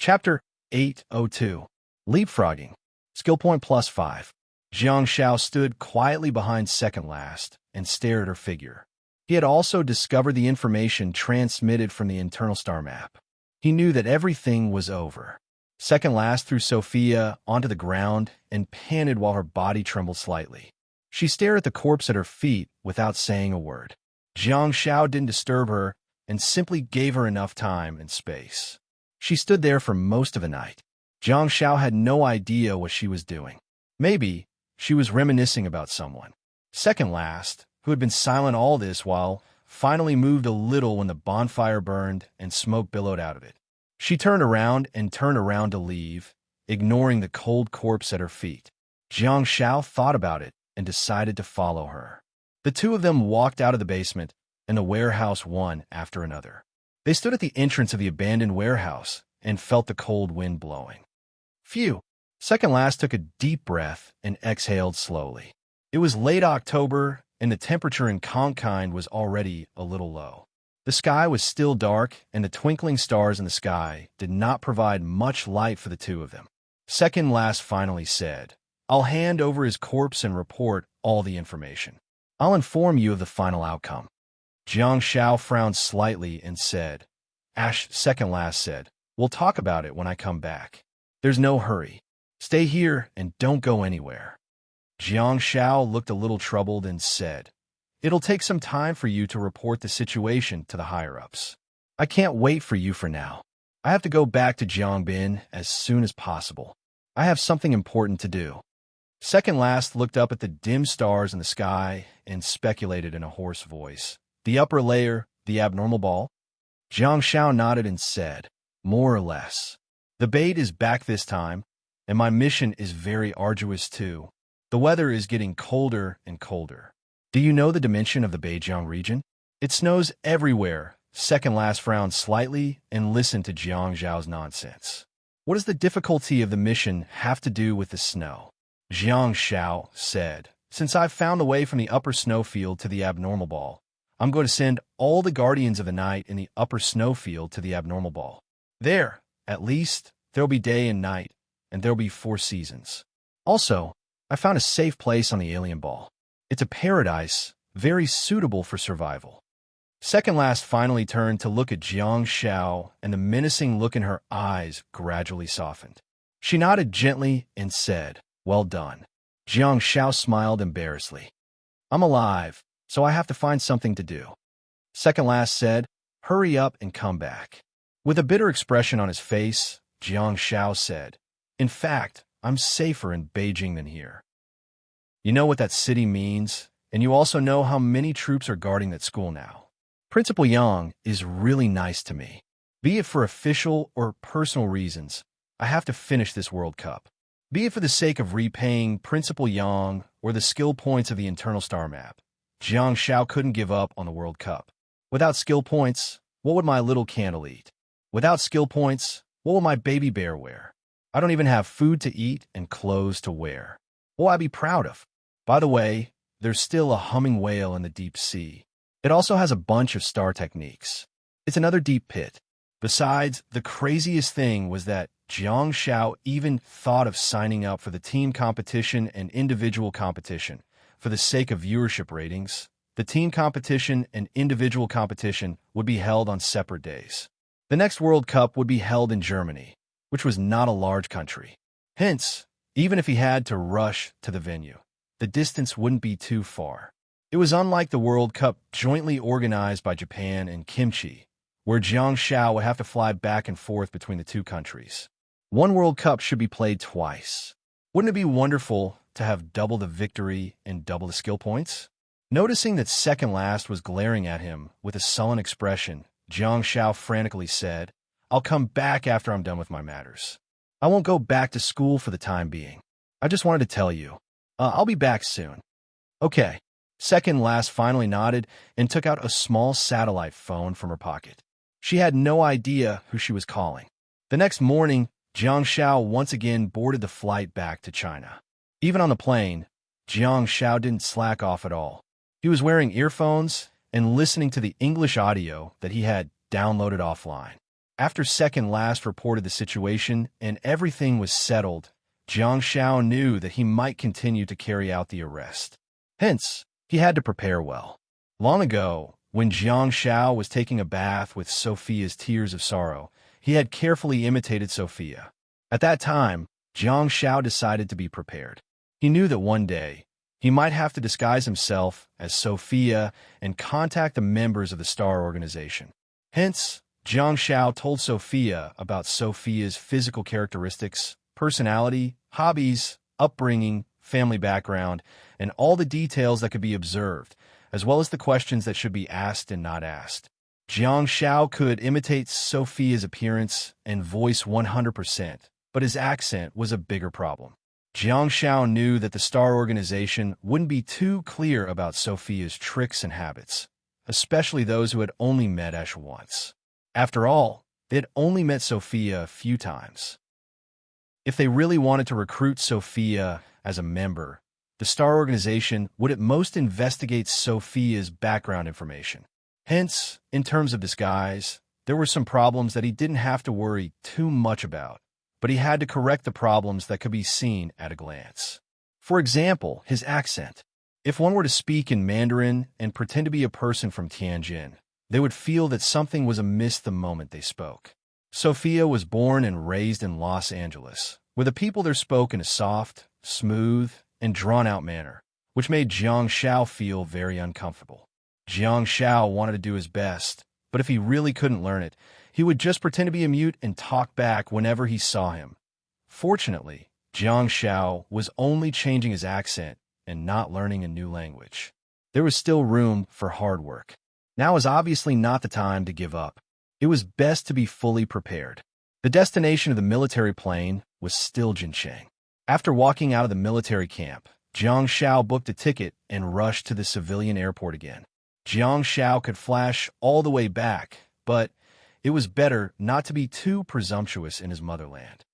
Chapter 802. Leapfrogging. Skill point +5. Jiang Xiao stood quietly behind second last and stared at her figure. He had also discovered the information transmitted from the internal star map. He knew that everything was over. Second last threw Sophia onto the ground and panted while her body trembled slightly. She stared at the corpse at her feet without saying a word. Jiang Xiao didn't disturb her and simply gave her enough time and space. She stood there for most of the night. Jiang Xiao had no idea what she was doing. Maybe she was reminiscing about someone. Second last, who had been silent all this while, finally moved a little when the bonfire burned and smoke billowed out of it. She turned around to leave, ignoring the cold corpse at her feet. Jiang Xiao thought about it and decided to follow her. The two of them walked out of the basement and the warehouse one after another. They stood at the entrance of the abandoned warehouse and felt the cold wind blowing. Phew! Second last took a deep breath and exhaled slowly. It was late October, and the temperature in Conkind was already a little low. The sky was still dark, and the twinkling stars in the sky did not provide much light for the two of them. Second last finally said, "I'll hand over his corpse and report all the information. I'll inform you of the final outcome." Jiang Xiao frowned slightly and said, Second last said, "We'll talk about it when I come back. There's no hurry. Stay here and don't go anywhere." Jiang Xiao looked a little troubled and said, "It'll take some time for you to report the situation to the higher-ups. I can't wait for you for now. I have to go back to Jiangbin as soon as possible. I have something important to do." Second last looked up at the dim stars in the sky and speculated in a hoarse voice, "The upper layer, the abnormal ball?" Jiang Xiao nodded and said, "More or less. The bait is back this time, and my mission is very arduous too. The weather is getting colder and colder. Do you know the dimension of the Beijiang region? It snows everywhere." Second last frowned slightly and listened to Jiang Zhao's nonsense. "What does the difficulty of the mission have to do with the snow?" Jiang Xiao said, "Since I've found the way from the upper snowfield to the abnormal ball, I'm going to send all the guardians of the night in the upper snowfield to the abnormal ball. There, at least, there'll be day and night, and there'll be 4 seasons. Also, I found a safe place on the alien ball. It's a paradise, very suitable for survival." Second last finally turned to look at Jiang Xiao, and the menacing look in her eyes gradually softened. She nodded gently and said, "Well done." Jiang Xiao smiled embarrassedly. "I'm alive, so I have to find something to do." Second last said, "Hurry up and come back." With a bitter expression on his face, Jiang Xiao said, "In fact, I'm safer in Beijing than here. You know what that city means, and you also know how many troops are guarding that school now. Principal Yang is really nice to me. Be it for official or personal reasons, I have to finish this World Cup. Be it for the sake of repaying Principal Yang or the skill points of the internal star map. Jiang Xiao couldn't give up on the World Cup. Without skill points, what would my little candle eat? Without skill points, what will my baby bear wear? I don't even have food to eat and clothes to wear. What will I be proud of? By the way, there's still a humming whale in the deep sea. It also has a bunch of star techniques. It's another deep pit. Besides, the craziest thing was that Jiang Xiao even thought of signing up for the team competition and individual competition. For the sake of viewership ratings, the team competition and individual competition would be held on separate days. The next World Cup would be held in Germany, which was not a large country. Hence, even if he had to rush to the venue, the distance wouldn't be too far. It was unlike the World Cup jointly organized by Japan and Kimchi, where Jiang Xiao would have to fly back and forth between the two countries. One World Cup should be played twice. Wouldn't it be wonderful to have double the victory and double the skill points? Noticing that second last was glaring at him with a sullen expression, Jiang Xiao frantically said, "I'll come back after I'm done with my matters. I won't go back to school for the time being. I just wanted to tell you. I'll be back soon." "Okay." Second last finally nodded and took out a small satellite phone from her pocket. She had no idea who she was calling. The next morning, Jiang Xiao once again boarded the flight back to China. Even on the plane, Jiang Xiao didn't slack off at all. He was wearing earphones and listening to the English audio that he had downloaded offline. After second last reported the situation and everything was settled, Jiang Shao knew that he might continue to carry out the arrest. Hence, he had to prepare well. Long ago, when Jiang Shao was taking a bath with Sophia's tears of sorrow, he had carefully imitated Sophia. At that time, Jiang Shao decided to be prepared. He knew that one day, he might have to disguise himself as Sophia and contact the members of the Star Organization. Hence, Jiang Shao told Sophia about Sophia's physical characteristics, personality, hobbies, upbringing, family background, and all the details that could be observed, as well as the questions that should be asked and not asked. Jiang Shao could imitate Sophia's appearance and voice 100%, but his accent was a bigger problem. Jiang Shao knew that the Star Organization wouldn't be too clear about Sophia's tricks and habits, especially those who had only met Ash once. After all, they had only met Sophia a few times. If they really wanted to recruit Sophia as a member, the Star Organization would at most investigate Sophia's background information. Hence, in terms of disguise, there were some problems that he didn't have to worry too much about, but he had to correct the problems that could be seen at a glance. For example, his accent. If one were to speak in Mandarin and pretend to be a person from Tianjin, they would feel that something was amiss the moment they spoke. Sophia was born and raised in Los Angeles, where the people there spoke in a soft, smooth, and drawn-out manner, which made Jiang Shao feel very uncomfortable. Jiang Shao wanted to do his best, but if he really couldn't learn it, he would just pretend to be a mute and talk back whenever he saw him. Fortunately, Jiang Shao was only changing his accent and not learning a new language. There was still room for hard work. Now was obviously not the time to give up. It was best to be fully prepared. The destination of the military plane was still Jincheng. After walking out of the military camp, Jiang Shao booked a ticket and rushed to the civilian airport again. Jiang Shao could flash all the way back, but it was better not to be too presumptuous in his motherland.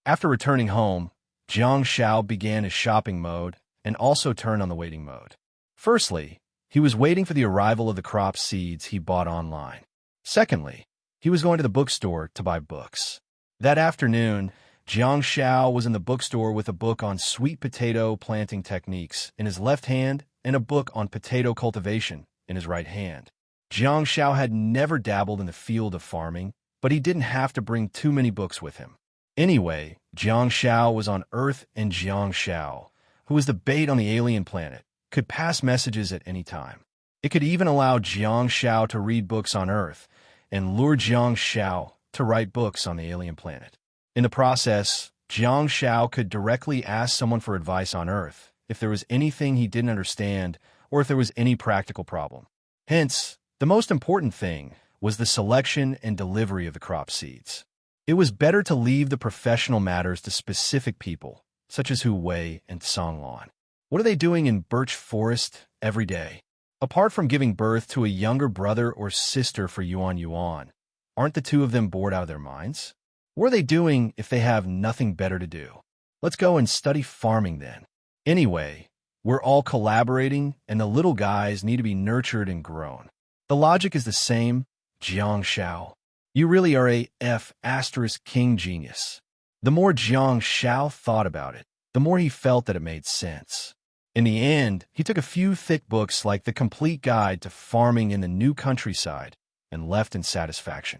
After returning home, Jiang Shao began his shopping mode and also turned on the waiting mode. Firstly, he was waiting for the arrival of the crop seeds he bought online. Secondly, he was going to the bookstore to buy books. That afternoon, Jiang Shao was in the bookstore with a book on sweet potato planting techniques in his left hand and a book on potato cultivation in his right hand. Jiang Shao had never dabbled in the field of farming, but he didn't have to bring too many books with him. Anyway, Jiang Shao was on Earth, and Jiang Shao, who was the bait on the alien planet, could pass messages at any time. It could even allow Jiang Shao to read books on Earth and lure Jiang Shao to write books on the alien planet. In the process, Jiang Shao could directly ask someone for advice on Earth if there was anything he didn't understand or if there was any practical problem. Hence, the most important thing was the selection and delivery of the crop seeds. It was better to leave the professional matters to specific people, such as Hu Wei and Songlan. What are they doing in Birch Forest every day? Apart from giving birth to a younger brother or sister for Yuan Yuan, aren't the two of them bored out of their minds? What are they doing if they have nothing better to do? Let's go and study farming then. Anyway, we're all collaborating, and the little guys need to be nurtured and grown. The logic is the same, Jiang Shao. You really are a F***king genius. The more Jiang Shao thought about it, the more he felt that it made sense. In the end, he took a few thick books like The Complete Guide to Farming in the New Countryside and left in satisfaction.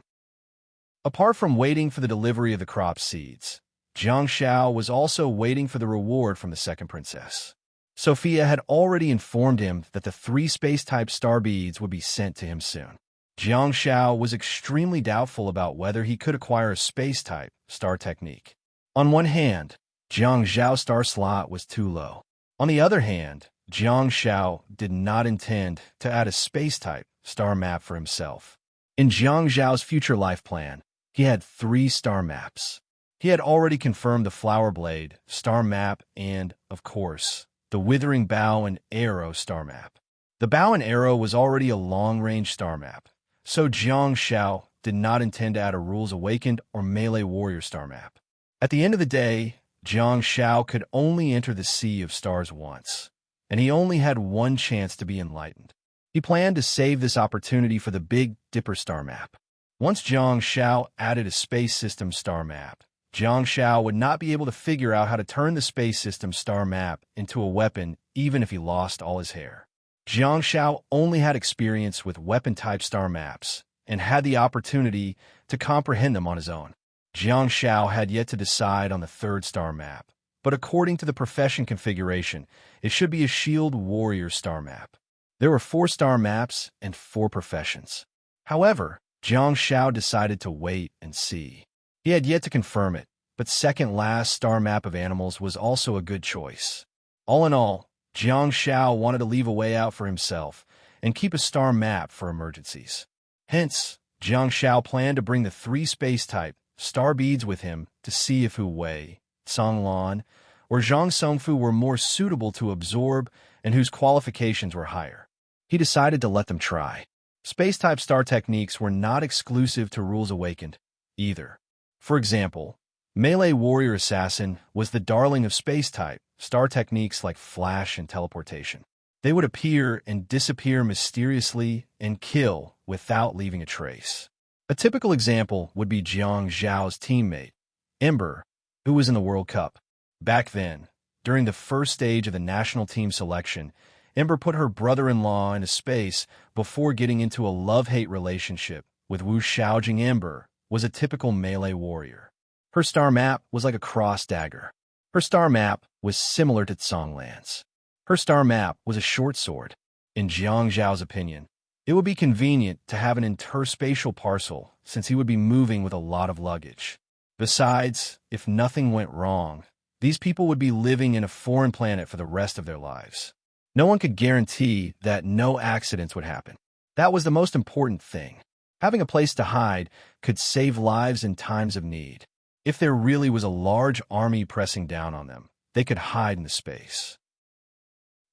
Apart from waiting for the delivery of the crop seeds, Jiang Shao was also waiting for the reward from the second princess. Sophia had already informed him that the 3 space-type star beads would be sent to him soon. Jiang Shao was extremely doubtful about whether he could acquire a space-type star technique. On one hand, Jiang Zhao's star slot was too low. On the other hand, Jiang Shao did not intend to add a space-type star map for himself. In Jiang Zhao's future life plan, he had 3 star maps. He had already confirmed the Flower Blade star map and, of course, the Withering Bow and Arrow star map. The Bow and Arrow was already a long-range star map, so Jiang Shao did not intend to add a Rules Awakened or Melee Warrior star map. At the end of the day, Jiang Shao could only enter the Sea of Stars once, and he only had one chance to be enlightened. He planned to save this opportunity for the Big Dipper star map. Once Jiang Shao added a space system star map, Jiang Shao would not be able to figure out how to turn the space system star map into a weapon even if he lost all his hair. Jiang Shao only had experience with weapon-type star maps and had the opportunity to comprehend them on his own. Jiang Shao had yet to decide on the third star map, but according to the profession configuration, it should be a shield warrior star map. There were 4 star maps and 4 professions. However, Jiang Shao decided to wait and see. He had yet to confirm it, but second last star map of animals was also a good choice. All in all, Jiang Shao wanted to leave a way out for himself and keep a star map for emergencies. Hence, Jiang Shao planned to bring the 3 space-type star beads with him to see if Hu Wei, Songlan, or Zhang Songfu were more suitable to absorb and whose qualifications were higher. He decided to let them try. Space-type star techniques were not exclusive to Rules Awakened, either. For example, Melee Warrior Assassin was the darling of space-type star techniques like flash and teleportation. They would appear and disappear mysteriously and kill without leaving a trace. A typical example would be Jiang Zhao's teammate, Embark, who was in the World Cup. Back then, during the first stage of the national team selection, Ember put her brother-in-law into space before getting into a love-hate relationship with Wu Xiaojing. Ember was a typical melee warrior. Her star map was like a cross dagger. Her star map was similar to Songlan's. Her star map was a short sword. In Jiang Zhao's opinion, it would be convenient to have an interspatial parcel since he would be moving with a lot of luggage. Besides, if nothing went wrong, these people would be living in a foreign planet for the rest of their lives. No one could guarantee that no accidents would happen. That was the most important thing. Having a place to hide could save lives in times of need. If there really was a large army pressing down on them, they could hide in the space.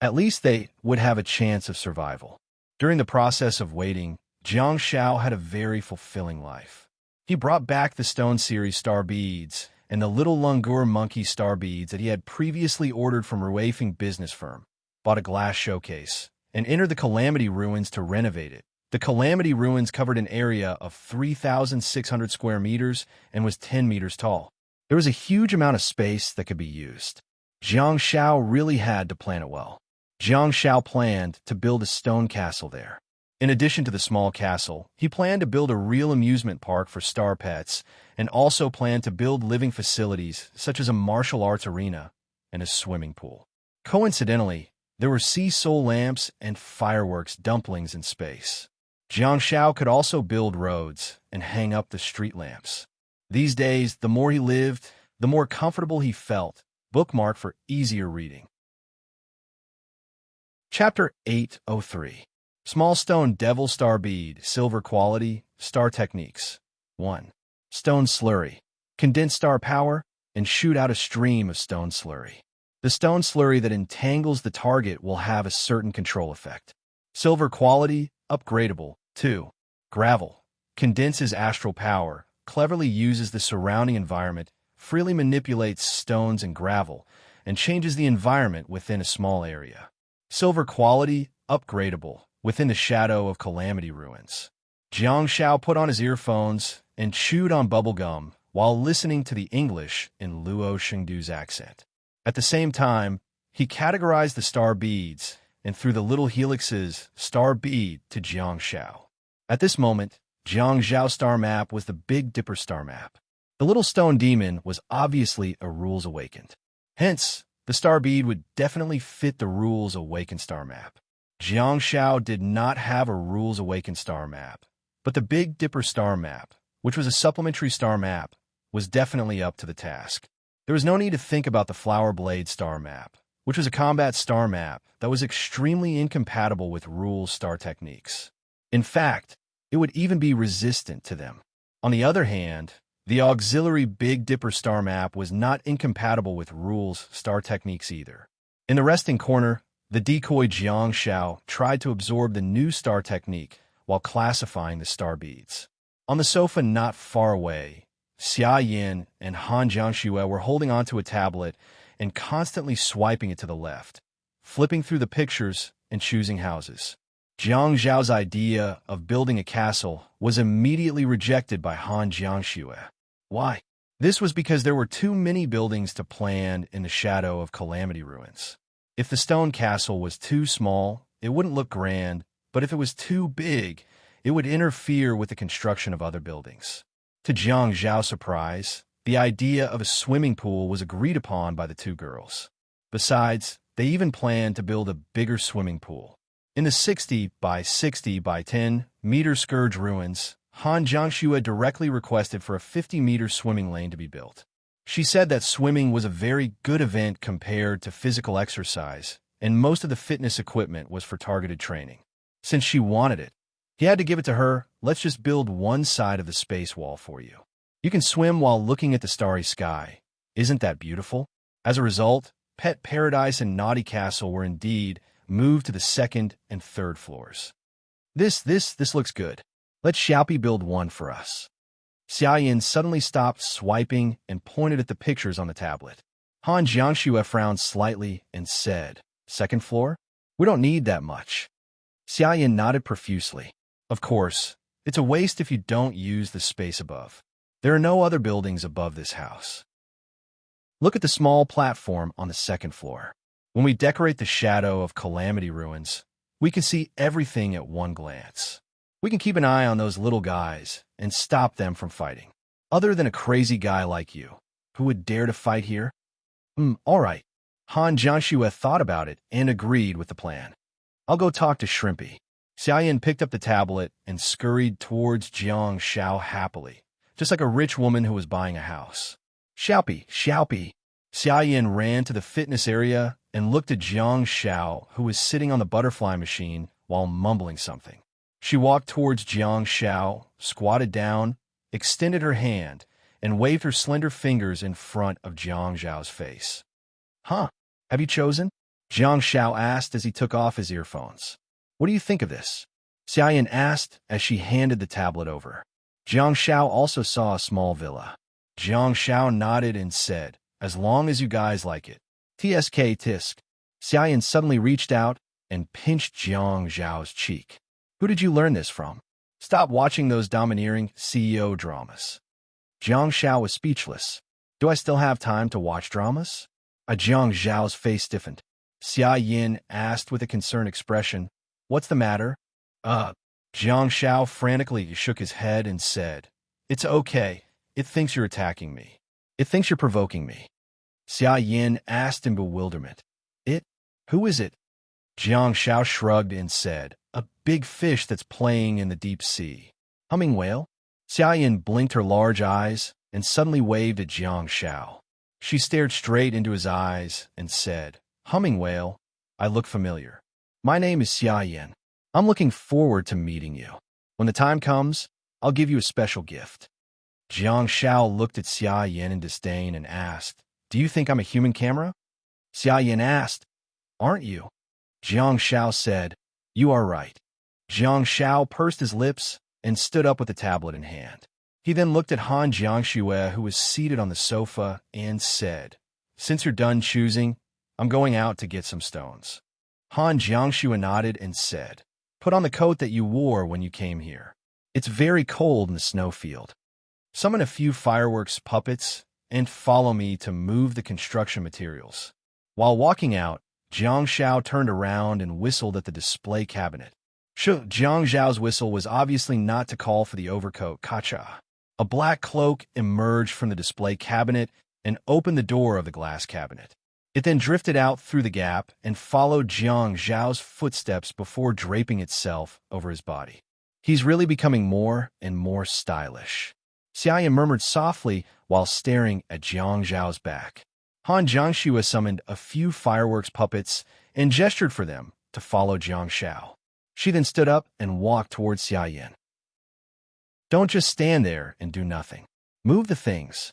At least they would have a chance of survival. During the process of waiting, Jiang Shao had a very fulfilling life. He brought back the Stone Series star beads and the little Lungur monkey star beads that he had previously ordered from Ruifeng business firm, bought a glass showcase, and entered the Calamity Ruins to renovate it. The Calamity Ruins covered an area of 3,600 square meters and was 10 meters tall. There was a huge amount of space that could be used. Jiang Shao really had to plan it well. Jiang Shao planned to build a stone castle there. In addition to the small castle, he planned to build a real amusement park for star pets and also planned to build living facilities such as a martial arts arena and a swimming pool. Coincidentally, there were sea soul lamps and fireworks dumplings in space. Jiang Shao could also build roads and hang up the street lamps. These days, the more he lived, the more comfortable he felt. Bookmark for easier reading. Chapter 803. Small Stone Devil Star Bead, Silver Quality, Star Techniques. 1. Stone Slurry. Condense star power and shoot out a stream of stone slurry. The stone slurry that entangles the target will have a certain control effect. Silver Quality, upgradable. 2. Gravel. Condenses astral power, cleverly uses the surrounding environment, freely manipulates stones and gravel, and changes the environment within a small area. Silver Quality, upgradable, within the shadow of Calamity Ruins. Jiang Shao put on his earphones and chewed on bubblegum while listening to the English in Luo Shengdu's accent. At the same time, he categorized the star beads and threw the little helix's star bead to Jiang Shao. At this moment, Jiang Zhao's star map was the Big Dipper star map. The little stone demon was obviously a Rules Awakened. Hence, the star bead would definitely fit the Rules Awakened star map. Jiang Shao did not have a Rules Awakened star map, but the Big Dipper star map, which was a supplementary star map, was definitely up to the task. There was no need to think about the Flower Blade star map, which was a combat star map that was extremely incompatible with Rules star techniques. In fact, it would even be resistant to them. On the other hand, the auxiliary Big Dipper star map was not incompatible with Rules star techniques either. In the resting corner, the decoy Jiang Shao tried to absorb the new star technique while classifying the star beads. On the sofa not far away, Xia Yin and Han Jiangxue were holding onto a tablet and constantly swiping it to the left, flipping through the pictures and choosing houses. Jiang Zhao's idea of building a castle was immediately rejected by Han Jiangxue. Why? This was because there were too many buildings to plan in the shadow of Calamity Ruins. If the stone castle was too small, it wouldn't look grand, but if it was too big, it would interfere with the construction of other buildings. To Jiang Zhao's surprise, the idea of a swimming pool was agreed upon by the two girls. Besides, they even planned to build a bigger swimming pool. In the 60 by 60 by 10 meter Scourge Ruins, Han Jiangxue directly requested for a 50-meter swimming lane to be built. She said that swimming was a very good event compared to physical exercise, and most of the fitness equipment was for targeted training. Since she wanted it, he had to give it to her. Let's just build one side of the space wall for you. You can swim while looking at the starry sky. Isn't that beautiful? As a result, Pet Paradise and Naughty Castle were indeed moved to the second and third floors. This looks good. Let Xiaopi build one for us. Xiaoyan suddenly stopped swiping and pointed at the pictures on the tablet. Han Jiangxue frowned slightly and said, "Second floor? We don't need that much." Xiaoyan nodded profusely. Of course, it's a waste if you don't use the space above. There are no other buildings above this house. Look at the small platform on the second floor. When we decorate the shadow of Calamity Ruins, we can see everything at one glance. We can keep an eye on those little guys and stop them from fighting. Other than a crazy guy like you, who would dare to fight here? All right. Han Jiangxue thought about it and agreed with the plan. I'll go talk to Shrimpy. Xiaoyan picked up the tablet and scurried towards Jiang Xiao happily, just like a rich woman who was buying a house. Xiaopi, Xiaopi. Xiaoyan ran to the fitness area and looked at Jiang Xiao, who was sitting on the butterfly machine while mumbling something. She walked towards Jiang Xiao, squatted down, extended her hand, and waved her slender fingers in front of Jiang Xiao's face. Huh? Have you chosen? Jiang Xiao asked as he took off his earphones. What do you think of this? Xiaoyan asked as she handed the tablet over. Jiang Xiao also saw a small villa. Jiang Xiao nodded and said, as long as you guys like it. TSK tisk. Xiaoyan suddenly reached out and pinched Jiang Xiao's cheek. Who did you learn this from? Stop watching those domineering CEO dramas. Jiang Xiao was speechless. Do I still have time to watch dramas? Jiang Xiao's face stiffened. Xiaoyan asked with a concerned expression, What's the matter? Jiang Xiao frantically shook his head and said, It's okay. It thinks you're attacking me. It thinks you're provoking me. Xiaoyan asked in bewilderment. It? Who is it? Jiang Xiao shrugged and said, A big fish that's playing in the deep sea. Humming whale? Xiaoyan blinked her large eyes and suddenly waved at Jiang Xiao. She stared straight into his eyes and said, Humming whale, I look familiar. My name is Xiaoyan. I'm looking forward to meeting you. When the time comes, I'll give you a special gift. Jiang Xiao looked at Xiaoyan in disdain and asked, Do you think I'm a human camera? Xiaoyan asked, Aren't you? Jiang Xiao said, You are right. Jiang Xiao pursed his lips and stood up with the tablet in hand. He then looked at Han Jiangxue, who was seated on the sofa, and said, Since you're done choosing, I'm going out to get some stones. Han Jiangxue nodded and said, Put on the coat that you wore when you came here. It's very cold in the snowfield. Summon a few fireworks puppets and follow me to move the construction materials. While walking out, Jiang Xiao turned around and whistled at the display cabinet. Jiang Xiao's whistle was obviously not to call for the overcoat, Kacha. A black cloak emerged from the display cabinet and opened the door of the glass cabinet. It then drifted out through the gap and followed Jiang Zhao's footsteps before draping itself over his body. He's really becoming more and more stylish. Xiaoyan murmured softly while staring at Jiang Zhao's back. Han Jiangxue summoned a few fireworks puppets and gestured for them to follow Jiang Xiao. She then stood up and walked towards Xiaoyan. Don't just stand there and do nothing. Move the things.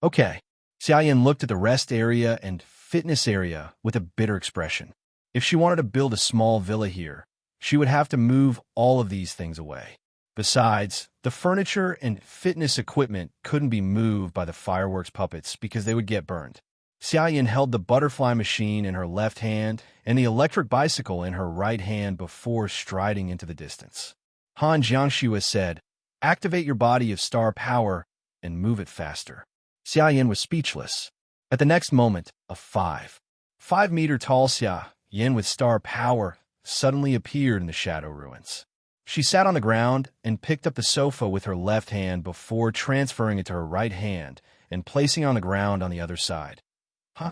Okay. Xiaoyan looked at the rest area and fitness area with a bitter expression. If she wanted to build a small villa here, she would have to move all of these things away. Besides, the furniture and fitness equipment couldn't be moved by the fireworks puppets because they would get burned. Xia Yin held the butterfly machine in her left hand and the electric bicycle in her right hand before striding into the distance. Han Jiangxue said, "Activate your body of star power and move it faster." Xia Yin was speechless. At the next moment, a 5-meter tall Xia Yin with star power suddenly appeared in the shadow ruins. She sat on the ground and picked up the sofa with her left hand before transferring it to her right hand and placing it on the ground on the other side. Huh?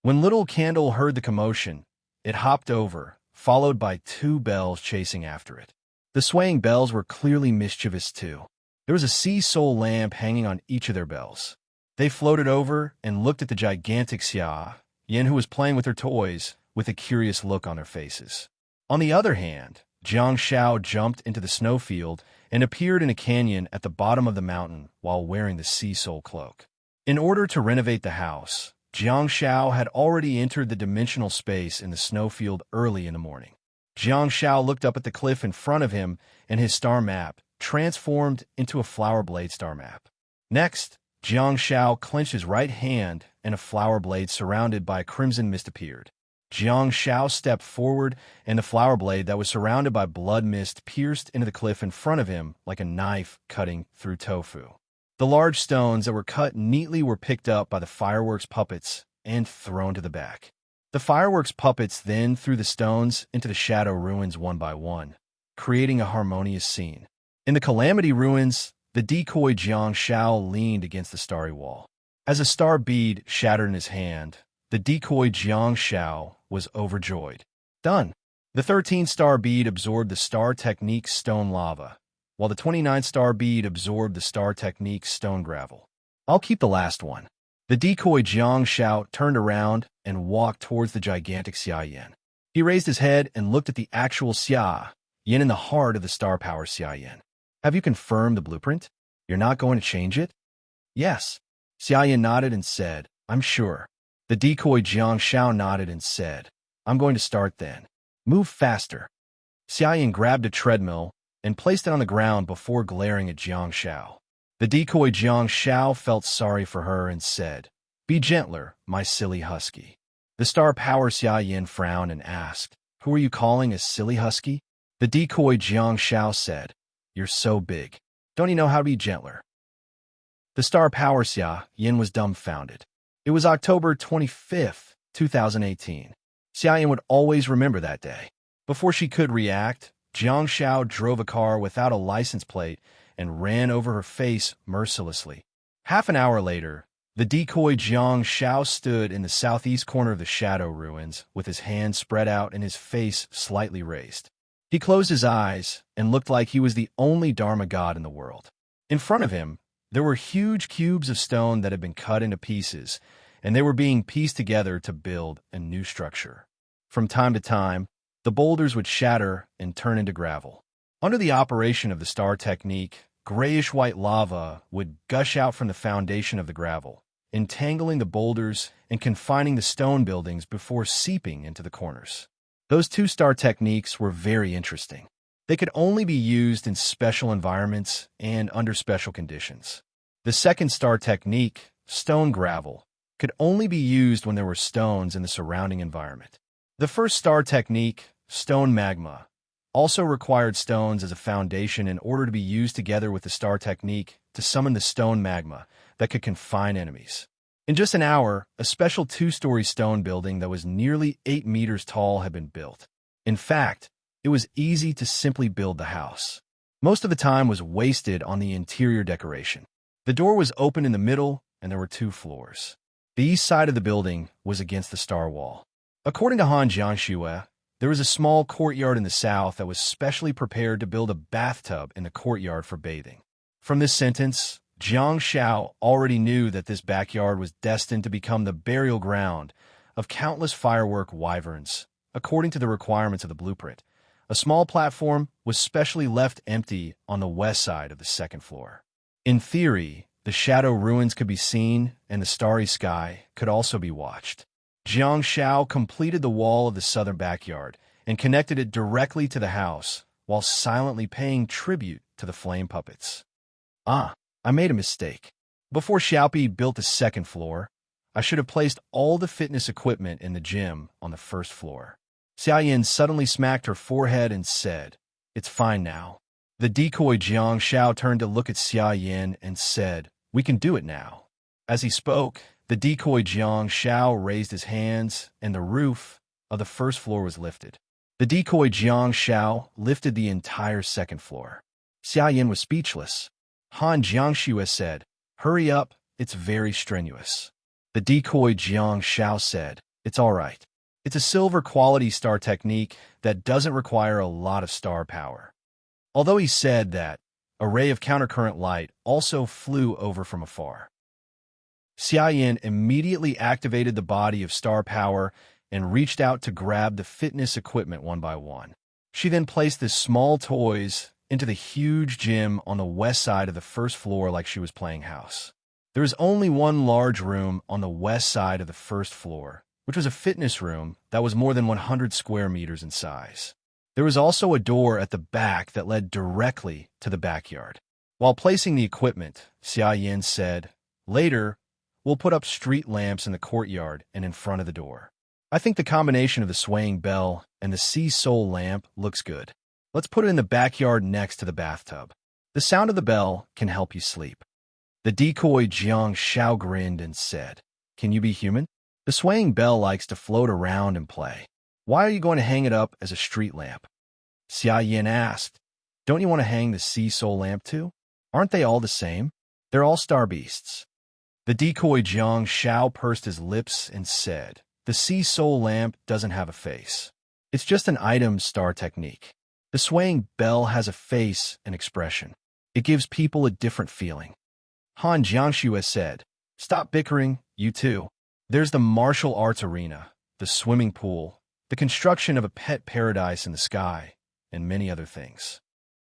When Little Candle heard the commotion, it hopped over, followed by 2 bells chasing after it. The swaying bells were clearly mischievous too. There was a sea soul lamp hanging on each of their bells. They floated over and looked at the gigantic Xia Yin, who was playing with her toys, with a curious look on their faces. On the other hand, Jiang Shao jumped into the snowfield and appeared in a canyon at the bottom of the mountain while wearing the sea soul cloak. In order to renovate the house, Jiang Shao had already entered the dimensional space in the snowfield early in the morning. Jiang Shao looked up at the cliff in front of him, and his star map transformed into a flower blade star map. Next, Jiang Shao clenched his right hand, and a flower blade surrounded by crimson mist appeared. Jiang Shao stepped forward, and the flower blade that was surrounded by blood mist pierced into the cliff in front of him like a knife cutting through tofu. The large stones that were cut neatly were picked up by the fireworks puppets and thrown to the back. The fireworks puppets then threw the stones into the shadow ruins one by one, creating a harmonious scene. In the Calamity ruins, the decoy Jiang Shao leaned against the starry wall. As a star bead shattered in his hand, the decoy Jiang Shao was overjoyed. Done! The 13-star bead absorbed the Star Technique stone lava, while the 29-star bead absorbed the Star Technique stone gravel. I'll keep the last one. The decoy Jiang Shao turned around and walked towards the gigantic Xia Yin. He raised his head and looked at the actual Xia Yin in the heart of the star power Xia Yin. "Have you confirmed the blueprint? You're not going to change it?" "Yes." Xia Yin nodded and said, "I'm sure." The decoy Jiang Shao nodded and said, "I'm going to start then. Move faster." Xia Yin grabbed a treadmill and placed it on the ground before glaring at Jiang Shao. The decoy Jiang Shao felt sorry for her and said, "Be gentler, my silly husky." The star power Xia Yin frowned and asked, "Who are you calling a silly husky?" The decoy Jiang Shao said, "You're so big. Don't you know how to be gentler?" The star power Xia Yin was dumbfounded. It was October 25th, 2018. Xia Yin would always remember that day. Before she could react, Jiang Shao drove a car without a license plate and ran over her face mercilessly. Half an hour later, the decoy Jiang Shao stood in the southeast corner of the shadow ruins with his hands spread out and his face slightly raised. He closed his eyes and looked like he was the only Dharma god in the world. In front of him, there were huge cubes of stone that had been cut into pieces, and they were being pieced together to build a new structure. From time to time, the boulders would shatter and turn into gravel. Under the operation of the star technique, grayish-white lava would gush out from the foundation of the gravel, entangling the boulders and confining the stone buildings before seeping into the corners. Those 2-star techniques were very interesting. They could only be used in special environments and under special conditions. The 2nd-star technique, stone gravel, could only be used when there were stones in the surrounding environment. The 1st-star technique, stone magma, also required stones as a foundation in order to be used together with the star technique to summon the stone magma that could confine enemies. In just an hour, a special 2-story stone building that was nearly 8 meters tall had been built. In fact, it was easy to simply build the house. Most of the time was wasted on the interior decoration. The door was open in the middle, and there were 2 floors. The east side of the building was against the star wall. According to Han Jiangxue, there was a small courtyard in the south that was specially prepared to build a bathtub in the courtyard for bathing. From this sentence, Jiang Shao already knew that this backyard was destined to become the burial ground of countless firework wyverns. According to the requirements of the blueprint, a small platform was specially left empty on the west side of the 2nd floor. In theory, the shadow ruins could be seen, and the starry sky could also be watched. Jiang Shao completed the wall of the southern backyard and connected it directly to the house, while silently paying tribute to the flame puppets. "I made a mistake. Before Xiaopi built the 2nd floor, I should have placed all the fitness equipment in the gym on the first floor. Xia Yin suddenly smacked her forehead and said, "It's fine now." The decoy Jiang Shao turned to look at Xia Yin and said, "We can do it now." As he spoke, the decoy Jiang Shao raised his hands, and the roof of the first floor was lifted. The decoy Jiang Shao lifted the entire second floor. Xia Yin was speechless. Han Jiangxue said, "Hurry up, it's very strenuous." The decoy Jiang Shao said, "It's all right. It's a silver quality star technique that doesn't require a lot of star power." Although he said that, a ray of countercurrent light also flew over from afar. Xia Yin immediately activated the body of star power and reached out to grab the fitness equipment one by one. She then placed the small toys into the huge gym on the west side of the first floor like she was playing house. There was only one large room on the west side of the first floor, which was a fitness room that was more than 100 square meters in size. There was also a door at the back that led directly to the backyard. While placing the equipment, Xia Yin said, "Later, we'll put up street lamps in the courtyard and in front of the door. I think the combination of the swaying bell and the sea soul lamp looks good. Let's put it in the backyard next to the bathtub. The sound of the bell can help you sleep." The decoy Jiang Shao grinned and said, "Can you be human? The swaying bell likes to float around and play. Why are you going to hang it up as a street lamp?" Xia Yin asked, "Don't you want to hang the sea soul lamp too? Aren't they all the same? They're all star beasts." The decoy Jiang Shao pursed his lips and said, "The sea soul lamp doesn't have a face. It's just an item star technique. The swaying bell has a face and expression. It gives people a different feeling." Han Jiangxue said, "Stop bickering, you two. There's the martial arts arena, the swimming pool, the construction of a pet paradise in the sky, and many other things."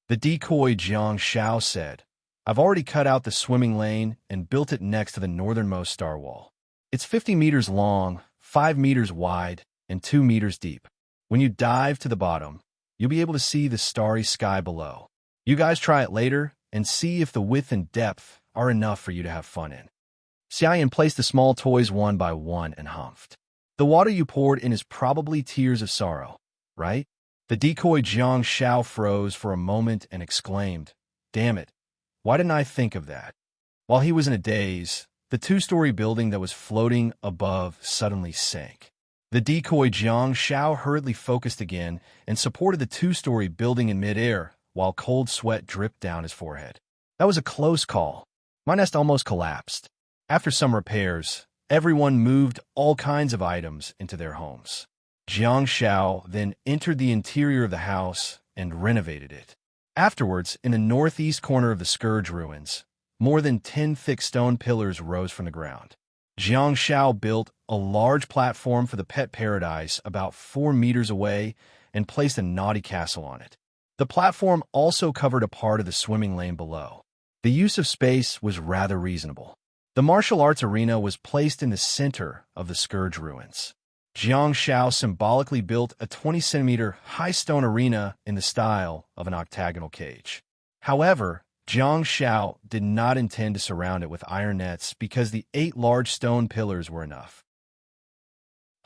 The decoy Jiang Shao said, "I've already cut out the swimming lane and built it next to the northernmost star wall. It's 50 meters long, 5 meters wide, and 2 meters deep. When you dive to the bottom, you'll be able to see the starry sky below. You guys try it later and see if the width and depth are enough for you to have fun in." Xia Yin placed the small toys one by one and humphed. "The water you poured in is probably tears of sorrow, right?" The decoy Jiang Shao froze for a moment and exclaimed, "Damn it, why didn't I think of that?" While he was in a daze, the 2-story building that was floating above suddenly sank. The decoy Jiang Shao hurriedly focused again and supported the 2-story building in midair while cold sweat dripped down his forehead. That was a close call. My nest almost collapsed. After some repairs, everyone moved all kinds of items into their homes. Jiang Shao then entered the interior of the house and renovated it. Afterwards, in the northeast corner of the Scourge ruins, more than 10 thick stone pillars rose from the ground. Jiang Shao built a large platform for the pet paradise about 4 meters away and placed a naughty castle on it. The platform also covered a part of the swimming lane below. The use of space was rather reasonable. The martial arts arena was placed in the center of the Scourge ruins. Jiang Shao symbolically built a 20-centimeter high stone arena in the style of an octagonal cage. However, Jiang Shao did not intend to surround it with iron nets because the 8 large stone pillars were enough.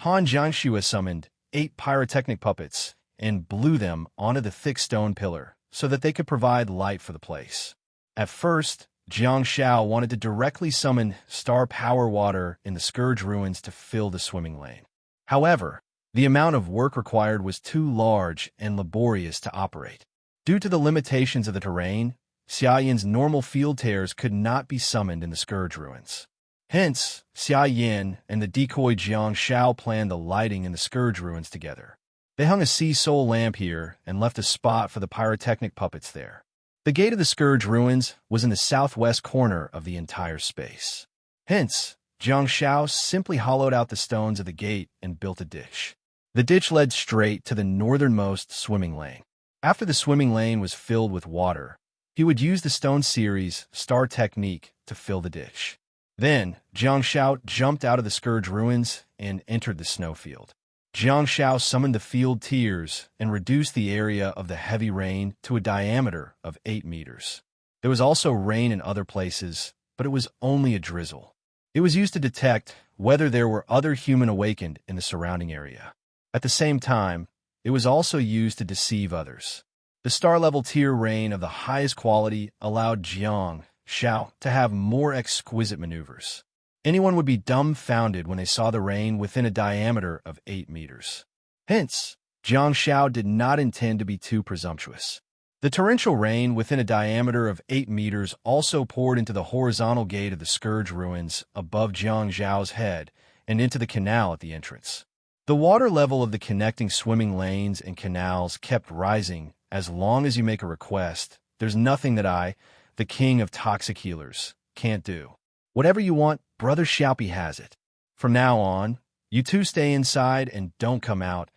Han Jiangxue summoned 8 pyrotechnic puppets and blew them onto the thick stone pillar so that they could provide light for the place. At first, Jiang Shao wanted to directly summon star power water in the Scourge ruins to fill the swimming lane. However, the amount of work required was too large and laborious to operate. Due to the limitations of the terrain, Xia Yin's normal field tears could not be summoned in the Scourge ruins. Hence, Xia Yin and the decoy Jiang Shao planned the lighting in the Scourge ruins together. They hung a sea soul lamp here and left a spot for the pyrotechnic puppets there. The gate of the Scourge ruins was in the southwest corner of the entire space. Hence, Jiang Shao simply hollowed out the stones of the gate and built a ditch. The ditch led straight to the northernmost swimming lane. After the swimming lane was filled with water, he would use the stone series star technique to fill the ditch. Then, Jiang Shao jumped out of the Scourge ruins and entered the snowfield. Jiang Shao summoned the field tears and reduced the area of the heavy rain to a diameter of 8 meters. There was also rain in other places, but it was only a drizzle. It was used to detect whether there were other human awakened in the surrounding area. At the same time, it was also used to deceive others. The star-level tier rain of the highest quality allowed Jiang Shao to have more exquisite maneuvers. Anyone would be dumbfounded when they saw the rain within a diameter of 8 meters. Hence, Jiang Shao did not intend to be too presumptuous. The torrential rain within a diameter of 8 meters also poured into the horizontal gate of the Scourge ruins above Jiang Zhao's head and into the canal at the entrance. The water level of the connecting swimming lanes and canals kept rising. As long as you make a request, there's nothing that I, the king of toxic healers, can't do. Whatever you want, Brother Xiaopi has it. From now on, you two stay inside and don't come out.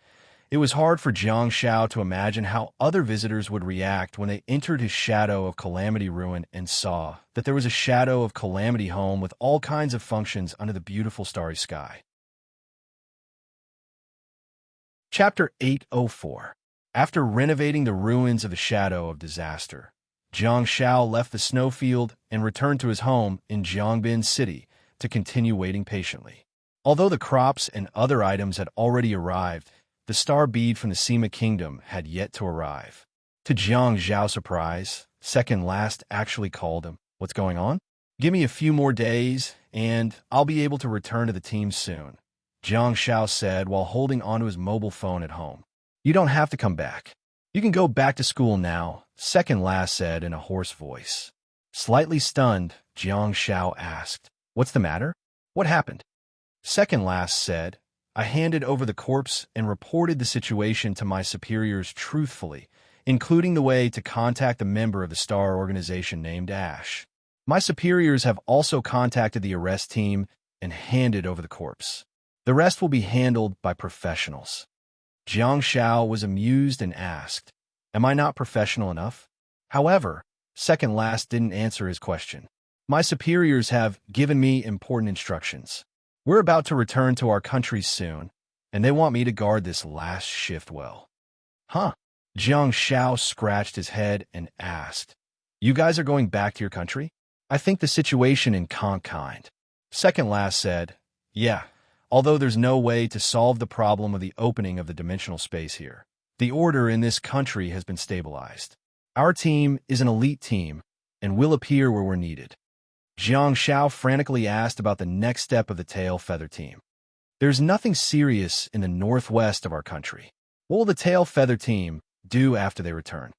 It was hard for Jiang Shao to imagine how other visitors would react when they entered his Shadow of Calamity ruin and saw that there was a Shadow of Calamity home with all kinds of functions under the beautiful starry sky. Chapter 804. After renovating the ruins of the Shadow of Disaster, Jiang Shao left the snowfield and returned to his home in Jiangbin City to continue waiting patiently. Although the crops and other items had already arrived, the star bead from the Sima Kingdom had yet to arrive. To Jiang Zhao's surprise, second last actually called him. What's going on? Give me a few more days, and I'll be able to return to the team soon, Jiang Shao said while holding onto his mobile phone at home. You don't have to come back. You can go back to school now, second last said in a hoarse voice. Slightly stunned, Jiang Shao asked, What's the matter? What happened? Second last said, I handed over the corpse and reported the situation to my superiors truthfully, including the way to contact a member of the star organization named Ash. My superiors have also contacted the arrest team and handed over the corpse. The rest will be handled by professionals. Jiang Shao was amused and asked, Am I not professional enough? However, second last didn't answer his question. My superiors have given me important instructions. We're about to return to our country soon, and they want me to guard this last shift well. Huh? Jiang Shao scratched his head and asked, You guys are going back to your country? I think the situation in Conkind. Second last said, Yeah, although there's no way to solve the problem of the opening of the dimensional space here. The order in this country has been stabilized. Our team is an elite team and will appear where we're needed. Jiang Shao frantically asked about the next step of the tail feather team. There's nothing serious in the northwest of our country. What will the tail feather team do after they return?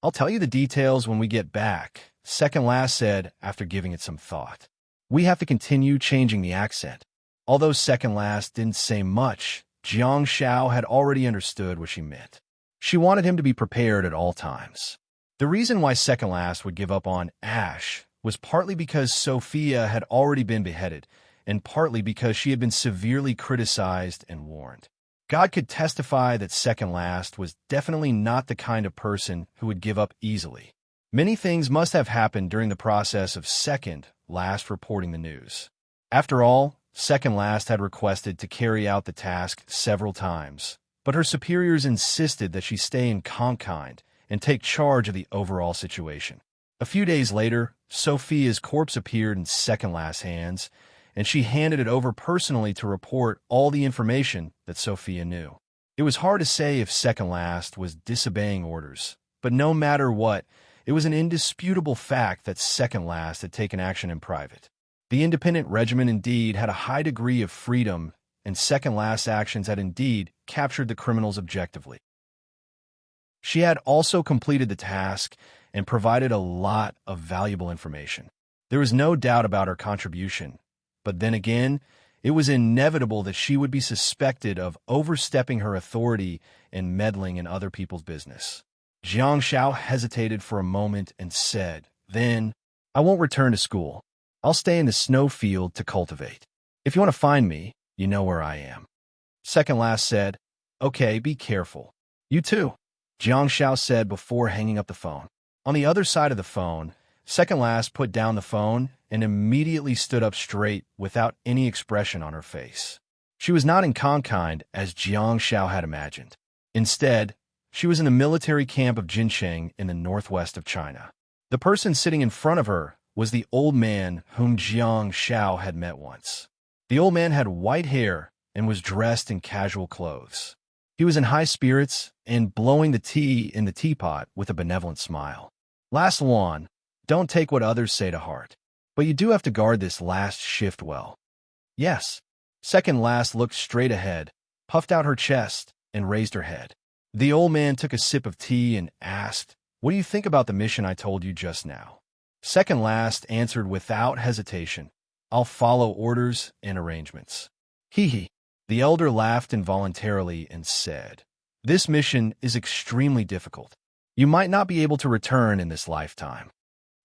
I'll tell you the details when we get back, second last said after giving it some thought. We have to continue changing the accent. Although second last didn't say much, Jiang Shao had already understood what she meant. She wanted him to be prepared at all times. The reason why second last would give up on Ash was partly because Sophia had already been beheaded, and partly because she had been severely criticized and warned. God could testify that second last was definitely not the kind of person who would give up easily. Many things must have happened during the process of second last reporting the news. After all, second last had requested to carry out the task several times, but her superiors insisted that she stay in Conkind and take charge of the overall situation. A few days later, Sophia's corpse appeared in second last's hands, and she handed it over personally to report all the information that Sophia knew. It was hard to say if second last was disobeying orders, but no matter what, it was an indisputable fact that second last had taken action in private. The independent regiment indeed had a high degree of freedom, and second last's actions had indeed captured the criminals objectively. She had also completed the task and provided a lot of valuable information. There was no doubt about her contribution, but then again, it was inevitable that she would be suspected of overstepping her authority and meddling in other people's business. Jiang Shao hesitated for a moment and said, Then, I won't return to school. I'll stay in the snowfield to cultivate. If you want to find me, you know where I am. Second last said, Okay, be careful. You too, Jiang Shao said before hanging up the phone. On the other side of the phone, second last put down the phone and immediately stood up straight without any expression on her face. She was not in Conkind as Jiang Shao had imagined. Instead, she was in the military camp of Jincheng in the northwest of China. The person sitting in front of her was the old man whom Jiang Shao had met once. The old man had white hair and was dressed in casual clothes. He was in high spirits and blowing the tea in the teapot with a benevolent smile. Last Luan, don't take what others say to heart, but you do have to guard this last shift well. Yes. Second last looked straight ahead, puffed out her chest, and raised her head. The old man took a sip of tea and asked, "What do you think about the mission I told you just now?" Second last answered without hesitation, "I'll follow orders and arrangements." Hee hee. The elder laughed involuntarily and said, "This mission is extremely difficult. You might not be able to return in this lifetime."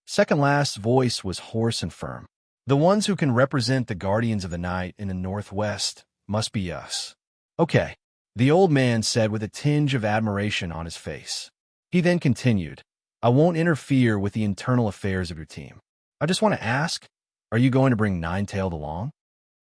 Second last's voice was hoarse and firm. "The ones who can represent the guardians of the night in the northwest must be us." "Okay," the old man said with a tinge of admiration on his face. He then continued, "I won't interfere with the internal affairs of your team. I just want to ask, are you going to bring Nine-Tailed along?"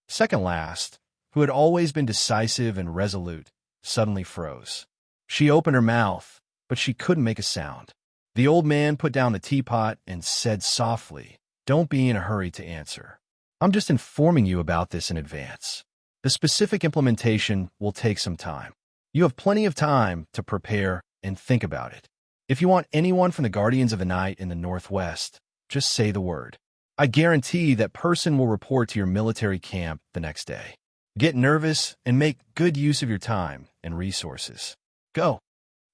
Second last, who had always been decisive and resolute, suddenly froze. She opened her mouth, but she couldn't make a sound. The old man put down the teapot and said softly, "Don't be in a hurry to answer. I'm just informing you about this in advance. The specific implementation will take some time. You have plenty of time to prepare and think about it. If you want anyone from the Guardians of the Night in the Northwest, just say the word. I guarantee that person will report to your military camp the next day. Get nervous and make good use of your time and resources. Go."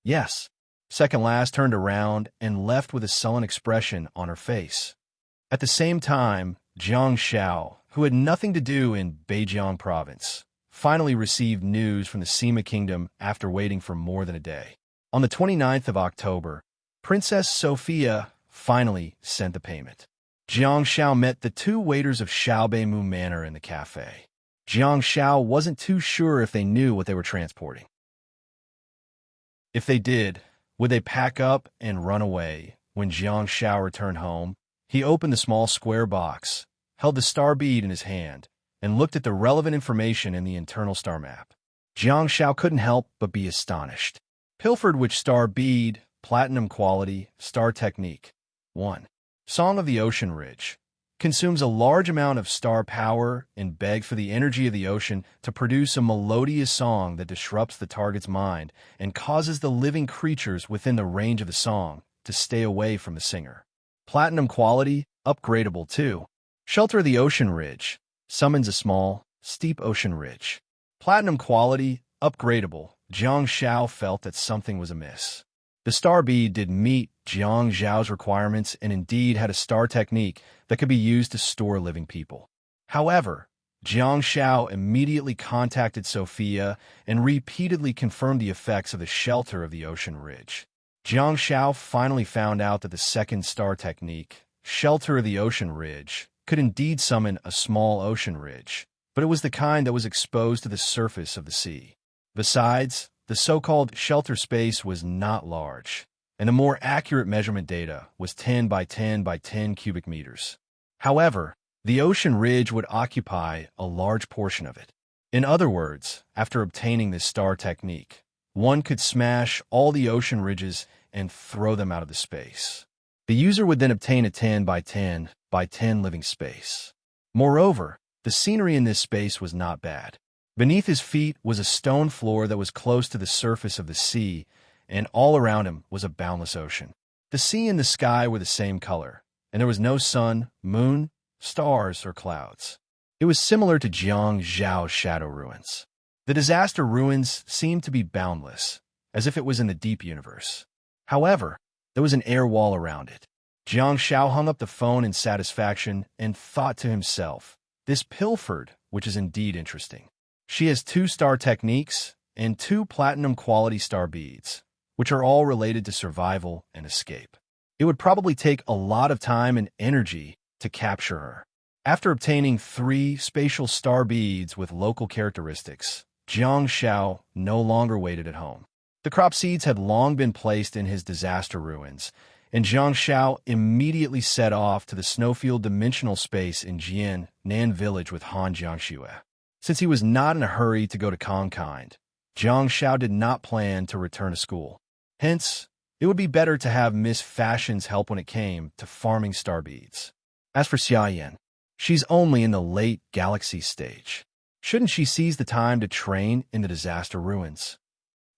"Yes." Second last turned around and left with a sullen expression on her face. At the same time, Jiang Shao, who had nothing to do in Beijiang province, finally received news from the Sima kingdom after waiting for more than a day. On the 29th of October, Princess Sophia finally sent the payment. Jiang Shao met the two waiters of Xiaobeimu Manor in the cafe. Jiang Shao wasn't too sure if they knew what they were transporting. If they did, would they pack up and run away? When Jiang Shao returned home, he opened the small square box, held the star bead in his hand, and looked at the relevant information in the internal star map. Jiang Shao couldn't help but be astonished. Pilfered which star bead, platinum quality, star technique. 1. Song of the Ocean Ridge. Consumes a large amount of star power and beg for the energy of the ocean to produce a melodious song that disrupts the target's mind and causes the living creatures within the range of the song to stay away from the singer. Platinum quality, upgradable too. Shelter of the Ocean Ridge. Summons a small, steep ocean ridge. Platinum quality, upgradable. Jiang Shao felt that something was amiss. The star bead did meet Jiang Zhao's requirements and indeed had a star technique that could be used to store living people. However, Jiang Shao immediately contacted Sophia and repeatedly confirmed the effects of the shelter of the ocean ridge. Jiang Shao finally found out that the second star technique, shelter of the ocean ridge, could indeed summon a small ocean ridge, but it was the kind that was exposed to the surface of the sea. Besides, the so-called shelter space was not large, and the more accurate measurement data was 10 by 10 by 10 cubic meters. However, the ocean ridge would occupy a large portion of it. In other words, after obtaining this star technique, one could smash all the ocean ridges and throw them out of the space. The user would then obtain a 10 by 10 by 10 living space. Moreover, the scenery in this space was not bad. Beneath his feet was a stone floor that was close to the surface of the sea, and all around him was a boundless ocean. The sea and the sky were the same color, and there was no sun, moon, stars, or clouds. It was similar to Jiang Zhao's shadow ruins. The disaster ruins seemed to be boundless, as if it was in the deep universe. However, there was an air wall around it. Jiang Shao hung up the phone in satisfaction and thought to himself, "This Pilfered, which is indeed interesting. She has 2 star techniques and 2 platinum quality star beads, which are all related to survival and escape. It would probably take a lot of time and energy to capture her." After obtaining 3 spatial star beads with local characteristics, Jiang Shao no longer waited at home. The crop seeds had long been placed in his disaster ruins, and Jiang Shao immediately set off to the snowfield dimensional space in Jian, Nan village with Han Jiangxue. Since he was not in a hurry to go to Kongkind, Jiang Shao did not plan to return to school. Hence, it would be better to have Miss Fashion's help when it came to farming star beads. As for Xiaoyan, she's only in the late galaxy stage. Shouldn't she seize the time to train in the disaster ruins?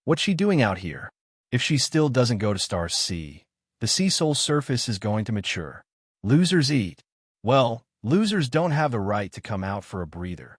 What's she doing out here? If she still doesn't go to Star C, the Sea Soul surface is going to mature. Losers eat. Well, losers don't have the right to come out for a breather.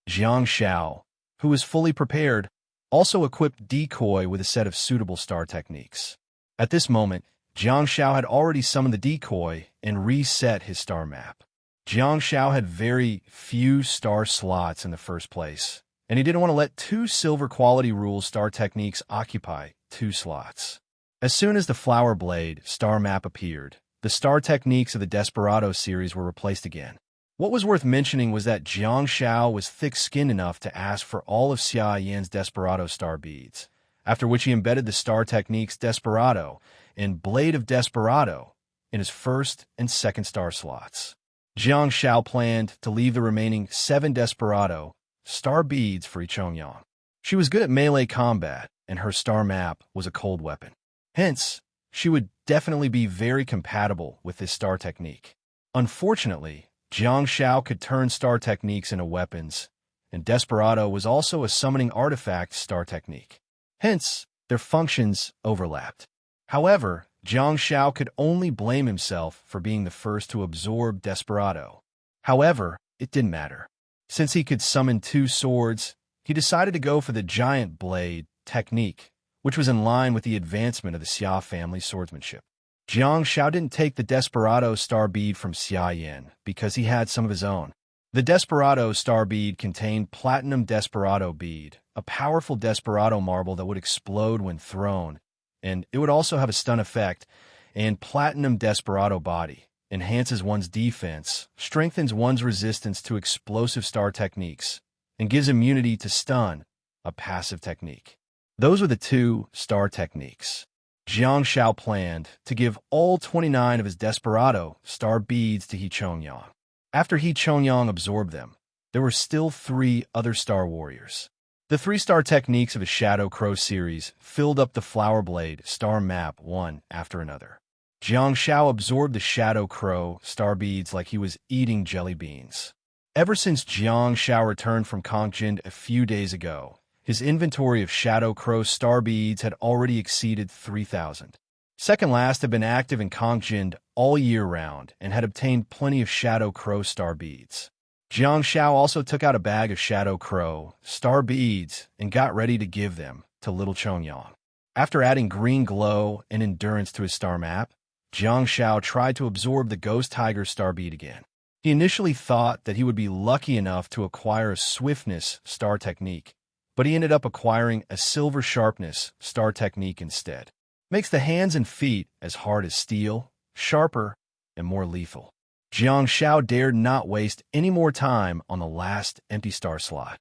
Jiang Xiao, who was fully prepared, also equipped Decoy with a set of suitable star techniques. At this moment, Jiang Xiao had already summoned the decoy and reset his star map. Jiang Xiao had very few star slots in the first place, and he didn't want to let two silver quality rule star techniques occupy 2 slots. As soon as the Flower Blade star map appeared, the star techniques of the Desperado series were replaced again. What was worth mentioning was that Jiang Xiao was thick-skinned enough to ask for all of Xia Yan's Desperado star beads, after which he embedded the star techniques Desperado and Blade of Desperado in his first and second star slots. Jiang Xiao planned to leave the remaining 7 Desperado star beads for Yichongyang. She was good at melee combat, and her star map was a cold weapon. Hence, she would definitely be very compatible with this star technique. Unfortunately, Jiang Xiao could turn star techniques into weapons, and Desperado was also a summoning artifact star technique. Hence, their functions overlapped. However, Jiang Xiao could only blame himself for being the first to absorb Desperado. However, it didn't matter. Since he could summon 2 swords, he decided to go for the Giant Blade technique, which was in line with the advancement of the Xia family swordsmanship. Jiang Xiao didn't take the Desperado star bead from Xia Yan because he had some of his own. The Desperado star bead contained Platinum Desperado bead, a powerful Desperado marble that would explode when thrown, and it would also have a stun effect, and Platinum Desperado body enhances one's defense, strengthens one's resistance to explosive star techniques, and gives immunity to stun, a passive technique. Those were the 2 star techniques. Jiang Xiao planned to give all 29 of his Desperado star beads to Yichongyang. After Yichongyang absorbed them, there were still 3 other star warriors. The 3 star techniques of his Shadow Crow series filled up the Flower Blade star map one after another. Jiang Xiao absorbed the Shadow Crow star beads like he was eating jelly beans. Ever since Jiang Xiao returned from Kongjin a few days ago, his inventory of Shadow Crow star beads had already exceeded 3,000. Second Last had been active in Kongjin all year round and had obtained plenty of Shadow Crow star beads. Jiang Xiao also took out a bag of Shadow Crow star beads and got ready to give them to little Chongyang. After adding green glow and endurance to his star map, Jiang Xiao tried to absorb the Ghost Tiger star bead again. He initially thought that he would be lucky enough to acquire a Swiftness star technique, but he ended up acquiring a Silver Sharpness star technique instead. Makes the hands and feet as hard as steel, sharper, and more lethal. Jiang Xiao dared not waste any more time on the last empty star slot.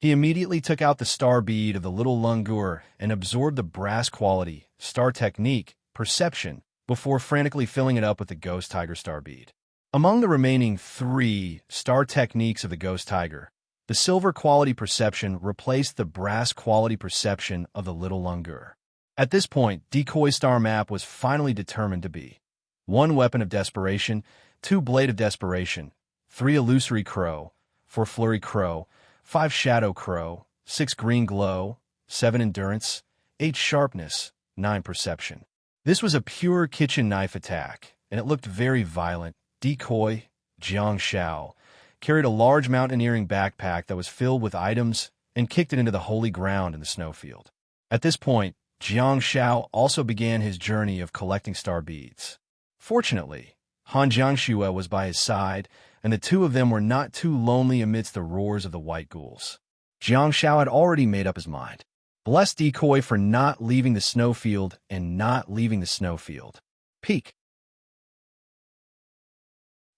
He immediately took out the star bead of the little Lungur and absorbed the brass quality, star technique, perception, before frantically filling it up with the Ghost Tiger star bead. Among the remaining 3 star techniques of the Ghost Tiger, the silver quality perception replaced the brass quality perception of the little Lungur. At this point, Decoy star map was finally determined to be 1 Weapon of Desperation, 2 Blade of Desperation, 3 Illusory Crow, 4 Flurry Crow, 5 Shadow Crow, 6 Green Glow, 7 Endurance, 8 Sharpness, 9 Perception. This was a pure kitchen knife attack, and it looked very violent. Decoy, Jiang Xiao, carried a large mountaineering backpack that was filled with items and kicked it into the holy ground in the snowfield. At this point, Jiang Xiao also began his journey of collecting star beads. Fortunately, Han Jiangxue was by his side, and the 2 of them were not too lonely amidst the roars of the white ghouls. Jiang Xiao had already made up his mind. Bless Decoy for not leaving the snowfield and not leaving the snowfield. Peak.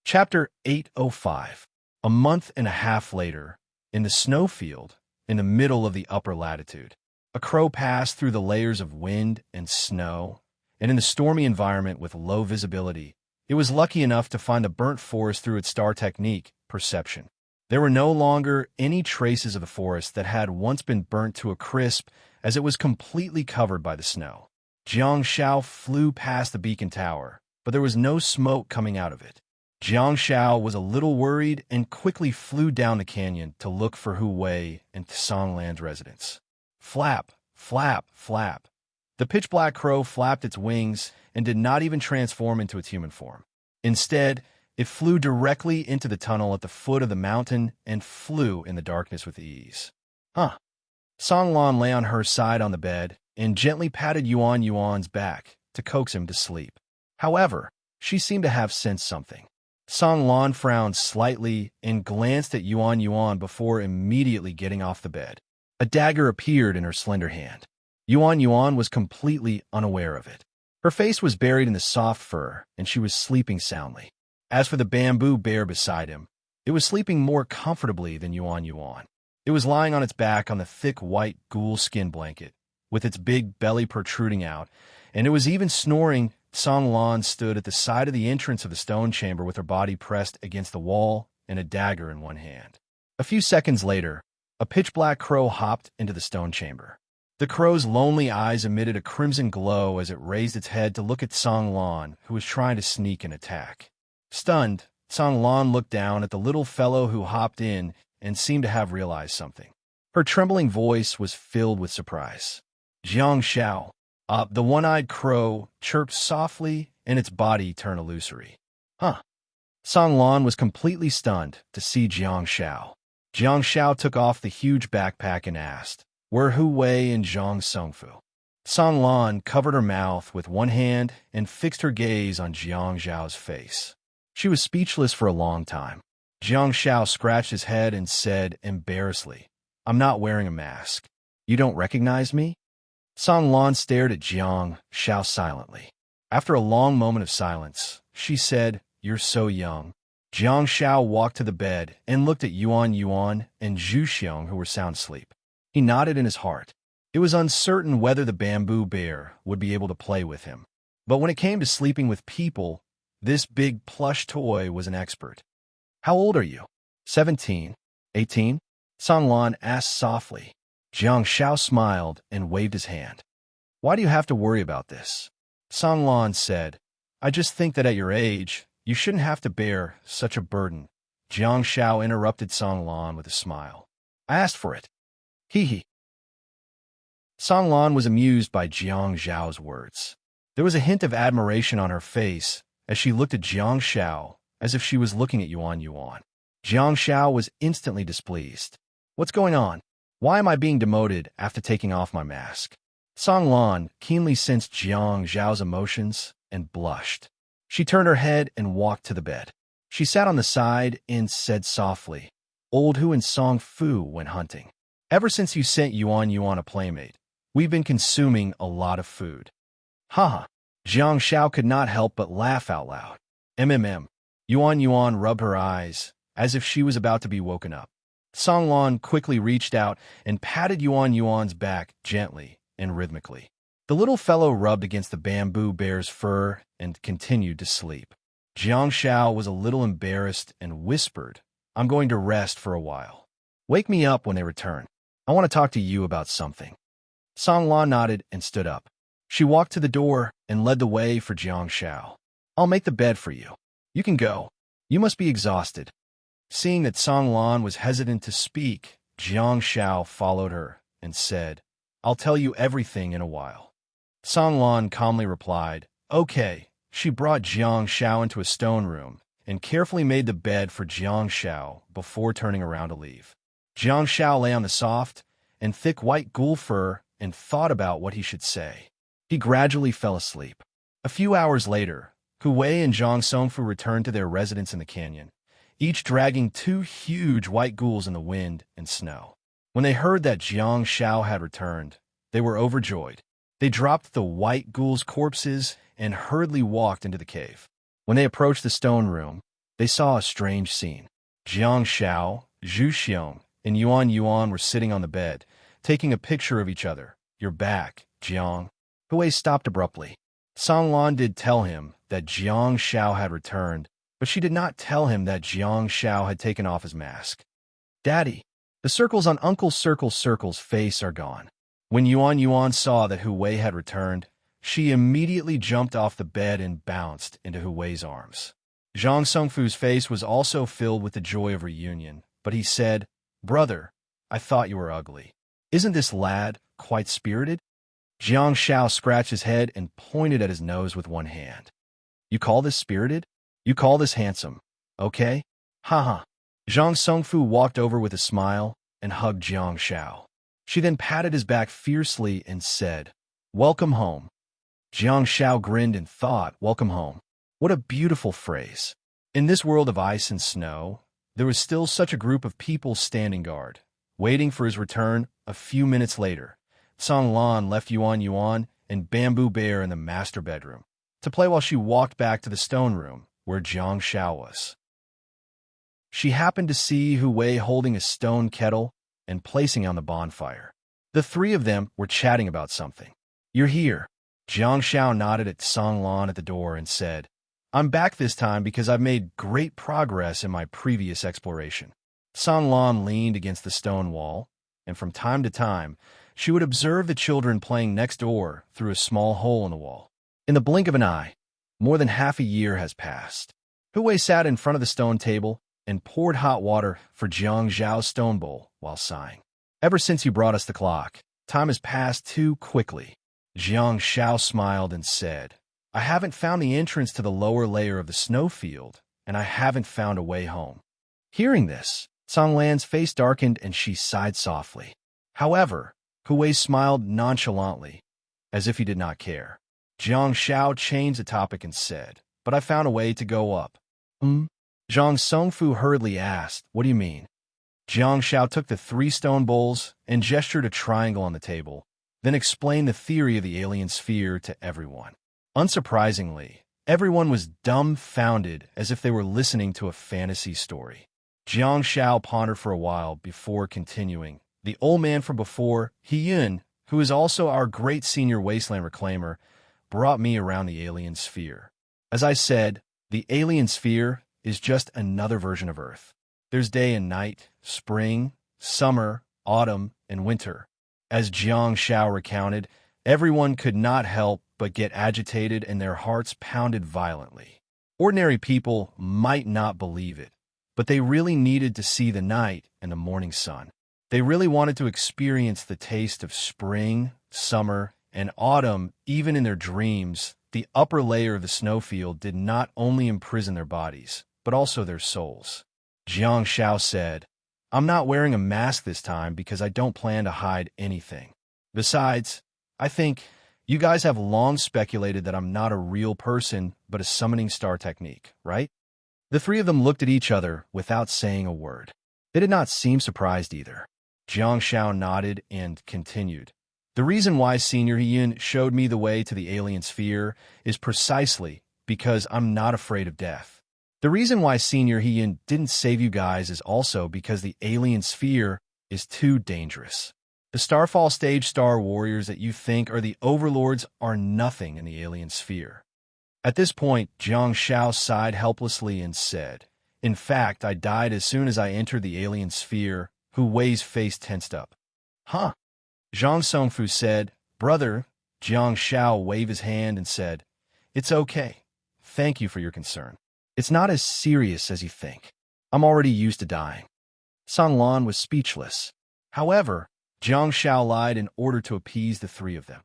Chapter 805. A month and a half later, in the snowfield, in the middle of the upper latitude, a crow passed through the layers of wind and snow, and in the stormy environment with low visibility, it was lucky enough to find the burnt forest through its star technique, perception. There were no longer any traces of the forest that had once been burnt to a crisp, as it was completely covered by the snow. Jiang Shao flew past the beacon tower, but there was no smoke coming out of it. Jiang Shao was a little worried and quickly flew down the canyon to look for Hu Wei and Songlan's residence. Flap, flap, flap. The pitch-black crow flapped its wings and did not even transform into its human form. Instead, it flew directly into the tunnel at the foot of the mountain and flew in the darkness with ease. Huh. Songlan lay on her side on the bed and gently patted Yuan Yuan's back to coax him to sleep. However, she seemed to have sensed something. Songlan frowned slightly and glanced at Yuan Yuan before immediately getting off the bed. A dagger appeared in her slender hand. Yuan Yuan was completely unaware of it. Her face was buried in the soft fur, and she was sleeping soundly. As for the bamboo bear beside him, it was sleeping more comfortably than Yuan Yuan. It was lying on its back on the thick white ghoul skin blanket, with its big belly protruding out, and it was even snoring. Songlan stood at the side of the entrance of the stone chamber with her body pressed against the wall and a dagger in one hand. A few seconds later, a pitch-black crow hopped into the stone chamber. The crow's lonely eyes emitted a crimson glow as it raised its head to look at Songlan, who was trying to sneak an attack. Stunned, Songlan looked down at the little fellow who hopped in and seemed to have realized something. Her trembling voice was filled with surprise. Jiang Shao. The one-eyed crow chirped softly, and its body turned illusory. Huh. Songlan was completely stunned to see Jiang Shao. Jiang Shao took off the huge backpack and asked, "Where Hu Wei and Zhang Songfu?" Songlan covered her mouth with one hand and fixed her gaze on Jiang Zhao's face. She was speechless for a long time. Jiang Shao scratched his head and said embarrassedly, "I'm not wearing a mask. You don't recognize me?" Songlan stared at Jiang Shao silently. After a long moment of silence, she said, "You're so young." Jiang Shao walked to the bed and looked at Yuan Yuan and Zhu Xiong, who were sound asleep. He nodded in his heart. It was uncertain whether the bamboo bear would be able to play with him. But when it came to sleeping with people, this big plush toy was an expert. "How old are you?" 17. 18? Songlan asked softly. Jiang Shao smiled and waved his hand. "Why do you have to worry about this?" Songlan said, "I just think that at your age, you shouldn't have to bear such a burden." Jiang Shao interrupted Songlan with a smile. "I asked for it." Hee hee. Songlan was amused by Jiang Zhao's words. There was a hint of admiration on her face as she looked at Jiang Shao as if she was looking at Yuan Yuan. Jiang Shao was instantly displeased. "What's going on? Why am I being demoted after taking off my mask?" Songlan keenly sensed Jiang Zhao's emotions and blushed. She turned her head and walked to the bed. She sat on the side and said softly, "Old Hu and Song Fu went hunting. Ever since you sent Yuan Yuan a playmate, we've been consuming a lot of food." Haha. Jiang Shao could not help but laugh out loud. MMM. Yuan Yuan rubbed her eyes as if she was about to be woken up. Songlan quickly reached out and patted Yuan Yuan's back gently and rhythmically. The little fellow rubbed against the bamboo bear's fur and continued to sleep. Jiang Shao was a little embarrassed and whispered, "I'm going to rest for a while. Wake me up when they return. I want to talk to you about something." Songlan nodded and stood up. She walked to the door and led the way for Jiang Shao. "I'll make the bed for you. You can go. You must be exhausted." Seeing that Songlan was hesitant to speak, Jiang Shao followed her and said, "I'll tell you everything in a while." Songlan calmly replied, "Okay." She brought Jiang Shao into a stone room and carefully made the bed for Jiang Shao before turning around to leave. Jiang Shao lay on the soft and thick white ghoul fur and thought about what he should say. He gradually fell asleep. A few hours later, Hu Wei and Zhang Songfu returned to their residence in the canyon, each dragging two huge white ghouls in the wind and snow. When they heard that Jiang Shao had returned, they were overjoyed. They dropped the white ghouls' corpses and hurriedly walked into the cave. When they approached the stone room, they saw a strange scene. Jiang Shao, Zhu Xiong, and Yuan Yuan were sitting on the bed, taking a picture of each other. "You're back, Jiang." Hu Wei stopped abruptly. Songlan did tell him that Jiang Shao had returned, but she did not tell him that Jiang Shao had taken off his mask. "Daddy, the circles on Uncle Circle's face are gone." When Yuan Yuan saw that Hu Wei had returned, She immediately jumped off the bed and bounced into Hui's arms. Zhang Songfu's face was also filled with the joy of reunion, but he said, "Brother, I thought you were ugly. Isn't this lad quite spirited?" Jiang Shao scratched his head and pointed at his nose with one hand. "You call this spirited? You call this handsome? Okay? Haha." Zhang Songfu walked over with a smile and hugged Jiang Shao. She then patted his back fiercely and said, "Welcome home." Jiang Shao grinned and thought, "Welcome home. What a beautiful phrase." In this world of ice and snow, there was still such a group of people standing guard, waiting for his return. A few minutes later, Song Lan left Yuan Yuan and Bamboo Bear in the master bedroom to play while she walked back to the stone room where Jiang Shao was. She happened to see Hui holding a stone kettle and placing it on the bonfire. The three of them were chatting about something. "You're here." Jiang Shao nodded at Song Lan at the door and said, "I'm back this time because I've made great progress in my previous exploration." Song Lan leaned against the stone wall, and from time to time, she would observe the children playing next door through a small hole in the wall. In the blink of an eye, more than half a year has passed. Hui sat in front of the stone table and poured hot water for Jiang Zhao's stone bowl while sighing. "Ever since you brought us the clock, time has passed too quickly." Jiang Shao smiled and said, "I haven't found the entrance to the lower layer of the snowfield, and I haven't found a way home." Hearing this, Song Lan's face darkened and she sighed softly. However, Hui smiled nonchalantly, as if he did not care. Jiang Shao changed the topic and said, "But I found a way to go up." Zhang Songfu hurriedly asked, "What do you mean?" Jiang Shao took the 3 stone bowls and gestured a triangle on the table, then explained the theory of the alien sphere to everyone. Unsurprisingly, everyone was dumbfounded as if they were listening to a fantasy story. Jiang Shao pondered for a while before continuing. "The old man from before, Yun, who is also our great senior wasteland reclaimer, brought me around the alien sphere. As I said, the alien sphere is just another version of Earth. There's day and night, spring, summer, autumn, and winter." As Jiang Shao recounted, everyone could not help but get agitated and their hearts pounded violently. Ordinary people might not believe it, but they really needed to see the night and the morning sun. They really wanted to experience the taste of spring, summer, and autumn even in their dreams. The upper layer of the snowfield did not only imprison their bodies, but also their souls. Jiang Shao said, "I'm not wearing a mask this time because I don't plan to hide anything. Besides, I think you guys have long speculated that I'm not a real person but a summoning star technique, right?" The three of them looked at each other without saying a word. They did not seem surprised either. Jiang Shao nodded and continued. "The reason why Senior Yun showed me the way to the alien sphere is precisely because I'm not afraid of death. The reason why Senior Yun didn't save you guys is also because the alien sphere is too dangerous. The Starfall stage star warriors that you think are the overlords are nothing in the alien sphere." At this point, Jiang Shao sighed helplessly and said, "In fact, I died as soon as I entered the alien sphere." Hui's face tensed up. "Huh?" Zhang Songfu said, "Brother." Jiang Shao waved his hand and said, "It's okay. Thank you for your concern. It's not as serious as you think. I'm already used to dying." Song Lan was speechless. However, Jiang Shao lied in order to appease the three of them.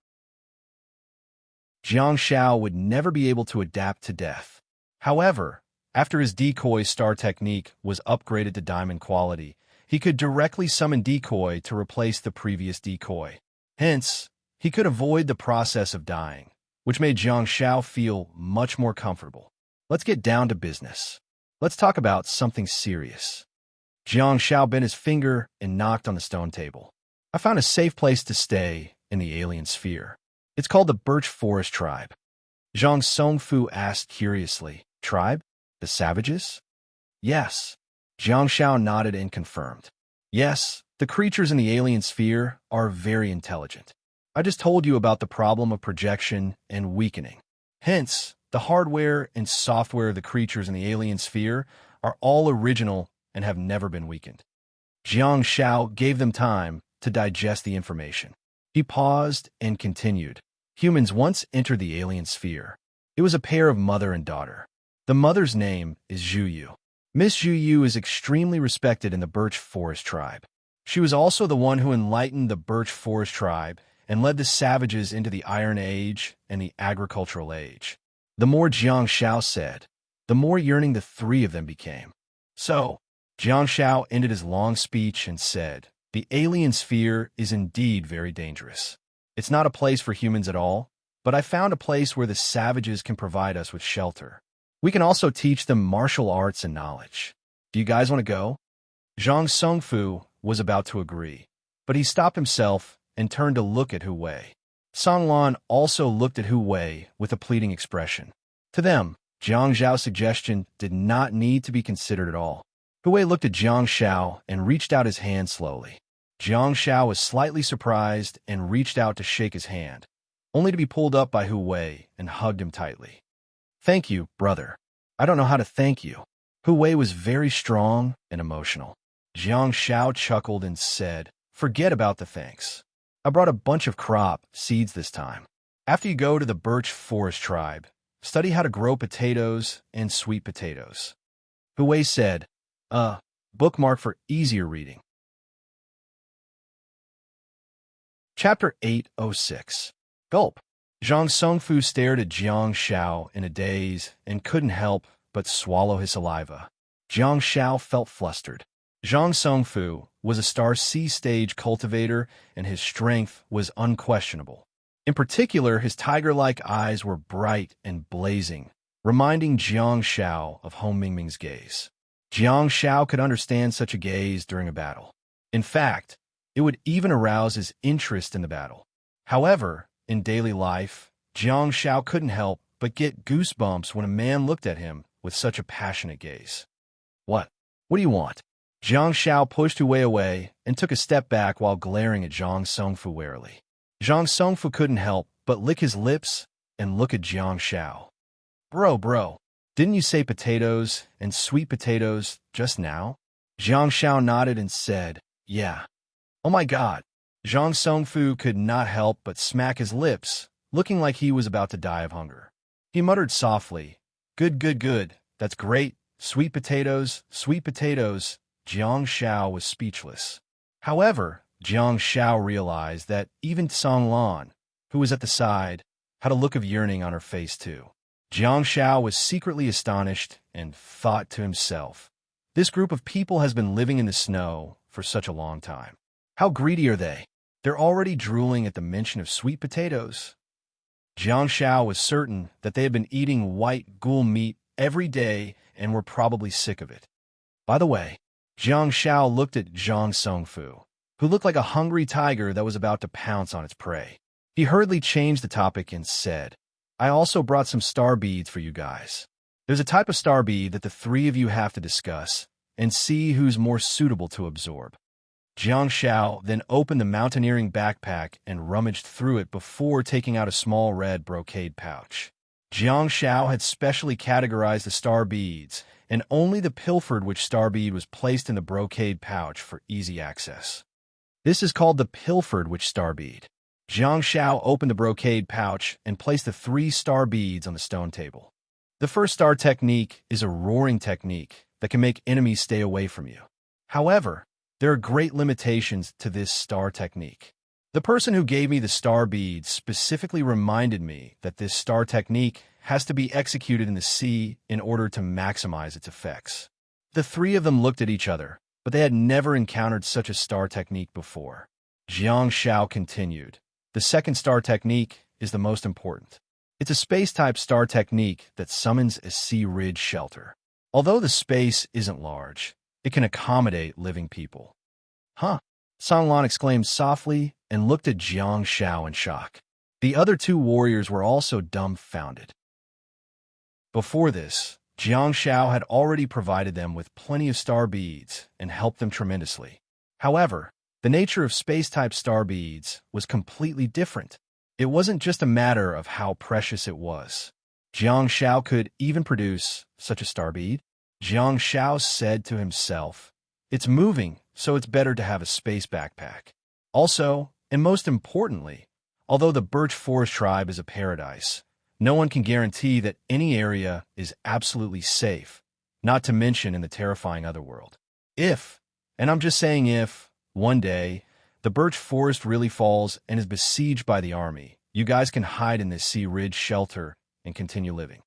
Jiang Shao would never be able to adapt to death. However, after his decoy star technique was upgraded to diamond quality, he could directly summon decoy to replace the previous decoy. Hence, he could avoid the process of dying, which made Jiang Shao feel much more comfortable. Let's get down to business. Let's talk about something serious. Jiang Shao bent his finger and knocked on the stone table. "I found a safe place to stay in the alien sphere. It's called the Birch Forest Tribe." Zhang Songfu asked curiously, "Tribe? The savages?" "Yes." Jiang Shao nodded and confirmed. "Yes, the creatures in the alien sphere are very intelligent. I just told you about the problem of projection and weakening. Hence, the hardware and software of the creatures in the alien sphere are all original and have never been weakened." Jiang Shao gave them time to digest the information. He paused and continued. Humans once entered the alien sphere. It was a pair of mother and daughter. The mother's name is Zhuyu. Miss Zhuyu is extremely respected in the Birch Forest tribe. She was also the one who enlightened the Birch Forest tribe and led the savages into the Iron Age and the Agricultural Age. The more Jiang Shao said, the more yearning the three of them became. So, Jiang Shao ended his long speech and said, "The alien sphere is indeed very dangerous. It's not a place for humans at all, but I found a place where the savages can provide us with shelter. We can also teach them martial arts and knowledge. Do you guys want to go?" Zhang Songfu was about to agree, but he stopped himself and turned to look at Hu Wei. Song Lan also looked at Hu Wei with a pleading expression. To them, Jiang Zhao's suggestion did not need to be considered at all. Hu Wei looked at Jiang Shao and reached out his hand slowly. Jiang Shao was slightly surprised and reached out to shake his hand, only to be pulled up by Hu Wei and hugged him tightly. "Thank you, brother. I don't know how to thank you." Hu Wei was very strong and emotional. Jiang Shao chuckled and said, "Forget about the thanks. I brought a bunch of crop seeds this time. After you go to the Birch Forest tribe, study how to grow potatoes and sweet potatoes." Hu Wei said, bookmark for easier reading. Chapter 806. Gulp. Zhang Songfu stared at Jiang Shao in a daze and couldn't help but swallow his saliva. Jiang Shao felt flustered. Zhang Songfu was a Star C stage cultivator, and his strength was unquestionable. In particular, his tiger-like eyes were bright and blazing, reminding Jiang Shao of Hong Mingming's gaze. Jiang Shao could understand such a gaze during a battle. In fact, it would even arouse his interest in the battle. However, in daily life, Jiang Shao couldn't help but get goosebumps when a man looked at him with such a passionate gaze. What do you want?" Jiang Shao pushed Hu Wei away and took a step back while glaring at Zhang Songfu warily. Zhang Songfu couldn't help but lick his lips and look at Jiang Shao. Bro, didn't you say potatoes and sweet potatoes just now?" Jiang Shao nodded and said, "Yeah." "Oh my God." Zhang Songfu could not help but smack his lips, looking like he was about to die of hunger. He muttered softly, Good, that's great. Sweet potatoes, sweet potatoes." Jiang Shao was speechless. However, Jiang Shao realized that even Song Lan, who was at the side, had a look of yearning on her face too. Jiang Shao was secretly astonished and thought to himself, "This group of people has been living in the snow for such a long time. How greedy are they? They're already drooling at the mention of sweet potatoes." Jiang Shao was certain that they had been eating white ghoul meat every day and were probably sick of it. By the way, Jiang Shao looked at Zhang Songfu, who looked like a hungry tiger that was about to pounce on its prey. He hurriedly changed the topic and said, "I also brought some star beads for you guys. There's a type of star bead that the three of you have to discuss and see who's more suitable to absorb." Jiang Shao then opened the mountaineering backpack and rummaged through it before taking out a small red brocade pouch. Jiang Shao had specially categorized the star beads, and only the pilfered witch star bead was placed in the brocade pouch for easy access. This is called the pilfered witch star bead. Jiang Shao opened the brocade pouch and placed the 3 star beads on the stone table. The first star technique is a roaring technique that can make enemies stay away from you. However, there are great limitations to this star technique. The person who gave me the star beads specifically reminded me that this star technique has to be executed in the sea in order to maximize its effects. The 3 of them looked at each other, but they had never encountered such a star technique before. Jiang Shao continued, "The second star technique is the most important. It's a space-type star technique that summons a sea ridge shelter. Although the space isn't large, it can accommodate living people." "Huh?" Song Lan exclaimed softly and looked at Jiang Shao in shock. The other 2 warriors were also dumbfounded. Before this, Jiang Shao had already provided them with plenty of star beads and helped them tremendously. However, the nature of space-type star beads was completely different. It wasn't just a matter of how precious it was. Jiang Shao could even produce such a star bead. Jiang Shao said to himself, "It's moving, so it's better to have a space backpack. Also, and most importantly, Although the Birch Forest Tribe is a paradise, no one can guarantee that any area is absolutely safe, not to mention in the terrifying otherworld. If, and I'm just saying if, one day, the Birch Forest really falls and is besieged by the army, you guys can hide in this Sea Ridge shelter and continue living.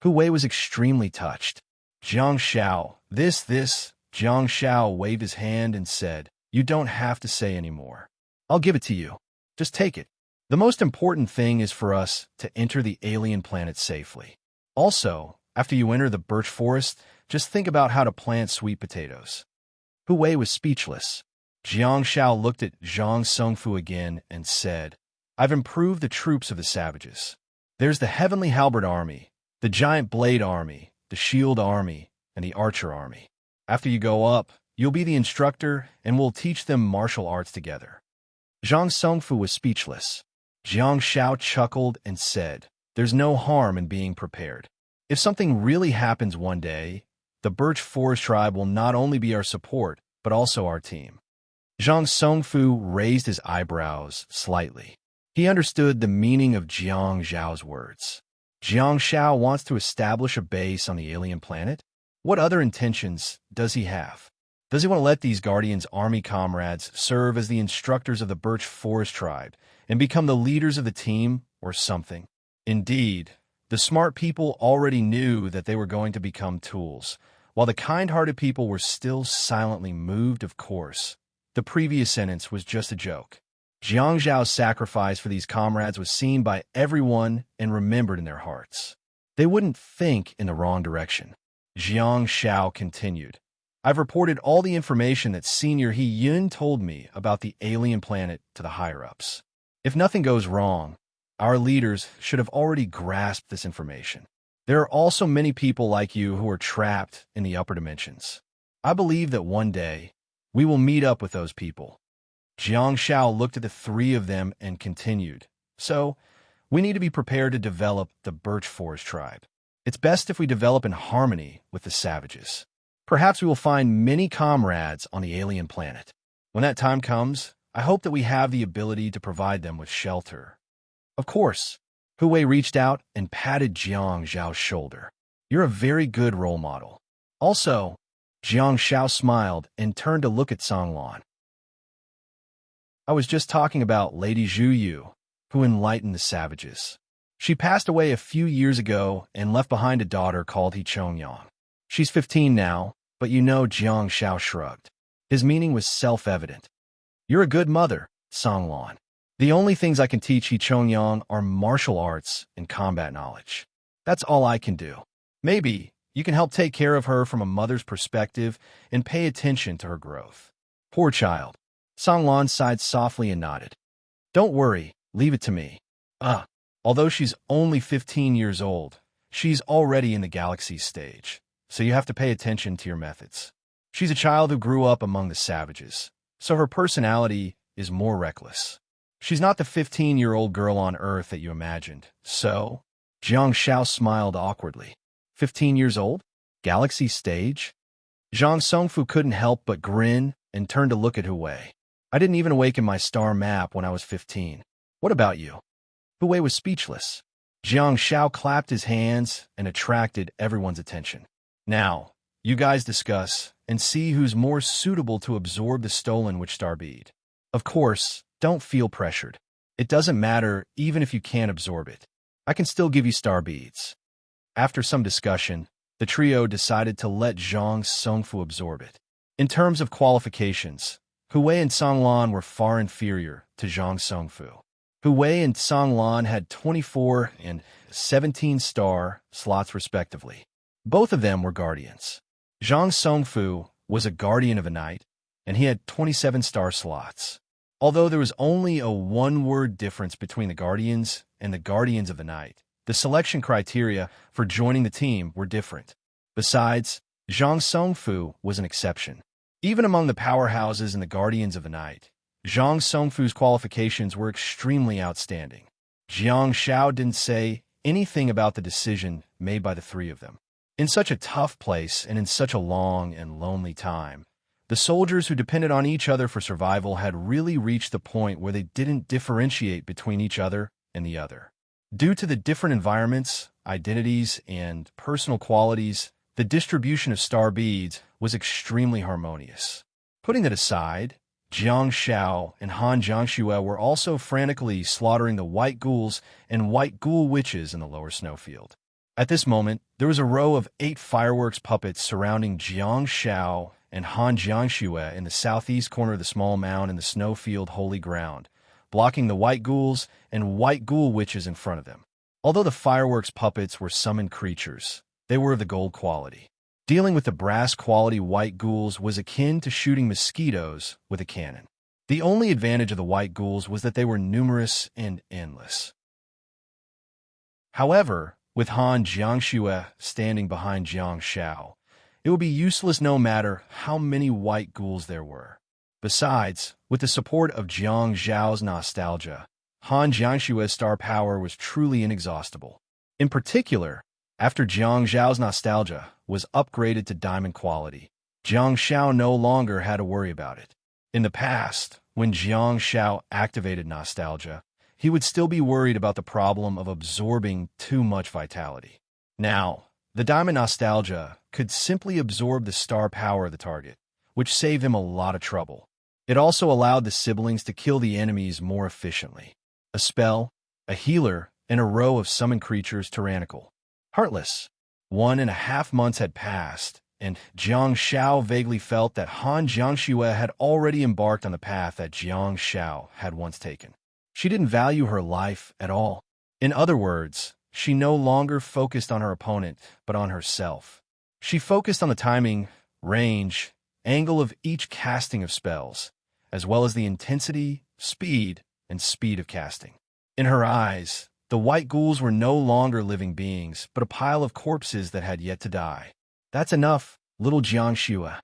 Hu Wei was extremely touched. Jiang Shao, Jiang Shao waved his hand and said, "You don't have to say any more. I'll give it to you. Just take it. The most important thing is for us to enter the alien planet safely. Also, after you enter the birch forest, just think about how to plant sweet potatoes." Hu Wei was speechless. Jiang Shao looked at Zhang Songfu again and said, "I've improved the troops of the savages. There's the Heavenly Halberd Army, the Giant Blade Army, the Shield Army, and the Archer Army. After you go up, you'll be the instructor and we'll teach them martial arts together." Zhang Songfu was speechless. Jiang Shao chuckled and said, "There's no harm in being prepared. If something really happens one day, the Birch Forest Tribe will not only be our support, but also our team." Zhang Songfu raised his eyebrows slightly. He understood the meaning of Jiang Zhao's words. Jiang Shao wants to establish a base on the alien planet? What other intentions does he have? Does he want to let these Guardians' army comrades serve as the instructors of the Birch Forest Tribe and become the leaders of the team or something? Indeed, the smart people already knew that they were going to become tools, while the kind-hearted people were still silently moved, of course. The previous sentence was just a joke. Jiang Zhao's sacrifice for these comrades was seen by everyone and remembered in their hearts. They wouldn't think in the wrong direction. Jiang Shao continued, "I've reported all the information that Senior He Yun told me about the alien planet to the higher-ups. If nothing goes wrong, our leaders should have already grasped this information. There are also many people like you who are trapped in the upper dimensions. I believe that one day, we will meet up with those people." Jiang Shao looked at the three of them and continued, "So, we need to be prepared to develop the Birch Forest Tribe. It's best if we develop in harmony with the savages. Perhaps we will find many comrades on the alien planet. When that time comes, I hope that we have the ability to provide them with shelter." "Of course." Hu Wei reached out and patted Jiang Zhao's shoulder. "You're a very good role model." Also, Jiang Shao smiled and turned to look at Song Lan. "I was just talking about Lady Zhu Yu, who enlightened the savages. She passed away a few years ago and left behind a daughter called He Chongyang. She's 15 now, but you know," Jiang Shao shrugged. His meaning was self-evident. "You're a good mother, Song Lan. The only things I can teach He Chongyang are martial arts and combat knowledge. That's all I can do. Maybe you can help take care of her from a mother's perspective and pay attention to her growth." "Poor child." Song Lan sighed softly and nodded. "Don't worry, leave it to me. Although she's only 15 years old, she's already in the galaxy stage, so you have to pay attention to your methods. She's a child who grew up among the savages, so her personality is more reckless. She's not the 15-year-old girl on Earth that you imagined, so..." Jiang Shao smiled awkwardly. 15 years old? Galaxy stage? Zhang Songfu couldn't help but grin and turned to look at Hu Wei. "I didn't even awaken my star map when I was 15. What about you?" Hu Wei was speechless. Jiang Shao clapped his hands and attracted everyone's attention. "Now, you guys discuss and see who's more suitable to absorb the stolen witch star bead. Of course, don't feel pressured. It doesn't matter even if you can't absorb it. I can still give you star beads." After some discussion, the trio decided to let Zhang Songfu absorb it. In terms of qualifications, Hu Wei and Song Lan were far inferior to Zhang Songfu. Hu Wei and Song Lan had 24 and 17 star slots respectively. Both of them were guardians. Zhang Songfu was a guardian of a night, and he had 27 star slots. Although there was only a one-word difference between the guardians and the guardians of the night, the selection criteria for joining the team were different. Besides, Zhang Songfu was an exception. Even among the powerhouses and the guardians of the night, Zhang Songfu's qualifications were extremely outstanding. Jiang Shao didn't say anything about the decision made by the three of them. In such a tough place and in such a long and lonely time, the The soldiers who depended on each other for survival had really reached the point where they didn't differentiate between each other and the other. Due to the different environments, identities, and personal qualities, the distribution of star beads was extremely harmonious. Putting that aside, Jiang Shao and Han Jiangxue were also frantically slaughtering the white ghouls and white ghoul witches in the lower snowfield. At this moment, there was a row of 8 fireworks puppets surrounding Jiang Shao and Han Jiangxue in the southeast corner of the small mound in the snowfield holy ground, blocking the white ghouls and white ghoul witches in front of them. Although the fireworks puppets were summoned creatures, they were of the gold quality. Dealing with the brass quality white ghouls was akin to shooting mosquitoes with a cannon. The only advantage of the white ghouls was that they were numerous and endless. However, with Han Jiangxue standing behind Jiang Shao, it would be useless no matter how many white ghouls there were. Besides, with the support of Jiang Zhao's nostalgia, Han Jiangxue's star power was truly inexhaustible. In particular, after Jiang Zhao's nostalgia was upgraded to diamond quality, Jiang Shao no longer had to worry about it. In the past, when Jiang Shao activated nostalgia, he would still be worried about the problem of absorbing too much vitality. Now, the diamond nostalgia could simply absorb the star power of the target, which saved him a lot of trouble. It also allowed the siblings to kill the enemies more efficiently. A spell, a healer, and a row of summoned creatures tyrannical. Heartless. 1.5 months had passed, and Jiang Shao vaguely felt that Han Jiangxue had already embarked on the path that Jiang Shao had once taken. She didn't value her life at all. In other words, she no longer focused on her opponent, but on herself. She focused on the timing, range, angle of each casting of spells, as well as the intensity, speed, and speed of casting. In her eyes, the white ghouls were no longer living beings, but a pile of corpses that had yet to die. That's enough, little Jiangxue.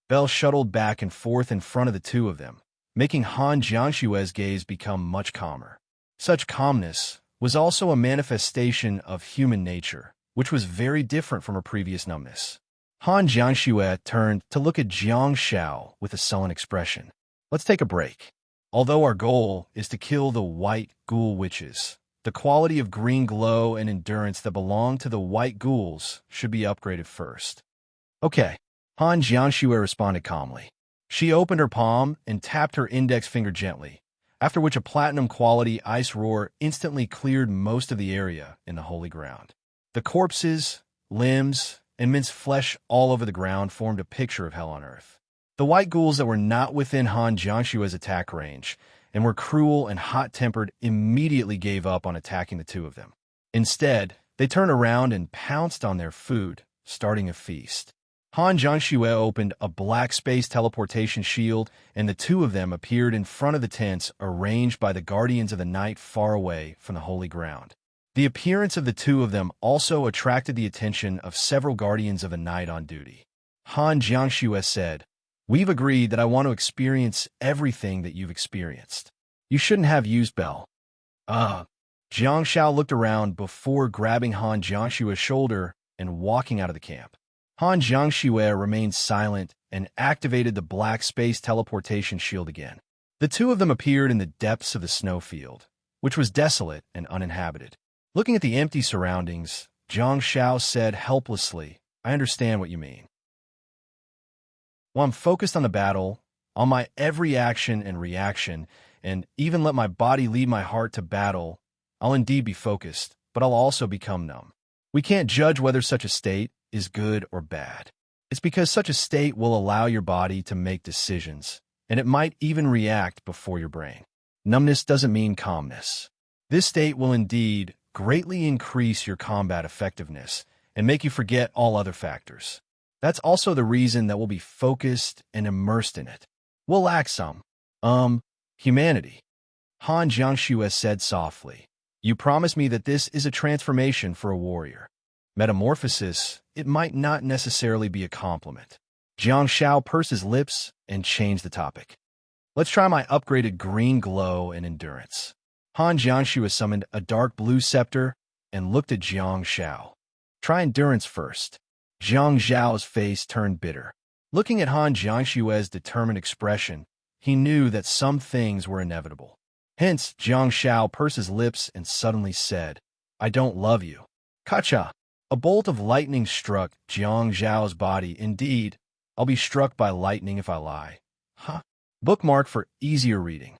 Belle shuttled back and forth in front of the two of them, making Han Jiangxue's gaze become much calmer. Such calmness was also a manifestation of human nature, which was very different from her previous numbness. Han Jiangxue turned to look at Jiang Shao with a sullen expression. Let's take a break. Although our goal is to kill the white ghoul witches, the quality of green glow and endurance that belong to the white ghouls should be upgraded first. Okay, Han Jiangxue responded calmly. She opened her palm and tapped her index finger gently, after which a platinum-quality ice roar instantly cleared most of the area in the holy ground. The corpses, limbs, and minced flesh all over the ground formed a picture of hell on earth. The white ghouls that were not within Han Jiangxue's attack range and were cruel and hot-tempered immediately gave up on attacking the two of them. Instead, they turned around and pounced on their food, starting a feast. Han Jiangxue opened a black space teleportation shield, and the two of them appeared in front of the tents arranged by the Guardians of the Night far away from the holy ground. The appearance of the two of them also attracted the attention of several Guardians of the Night on duty. Han Jiangxue said, "We've agreed that I want to experience everything that you've experienced. You shouldn't have used Belle." Jiang Shao looked around before grabbing Han Jiangxue's shoulder and walking out of the camp. Han Jiangxue remained silent and activated the black space teleportation shield again. The two of them appeared in the depths of the snowfield, which was desolate and uninhabited. Looking at the empty surroundings, Jiang Shao said helplessly, "I understand what you mean. While I'm focused on the battle, on my every action and reaction, and even let my body lead my heart to battle, I'll indeed be focused, but I'll also become numb. We can't judge whether such a state is good or bad. It's because such a state will allow your body to make decisions, and it might even react before your brain. Numbness doesn't mean calmness. This state will indeed greatly increase your combat effectiveness and make you forget all other factors. That's also the reason that we'll be focused and immersed in it. We'll lack some, humanity." Han Jiangxue said softly, "You promise me that this is a transformation for a warrior. Metamorphosis, it might not necessarily be a compliment." Jiang Shao pursed his lips and changed the topic. "Let's try my upgraded green glow and endurance." Han Jiangxue summoned a dark blue scepter and looked at Jiang Shao. "Try endurance first." Jiang Zhao's face turned bitter. Looking at Han Jiangshue's determined expression, he knew that some things were inevitable. Hence, Jiang Shao pursed his lips and suddenly said, "I don't love you." Kacha! A bolt of lightning struck Jiang Zhao's body. Indeed, I'll be struck by lightning if I lie. Huh? Bookmark for easier reading.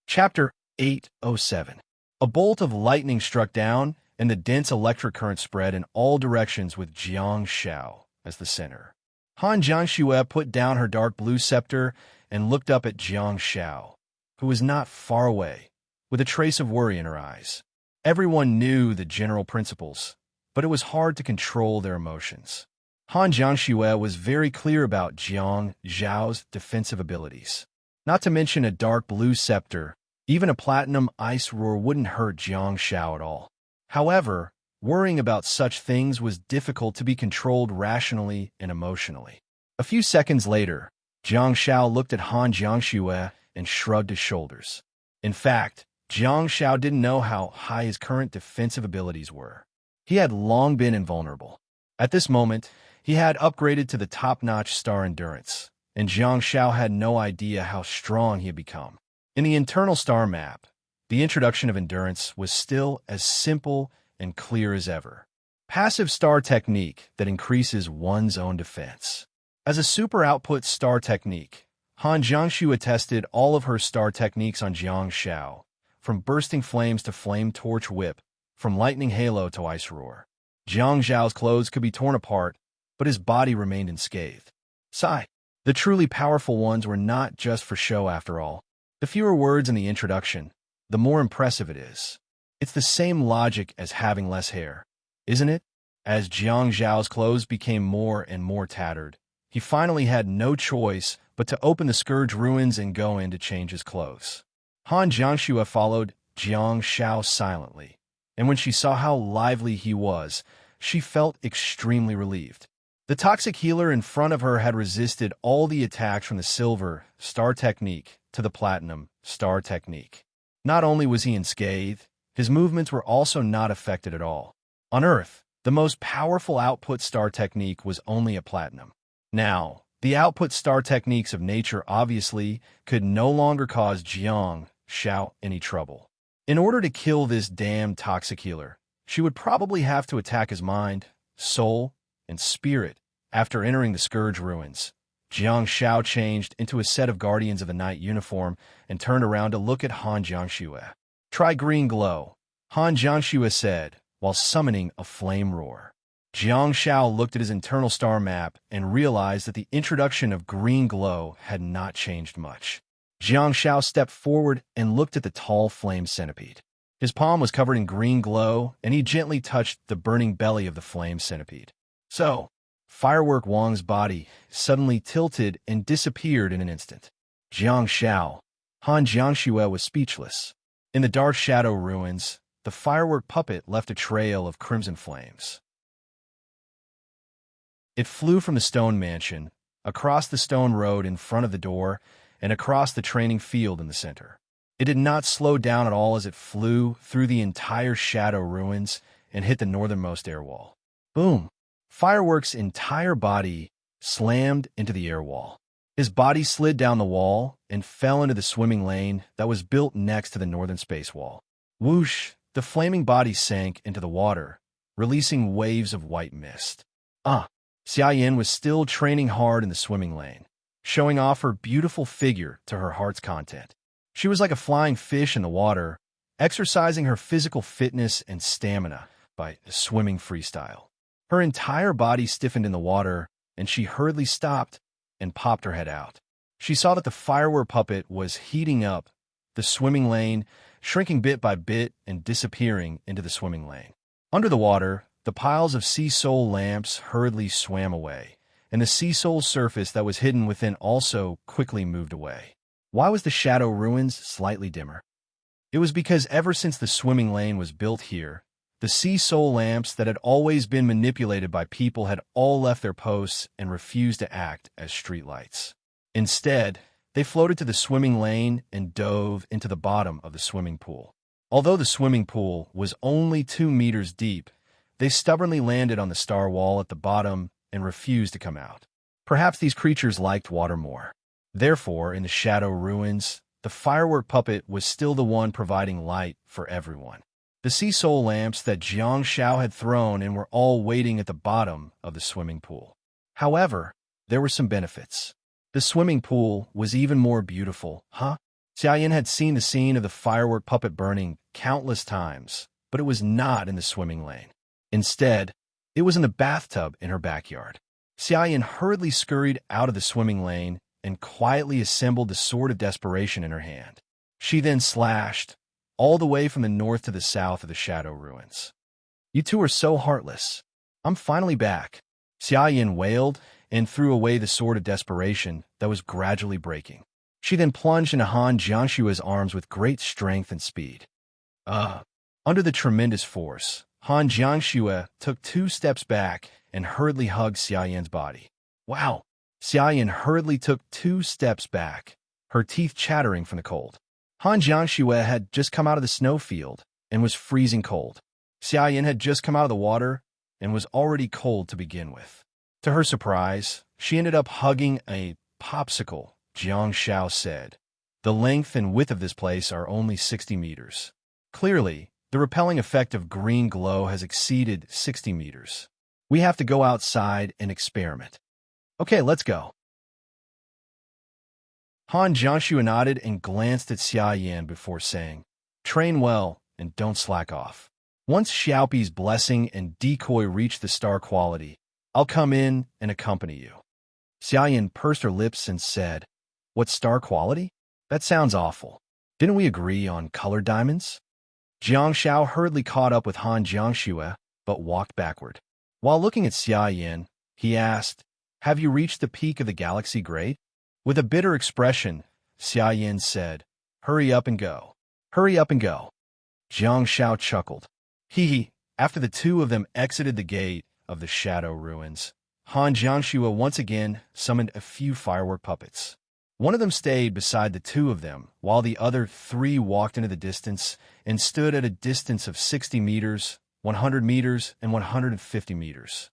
Chapter 807. A bolt of lightning struck down, and the dense electric current spread in all directions with Jiang Shao as the center. Han Jiangxue put down her dark blue scepter and looked up at Jiang Shao, who was not far away, with a trace of worry in her eyes. Everyone knew the general principles, but it was hard to control their emotions. Han Jiangxue was very clear about Jiang Zhao's defensive abilities. Not to mention a dark blue scepter, even a platinum ice roar wouldn't hurt Jiang Shao at all. However, worrying about such things was difficult to be controlled rationally and emotionally. A few seconds later, Jiang Shao looked at Han Jiangxue and shrugged his shoulders. In fact, Jiang Shao didn't know how high his current defensive abilities were. He had long been invulnerable. At this moment, he had upgraded to the top-notch star endurance, and Jiang Shao had no idea how strong he had become. In the internal star map, the introduction of endurance was still as simple and clear as ever. Passive star technique that increases one's own defense. As a super output star technique, Han Jiangxue tested all of her star techniques on Jiang Shao, from bursting flames to flame torch whip, from lightning halo to ice roar. Jiang Zhao's clothes could be torn apart, but his body remained unscathed. Sigh. The truly powerful ones were not just for show after all. The fewer words in the introduction, the more impressive it is. It's the same logic as having less hair, isn't it? As Jiang Zhao's clothes became more and more tattered, he finally had no choice but to open the Scourge ruins and go in to change his clothes. Han Jiangxue followed Jiang Shao silently, and when she saw how lively he was, she felt extremely relieved. The toxic healer in front of her had resisted all the attacks from the silver star technique to the platinum star technique. Not only was he unscathed, his movements were also not affected at all. On Earth, the most powerful output star technique was only a platinum. Now, the output star techniques of nature obviously could no longer cause Jiang Shao any trouble. In order to kill this damned toxic healer, she would probably have to attack his mind, soul, and spirit. After entering the Scourge ruins, Jiang Shao changed into a set of Guardians of the Night uniform and turned around to look at Han Jiangxue. "Try green glow," Han Jiangxue said, while summoning a flame roar. Jiang Shao looked at his internal star map and realized that the introduction of green glow had not changed much. Jiang Shao stepped forward and looked at the tall flame centipede. His palm was covered in green glow, and he gently touched the burning belly of the flame centipede. So, Firework Wang's body suddenly tilted and disappeared in an instant. Jiang Shao, Han Jiangxue was speechless. In the dark shadow ruins, the firework puppet left a trail of crimson flames. It flew from the stone mansion, across the stone road in front of the door, and across the training field in the center. It did not slow down at all as it flew through the entire shadow ruins and hit the northernmost air wall. Boom! Firework's entire body slammed into the air wall. His body slid down the wall and fell into the swimming lane that was built next to the northern space wall. Whoosh! The flaming body sank into the water, releasing waves of white mist. Xia Yin was still training hard in the swimming lane, showing off her beautiful figure to her heart's content. She was like a flying fish in the water, exercising her physical fitness and stamina by swimming freestyle. Her entire body stiffened in the water, and she hurriedly stopped and popped her head out. She saw that the firework puppet was heating up the swimming lane, shrinking bit by bit and disappearing into the swimming lane. Under the water, the piles of sea soul lamps hurriedly swam away, and the sea soul surface that was hidden within also quickly moved away. Why was the shadow ruins slightly dimmer? It was because ever since the swimming lane was built here, the sea soul lamps that had always been manipulated by people had all left their posts and refused to act as streetlights. Instead, they floated to the swimming lane and dove into the bottom of the swimming pool. Although the swimming pool was only 2 meters deep, They stubbornly landed on the star wall at the bottom and refused to come out. Perhaps these creatures liked water more. Therefore, in the shadow ruins, the firework puppet was still the one providing light for everyone. The sea soul lamps that Jiang Shao had thrown in were all waiting at the bottom of the swimming pool. However, there were some benefits. The swimming pool was even more beautiful, Xia Yin had seen the scene of the firework puppet burning countless times, but it was not in the swimming lane. Instead, it was in the bathtub in her backyard. Xia Yin hurriedly scurried out of the swimming lane and quietly assembled the sword of desperation in her hand. She then slashed all the way from the north to the south of the shadow ruins. "You two are so heartless. I'm finally back," Xia Yin wailed and threw away the sword of desperation that was gradually breaking. She then plunged into Han Jiangshua's arms with great strength and speed. Under the tremendous force, Han Jiangshua took 2 steps back and hurriedly hugged Xia Yin's body. "Wow!" Xia Yin hurriedly took 2 steps back, her teeth chattering from the cold. Han Jiangshua had just come out of the snowfield and was freezing cold. Xia Yin had just come out of the water and was already cold to begin with. To her surprise, she ended up hugging a popsicle, Jiang Shao said. "The length and width of this place are only 60 meters. Clearly, the repelling effect of green glow has exceeded 60 meters. We have to go outside and experiment." "Okay, let's go." Han Jiangshua nodded and glanced at Xia Yin before saying, "Train well and don't slack off. Once Xiaopi's blessing and decoy reach the star quality, I'll come in and accompany you." Xia Yin pursed her lips and said, "What star quality? That sounds awful. Didn't we agree on colored diamonds?" Jiang Shao hurriedly caught up with Han Jiangshua, but walked backward. While looking at Xia Yin, he asked, "Have you reached the peak of the galaxy grade?" With a bitter expression, Xia Yin said, "Hurry up and go. Hurry up and go." Jiang Shao chuckled. After the two of them exited the gate of the shadow ruins, Han Jiangshua once again summoned a few firework puppets. One of them stayed beside the two of them, while the other 3 walked into the distance and stood at a distance of 60 meters, 100 meters, and 150 meters.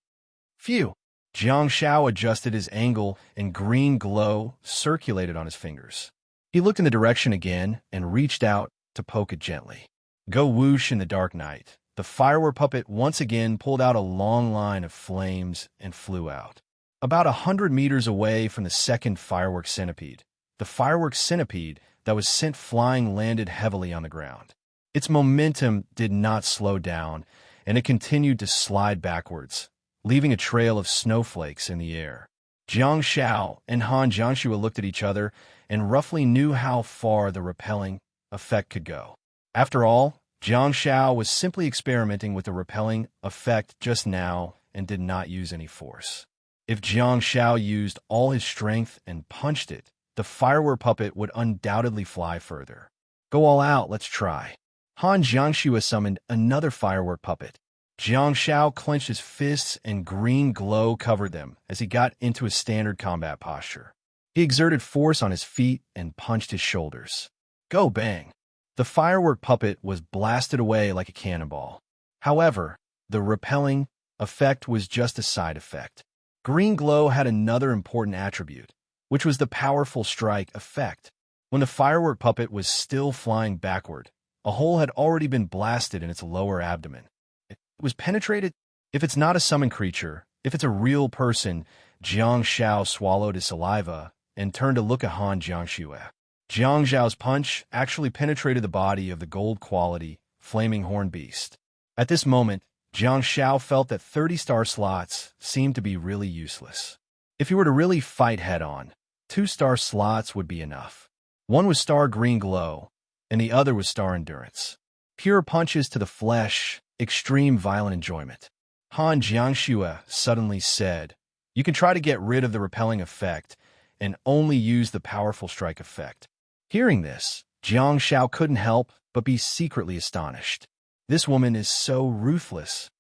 Phew! Jiang Shao adjusted his angle and green glow circulated on his fingers. He looked in the direction again and reached out to poke it gently. Go whoosh in the dark night. The firework puppet once again pulled out a long line of flames and flew out. About 100 meters away from the second firework centipede, the firework centipede that was sent flying landed heavily on the ground. Its momentum did not slow down, and it continued to slide backwards, leaving a trail of snowflakes in the air. Jiang Shao and Han Jiangshua looked at each other and roughly knew how far the repelling effect could go. After all, Jiang Shao was simply experimenting with the repelling effect just now and did not use any force. If Jiang Shao used all his strength and punched it, the firework puppet would undoubtedly fly further. Go all out, let's try. Han Jiangshua summoned another firework puppet. Jiang Shao clenched his fists and green glow covered them as he got into a standard combat posture. He exerted force on his feet and punched his shoulders. Go bang! The firework puppet was blasted away like a cannonball. However, the repelling effect was just a side effect. Green glow had another important attribute, which was the powerful strike effect. When the firework puppet was still flying backward, a hole had already been blasted in its lower abdomen. It was penetrated. If it's not a summon creature, if it's a real person, Jiang Shao swallowed his saliva and turned to look at Han Jiangshua. Jiang Zhao's punch actually penetrated the body of the gold-quality, flaming horn beast. At this moment, Jiang Shao felt that 30 star slots seemed to be really useless. If he were to really fight head-on, 2 star slots would be enough. One was star green glow, and the other was star endurance. Pure punches to the flesh, extreme violent enjoyment. Han Jiangshua suddenly said, "You can try to get rid of the repelling effect and only use the powerful strike effect." Hearing this, Jiang Shao couldn't help but be secretly astonished. This woman is so ruthless.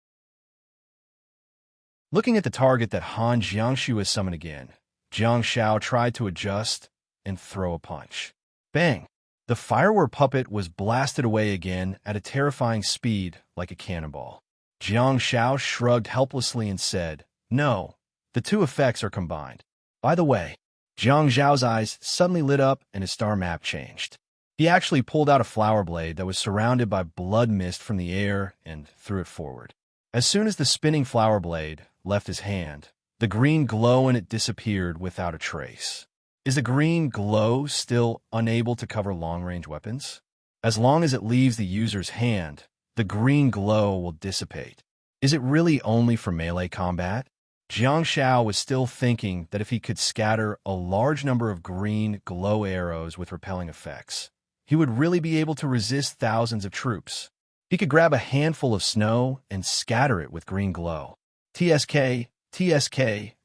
Looking at the target that Han Jiangshua summoned again, Jiang Shao tried to adjust and throw a punch. Bang! The firework puppet was blasted away again at a terrifying speed like a cannonball. Jiang Shao shrugged helplessly and said, "No, the two effects are combined." By the way, Jiang Zhao's eyes suddenly lit up and his star map changed. He actually pulled out a flower blade that was surrounded by blood mist from the air and threw it forward. As soon as the spinning flower blade left his hand, the green glow in it disappeared without a trace. Is the green glow still unable to cover long-range weapons? As long as it leaves the user's hand, the green glow will dissipate. Is it really only for melee combat? Jiang Shao was still thinking that if he could scatter a large number of green glow arrows with repelling effects, he would really be able to resist thousands of troops. He could grab a handful of snow and scatter it with green glow. TSK,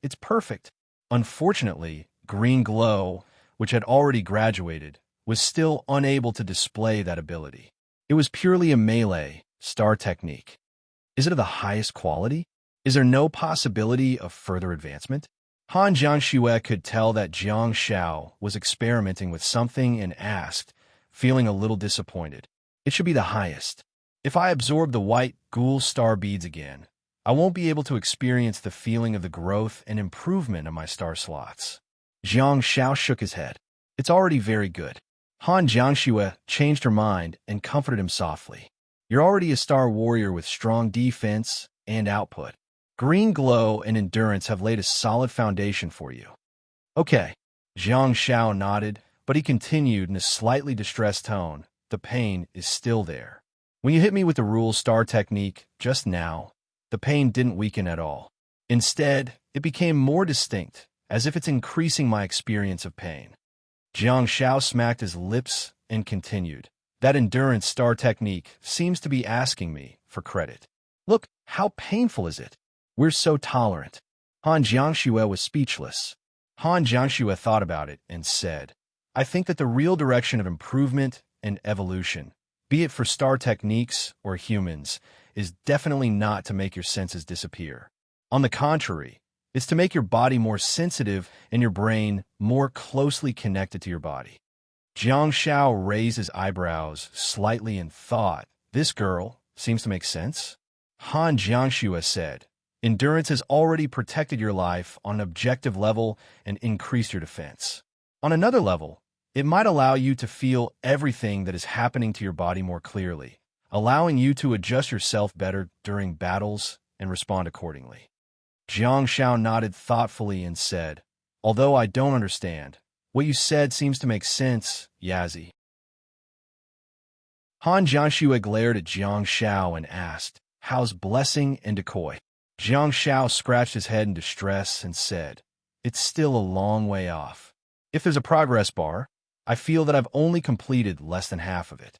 it's perfect. Unfortunately, green glow, which had already graduated, was still unable to display that ability. It was purely a melee star technique. Is it of the highest quality? Is there no possibility of further advancement? Han Jiangxue could tell that Jiang Shao was experimenting with something and asked, feeling a little disappointed. It should be the highest. If I absorb the white ghoul star beads again, I won't be able to experience the feeling of the growth and improvement of my star slots. Jiang Shao shook his head. It's already very good. Han Jiangxue changed her mind and comforted him softly. You're already a star warrior with strong defense and output. Green glow and endurance have laid a solid foundation for you. Okay. Jiang Shao nodded, but he continued in a slightly distressed tone. The pain is still there. When you hit me with the rule star technique just now, the pain didn't weaken at all. Instead, it became more distinct, as if it's increasing my experience of pain. Jiang Shao smacked his lips and continued. That endurance star technique seems to be asking me for credit. Look, how painful is it? We're so tolerant. Han Jiangxue was speechless. Han Jiangxue thought about it and said, I think that the real direction of improvement and evolution, be it for star techniques or humans, is definitely not to make your senses disappear. On the contrary, it's to make your body more sensitive and your brain more closely connected to your body. Jiang Shao raised his eyebrows slightly and thought, this girl seems to make sense. Han Jiangxue said, endurance has already protected your life on an objective level and increased your defense. On another level, it might allow you to feel everything that is happening to your body more clearly, allowing you to adjust yourself better during battles and respond accordingly. Jiang Shao nodded thoughtfully and said, although I don't understand, what you said seems to make sense, Yazi. Han Jiangxue glared at Jiang Shao and asked, how's blessing and decoy? Jiang Shao scratched his head in distress and said, it's still a long way off. If there's a progress bar, I feel that I've only completed less than half of it.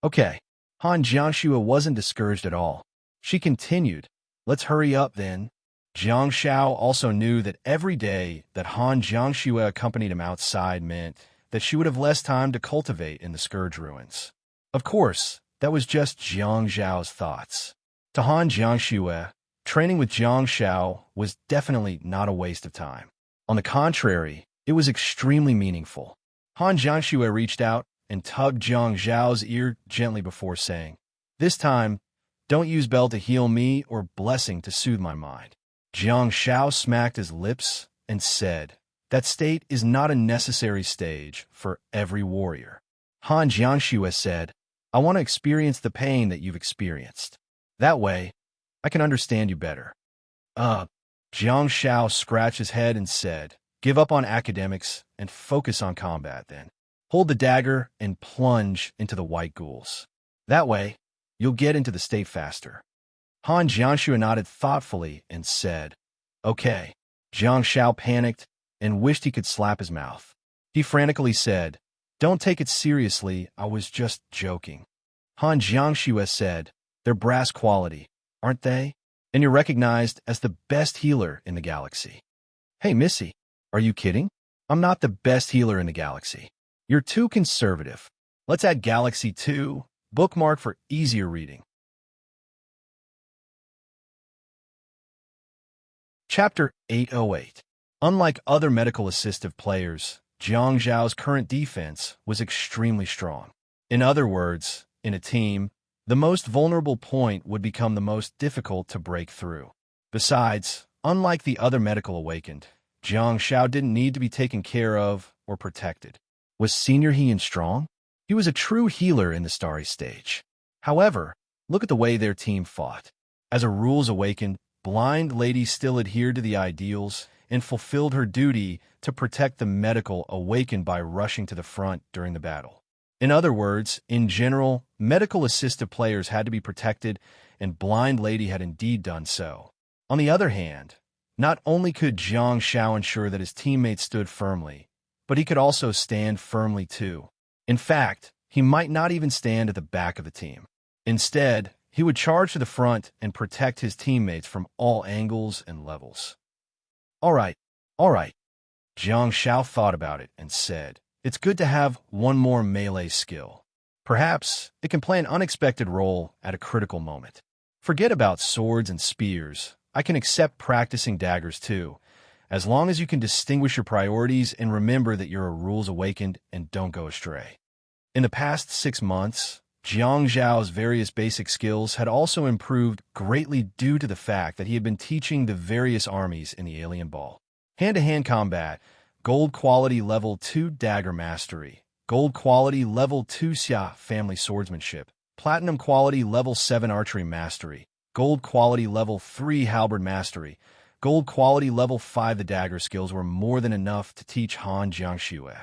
Okay. Han Jiangxue wasn't discouraged at all. She continued, let's hurry up then. Jiang Shao also knew that every day that Han Jiangxue accompanied him outside meant that she would have less time to cultivate in the Scourge ruins. Of course, that was just Jiang Zhao's thoughts. To Han Jiangxue, training with Jiang Shao was definitely not a waste of time. On the contrary, it was extremely meaningful. Han Jiangxue reached out and tugged Jiang Zhao's ear gently before saying, this time, don't use Bell to heal me or Blessing to soothe my mind. Jiang Shao smacked his lips and said, that state is not a necessary stage for every warrior. Han Jiangxue said, I want to experience the pain that you've experienced. That way, I can understand you better. Jiang Shao scratched his head and said, give up on academics and focus on combat then. Hold the dagger and plunge into the white ghouls. That way, you'll get into the state faster. Han Jiangxue nodded thoughtfully and said, okay. Jiang Shao panicked and wished he could slap his mouth. He frantically said, don't take it seriously, I was just joking. Han Jiangxue said, they're brass quality, aren't they? And you're recognized as the best healer in the galaxy. Hey, Missy, are you kidding? I'm not the best healer in the galaxy. You're too conservative. Let's add Galaxy 2, bookmark for easier reading. Chapter 808. Unlike other medical assistive players, Jiang Zhao's current defense was extremely strong. In other words, in a team, The most vulnerable point would become the most difficult to break through. Besides, unlike the other medical awakened, Jiang Shao didn't need to be taken care of or protected. Was Senior Heian strong? He was a true healer in the starry stage. However, look at the way their team fought. As a rules awakened, Blind Lady still adhered to the ideals and fulfilled her duty to protect the medical awakened by rushing to the front during the battle. In other words, in general, medical assistive players had to be protected, and Blind Lady had indeed done so. On the other hand, not only could Jiang Shao ensure that his teammates stood firmly, but he could also stand firmly too. In fact, he might not even stand at the back of the team. Instead, he would charge to the front and protect his teammates from all angles and levels. All right. Jiang Shao thought about it and said, it's good to have one more melee skill. Perhaps it can play an unexpected role at a critical moment. Forget about swords and spears. I can accept practicing daggers too, as long as you can distinguish your priorities and remember that you're a rules awakened and don't go astray. In the past 6 months, Jiang Zhao's various basic skills had also improved greatly due to the fact that he had been teaching the various armies in the Alien Ball. Hand-to-hand combat, Gold Quality Level 2 Dagger Mastery, Gold Quality Level 2 Xia Family Swordsmanship, Platinum Quality Level 7 Archery Mastery, Gold Quality Level 3 Halberd Mastery, Gold Quality Level 5 The dagger skills were more than enough to teach Han Jiangxue.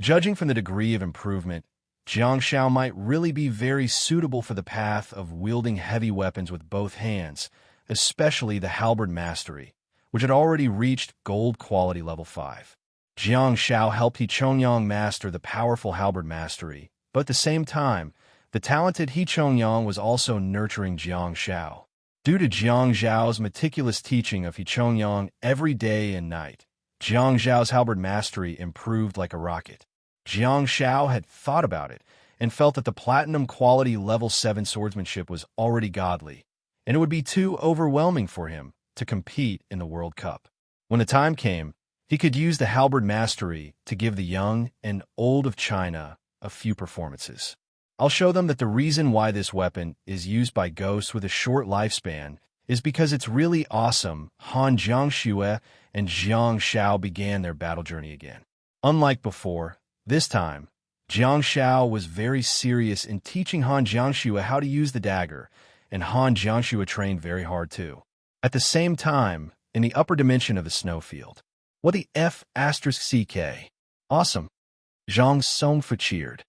Judging from the degree of improvement, Jiang Shao might really be very suitable for the path of wielding heavy weapons with both hands, especially the Halberd Mastery, which had already reached Gold Quality Level 5. Jiang Shao helped He Chongyang master the powerful Halberd Mastery, but at the same time, the talented He Chongyang was also nurturing Jiang Shao. Due to Jiang Zhao's meticulous teaching of He Chongyang every day and night, Jiang Zhao's Halberd Mastery improved like a rocket. Jiang Shao had thought about it and felt that the Platinum Quality Level 7 swordsmanship was already godly, and it would be too overwhelming for him to compete in the World Cup. When the time came, he could use the Halberd Mastery to give the young and old of China a few performances. I'll show them that the reason why this weapon is used by ghosts with a short lifespan is because it's really awesome. Han Jiangxue and Jiang Shao began their battle journey again. Unlike before, this time, Jiang Shao was very serious in teaching Han Jiangxue how to use the dagger, and Han Jiangxue trained very hard too. At the same time, in the upper dimension of the snowfield, what the F***CK? Awesome! Zhang Songfu cheered.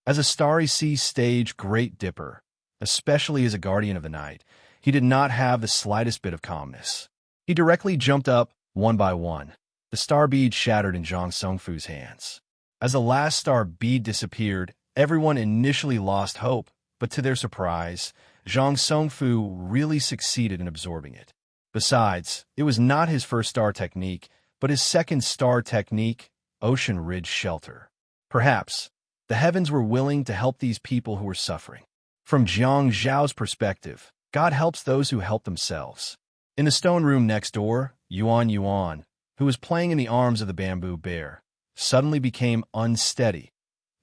As a Starry Sea stage Great Dipper, especially as a guardian of the night, he did not have the slightest bit of calmness. He directly jumped up, one by one. The star bead shattered in Zhang Songfu's hands. As the last star bead disappeared, everyone initially lost hope, but to their surprise, Zhang Songfu really succeeded in absorbing it. Besides, it was not his first star technique, but his second star technique, Ocean Ridge Shelter. Perhaps, the heavens were willing to help these people who were suffering. From Jiang Zhao's perspective, God helps those who help themselves. In the stone room next door, Yuan, who was playing in the arms of the bamboo bear, suddenly became unsteady.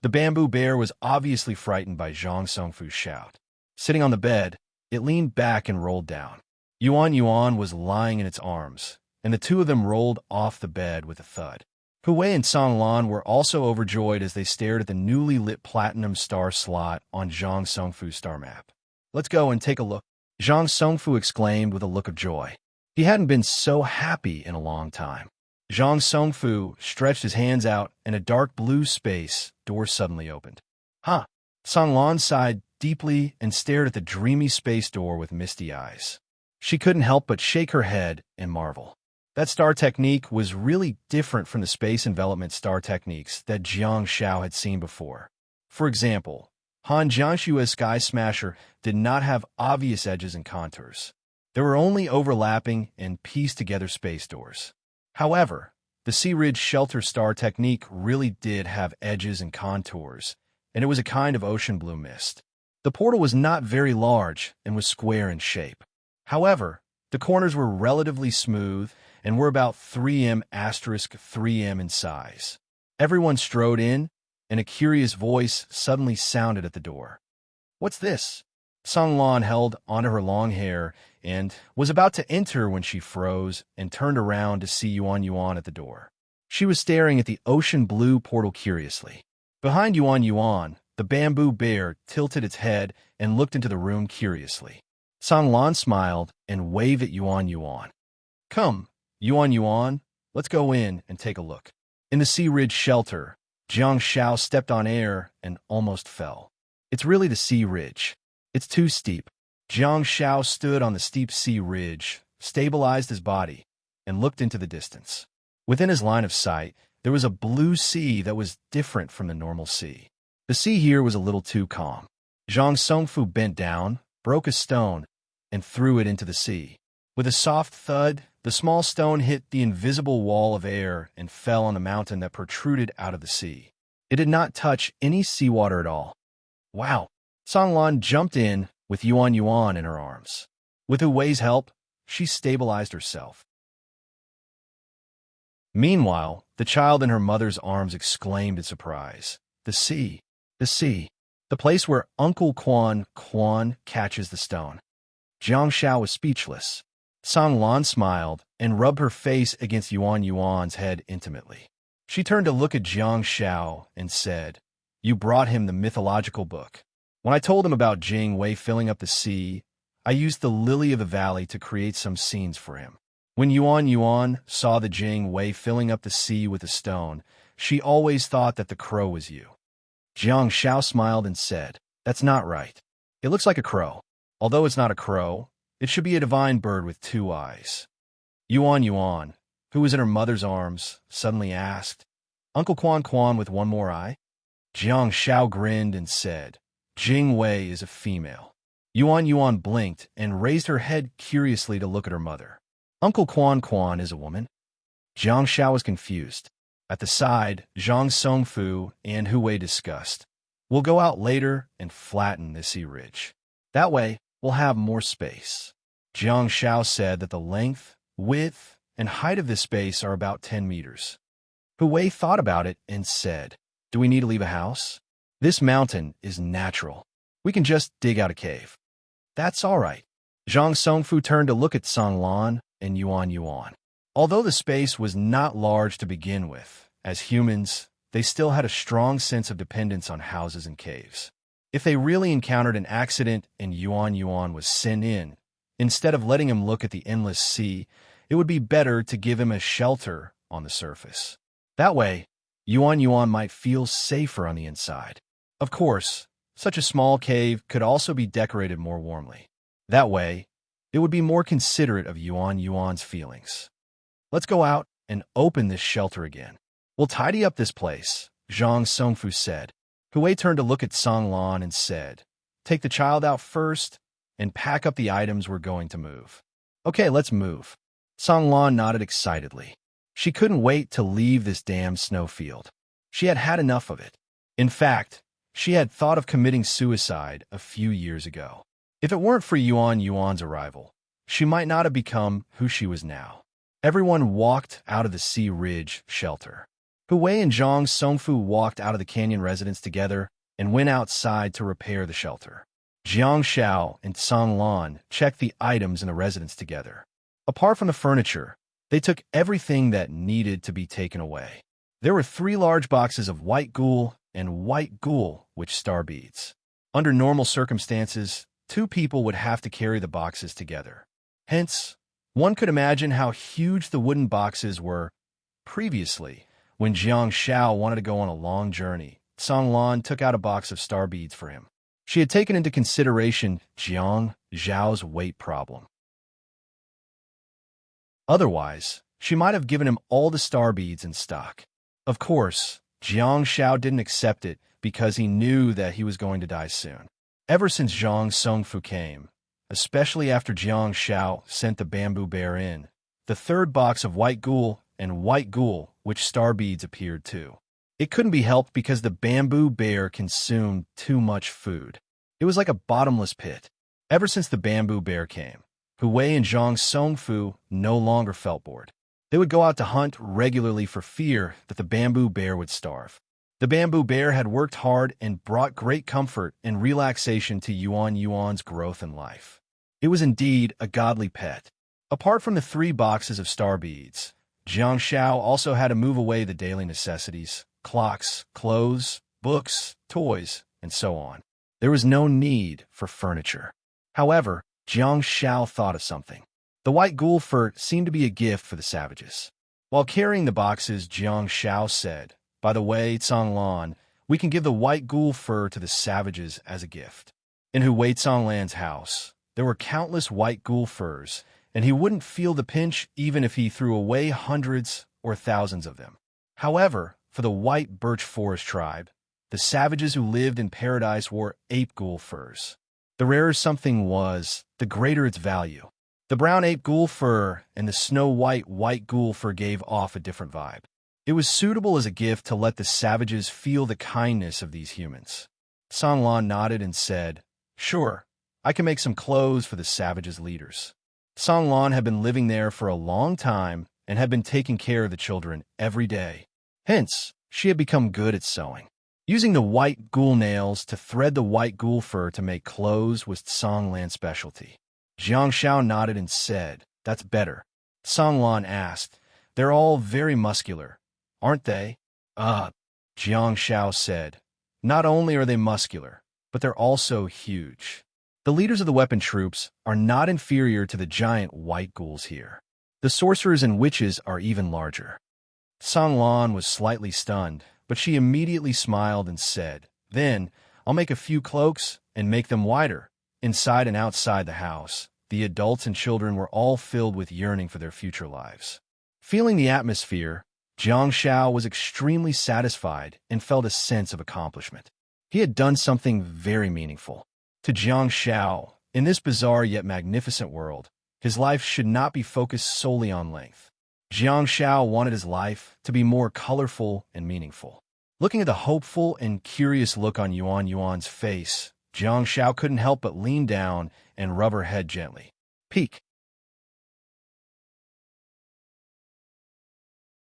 The bamboo bear was obviously frightened by Zhang Songfu's shout. Sitting on the bed, it leaned back and rolled down. Yuan was lying in its arms, and the two of them rolled off the bed with a thud. Hu Wei and Song Lan were also overjoyed as they stared at the newly lit platinum star slot on Zhang Songfu's star map. Let's go and take a look, Zhang Songfu exclaimed with a look of joy. He hadn't been so happy in a long time. Zhang Songfu stretched his hands out, and a dark blue space door suddenly opened. Huh! Song Lan sighed deeply and stared at the dreamy space door with misty eyes. She couldn't help but shake her head and marvel. That star technique was really different from the space envelopment star techniques that Jiang Shao had seen before. For example, Han Jiangxue's Sky Smasher did not have obvious edges and contours. There were only overlapping and pieced-together space doors. However, the Sea Ridge Shelter star technique really did have edges and contours, and it was a kind of ocean blue mist. The portal was not very large and was square in shape. However, the corners were relatively smooth and were about 3M*3M in size. Everyone strode in, and a curious voice suddenly sounded at the door. "What's this?" Song Lan held onto her long hair and was about to enter when she froze and turned around to see Yuan Yuan at the door. She was staring at the ocean blue portal curiously. Behind Yuan Yuan, the bamboo bear tilted its head and looked into the room curiously. Song Lan smiled and waved at Yuan Yuan. "Come, Yuan Yuan, let's go in and take a look." In the Sea Ridge shelter, Jiang Xiao stepped on air and almost fell. It's really the Sea Ridge. It's too steep. Jiang Xiao stood on the steep sea ridge, stabilized his body, and looked into the distance. Within his line of sight, there was a blue sea that was different from the normal sea. The sea here was a little too calm. Zhang Songfu bent down, broke a stone, and threw it into the sea. With a soft thud, the small stone hit the invisible wall of air and fell on the mountain that protruded out of the sea. It did not touch any seawater at all. Wow! Song Lan jumped in with Yuan Yuan in her arms. With Hu Wei's help, she stabilized herself. Meanwhile, the child in her mother's arms exclaimed in surprise. The sea! The sea! The place where Uncle Quan catches the stone. Jiang Xiao was speechless. Song Lan smiled and rubbed her face against Yuan Yuan's head intimately. She turned to look at Jiang Xiao and said, "You brought him the mythological book. When I told him about Jing Wei filling up the sea, I used the lily of the valley to create some scenes for him. When Yuan Yuan saw the Jing Wei filling up the sea with a stone, she always thought that the crow was you." Jiang Xiao smiled and said, "That's not right. It looks like a crow. Although it's not a crow, it should be a divine bird with 2 eyes." Yuan Yuan, who was in her mother's arms, suddenly asked, "Uncle Quan with 1 more eye?" Jiang Xiao grinned and said, "Jing Wei is a female." Yuan Yuan blinked and raised her head curiously to look at her mother. "Uncle Quan is a woman?" Jiang Xiao was confused. At the side, Zhang Songfu and Hu Wei discussed, "We'll go out later and flatten the sea ridge. That way, we'll have more space." Jiang Xiao said that the length, width, and height of this space are about 10 meters. Hu Wei thought about it and said, "Do we need to leave a house? This mountain is natural. We can just dig out a cave." "That's all right." Zhang Songfu turned to look at Song Lan and Yuan Yuan. Although the space was not large to begin with, as humans, they still had a strong sense of dependence on houses and caves. If they really encountered an accident and Yuan Yuan was sent in, instead of letting him look at the endless sea, it would be better to give him a shelter on the surface. That way, Yuan Yuan might feel safer on the inside. Of course, such a small cave could also be decorated more warmly. That way, it would be more considerate of Yuan Yuan's feelings. "Let's go out and open this shelter again. We'll tidy up this place," Zhang Songfu said. Hu Wei turned to look at Song Lan and said, "Take the child out first and pack up the items we're going to move." "Okay, let's move." Song Lan nodded excitedly. She couldn't wait to leave this damned snowfield. She had had enough of it. In fact, she had thought of committing suicide a few years ago. If it weren't for Yuan Yuan's arrival, she might not have become who she was now. Everyone walked out of the Sea Ridge shelter. Hu Wei and Zhang Songfu walked out of the canyon residence together and went outside to repair the shelter. Jiang Xiao and Song Lan checked the items in the residence together. Apart from the furniture, they took everything that needed to be taken away. There were 3 large boxes of white ghoul and white ghoul witch star beads. Under normal circumstances, 2 people would have to carry the boxes together. Hence, one could imagine how huge the wooden boxes were. Previously, when Jiang Xiao wanted to go on a long journey, Song Lan took out a box of star beads for him. She had taken into consideration Jiang Zhao's weight problem. Otherwise, she might have given him all the star beads in stock. Of course, Jiang Xiao didn't accept it because he knew that he was going to die soon. Ever since Zhang Songfu came, especially after Jiang Xiao sent the bamboo bear in, the 3rd box of white ghoul and white ghoul witch star beads appeared too. It couldn't be helped because the bamboo bear consumed too much food. It was like a bottomless pit. Ever since the bamboo bear came, Hu Wei and Zhang Songfu no longer felt bored. They would go out to hunt regularly for fear that the bamboo bear would starve. The bamboo bear had worked hard and brought great comfort and relaxation to Yuan Yuan's growth in life. It was indeed a godly pet. Apart from the 3 boxes of star beads, Jiang Shao also had to move away the daily necessities, clocks, clothes, books, toys, and so on. There was no need for furniture. However, Jiang Shao thought of something. The white ghoul fur seemed to be a gift for the savages. While carrying the boxes, Jiang Shao said, "By the way, Lan, we can give the white ghoul fur to the savages as a gift." In Hui Lan's house, there were countless white ghoul furs, and he wouldn't feel the pinch even if he threw away hundreds or thousands of them. However, for the white birch forest tribe, the savages who lived in paradise wore ape ghoul furs. The rarer something was, the greater its value. The brown ape ghoul fur and the snow-white ghoul fur gave off a different vibe. It was suitable as a gift to let the savages feel the kindness of these humans. Lan nodded and said, "Sure, I can make some clothes for the savages' leaders." Lan had been living there for a long time and had been taking care of the children every day. Hence, she had become good at sewing. Using the white ghoul nails to thread the white ghoul fur to make clothes was Lan's specialty. Jiang Shao nodded and said, "That's better." Lan asked, "They're all very muscular, aren't they?" Jiang Shao said, "Not only are they muscular, but they're also huge. The leaders of the weapon troops are not inferior to the giant white ghouls here. The sorcerers and witches are even larger." Lan was slightly stunned, but she immediately smiled and said, "Then, I'll make a few cloaks and make them wider." Inside and outside the house, the adults and children were all filled with yearning for their future lives. Feeling the atmosphere, Jiang Shao was extremely satisfied and felt a sense of accomplishment. He had done something very meaningful. To Jiang Shao, in this bizarre yet magnificent world, his life should not be focused solely on length. Jiang Shao wanted his life to be more colorful and meaningful. Looking at the hopeful and curious look on Yuan Yuan's face, Jiang Shao couldn't help but lean down and rub her head gently. Peek.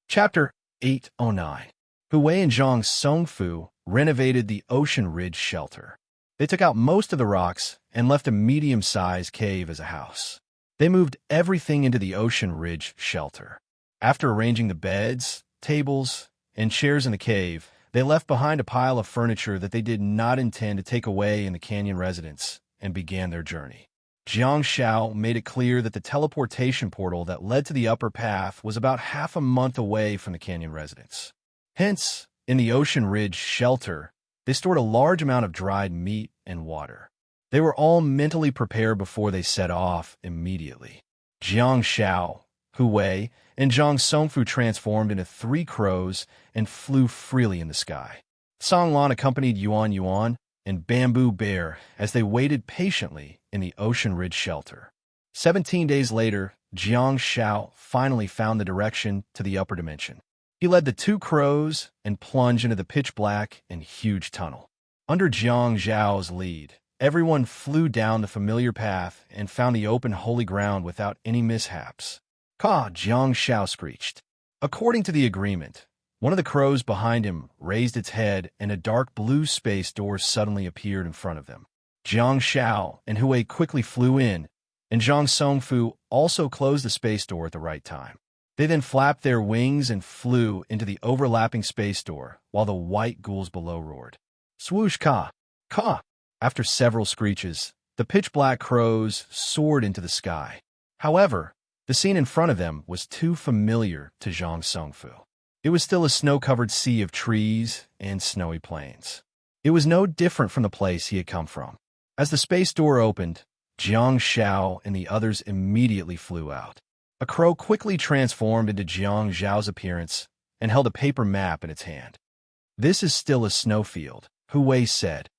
Chapter 809. Hui and Zhang Songfu renovated the Ocean Ridge shelter. They took out most of the rocks and left a medium-sized cave as a house. They moved everything into the Ocean Ridge shelter. After arranging the beds, tables, and chairs in the cave, they left behind a pile of furniture that they did not intend to take away in the canyon residence and began their journey. Jiang Shao made it clear that the teleportation portal that led to the upper path was about half a month away from the canyon residence. Hence, in the Ocean Ridge shelter, they stored a large amount of dried meat and water. They were all mentally prepared before they set off immediately. Jiang Shao, Hui, and Zhang Songfu transformed into 3 crows and flew freely in the sky. Lan accompanied Yuan Yuan and Bamboo Bear as they waited patiently in the Ocean Ridge shelter. 17 days later, Jiang Shao finally found the direction to the upper dimension. He led the 2 crows and plunged into the pitch-black and huge tunnel. Under Jiang Zhao's lead, everyone flew down the familiar path and found the open holy ground without any mishaps. "Caw!" Jiang Shao screeched. According to the agreement, one of the crows behind him raised its head and a dark blue space door suddenly appeared in front of them. Jiang Shao and Hui quickly flew in, and Zhang Songfu also closed the space door at the right time. They then flapped their wings and flew into the overlapping space door while the white ghouls below roared. Swoosh caw! Caw! After several screeches, the pitch-black crows soared into the sky. However, the scene in front of them was too familiar to Zhang Songfu. It was still a snow-covered sea of trees and snowy plains. It was no different from the place he had come from. As the space door opened, Jiang Shao and the others immediately flew out. A crow quickly transformed into Jiang Zhao's appearance and held a paper map in its hand. "This is still a snowfield," Hui said.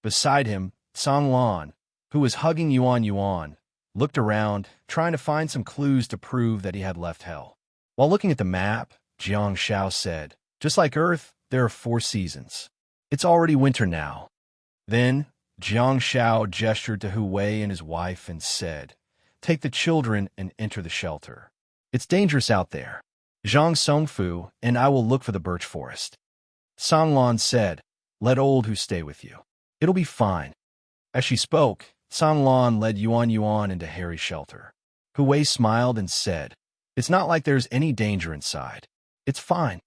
Beside him, Lan, who was hugging Yuan Yuan, looked around, trying to find some clues to prove that he had left hell. While looking at the map, Jiang Shao said, "Just like Earth, there are 4 seasons. It's already winter now." Then, Jiang Shao gestured to Hui and his wife and said, "Take the children and enter the shelter. It's dangerous out there. Zhang Songfu and I will look for the birch forest." Sanlon said, "Let old Hu stay with you. It'll be fine." As she spoke, Sanlon led Yuan into Harry's shelter. Hu Wei smiled and said, "It's not like there's any danger inside. It's fine."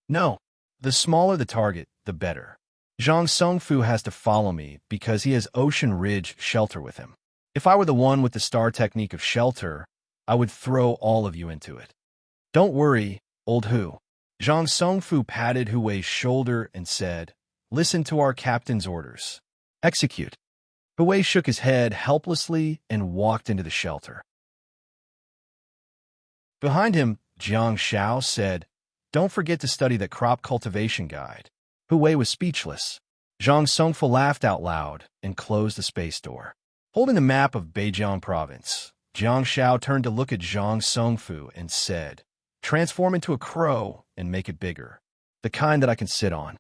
"No. The smaller the target, the better. Zhang Songfu has to follow me because he has Ocean Ridge shelter with him. If I were the one with the star technique of shelter, I would throw all of you into it." "Don't worry, old Hu." Zhang Songfu patted Hu Wei's shoulder and said, "Listen to our captain's orders. Execute." Hu Wei shook his head helplessly and walked into the shelter. Behind him, Jiang Xiao said, "Don't forget to study that crop cultivation guide." Hu Wei was speechless. Zhang Songfu laughed out loud and closed the space door. Holding the map of Beijiang province, Jiang Xiao turned to look at Zhang Songfu and said, "Transform into a crow and make it bigger. The kind that I can sit on."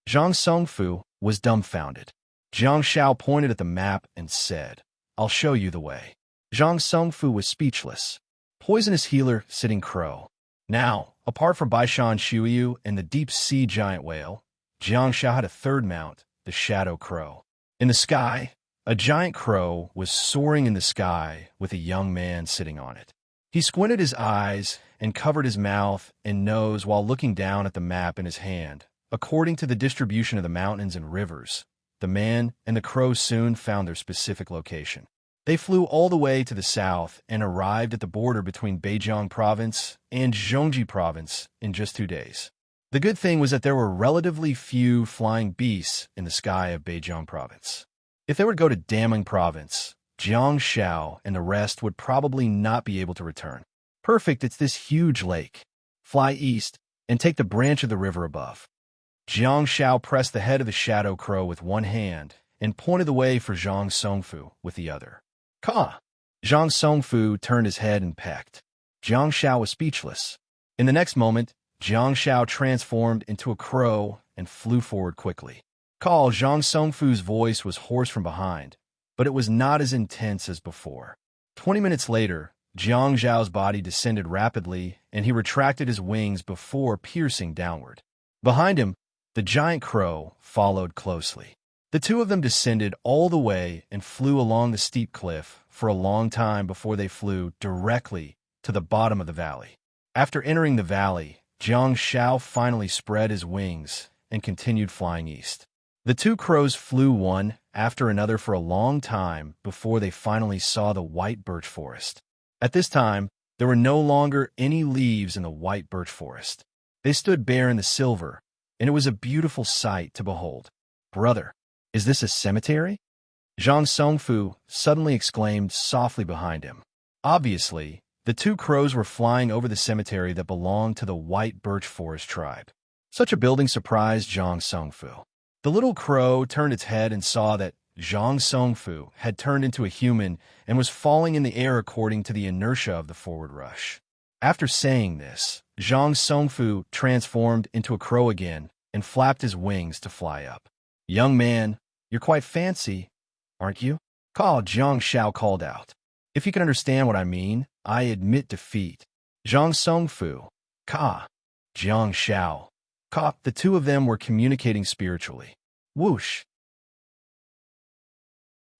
Zhang Songfu was dumbfounded. Jiang Xiao pointed at the map and said, "I'll show you the way." Zhang Songfu was speechless. Poisonous healer sitting crow. Now, apart from Baishan Shuyu and the deep-sea giant whale, Jiang Xiao had a third mount, the shadow crow. In the sky, a giant crow was soaring in the sky with a young man sitting on it. He squinted his eyes and covered his mouth and nose while looking down at the map in his hand. According to the distribution of the mountains and rivers, the man and the crow soon found their specific location. They flew all the way to the south and arrived at the border between Beijiang province and Zhongji province in just 2 days. The good thing was that there were relatively few flying beasts in the sky of Beijiang province. If they were to go to Daming province, Jiang Xiao and the rest would probably not be able to return. Perfect, it's this huge lake. Fly east and take the branch of the river above. Jiang Xiao pressed the head of the shadow crow with one hand and pointed the way for Zhang Songfu with the other. "Ka!" Zhang Songfu turned his head and pecked. Jiang Xiao was speechless. In the next moment, Jiang Xiao transformed into a crow and flew forward quickly. "Call!" Zhang Songfu's voice was hoarse from behind, but it was not as intense as before. 20 minutes later, Jiang Xiao's body descended rapidly, and he retracted his wings before piercing downward. Behind him, the giant crow followed closely. The two of them descended all the way and flew along the steep cliff for a long time before they flew directly to the bottom of the valley. After entering the valley, Jiang Xiao finally spread his wings and continued flying east. The two crows flew one after another for a long time before they finally saw the white birch forest. At this time, there were no longer any leaves in the white birch forest. They stood bare in the silver, and it was a beautiful sight to behold. "Brother, is this a cemetery?" Zhang Songfu suddenly exclaimed softly behind him. Obviously, the two crows were flying over the cemetery that belonged to the white birch forest tribe. Such a building surprised Zhang Songfu. The little crow turned its head and saw that Zhang Songfu had turned into a human and was falling in the air according to the inertia of the forward rush. After saying this, Zhang Songfu transformed into a crow again and flapped his wings to fly up. "Young man, you're quite fancy, aren't you?" Jiang Xiao called out. "If you can understand what I mean, I admit defeat." Zhang Songfu, Jiang Xiao, the two of them were communicating spiritually. Whoosh!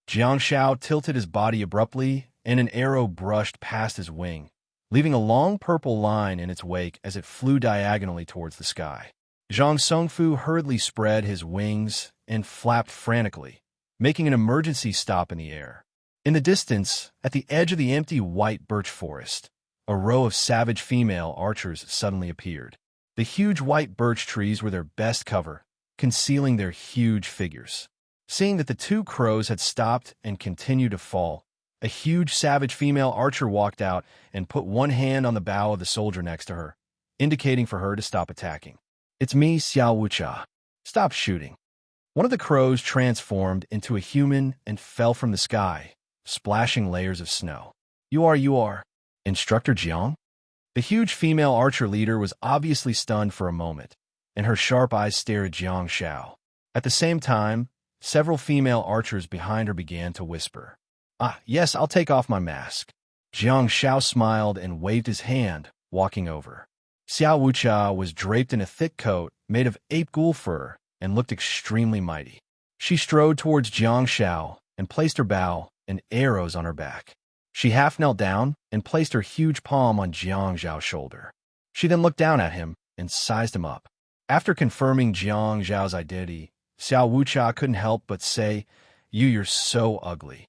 Jiang Xiao tilted his body abruptly, and an arrow brushed past his wing, leaving a long purple line in its wake as it flew diagonally towards the sky. Zhang Songfu hurriedly spread his wings and flapped frantically, making an emergency stop in the air. In the distance, at the edge of the empty white birch forest, a row of savage female archers suddenly appeared. The huge white birch trees were their best cover, concealing their huge figures. Seeing that the two crows had stopped and continued to fall, a huge savage female archer walked out and put one hand on the bow of the soldier next to her, indicating for her to stop attacking. "It's me, Xiao Wucha. Stop shooting." One of the crows transformed into a human and fell from the sky, splashing layers of snow. You are, Instructor Jiang?" The huge female archer leader was obviously stunned for a moment, and her sharp eyes stared at Jiang Xiao. At the same time, several female archers behind her began to whisper. Yes, I'll take off my mask." Jiang Xiao smiled and waved his hand, walking over. Xiao Wucha was draped in a thick coat made of ape ghoul fur and looked extremely mighty. She strode towards Jiang Shao and placed her bow and arrows on her back. She half knelt down and placed her huge palm on Jiang Zhao's shoulder. She then looked down at him and sized him up. After confirming Jiang Zhao's identity, Xiao Wucha couldn't help but say, You're so ugly."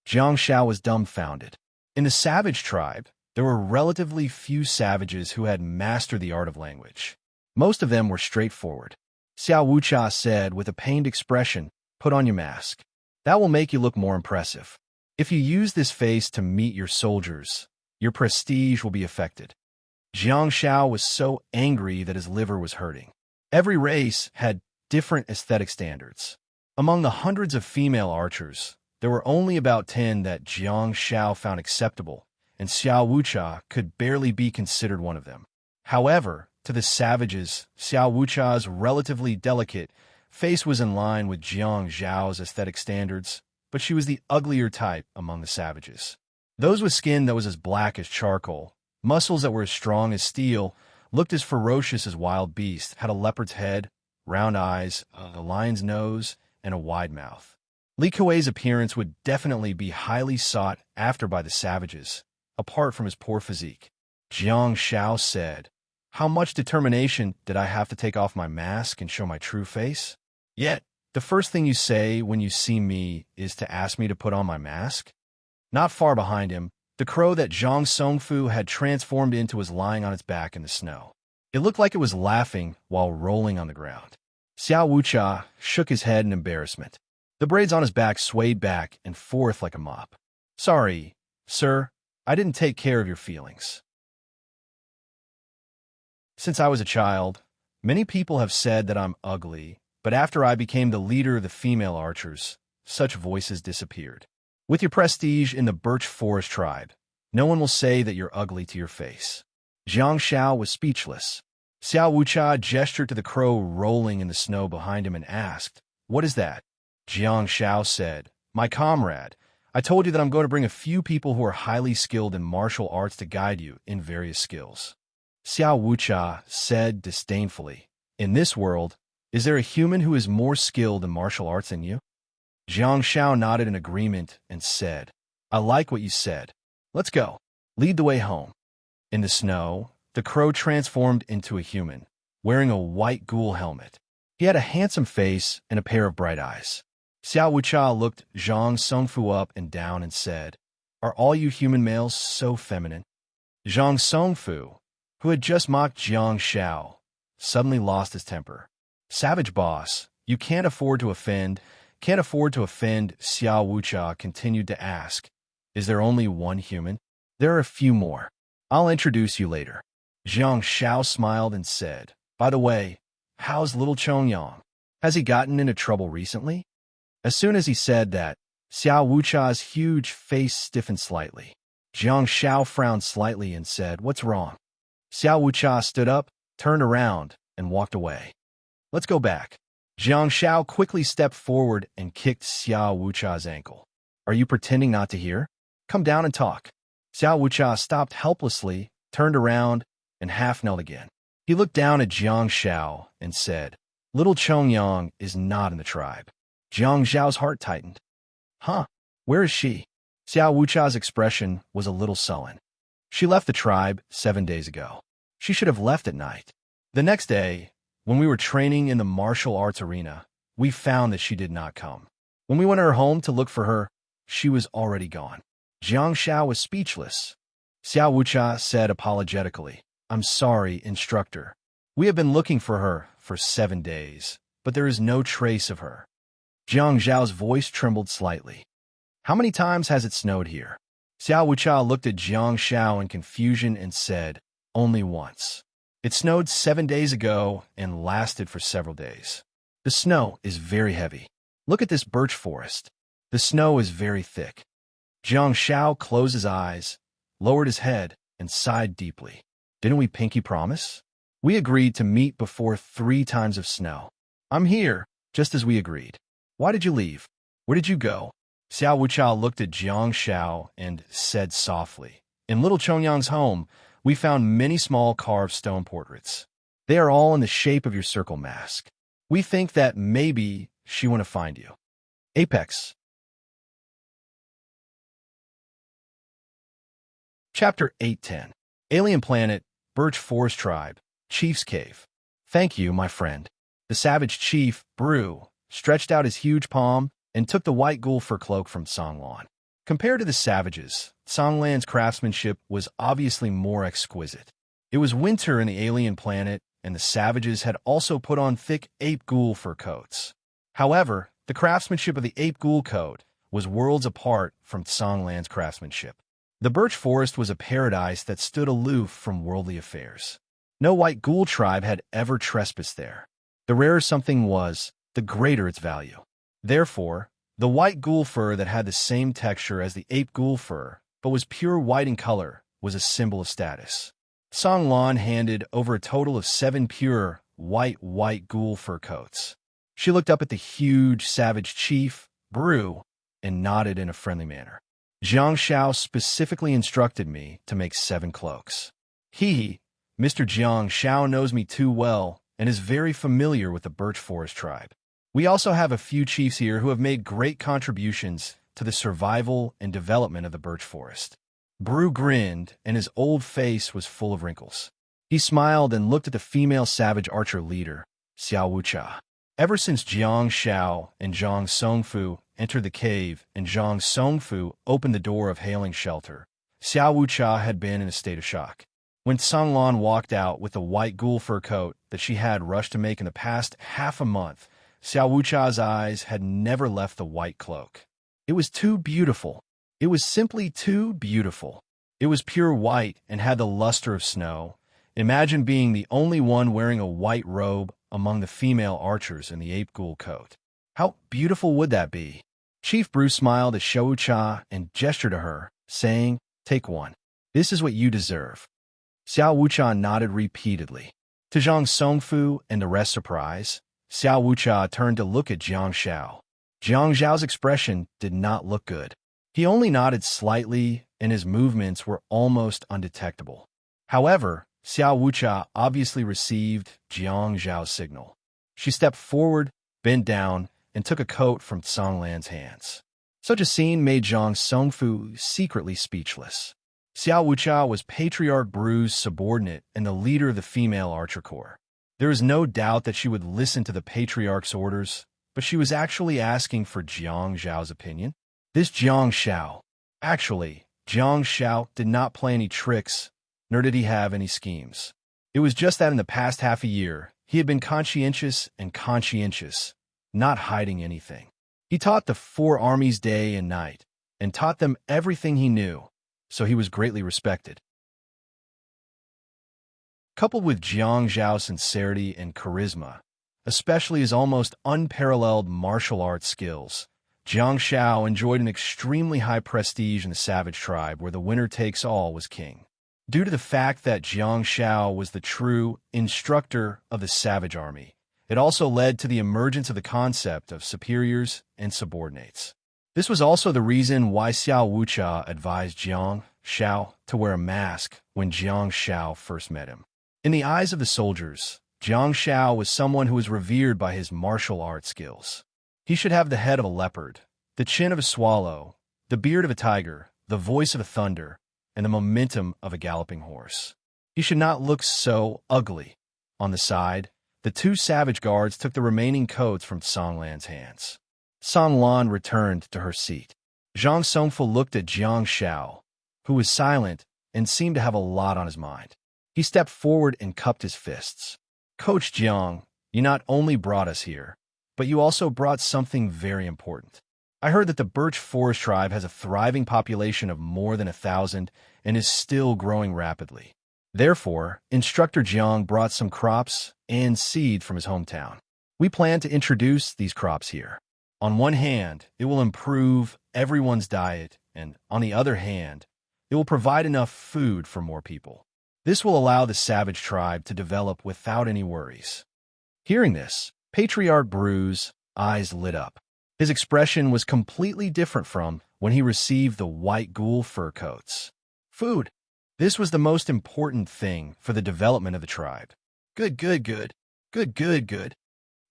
Jiang Shao was dumbfounded. In the savage tribe, there were relatively few savages who had mastered the art of language. Most of them were straightforward. Xiao Wucha said with a pained expression, "Put on your mask. That will make you look more impressive. If you use this face to meet your soldiers, your prestige will be affected." Jiang Shao was so angry that his liver was hurting. Every race had different aesthetic standards. Among the hundreds of female archers, there were only about 10 that Jiang Shao found acceptable, and Xiao Wucha could barely be considered one of them. However, to the savages, Xiao Wucha's relatively delicate face was in line with Jiang Zhao's aesthetic standards, but she was the uglier type among the savages. Those with skin that was as black as charcoal, muscles that were as strong as steel, looked as ferocious as wild beasts, had a leopard's head, round eyes, a lion's nose, and a wide mouth. Li Kuei's appearance would definitely be highly sought after by the savages, apart from his poor physique. Jiang Shao said, "How much determination did I have to take off my mask and show my true face? Yet, the first thing you say when you see me is to ask me to put on my mask?" Not far behind him, the crow that Zhang Songfu had transformed into was lying on its back in the snow. It looked like it was laughing while rolling on the ground. Xiao Wucha shook his head in embarrassment. The braids on his back swayed back and forth like a mop. "Sorry, sir, I didn't take care of your feelings. Since I was a child, many people have said that I'm ugly, but after I became the leader of the female archers, such voices disappeared. With your prestige in the Birch Forest tribe, no one will say that you're ugly to your face." Jiang Shao was speechless. Xiao Wucha gestured to the crow rolling in the snow behind him and asked, "What is that?" Jiang Shao said, "My comrade, I told you that I'm going to bring a few people who are highly skilled in martial arts to guide you in various skills." Xiao Wucha said disdainfully, "In this world, is there a human who is more skilled in martial arts than you?" Jiang Shao nodded in agreement and said, "I like what you said. Let's go. Lead the way home." In the snow, the crow transformed into a human, wearing a white ghoul helmet. He had a handsome face and a pair of bright eyes. Xiao Wucha looked Zhang Songfu up and down and said, "Are all you human males so feminine?" Zhang Songfu, who had just mocked Jiang Shao, suddenly lost his temper. "Savage boss, you can't afford to offend, Xiao Wucha continued to ask, "Is there only one human?" "There are a few more. I'll introduce you later." Jiang Shao smiled and said, "By the way, how's little Chongyang? Has he gotten into trouble recently?" As soon as he said that, Xiao Wucha's huge face stiffened slightly. Jiang Shao frowned slightly and said, "What's wrong?" Xiao Wucha stood up, turned around, and walked away. "Let's go back." Jiang Shao quickly stepped forward and kicked Xiao Wucha's ankle. "Are you pretending not to hear? Come down and talk." Xiao Wucha stopped helplessly, turned around, and half knelt again. He looked down at Jiang Shao and said, "Little Chongyang is not in the tribe." Jiang Zhao's heart tightened. "Huh? Where is she?" Xiao Wucha's expression was a little sullen. "She left the tribe 7 days ago. She should have left at night." The next day, when we were training in the martial arts arena, we found that she did not come. When we went to her home to look for her, she was already gone. Jiang Shao was speechless. Xiao Wucha said apologetically, "I'm sorry, instructor. We have been looking for her for 7 days, but there is no trace of her." Jiang Zhao's voice trembled slightly. "How many times has it snowed here?" Xiao Wucha looked at Jiang Shao in confusion and said, "Only once. It snowed 7 days ago and lasted for several days. The snow is very heavy. Look at this birch forest. The snow is very thick." Jiang Shao closed his eyes, lowered his head, and sighed deeply. "Didn't we pinky promise? We agreed to meet before 3 times of snow. I'm here, just as we agreed. Why did you leave? Where did you go?" Xiao Wucha looked at Jiang Shao and said softly, "In little Chongyang's home, We found many small carved stone portraits. They are all in the shape of your circle mask. We think that maybe she want to find you. Apex. Chapter 810. Alien Planet, Birch Forest Tribe, Chief's Cave. Thank you, my friend. The savage chief, Bru, stretched out his huge palm and took the white ghoul fur cloak from Songlan. Compared to the savages, Songlan's craftsmanship was obviously more exquisite. It was winter in the alien planet, and the savages had also put on thick ape ghoul fur coats. However, the craftsmanship of the ape ghoul coat was worlds apart from Songlan's craftsmanship. The birch forest was a paradise that stood aloof from worldly affairs. No white ghoul tribe had ever trespassed there. The rarer something was, the greater its value. Therefore, the white ghoul fur that had the same texture as the ape ghoul fur, but was pure white in color, was a symbol of status. Songlan handed over a total of 7 pure, white ghoul fur coats. She looked up at the huge, savage chief, Bru, and nodded in a friendly manner. Jiang Shao specifically instructed me to make 7 cloaks. Mr. Jiang Shao knows me too well and is very familiar with the Birch Forest tribe. We also have a few chiefs here who have made great contributions to the survival and development of the Birch Forest. Bru grinned, and his old face was full of wrinkles. He smiled and looked at the female savage archer leader, Xiao Wucha. Ever since Jiang Shao and Zhang Songfu entered the cave and Zhang Songfu opened the door of hailing shelter, Xiao Wucha had been in a state of shock. When Songlan walked out with the white ghoul fur coat that she had rushed to make in the past half a month, Xiao Wucha's eyes had never left the white cloak. It was too beautiful. It was simply too beautiful. It was pure white and had the luster of snow. Imagine being the only one wearing a white robe among the female archers in the ape ghoul coat. How beautiful would that be? Chief Bru smiled at Xiao Wucha and gestured to her, saying, "Take one. This is what you deserve." Xiao Wucha nodded repeatedly. To Zhang Songfu and the rest surprise, Xiao Wucha turned to look at Jiang Shao. Jiang Zhao's expression did not look good. He only nodded slightly, and his movements were almost undetectable. However, Xiao Wucha obviously received Jiang Zhao's signal. She stepped forward, bent down, and took a coat from Songlan's hands. Such a scene made Zhang Songfu secretly speechless. Xiao Wucha was Patriarch Bru's subordinate and the leader of the female archer corps. There is no doubt that she would listen to the Patriarch's orders, but she was actually asking for Jiang Zhao's opinion. This Jiang Shao. Actually, Jiang Shao did not play any tricks, nor did he have any schemes. It was just that in the past half a year, he had been conscientious, not hiding anything. He taught the 4 armies day and night, and taught them everything he knew, so he was greatly respected. Coupled with Jiang Zhao's sincerity and charisma, especially his almost unparalleled martial arts skills, Jiang Shao enjoyed an extremely high prestige in the savage tribe where the winner-takes-all was king. Due to the fact that Jiang Shao was the true instructor of the savage army, it also led to the emergence of the concept of superiors and subordinates. This was also the reason why Xiao Wucha advised Jiang Shao to wear a mask when Jiang Shao first met him. In the eyes of the soldiers, Jiang Shao was someone who was revered by his martial arts skills. He should have the head of a leopard, the chin of a swallow, the beard of a tiger, the voice of a thunder, and the momentum of a galloping horse. He should not look so ugly. On the side, the 2 savage guards took the remaining coats from Songlan's hands. Songlan returned to her seat. Zhang Songfu looked at Jiang Shao, who was silent and seemed to have a lot on his mind. He stepped forward and cupped his fists. "Coach Jiang, you not only brought us here, but you also brought something very important. I heard that the Birch Forest tribe has a thriving population of more than 1,000 and is still growing rapidly. Therefore, Instructor Jiang brought some crops and seed from his hometown. We plan to introduce these crops here. On one hand, it will improve everyone's diet, and on the other hand, it will provide enough food for more people. This will allow the savage tribe to develop without any worries." Hearing this, Patriarch Bru's eyes lit up. His expression was completely different from when he received the white ghoul fur coats. Food. This was the most important thing for the development of the tribe. Good, good, good. Good, good, good.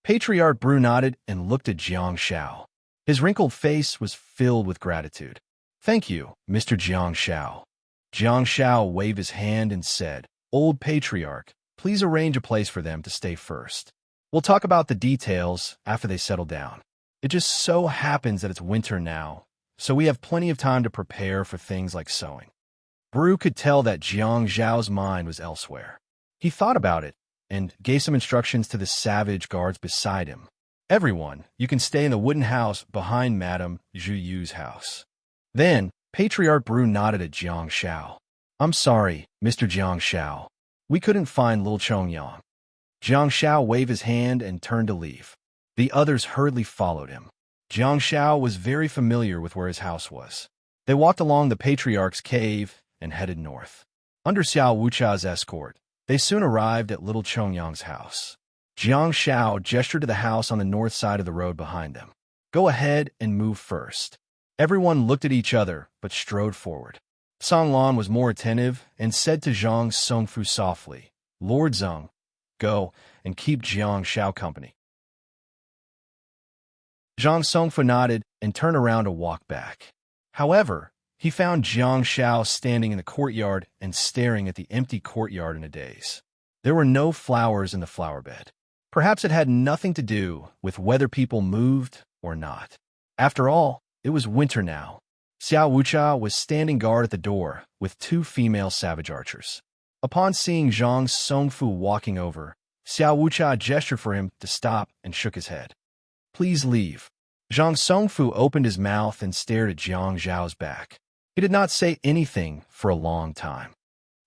Patriarch Bru nodded and looked at Jiang Shao. His wrinkled face was filled with gratitude. Thank you, Mr. Jiang Shao. Jiang Shao waved his hand and said, Old Patriarch, please arrange a place for them to stay first. We'll talk about the details after they settle down. It just so happens that it's winter now, so we have plenty of time to prepare for things like sewing. Bru could tell that Jiang Zhao's mind was elsewhere. He thought about it and gave some instructions to the savage guards beside him. Everyone, you can stay in the wooden house behind Madame Zhu Yu's house. Then, Patriarch Bru nodded at Jiang Shao. I'm sorry, Mr. Jiang Shao. We couldn't find Lil Chongyang. Jiang Shao waved his hand and turned to leave. The others hurriedly followed him. Jiang Shao was very familiar with where his house was. They walked along the Patriarch's cave and headed north. Under Xiao Wucha's escort, they soon arrived at Little Chongyang's house. Jiang Shao gestured to the house on the north side of the road behind them. Go ahead and move first. Everyone looked at each other, but strode forward. Song Lan was more attentive and said to Zhang Songfu softly, Lord Zhang, go and keep Jiang Shao company. Zhang Songfu nodded and turned around to walk back. However, he found Jiang Shao standing in the courtyard and staring at the empty courtyard in a daze. There were no flowers in the flower bed. Perhaps it had nothing to do with whether people moved or not. After all, it was winter now. Xiao Wucha was standing guard at the door with two female savage archers. Upon seeing Zhang Songfu walking over, Xiao Wucha gestured for him to stop and shook his head. Please leave. Zhang Songfu opened his mouth and stared at Jiang Zhao's back. He did not say anything for a long time.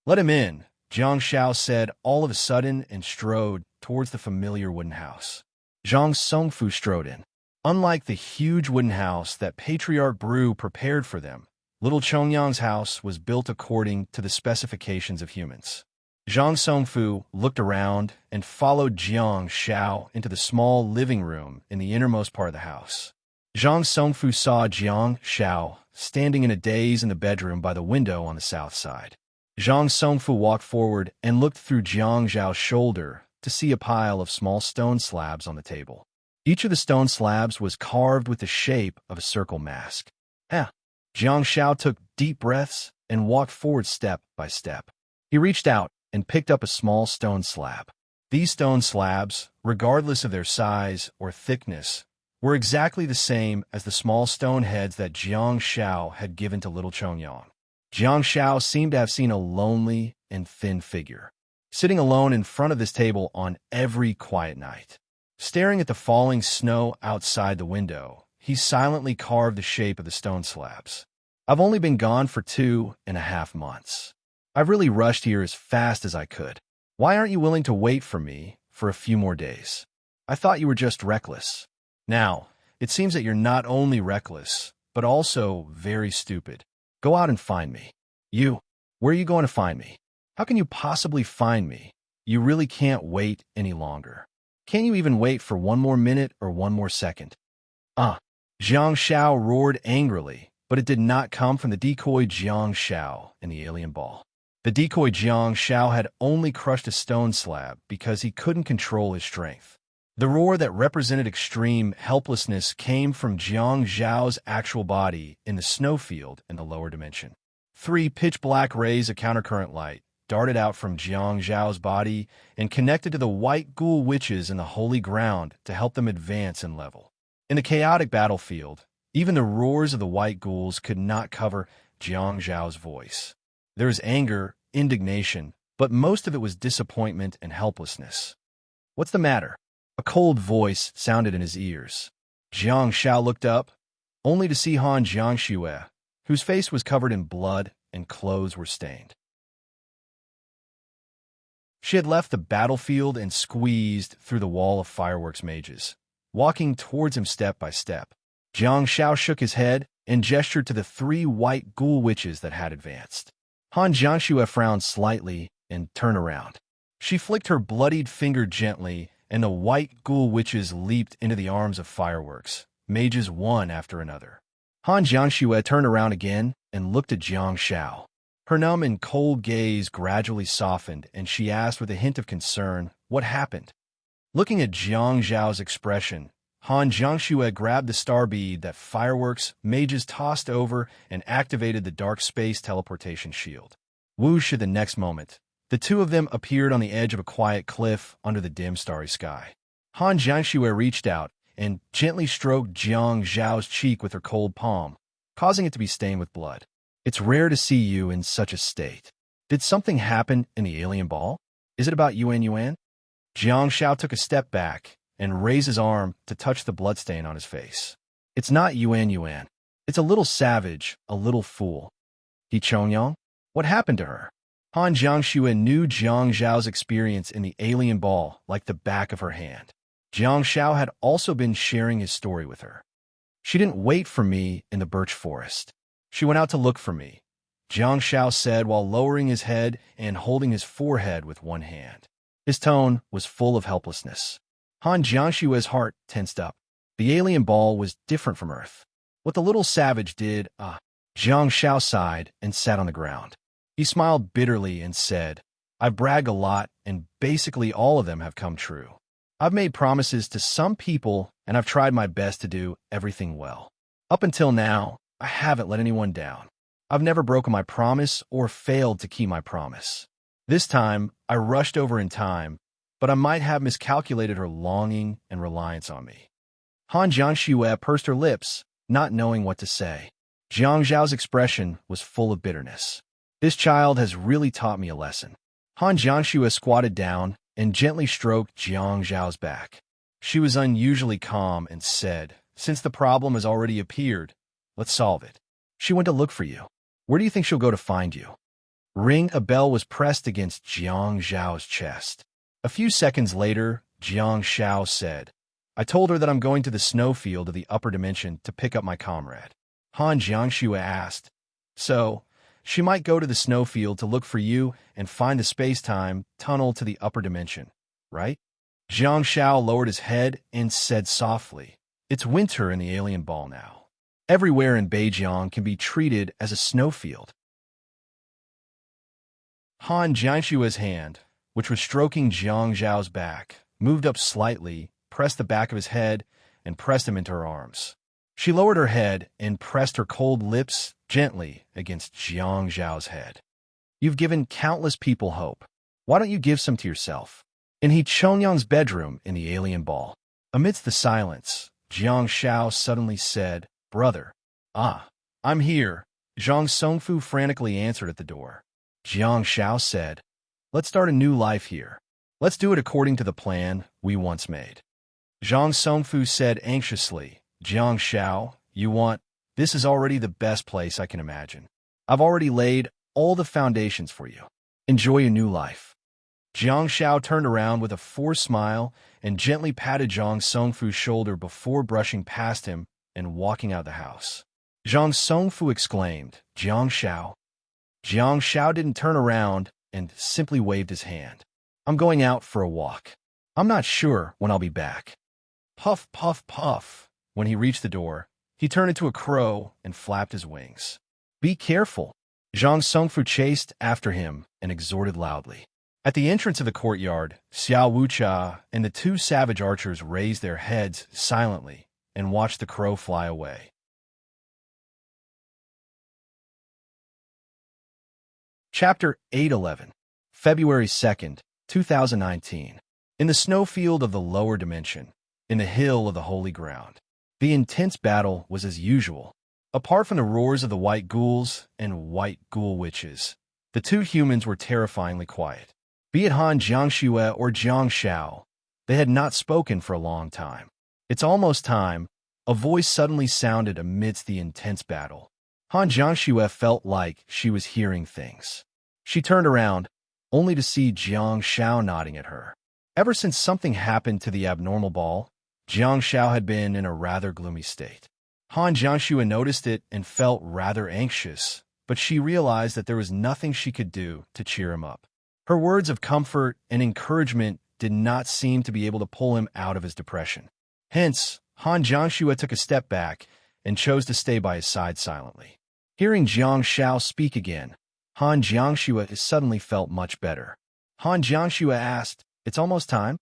Let him in, Jiang Zhao said all of a sudden and strode towards the familiar wooden house. Zhang Songfu strode in. Unlike the huge wooden house that Patriarch Bru prepared for them, Little Chongyang's house was built according to the specifications of humans. Zhang Songfu looked around and followed Jiang Shao into the small living room in the innermost part of the house. Zhang Songfu saw Jiang Shao standing in a daze in the bedroom by the window on the south side. Zhang Songfu walked forward and looked through Jiang Zhao's shoulder to see a pile of small stone slabs on the table. Each of the stone slabs was carved with the shape of a circle mask. Jiang Shao took deep breaths and walked forward step by step. He reached out and picked up a small stone slab. These stone slabs, regardless of their size or thickness, were exactly the same as the small stone heads that Jiang Shao had given to Little Chongyang. Jiang Shao seemed to have seen a lonely and thin figure, sitting alone in front of this table on every quiet night. Staring at the falling snow outside the window, he silently carved the shape of the stone slabs. I've only been gone for 2.5 months. I've really rushed here as fast as I could. Why aren't you willing to wait for me for a few more days? I thought you were just reckless. Now, it seems that you're not only reckless, but also very stupid. Go out and find me. You, where are you going to find me? How can you possibly find me? You really can't wait any longer. Can't you even wait for one more minute or one more second? Jiang Shao roared angrily, but it did not come from the decoy Jiang Shao in the alien ball. The decoy Jiang Shao had only crushed a stone slab because he couldn't control his strength. The roar that represented extreme helplessness came from Jiang Zhao's actual body in the snowfield in the lower dimension. 3 pitch-black rays of countercurrent light darted out from Jiang Zhao's body and connected to the white ghoul witches in the holy ground to help them advance in level. In the chaotic battlefield, even the roars of the white ghouls could not cover Jiang Zhao's voice. There was anger, indignation, but most of it was disappointment and helplessness. What's the matter? A cold voice sounded in his ears. Jiang Shao looked up, only to see Han Jiangxue, whose face was covered in blood and clothes were stained. She had left the battlefield and squeezed through the wall of fireworks mages, walking towards him step by step. Jiang Shao shook his head and gestured to the 3 white ghoul witches that had advanced. Han Jiangxue frowned slightly and turned around. She flicked her bloodied finger gently, and the white ghoul witches leaped into the arms of fireworks, mages one after another. Han Jiangxue turned around again and looked at Jiang Shao. Her numb and cold gaze gradually softened, and she asked with a hint of concern, "What happened?" Looking at Jiang Zhao's expression, Han Jiangxue grabbed the star bead that fireworks mages tossed over and activated the dark space teleportation shield. Whoosh! At the next moment, the two of them appeared on the edge of a quiet cliff under the dim starry sky. Han Jiangxue reached out and gently stroked Jiang Zhao's cheek with her cold palm, causing it to be stained with blood. "It's rare to see you in such a state. Did something happen in the alien ball? Is it about Yuan Yuan?" Jiang Zhao took a step back and raised his arm to touch the bloodstain on his face. "It's not Yuan Yuan. It's a little savage, a little fool." "He Chongyang? What happened to her?" Han Jiangxue knew Jiang Zhao's experience in the alien ball like the back of her hand. Jiang Zhao had also been sharing his story with her. "She didn't wait for me in the birch forest. She went out to look for me," Jiang Zhao said while lowering his head and holding his forehead with one hand. His tone was full of helplessness. Han Jiangxue's heart tensed up. The alien ball was different from Earth. What the little savage did, Jiang Zhao sighed and sat on the ground. He smiled bitterly and said, "I've bragged a lot, and basically all of them have come true. I've made promises to some people, and I've tried my best to do everything well. Up until now, I haven't let anyone down. I've never broken my promise or failed to keep my promise. This time, I rushed over in time, but I might have miscalculated her longing and reliance on me." Han Jiangxue pursed her lips, not knowing what to say. Jiang Zhao's expression was full of bitterness. "This child has really taught me a lesson." Han Jiangxue squatted down and gently stroked Jiang Zhao's back. She was unusually calm and said, "Since the problem has already appeared, let's solve it. She went to look for you. Where do you think she'll go to find you?" Ring! A bell was pressed against Jiang Zhao's chest. A few seconds later, Jiang Zhao said, "I told her that I'm going to the snowfield of the upper dimension to pick up my comrade." Han Jiangxue asked, "So, she might go to the snowfield to look for you and find the space-time tunnel to the upper dimension, right?" Jiang Zhao lowered his head and said softly, "It's winter in the alien ball now. Everywhere in Beijiang can be treated as a snowfield." Han Jiangxue's hand, which was stroking Jiang Zhao's back, moved up slightly, pressed the back of his head, and pressed him into her arms. She lowered her head and pressed her cold lips gently against Jiang Zhao's head. "You've given countless people hope. Why don't you give some to yourself?" In He Chongyang's bedroom in the alien ball, amidst the silence, Jiang Zhao suddenly said, "Brother." "I'm here," Zhang Songfu frantically answered at the door. Jiang Zhao said, "Let's start a new life here. Let's do it according to the plan we once made." Zhang Songfu said anxiously, "Jiang Zhao, this is already the best place I can imagine. I've already laid all the foundations for you. Enjoy your new life." Jiang Zhao turned around with a forced smile and gently patted Zhang Songfu's shoulder before brushing past him and walking out the house. Zhang Songfu exclaimed, "Jiang Zhao." Jiang Zhao didn't turn around and simply waved his hand. "I'm going out for a walk. I'm not sure when I'll be back." Puff, puff, puff. When he reached the door, he turned into a crow and flapped his wings. "Be careful." Zhang Songfu chased after him and exhorted loudly. At the entrance of the courtyard, Xiao Wucha and the two savage archers raised their heads silently and watched the crow fly away. Chapter 811, February 2nd, 2019. In the snowfield of the lower dimension, in the hill of the holy ground, the intense battle was as usual. Apart from the roars of the white ghouls and white ghoul witches, the two humans were terrifyingly quiet. Be it Han Jiangxue or Jiang Zhao, they had not spoken for a long time. "It's almost time," a voice suddenly sounded amidst the intense battle. Han Jiangxue felt like she was hearing things. She turned around, only to see Jiang Zhao nodding at her. Ever since something happened to the abnormal ball, Jiang Zhao had been in a rather gloomy state. Han Jiangxue noticed it and felt rather anxious, but she realized that there was nothing she could do to cheer him up. Her words of comfort and encouragement did not seem to be able to pull him out of his depression. Hence, Han Jiangxue took a step back and chose to stay by his side silently. Hearing Jiang Zhao speak again, Han Jiangxue suddenly felt much better. Han Jiangxue asked, "It's almost time?"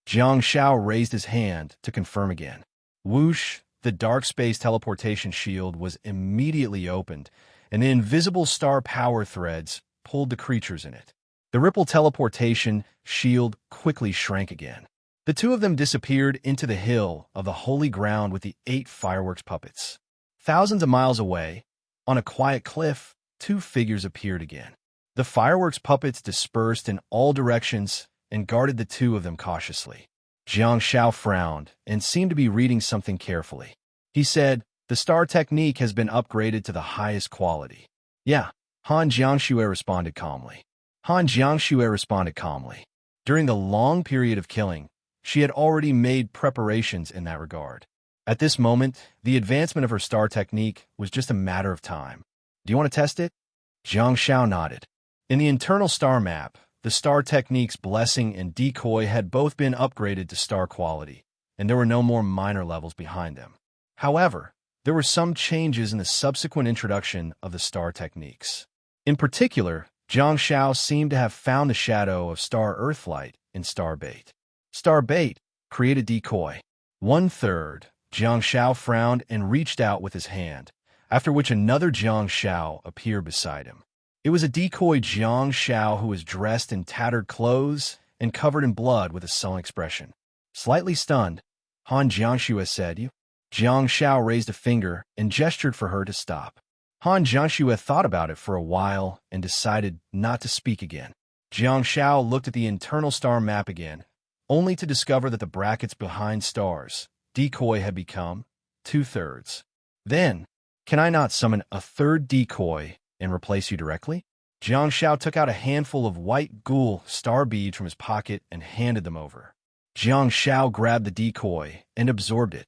Jiang Shao raised his hand to confirm again. Whoosh, the dark space teleportation shield was immediately opened, and the invisible star power threads pulled the creatures in it. The ripple teleportation shield quickly shrank again. The two of them disappeared into the hill of the holy ground with the 8 fireworks puppets. Thousands of miles away, on a quiet cliff, 2 figures appeared again. The fireworks puppets dispersed in all directions and guarded the 2 of them cautiously. Jiang Shao frowned and seemed to be reading something carefully. He said, "The star technique has been upgraded to the highest quality." "Yeah," Han Jiangxue responded calmly. During the long period of killing, she had already made preparations in that regard. At this moment, the advancement of her star technique was just a matter of time. "Do you want to test it?" Jiang Shao nodded. In the internal star map, the star technique's blessing and decoy had both been upgraded to star quality, and there were no more minor levels behind them. However, there were some changes in the subsequent introduction of the star techniques. In particular, Jiang Shao seemed to have found the shadow of star earthlight in star bait. Star bait created decoy. 1/3. Jiang Shao frowned and reached out with his hand, after which another Jiang Shao appeared beside him. It was a decoy Jiang Shao who was dressed in tattered clothes and covered in blood with a sullen expression. Slightly stunned, Han Jiangxue said, "You?" Jiang Shao raised a finger and gestured for her to stop. Han Jiangxue thought about it for a while and decided not to speak again. Jiang Shao looked at the internal star map again, only to discover that the brackets behind stars, decoy, had become 2/3. "Then, can I not summon a 3rd decoy and replace you directly?" Jiang Shao took out a handful of white ghoul star beads from his pocket and handed them over. Jiang Shao grabbed the decoy and absorbed it.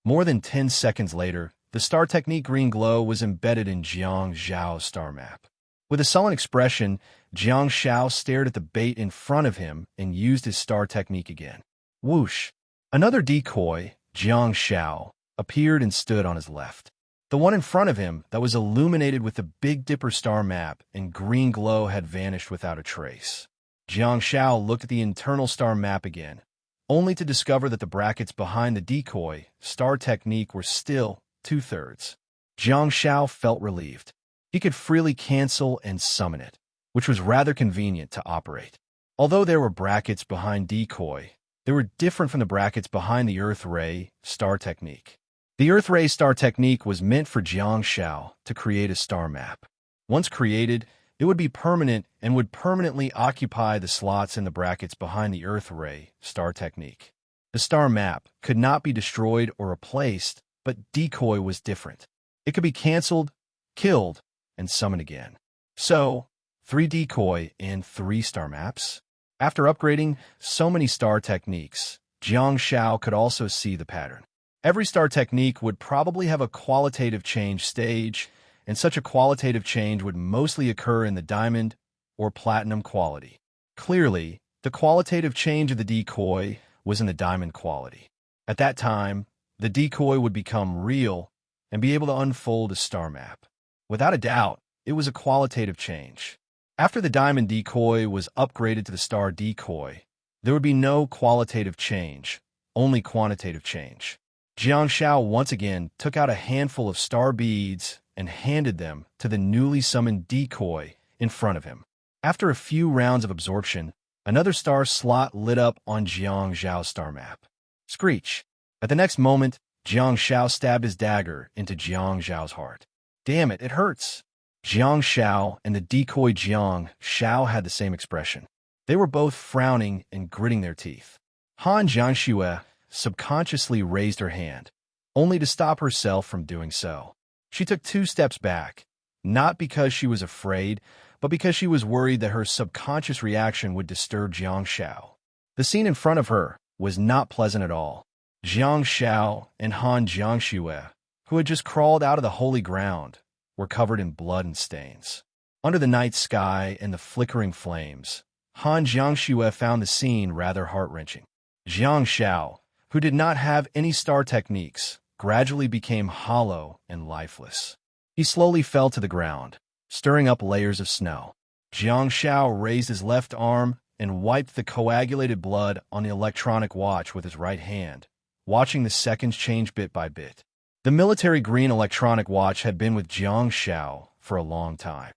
More than 10 seconds later, the star technique green glow was embedded in Jiang Zhao's star map. With a sullen expression, Jiang Shao stared at the bait in front of him and used his star technique again. Whoosh! Another decoy, Jiang Shao, appeared and stood on his left. The one in front of him that was illuminated with the Big Dipper star map and green glow had vanished without a trace. Jiang Shao looked at the internal star map again, only to discover that the brackets behind the decoy star technique were still 2/3. Jiang Shao felt relieved. He could freely cancel and summon it, which was rather convenient to operate. Although there were brackets behind decoy, they were different from the brackets behind the Earth Ray star technique. The Earth Ray star technique was meant for Jiang Shao to create a star map. Once created, it would be permanent and would permanently occupy the slots in the brackets behind the Earth Ray star technique. The star map could not be destroyed or replaced, but decoy was different. It could be canceled, killed, and summoned again. So, 3 decoy and 3 star maps? After upgrading so many star techniques, Jiang Shao could also see the pattern. Every star technique would probably have a qualitative change stage, and such a qualitative change would mostly occur in the diamond or platinum quality. Clearly, the qualitative change of the decoy was in the diamond quality. At that time, the decoy would become real and be able to unfold a star map. Without a doubt, it was a qualitative change. After the diamond decoy was upgraded to the star decoy, there would be no qualitative change, only quantitative change. Jiang Shao once again took out a handful of star beads and handed them to the newly summoned decoy in front of him. After a few rounds of absorption, another star slot lit up on Jiang Zhao's star map. Screech! At the next moment, Jiang Shao stabbed his dagger into Jiang Zhao's heart. "Damn it, it hurts!" Jiang Shao and the decoy Jiang Shao had the same expression. They were both frowning and gritting their teeth. Han Jiangxue subconsciously raised her hand, only to stop herself from doing so. She took 2 steps back, not because she was afraid, but because she was worried that her subconscious reaction would disturb Jiang Shao. The scene in front of her was not pleasant at all. Jiang Shao and Han Jiangxue, who had just crawled out of the holy ground, were covered in blood and stains. Under the night sky and the flickering flames, Han Jiangxue found the scene rather heart-wrenching. Jiang Shao, who did not have any star techniques, gradually became hollow and lifeless. He slowly fell to the ground, stirring up layers of snow. Jiang Shao raised his left arm and wiped the coagulated blood on the electronic watch with his right hand, watching the seconds change bit by bit. The military green electronic watch had been with Jiang Shao for a long time.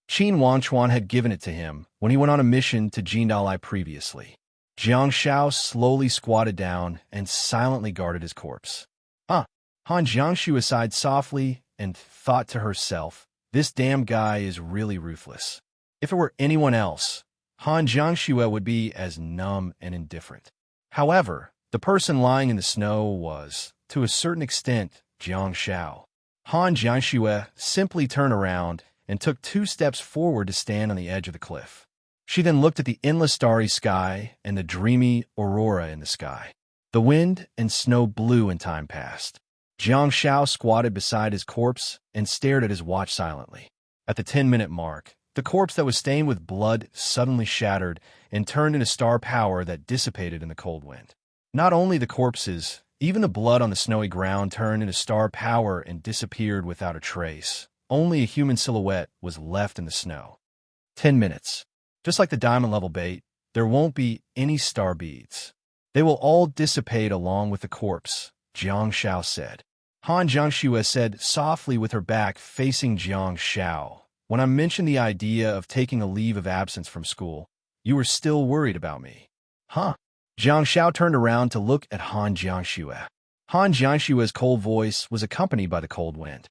Qin Wanchuan had given it to him when he went on a mission to Jindalai previously. Jiang Shao slowly squatted down and silently guarded his corpse. Han Jiangxue sighed softly and thought to herself, this damn guy is really ruthless. If it were anyone else, Han Jiangxue would be as numb and indifferent. However, the person lying in the snow was, to a certain extent, Jiang Shao. Han Jiangxue simply turned around and took 2 steps forward to stand on the edge of the cliff. She then looked at the endless starry sky and the dreamy aurora in the sky. The wind and snow blew and time passed. Jiang Shao squatted beside his corpse and stared at his watch silently. At the 10-minute mark, the corpse that was stained with blood suddenly shattered and turned into star power that dissipated in the cold wind. Not only the corpses, even the blood on the snowy ground turned into star power and disappeared without a trace. Only a human silhouette was left in the snow. 10 minutes. Just like the diamond-level bait, there won't be any star beads. They will all dissipate along with the corpse, Jiang Shao said. Han Jiangxue said softly with her back facing Jiang Shao, when I mentioned the idea of taking a leave of absence from school, you were still worried about me. Huh? Jiang Shao turned around to look at Han Jiangxue. Han Jiangxue's cold voice was accompanied by the cold wind.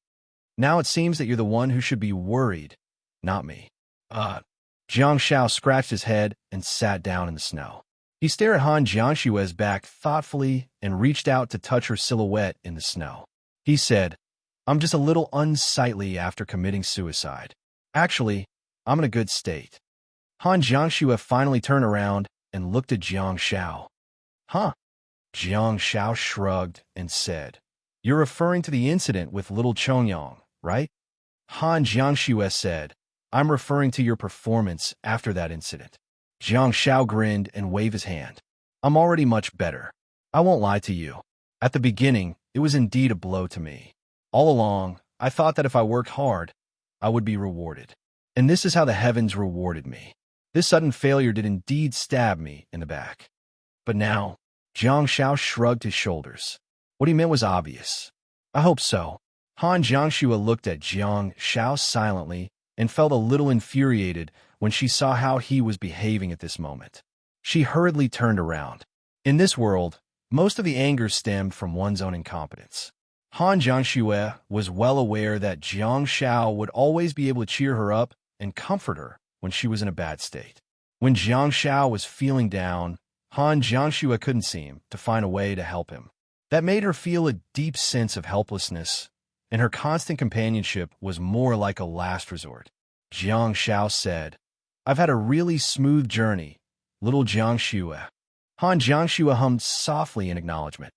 Now it seems that you're the one who should be worried, not me. Jiang Shao scratched his head and sat down in the snow. He stared at Han Jiangxue's back thoughtfully and reached out to touch her silhouette in the snow. He said, I'm just a little unsightly after committing suicide. Actually, I'm in a good state. Han Jiangxue finally turned around and looked at Jiang Shao. Huh? Jiang Shao shrugged and said, You're referring to the incident with little Chongyang, right? Han Jiangxue said, I'm referring to your performance after that incident. Jiang Shao grinned and waved his hand. I'm already much better. I won't lie to you. At the beginning, it was indeed a blow to me. All along, I thought that if I worked hard, I would be rewarded. And this is how the heavens rewarded me. This sudden failure did indeed stab me in the back. But now, Jiang Shao shrugged his shoulders. What he meant was obvious. I hope so. Han Jiangxue looked at Jiang Shao silently and felt a little infuriated when she saw how he was behaving at this moment. She hurriedly turned around. In this world, most of the anger stemmed from one's own incompetence. Han Jiangxue was well aware that Jiang Shao would always be able to cheer her up and comfort her when she was in a bad state. When Jiang Shao was feeling down, Han Jiangxue couldn't seem to find a way to help him. That made her feel a deep sense of helplessness, and her constant companionship was more like a last resort. Jiang Shao said, I've had a really smooth journey, little Jiangxue. Han Jiangxue hummed softly in acknowledgement.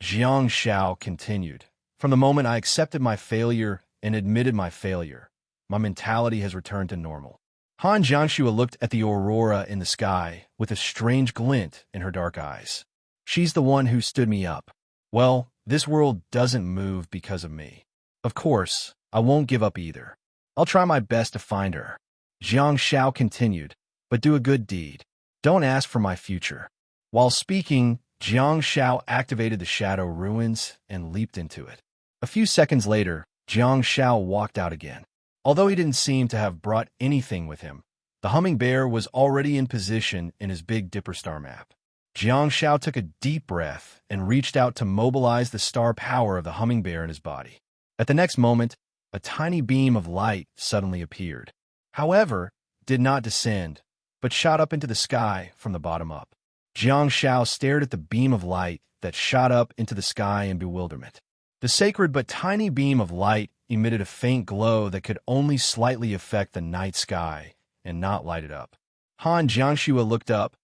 Jiang Shao continued, From the moment I accepted my failure and admitted my failure, my mentality has returned to normal. Han Jiangxue looked at the aurora in the sky with a strange glint in her dark eyes. She's the one who stood me up. Well, this world doesn't move because of me. Of course, I won't give up either. I'll try my best to find her. Jiang Shao continued, but do a good deed. Don't ask for my future. While speaking, Jiang Shao activated the shadow ruins and leaped into it. A few seconds later, Jiang Shao walked out again. Although he didn't seem to have brought anything with him, the humming bear was already in position in his Big Dipper star map. Jiang Shao took a deep breath and reached out to mobilize the star power of the humming bear in his body. At the next moment, a tiny beam of light suddenly appeared. However, it did not descend, but shot up into the sky from the bottom up. Jiang Shao stared at the beam of light that shot up into the sky in bewilderment. The sacred but tiny beam of light emitted a faint glow that could only slightly affect the night sky and not light it up. Han Jiangxue looked up,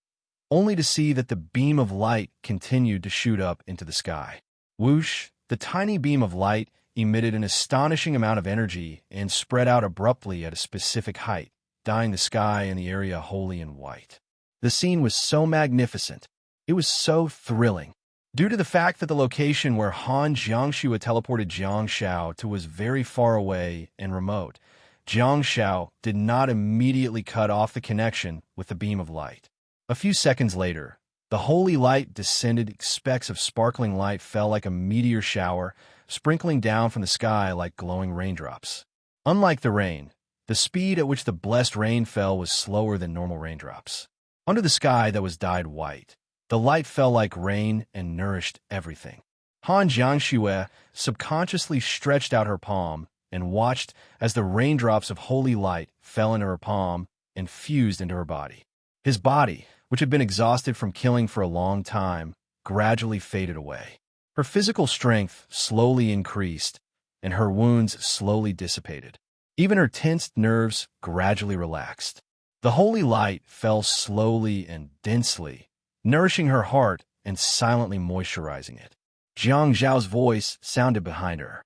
only to see that the beam of light continued to shoot up into the sky. Whoosh! The tiny beam of light emitted an astonishing amount of energy and spread out abruptly at a specific height, dyeing the sky and the area wholly in white. The scene was so magnificent. It was so thrilling. Due to the fact that the location where Han Jiangshua teleported Jiang Shao to was very far away and remote, Jiang Shao did not immediately cut off the connection with the beam of light. A few seconds later, the holy light descended. Specks of sparkling light fell like a meteor shower, sprinkling down from the sky like glowing raindrops. Unlike the rain, the speed at which the blessed rain fell was slower than normal raindrops. Under the sky that was dyed white, the light fell like rain and nourished everything. Han Jiangxue subconsciously stretched out her palm and watched as the raindrops of holy light fell into her palm and fused into her body. His body, which had been exhausted from killing for a long time, gradually faded away. Her physical strength slowly increased, and her wounds slowly dissipated. Even her tensed nerves gradually relaxed. The holy light fell slowly and densely, nourishing her heart and silently moisturizing it. Jiang Zhao's voice sounded behind her.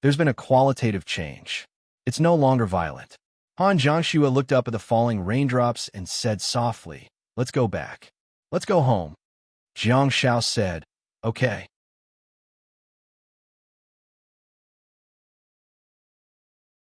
There's been a qualitative change. It's no longer violent. Han Jiangxue looked up at the falling raindrops and said softly, "Let's go back. Let's go home." Jiang Shao said, "Okay."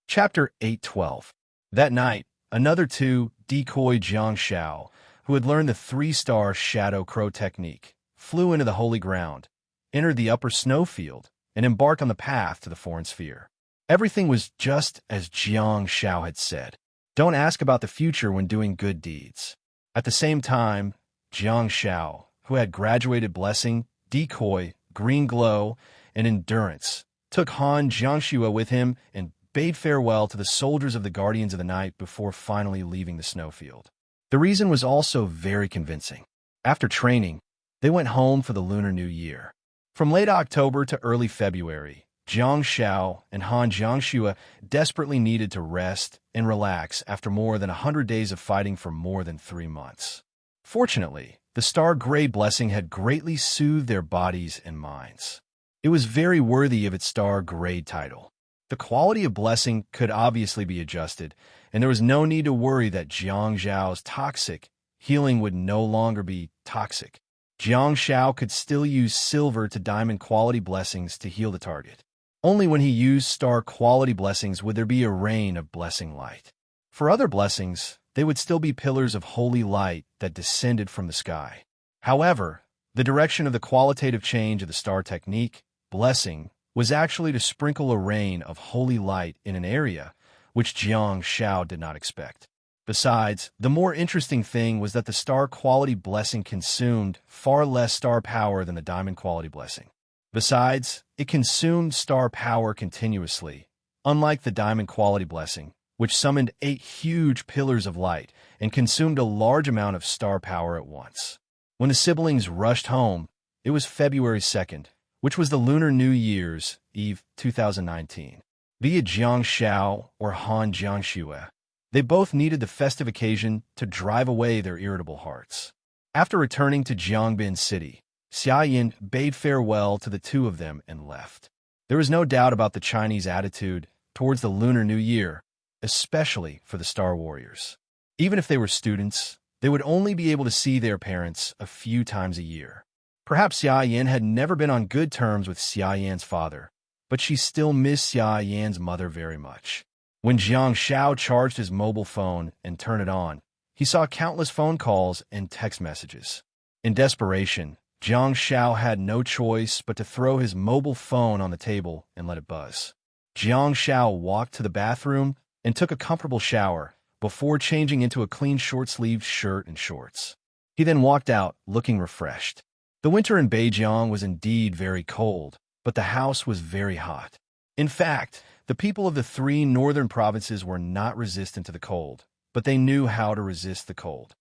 Chapter 8:12. That night, another two decoy Jiang Shao, who had learned the 3-star shadow crow technique, flew into the holy ground, entered the upper snowfield, and embarked on the path to the foreign sphere. Everything was just as Jiang Shao had said. Don't ask about the future when doing good deeds. At the same time, Jiang Shao, who had graduated blessing, decoy, green glow, and endurance, took Han Jiangxue with him and bade farewell to the soldiers of the Guardians of the Night before finally leaving the snowfield. The reason was also very convincing. After training, they went home for the Lunar New Year. From late October to early February, Jiang Shao and Han Jiangxue desperately needed to rest and relax after more than 100 days of fighting for more than 3 months. Fortunately, the Star Grade blessing had greatly soothed their bodies and minds. It was very worthy of its Star Grade title. The quality of blessing could obviously be adjusted, and there was no need to worry that Jiang Zhao's toxic healing would no longer be toxic. Jiang Shao could still use silver to diamond quality blessings to heal the target. Only when he used star quality blessings would there be a rain of blessing light. For other blessings, they would still be pillars of holy light that descended from the sky. However, the direction of the qualitative change of the star technique, blessing, was actually to sprinkle a rain of holy light in an area which Jiang Shao did not expect. Besides, the more interesting thing was that the star quality blessing consumed far less star power than the diamond quality blessing. Besides, it consumed star power continuously, unlike the diamond quality blessing, which summoned 8 huge pillars of light and consumed a large amount of star power at once. When the siblings rushed home, it was February 2nd, which was the Lunar New Year's Eve 2019. Via Jiang Shao or Han Jiangxue, they both needed the festive occasion to drive away their irritable hearts. After returning to Jiangbin City, Xia Yin bade farewell to the two of them and left. There was no doubt about the Chinese attitude towards the Lunar New Year, especially for the Star Warriors. Even if they were students, they would only be able to see their parents a few times a year. Perhaps Xia Yin had never been on good terms with Xia Yan's father, but she still missed Xia Yan's mother very much. When Jiang Shao charged his mobile phone and turned it on, he saw countless phone calls and text messages. In desperation, Jiang Shao had no choice but to throw his mobile phone on the table and let it buzz. Jiang Shao walked to the bathroom and took a comfortable shower before changing into a clean short-sleeved shirt and shorts. He then walked out looking refreshed. The winter in Beijing was indeed very cold, but the house was very hot. In fact, the people of the 3 northern provinces were not resistant to the cold, but they knew how to resist the cold.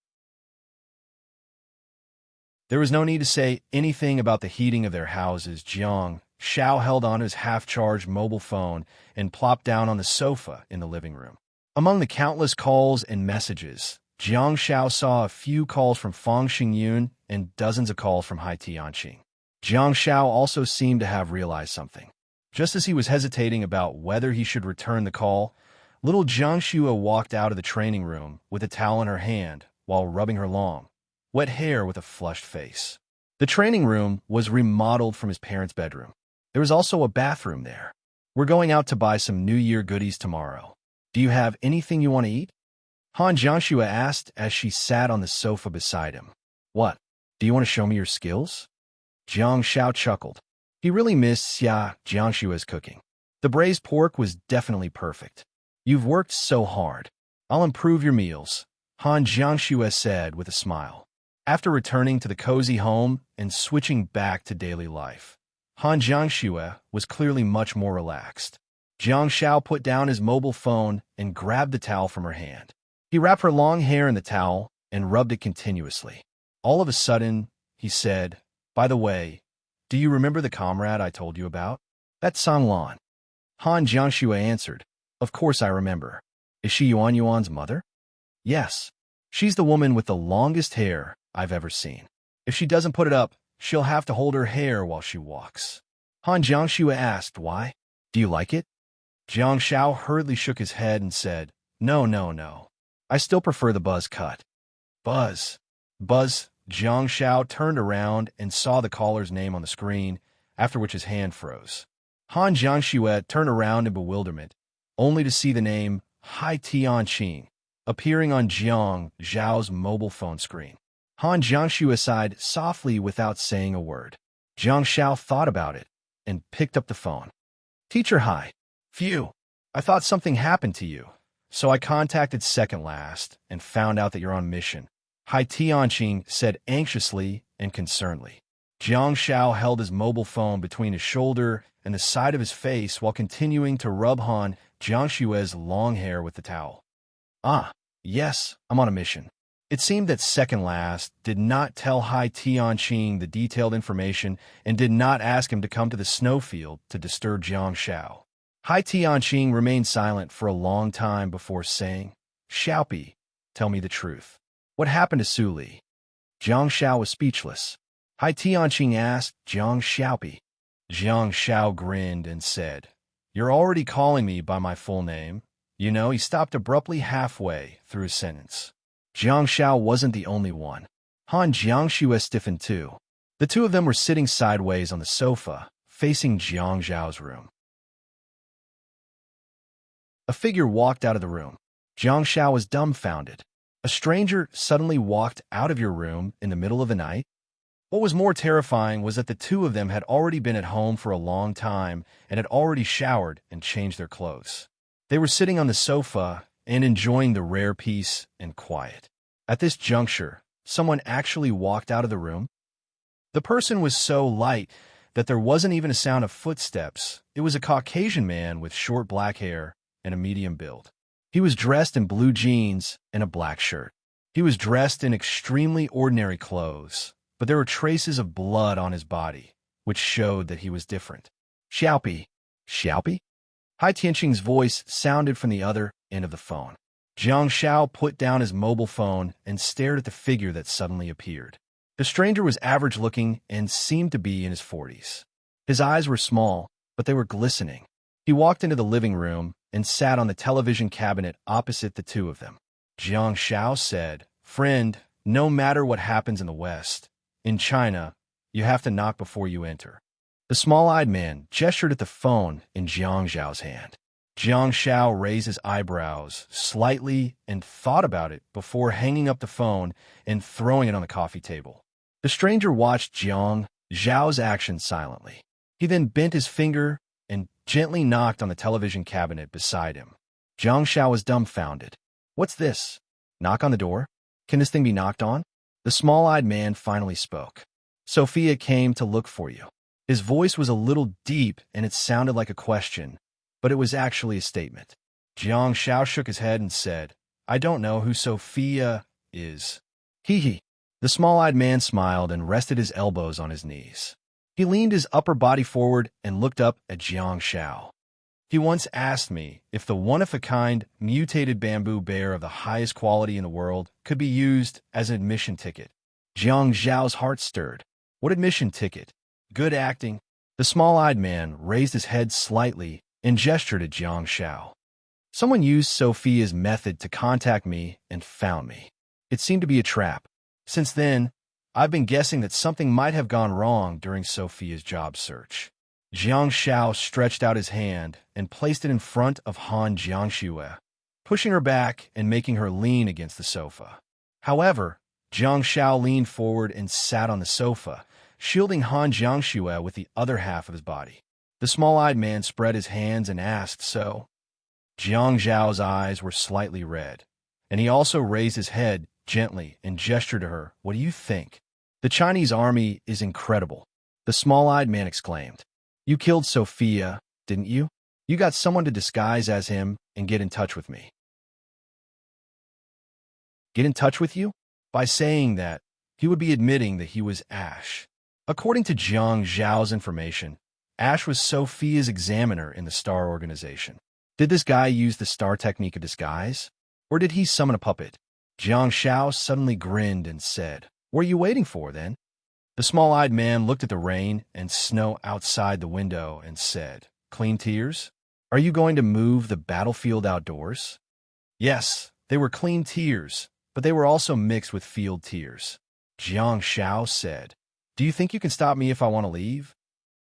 There was no need to say anything about the heating of their houses. Jiang Shao held on his half-charged mobile phone and plopped down on the sofa in the living room. Among the countless calls and messages, Jiang Shao saw a few calls from Fang Xingyun and dozens of calls from Hai Tianqing. Jiang Shao also seemed to have realized something. Just as he was hesitating about whether he should return the call, little Jiang Shua walked out of the training room with a towel in her hand while rubbing her long, wet hair with a flushed face. The training room was remodeled from his parents' bedroom. There was also a bathroom there. We're going out to buy some New Year goodies tomorrow. Do you have anything you want to eat? Han Jiangxue asked as she sat on the sofa beside him. What? Do you want to show me your skills? Jiang Xiao chuckled. He really missed Xia Jiangshue's cooking. The braised pork was definitely perfect. You've worked so hard. I'll improve your meals, Han Jiangxue said with a smile. After returning to the cozy home and switching back to daily life, Han Jiangxue was clearly much more relaxed. Jiang Xiao put down his mobile phone and grabbed the towel from her hand. He wrapped her long hair in the towel and rubbed it continuously. All of a sudden, he said, By the way, do you remember the comrade I told you about? That's Sang Lan. Han Jiangxue answered, Of course I remember. Is she Yuan Yuan's mother? Yes. She's the woman with the longest hair I've ever seen. If she doesn't put it up, she'll have to hold her hair while she walks. Han Jiangxue asked, Why? Do you like it? Jiang Xiao hurriedly shook his head and said, No, no, no. I still prefer the buzz cut. Buzz. Buzz. Jiang Xiao turned around and saw the caller's name on the screen, after which his hand froze. Han Jiangxue turned around in bewilderment, only to see the name Hai Tianqing appearing on Jiang Zhao's mobile phone screen. Han Jiangxue sighed softly without saying a word. Jiang Xiao thought about it and picked up the phone. Teacher Hai. Phew. I thought something happened to you, so I contacted Second Last and found out that you're on mission. Hai Tianqing said anxiously and concernedly. Jiang Xiao held his mobile phone between his shoulder and the side of his face while continuing to rub Han Jiangshue's long hair with the towel. Ah, yes, I'm on a mission. It seemed that Second Last did not tell Hai Tianqing the detailed information and did not ask him to come to the snowfield to disturb Jiang Xiao. Hai Tianqing remained silent for a long time before saying, Xiaopi, tell me the truth. What happened to Su Li? Jiang Xiao was speechless. Hai Tianqing asked Jiang Xiaopi. Jiang Xiao grinned and said, You're already calling me by my full name. You know, he stopped abruptly halfway through his sentence. Jiang Xiao wasn't the only one. Han Jiangxue stiffened too. The two of them were sitting sideways on the sofa, facing Jiang Zhao's room. A figure walked out of the room. Jiang Xiao was dumbfounded. A stranger suddenly walked out of your room in the middle of the night? What was more terrifying was that the two of them had already been at home for a long time and had already showered and changed their clothes. They were sitting on the sofa and enjoying the rare peace and quiet. At this juncture, someone actually walked out of the room. The person was so light that there wasn't even a sound of footsteps. It was a Caucasian man with short black hair and a medium build. He was dressed in blue jeans and a black shirt. He was dressed in extremely ordinary clothes, but there were traces of blood on his body, which showed that he was different. Xiaopi. Xiaopi? Hai Tianqing's voice sounded from the other end of the phone. Jiang Xiao put down his mobile phone and stared at the figure that suddenly appeared. The stranger was average-looking and seemed to be in his 40s. His eyes were small, but they were glistening. He walked into the living room and sat on the television cabinet opposite the two of them. Jiang Xiao said, Friend, no matter what happens in the West, in China, you have to knock before you enter. The small-eyed man gestured at the phone in Jiang Zhao's hand. Jiang Xiao raised his eyebrows slightly and thought about it before hanging up the phone and throwing it on the coffee table. The stranger watched Jiang Zhao's action silently. He then bent his finger and gently knocked on the television cabinet beside him. Jiang Xiao was dumbfounded. What's this? Knock on the door? Can this thing be knocked on? The small-eyed man finally spoke. Sophia came to look for you. His voice was a little deep and it sounded like a question, but it was actually a statement. Jiang Xiao shook his head and said, I don't know who Sophia is. Hee hee. The small-eyed man smiled and rested his elbows on his knees. He leaned his upper body forward and looked up at Jiang Xiao. He once asked me if the one-of-a-kind mutated bamboo bear of the highest quality in the world could be used as an admission ticket. Jiang Zhao's heart stirred. What admission ticket? Good acting. The small-eyed man raised his head slightly and gestured at Jiang Xiao. Someone used Sophia's method to contact me and found me. It seemed to be a trap. Since then, I've been guessing that something might have gone wrong during Sophia's job search. Jiang Xiao stretched out his hand and placed it in front of Han Jiangxue, pushing her back and making her lean against the sofa. However, Jiang Xiao leaned forward and sat on the sofa, shielding Han Jiangxue with the other half of his body. The small-eyed man spread his hands and asked, "So?" Jiang Zhao's eyes were slightly red, and he also raised his head gently and gestured to her. "What do you think?" "The Chinese army is incredible," the small-eyed man exclaimed. "You killed Sophia, didn't you? You got someone to disguise as him and get in touch with me." Get in touch with you? By saying that, he would be admitting that he was Ash. According to Jiang Zhao's information, Ash was Sophia's examiner in the Star Organization. Did this guy use the Star technique of disguise? Or did he summon a puppet? Jiang Xiao suddenly grinned and said, "What are you waiting for, then?" The small-eyed man looked at the rain and snow outside the window and said, "Clean tears? Are you going to move the battlefield outdoors?" Yes, they were clean tears, but they were also mixed with field tears. Jiang Xiao said, "Do you think you can stop me if I want to leave?"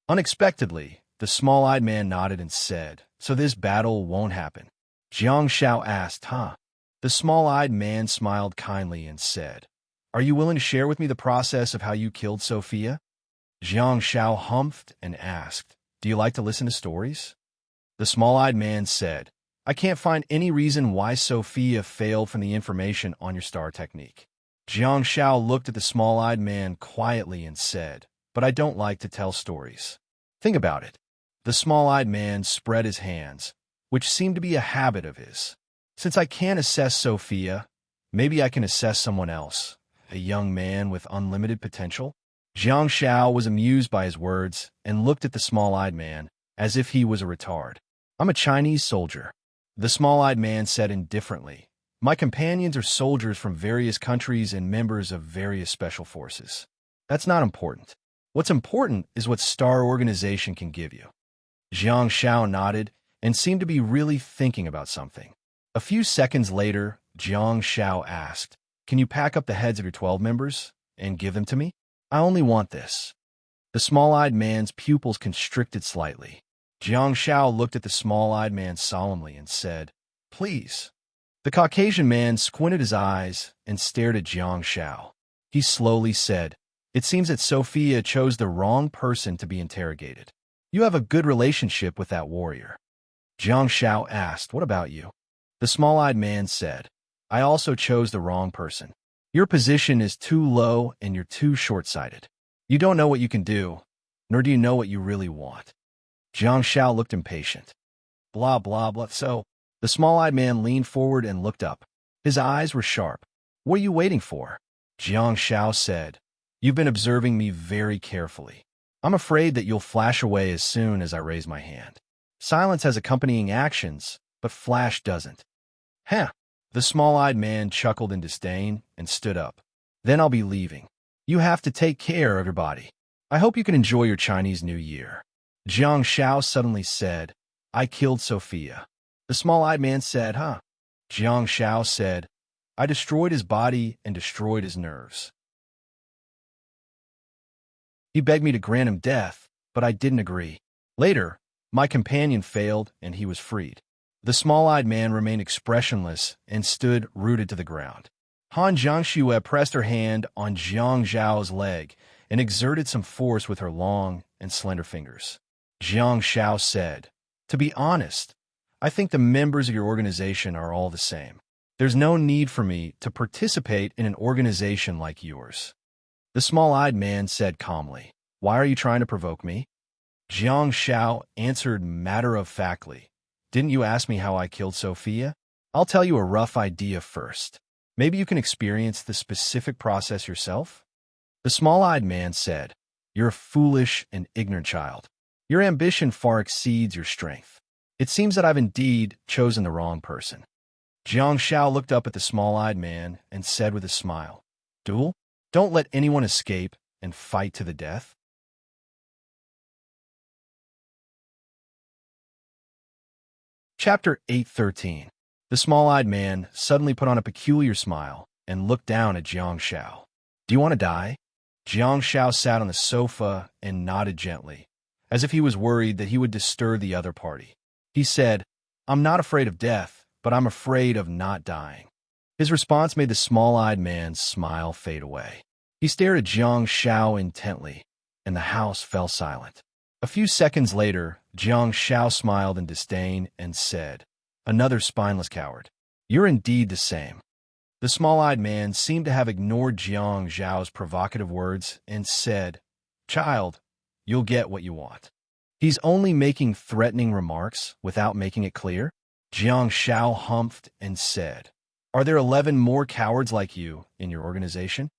Unexpectedly, the small-eyed man nodded and said, "So this battle won't happen?" Jiang Xiao asked, "Huh?" The small-eyed man smiled kindly and said, "Are you willing to share with me the process of how you killed Sophia?" Jiang Xiao humphed and asked, "Do you like to listen to stories?" The small-eyed man said, "I can't find any reason why Sophia failed from the information on your star technique." Jiang Xiao looked at the small-eyed man quietly and said, "But I don't like to tell stories. Think about it." The small-eyed man spread his hands, which seemed to be a habit of his. "Since I can't assess Sophia, maybe I can assess someone else, a young man with unlimited potential." Jiang Xiao was amused by his words and looked at the small-eyed man as if he was a retard. "I'm a Chinese soldier," the small-eyed man said indifferently. "My companions are soldiers from various countries and members of various special forces. That's not important. What's important is what Star Organization can give you." Jiang Xiao nodded and seemed to be really thinking about something. A few seconds later, Jiang Xiao asked, "Can you pack up the heads of your 12 members and give them to me? I only want this." The small-eyed man's pupils constricted slightly. Jiang Xiao looked at the small-eyed man solemnly and said, "Please." The Caucasian man squinted his eyes and stared at Jiang Xiao. He slowly said, "It seems that Sophia chose the wrong person to be interrogated. You have a good relationship with that warrior." Jiang Xiao asked, "What about you?" The small-eyed man said, "I also chose the wrong person. Your position is too low and you're too short-sighted. You don't know what you can do, nor do you know what you really want." Jiang Xiao looked impatient. "Blah, blah, blah." So, the small-eyed man leaned forward and looked up. His eyes were sharp. "What are you waiting for?" Jiang Xiao said, "You've been observing me very carefully. I'm afraid that you'll flash away as soon as I raise my hand. Silence has accompanying actions, but flash doesn't." "Huh." The small-eyed man chuckled in disdain and stood up. "Then I'll be leaving. You have to take care of your body. I hope you can enjoy your Chinese New Year." Jiang Xiao suddenly said, "I killed Sophia." The small-eyed man said, "Huh?" Jiang Xiao said, "I destroyed his body and destroyed his nerves. He begged me to grant him death, but I didn't agree. Later, my companion failed and he was freed." The small-eyed man remained expressionless and stood rooted to the ground. Han Jiangxue pressed her hand on Jiang Zhao's leg and exerted some force with her long and slender fingers. Jiang Xiao said, "To be honest, I think the members of your organization are all the same. There's no need for me to participate in an organization like yours." The small-eyed man said calmly, "Why are you trying to provoke me?" Jiang Xiao answered matter-of-factly, "Didn't you ask me how I killed Sophia? I'll tell you a rough idea first. Maybe you can experience the specific process yourself." The small-eyed man said, "You're a foolish and ignorant child. Your ambition far exceeds your strength. It seems that I've indeed chosen the wrong person." Jiang Xiao looked up at the small-eyed man and said with a smile, "Duel? Don't let anyone escape and fight to the death." Chapter 8:13. The small-eyed man suddenly put on a peculiar smile and looked down at Jiang Xiao. "Do you want to die?" Jiang Shao sat on the sofa and nodded gently, as if he was worried that he would disturb the other party. He said, "I'm not afraid of death, but I'm afraid of not dying." His response made the small-eyed man's smile fade away. He stared at Jiang Shao intently, and the house fell silent. A few seconds later, Jiang Shao smiled in disdain and said, "Another spineless coward. You're indeed the same." The small-eyed man seemed to have ignored Jiang Zhao's provocative words and said, "Child, you'll get what you want." He's only making threatening remarks without making it clear. Jiang Shao humphed and said, "Are there 11 more cowards like you in your organization?"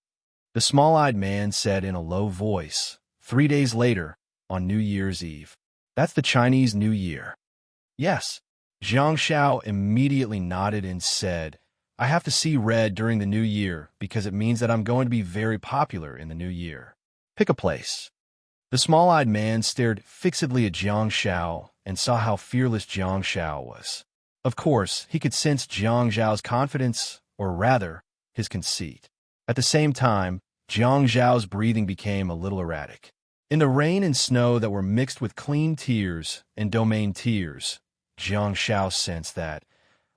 The small-eyed man said in a low voice, 3 days later, on New Year's Eve. "That's the Chinese New Year." "Yes." Jiang Shao immediately nodded and said, "I have to see red during the New Year because it means that I'm going to be very popular in the New Year. Pick a place." The small-eyed man stared fixedly at Jiang Shao and saw how fearless Jiang Shao was. Of course, he could sense Jiang Zhao's confidence, or rather, his conceit. At the same time, Jiang Zhao's breathing became a little erratic. In the rain and snow that were mixed with clean tears and domain tears, Jiang Shao sensed that,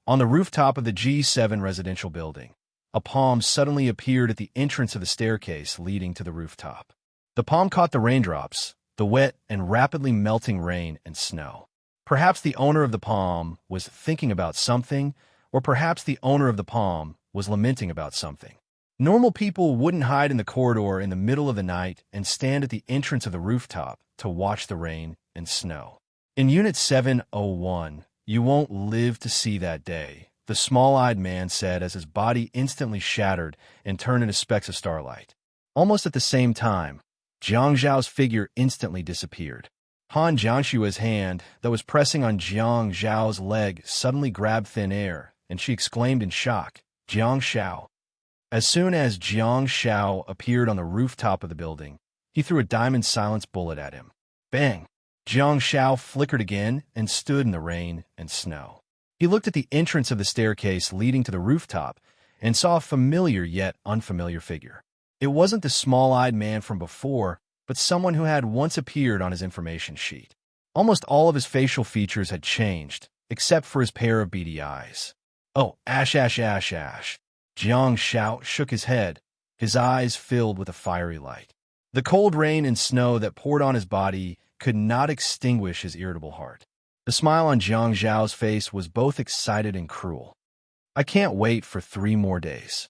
on the rooftop of the G7 residential building, a palm suddenly appeared at the entrance of the staircase leading to the rooftop. The palm caught the raindrops, the wet and rapidly melting rain and snow. Perhaps the owner of the palm was thinking about something, or perhaps the owner of the palm was lamenting about something. Normal people wouldn't hide in the corridor in the middle of the night and stand at the entrance of the rooftop to watch the rain and snow. In Unit 701, "You won't live to see that day," the small-eyed man said as his body instantly shattered and turned into specks of starlight. Almost at the same time, Jiang Zhao's figure instantly disappeared. Han Jianshua's hand that was pressing on Jiang Zhao's leg suddenly grabbed thin air, and she exclaimed in shock, "Jiang Shao." As soon as Jiang Shao appeared on the rooftop of the building, he threw a diamond silence bullet at him. Bang! Jiang Shao flickered again and stood in the rain and snow. He looked at the entrance of the staircase leading to the rooftop and saw a familiar yet unfamiliar figure. It wasn't the small-eyed man from before, but someone who had once appeared on his information sheet. Almost all of his facial features had changed, except for his pair of beady eyes. "Oh, Ash, Ash, Ash, Ash." Jiang Shao shook his head, his eyes filled with a fiery light. The cold rain and snow that poured on his body could not extinguish his irritable heart. The smile on Jiang Zhao's face was both excited and cruel. "I can't wait for 3 more days."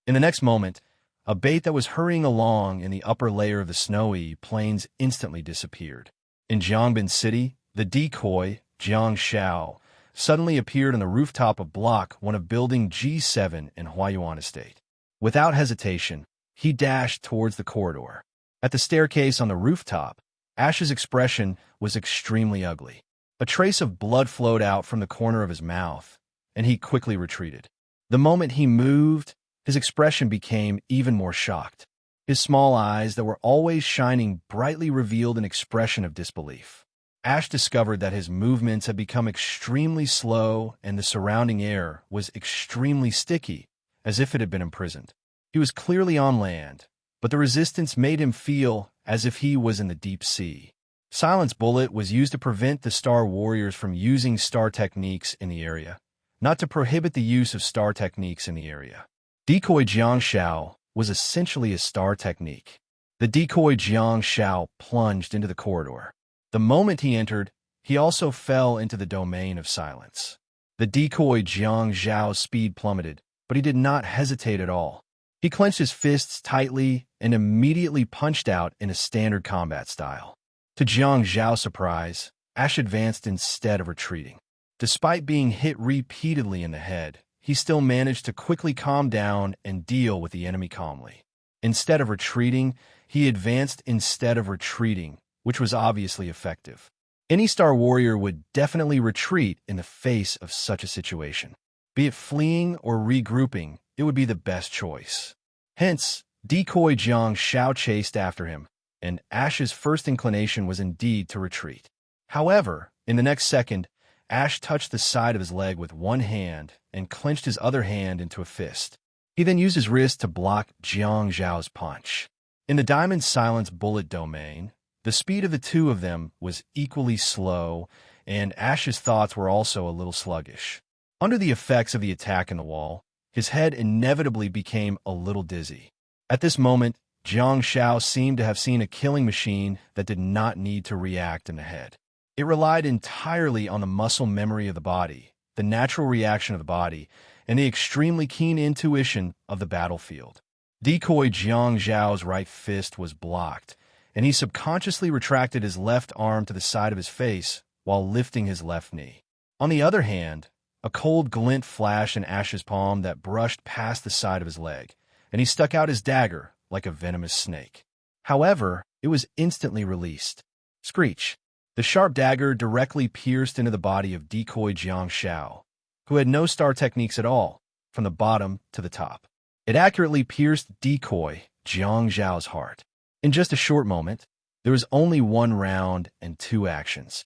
In the next moment, a bait that was hurrying along in the upper layer of the snowy plains instantly disappeared. In Jiangbin City, the decoy, Jiang Shao, suddenly appeared on the rooftop of Block 1 of Building G7 in Huayuan Estate. Without hesitation, he dashed towards the corridor. At the staircase on the rooftop, Ash's expression was extremely ugly. A trace of blood flowed out from the corner of his mouth, and he quickly retreated. The moment he moved, his expression became even more shocked. His small eyes that were always shining brightly revealed an expression of disbelief. Ash discovered that his movements had become extremely slow and the surrounding air was extremely sticky, as if it had been imprisoned. He was clearly on land, but the resistance made him feel as if he was in the deep sea. Silence Bullet was used to prevent the Star Warriors from using star techniques in the area, not to prohibit the use of star techniques in the area. Decoy Jiang Shao was essentially a star technique. The decoy Jiang Shao plunged into the corridor. The moment he entered, he also fell into the domain of silence. The decoy Jiang Zhao's speed plummeted, but he did not hesitate at all. He clenched his fists tightly and immediately punched out in a standard combat style. To Jiang Zhao's surprise, Ash advanced instead of retreating. Despite being hit repeatedly in the head, he still managed to quickly calm down and deal with the enemy calmly. Instead of retreating, he advanced instead of retreating, which was obviously effective. Any Star Warrior would definitely retreat in the face of such a situation. Be it fleeing or regrouping, it would be the best choice. Hence, decoy Jiang Shao chased after him, and Ash's first inclination was indeed to retreat. However, in the next second, Ash touched the side of his leg with one hand and clenched his other hand into a fist. He then used his wrist to block Jiang Zhao's punch. In the Diamond Silence bullet domain, the speed of the two of them was equally slow, and Ash's thoughts were also a little sluggish. Under the effects of the attack in the wall, his head inevitably became a little dizzy. At this moment, Jiang Zhao seemed to have seen a killing machine that did not need to react in the head. It relied entirely on the muscle memory of the body, the natural reaction of the body, and the extremely keen intuition of the battlefield. Decoy Jiang Zhao's right fist was blocked, and he subconsciously retracted his left arm to the side of his face while lifting his left knee. On the other hand, a cold glint flashed in Ash's palm that brushed past the side of his leg, and he stuck out his dagger like a venomous snake. However, it was instantly released. Screech! The sharp dagger directly pierced into the body of Decoy Jiang Zhao, who had no star techniques at all, from the bottom to the top. It accurately pierced Decoy Jiang Zhao's heart. In just a short moment, there was only one round and two actions.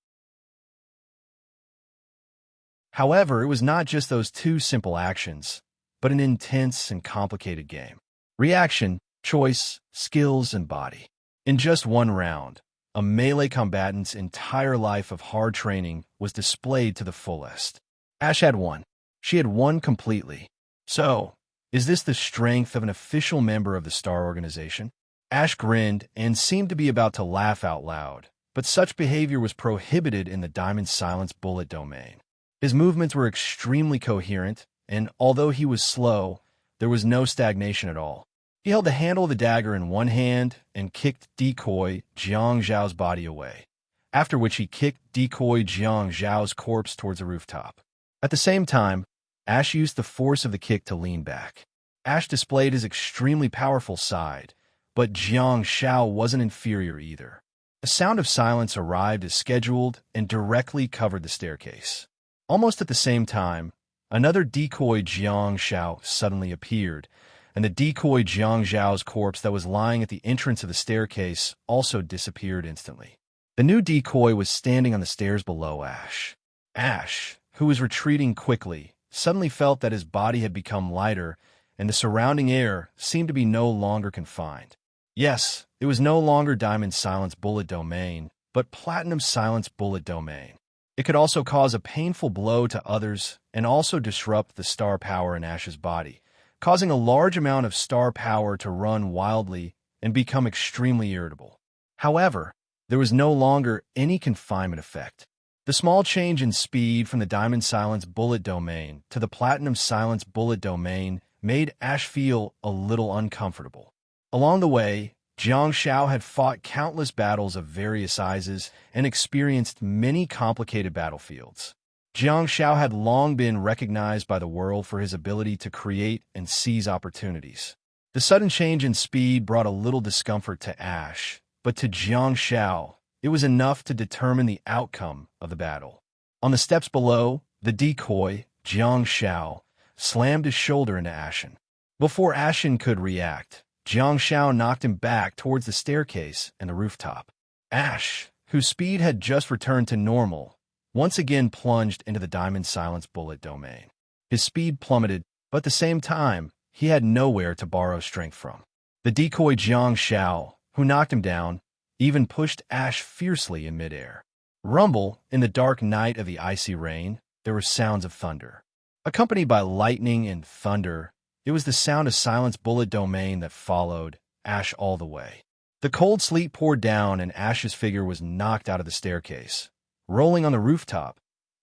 However, it was not just those two simple actions, but an intense and complicated game. Reaction, choice, skills, and body. In just one round, a melee combatant's entire life of hard training was displayed to the fullest. Ash had won. She had won completely. So, is this the strength of an official member of the Star Organization? Ash grinned and seemed to be about to laugh out loud, but such behavior was prohibited in the Diamond Silence bullet domain. His movements were extremely coherent, and although he was slow, there was no stagnation at all. He held the handle of the dagger in one hand and kicked Decoy Jiang Zhao's body away, after which he kicked Decoy Jiang Zhao's corpse towards the rooftop. At the same time, Ash used the force of the kick to lean back. Ash displayed his extremely powerful side, but Jiang Zhao wasn't inferior either. A sound of silence arrived as scheduled and directly covered the staircase. Almost at the same time, another Decoy Jiang Zhao suddenly appeared, and the Decoy Jiang Zhao's corpse that was lying at the entrance of the staircase also disappeared instantly. The new decoy was standing on the stairs below Ash. Ash, who was retreating quickly, suddenly felt that his body had become lighter, and the surrounding air seemed to be no longer confined. Yes, it was no longer Diamond Silence bullet domain, but Platinum Silence bullet domain. It could also cause a painful blow to others and also disrupt the star power in Ash's body, causing a large amount of star power to run wildly and become extremely irritable. However, there was no longer any confinement effect. The small change in speed from the Diamond Silence bullet domain to the Platinum Silence bullet domain made Ash feel a little uncomfortable. Along the way, Jiang Zhao had fought countless battles of various sizes and experienced many complicated battlefields. Jiang Zhao had long been recognized by the world for his ability to create and seize opportunities. The sudden change in speed brought a little discomfort to Ash, but to Jiang Zhao, it was enough to determine the outcome of the battle. On the steps below, the decoy, Jiang Zhao, slammed his shoulder into Ashen. Before Ashen could react, Jiang Zhao knocked him back towards the staircase and the rooftop. Ash, whose speed had just returned to normal, once again plunged into the Diamond Silence bullet domain. His speed plummeted, but at the same time, he had nowhere to borrow strength from. The decoy Jiang Zhao, who knocked him down, even pushed Ash fiercely in midair. Rumble, in the dark night of the icy rain, there were sounds of thunder. Accompanied by lightning and thunder, it was the sound of Silence bullet domain that followed Ash all the way. The cold sleet poured down and Ash's figure was knocked out of the staircase, rolling on the rooftop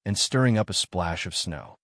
and stirring up a splash of snow.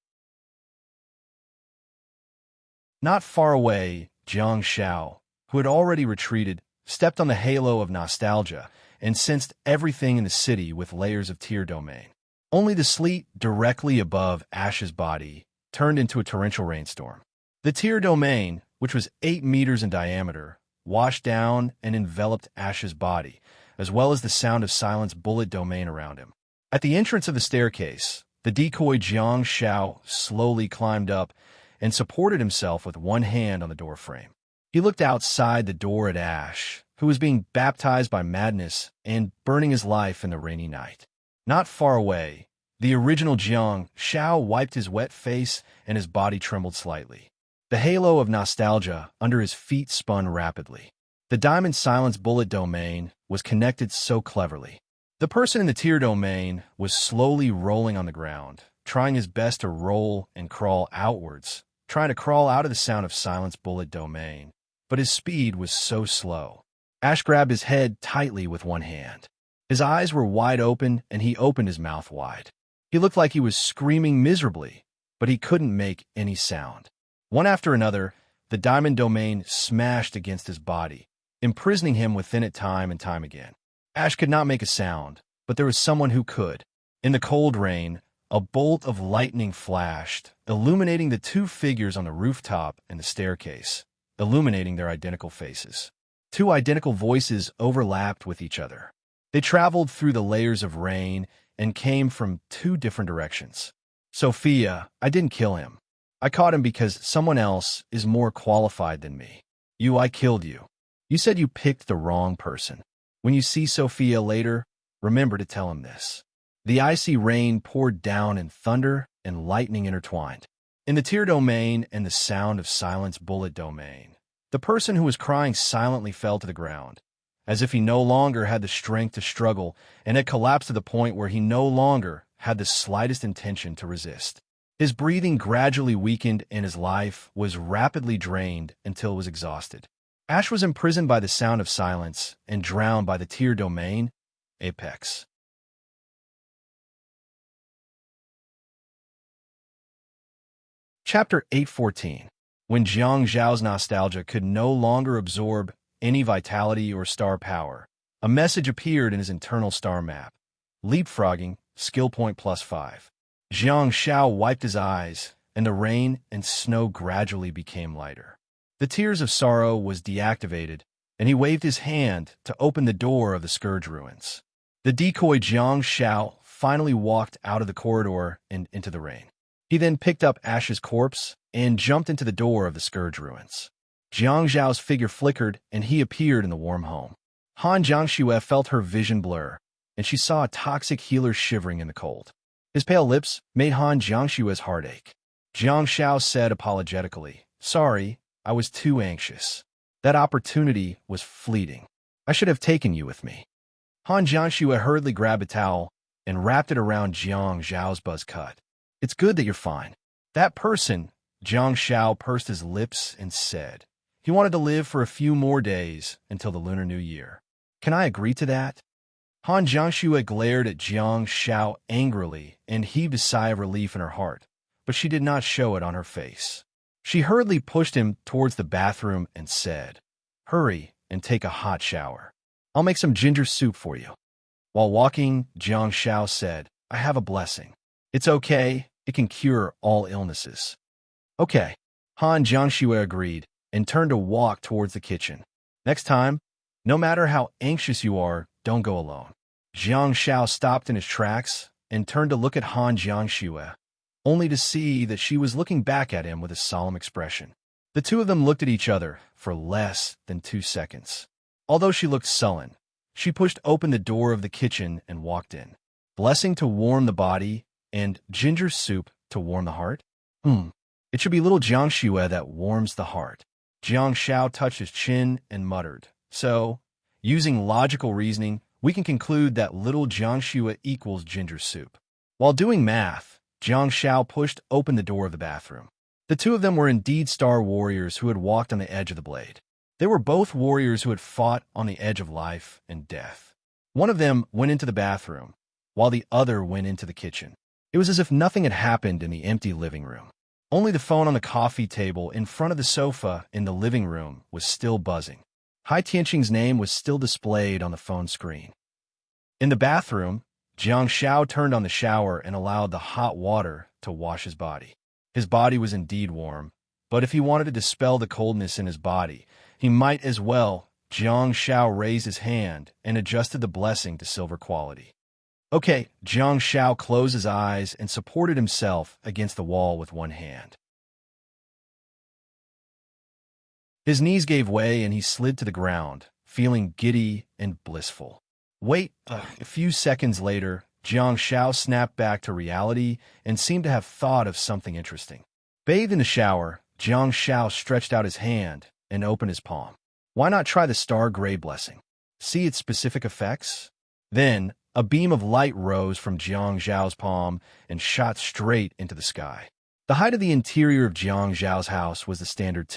Not far away, Jiang Zhao, who had already retreated, stepped on the halo of nostalgia and sensed everything in the city with layers of tear domain. Only the sleet directly above Ash's body turned into a torrential rainstorm. The tear domain, which was 8 meters in diameter, washed down and enveloped Ash's body, as well as the sound of Silence bullet domain around him. At the entrance of the staircase, the decoy Jiang Zhao slowly climbed up and supported himself with one hand on the doorframe. He looked outside the door at Ash, who was being baptized by madness and burning his life in the rainy night. Not far away, the original Jiang Zhao wiped his wet face and his body trembled slightly. The halo of nostalgia under his feet spun rapidly. The diamond silence bullet domain was connected so cleverly. The person in the tear domain was slowly rolling on the ground, trying his best to roll and crawl outwards, trying to crawl out of the sound of silence bullet domain. But his speed was so slow. Ash grabbed his head tightly with one hand. His eyes were wide open, and he opened his mouth wide. He looked like he was screaming miserably, but he couldn't make any sound. One after another, the diamond domain smashed against his body, imprisoning him within it time and time again. Ash could not make a sound, but there was someone who could. In the cold rain, a bolt of lightning flashed, illuminating the two figures on the rooftop and the staircase, illuminating their identical faces. Two identical voices overlapped with each other. They traveled through the layers of rain and came from two different directions. Sophia, I didn't kill him. I caught him because someone else is more qualified than me. I killed you. You said you picked the wrong person. When you see Sophia later, remember to tell him this. The icy rain poured down in thunder and lightning intertwined. In the tear domain and the sound of silence bullet domain, the person who was crying silently fell to the ground, as if he no longer had the strength to struggle and had collapsed to the point where he no longer had the slightest intention to resist. His breathing gradually weakened and his life was rapidly drained until it was exhausted. Ash was imprisoned by the sound of silence and drowned by the tear domain, apex. Chapter 814. When Jiang Zhao's nostalgia could no longer absorb any vitality or star power, a message appeared in his internal star map. Leapfrogging, skill point +5. Jiang Zhao wiped his eyes, and the rain and snow gradually became lighter. The Tears of Sorrow was deactivated, and he waved his hand to open the door of the Scourge Ruins. The decoy Jiang Zhao finally walked out of the corridor and into the rain. He then picked up Ash's corpse and jumped into the door of the Scourge Ruins. Jiang Zhao's figure flickered, and he appeared in the warm home. Han Jiangxue felt her vision blur, and she saw a toxic healer shivering in the cold. His pale lips made Han Jiangxue's heart ache. Jiang Zhao said apologetically, "Sorry, I was too anxious. That opportunity was fleeting. I should have taken you with me." Han Jiangxue hurriedly grabbed a towel and wrapped it around Jiang Zhao's buzz cut. "It's good that you're fine." That person, Jiang Zhao pursed his lips and said, he wanted to live for a few more days until the Lunar New Year. "Can I agree to that?" Han Jiangxue glared at Jiang Zhao angrily and heaved a sigh of relief in her heart, but she did not show it on her face. She hurriedly pushed him towards the bathroom and said, "Hurry and take a hot shower. I'll make some ginger soup for you." While walking, Jiang Zhao said, "I have a blessing. It's okay, it can cure all illnesses." "Okay." Han Jiangxue agreed and turned to walk towards the kitchen. "Next time, no matter how anxious you are, don't go alone." Jiang Zhao stopped in his tracks and turned to look at Han Jiangxue, only to see that she was looking back at him with a solemn expression. The two of them looked at each other for less than 2 seconds. Although she looked sullen, she pushed open the door of the kitchen and walked in. Blessing to warm the body and ginger soup to warm the heart? It should be little Jiangxue that warms the heart. Jiang Zhao touched his chin and muttered, "So, using logical reasoning, we can conclude that little Jiangxue equals ginger soup." While doing math, Jiang Zhao pushed open the door of the bathroom. The two of them were indeed star warriors who had walked on the edge of the blade. They were both warriors who had fought on the edge of life and death. One of them went into the bathroom, while the other went into the kitchen. It was as if nothing had happened in the empty living room. Only the phone on the coffee table in front of the sofa in the living room was still buzzing. Hai Tianqing's name was still displayed on the phone screen. In the bathroom, Jiang Zhao turned on the shower and allowed the hot water to wash his body. His body was indeed warm, but if he wanted to dispel the coldness in his body, he might as well. Jiang Zhao raised his hand and adjusted the blessing to silver quality. "Okay." Jiang Zhao closed his eyes and supported himself against the wall with one hand. His knees gave way and he slid to the ground, feeling giddy and blissful. Wait, a few seconds later, Jiang Zhao snapped back to reality and seemed to have thought of something interesting. Bathed in the shower, Jiang Shao stretched out his hand and opened his palm. Why not try the star gray blessing? See its specific effects? Then, a beam of light rose from Jiang Zhao's palm and shot straight into the sky. The height of the interior of Jiang Zhao's house was the standard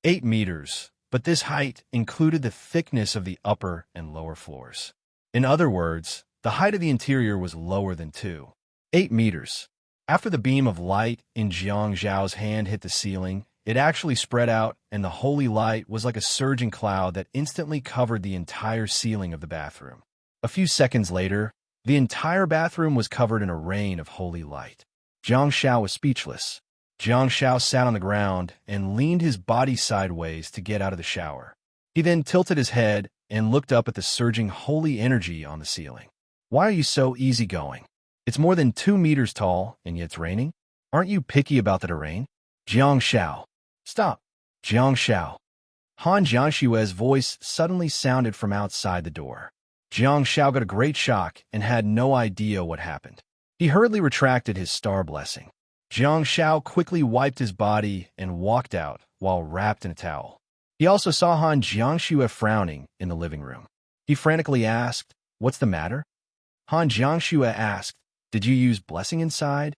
8 meters, but this height included the thickness of the upper and lower floors. In other words, the height of the interior was lower than 8 meters. After the beam of light in Jiang Zhao's hand hit the ceiling, it actually spread out, and the holy light was like a surging cloud that instantly covered the entire ceiling of the bathroom. A few seconds later, the entire bathroom was covered in a rain of holy light. Jiang Shao was speechless. Jiang Shao sat on the ground and leaned his body sideways to get out of the shower. He then tilted his head and looked up at the surging holy energy on the ceiling. Why are you so easygoing? It's more than 2 meters tall, and yet it's raining? Aren't you picky about the rain? Jiang Shao. Stop. Jiang Shao. Han Jiangshue's voice suddenly sounded from outside the door. Jiang Shao got a great shock and had no idea what happened. He hurriedly retracted his star blessing. Jiang Shao quickly wiped his body and walked out while wrapped in a towel. He also saw Han Jiangshue frowning in the living room. He frantically asked, "What's the matter?" Han Jiangshue asked, "Did you use blessing inside?"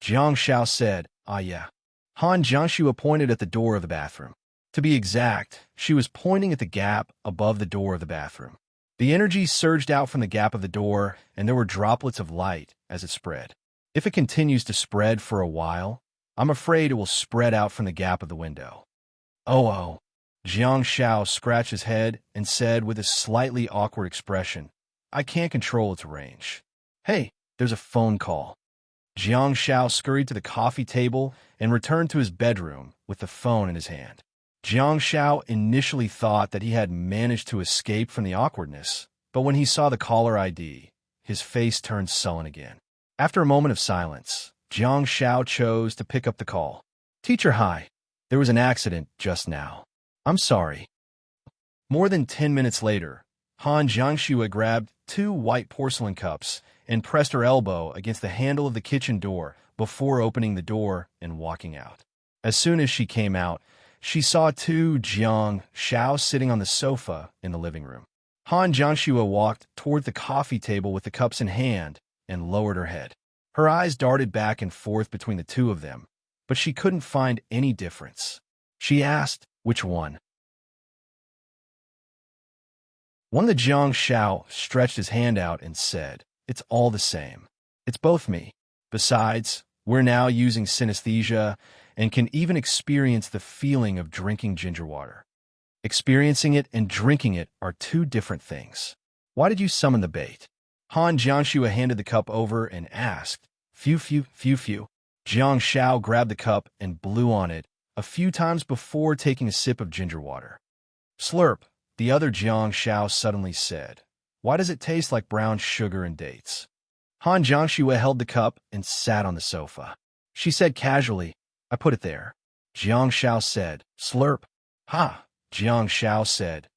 Jiang Shao said, "Ah, yeah." Han Jiangshue pointed at the door of the bathroom. To be exact, she was pointing at the gap above the door of the bathroom. The energy surged out from the gap of the door, and there were droplets of light as it spread. If it continues to spread for a while, I'm afraid it will spread out from the gap of the window. Oh. Jiang Shao scratched his head and said with a slightly awkward expression, "I can't control its range." Hey, there's a phone call. Jiang Shao scurried to the coffee table and returned to his bedroom with the phone in his hand. Jiang Shao initially thought that he had managed to escape from the awkwardness, but when he saw the caller ID, his face turned sullen again. After a moment of silence, Jiang Shao chose to pick up the call. "Teacher, hi. There was an accident just now. I'm sorry." More than 10 minutes later, Han Jiangshue grabbed 2 white porcelain cups and pressed her elbow against the handle of the kitchen door before opening the door and walking out. As soon as she came out, she saw 2 Jiang Shao sitting on the sofa in the living room. Han Jiangshue walked toward the coffee table with the cups in hand and lowered her head. Her eyes darted back and forth between the 2 of them, but she couldn't find any difference. She asked, "Which one?" One of the Jiang Shao stretched his hand out and said, "It's all the same. It's both me. Besides, we're now using synesthesia and can even experience the feeling of drinking ginger water. Experiencing it and drinking it are 2 different things. Why did you summon the bait?" Han Jiangshue handed the cup over and asked, "Phew, phew, phew, phew." Jiang Shao grabbed the cup and blew on it a few times before taking a sip of ginger water. "Slurp," the other Jiang Shao suddenly said. "Why does it taste like brown sugar and dates?" Han Jiangshue held the cup and sat on the sofa. She said casually, "I put it there." Jiang Shao said, "Slurp." "Ha!" Jiang Shao said,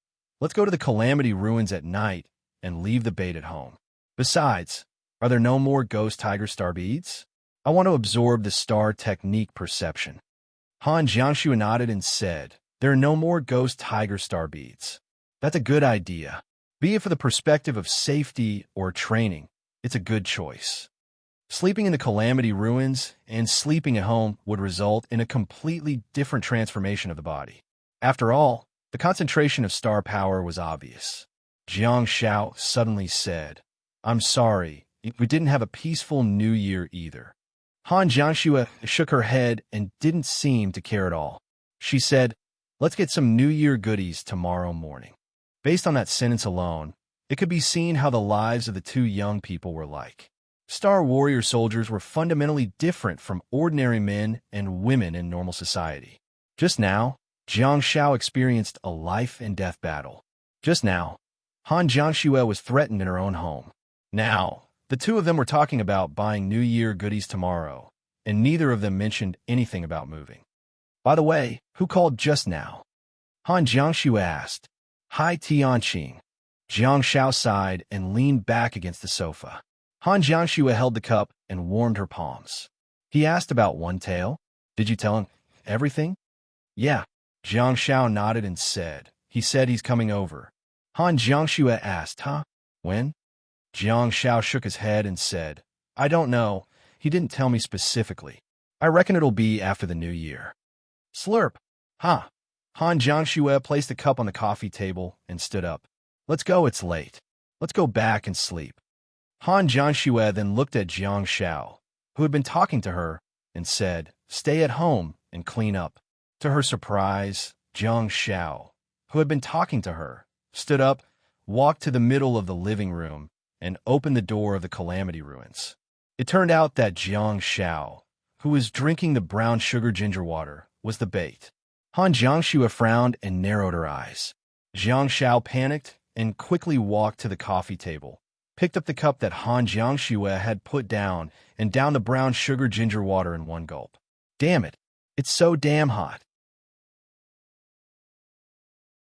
"Let's go to the Calamity Ruins at night and leave the bait at home. Besides, are there no more ghost tiger star beads? I want to absorb the star technique perception." Han Jiangshue nodded and said, "There are no more ghost tiger star beads." "That's a good idea. Be it for the perspective of safety or training, it's a good choice. Sleeping in the Calamity Ruins and sleeping at home would result in a completely different transformation of the body. After all, the concentration of star power was obvious." Jiang Shao suddenly said, "I'm sorry, we didn't have a peaceful New Year either." Han Jiangshue shook her head and didn't seem to care at all. She said, "Let's get some New Year goodies tomorrow morning." Based on that sentence alone, it could be seen how the lives of the 2 young people were like. Star warrior soldiers were fundamentally different from ordinary men and women in normal society. Just now, Jiang Shao experienced a life-and-death battle. Just now, Han Jiangshue was threatened in her own home. Now, the 2 of them were talking about buying New Year goodies tomorrow, and neither of them mentioned anything about moving. "By the way, who called just now?" Han Jiangshue asked. "Hi, Tianqing." Jiang Shao sighed and leaned back against the sofa. Han Jiangshue held the cup and warmed her palms. He asked about One Tail. "Did you tell him?" everything? Yeah. Jiang Shao nodded and said, he said he's coming over. Han Jiangxue asked, huh? When? Jiang Shao shook his head and said, I don't know. He didn't tell me specifically. I reckon it'll be after the new year. Slurp. Huh. Han Jiangxue placed a cup on the coffee table and stood up. Let's go, it's late. Let's go back and sleep. Han Jiangxue then looked at Jiang Shao, who had been talking to her, and said, stay at home and clean up. To her surprise, Jiang Shao, who had been talking to her, stood up, walked to the middle of the living room, and opened the door of the Calamity Ruins. It turned out that Jiang Shao, who was drinking the brown sugar ginger water, was the bait. Han Jiangxue frowned and narrowed her eyes. Jiang Shao panicked and quickly walked to the coffee table, picked up the cup that Han Jiangxue had put down, and downed the brown sugar ginger water in one gulp. Damn it, it's so damn hot.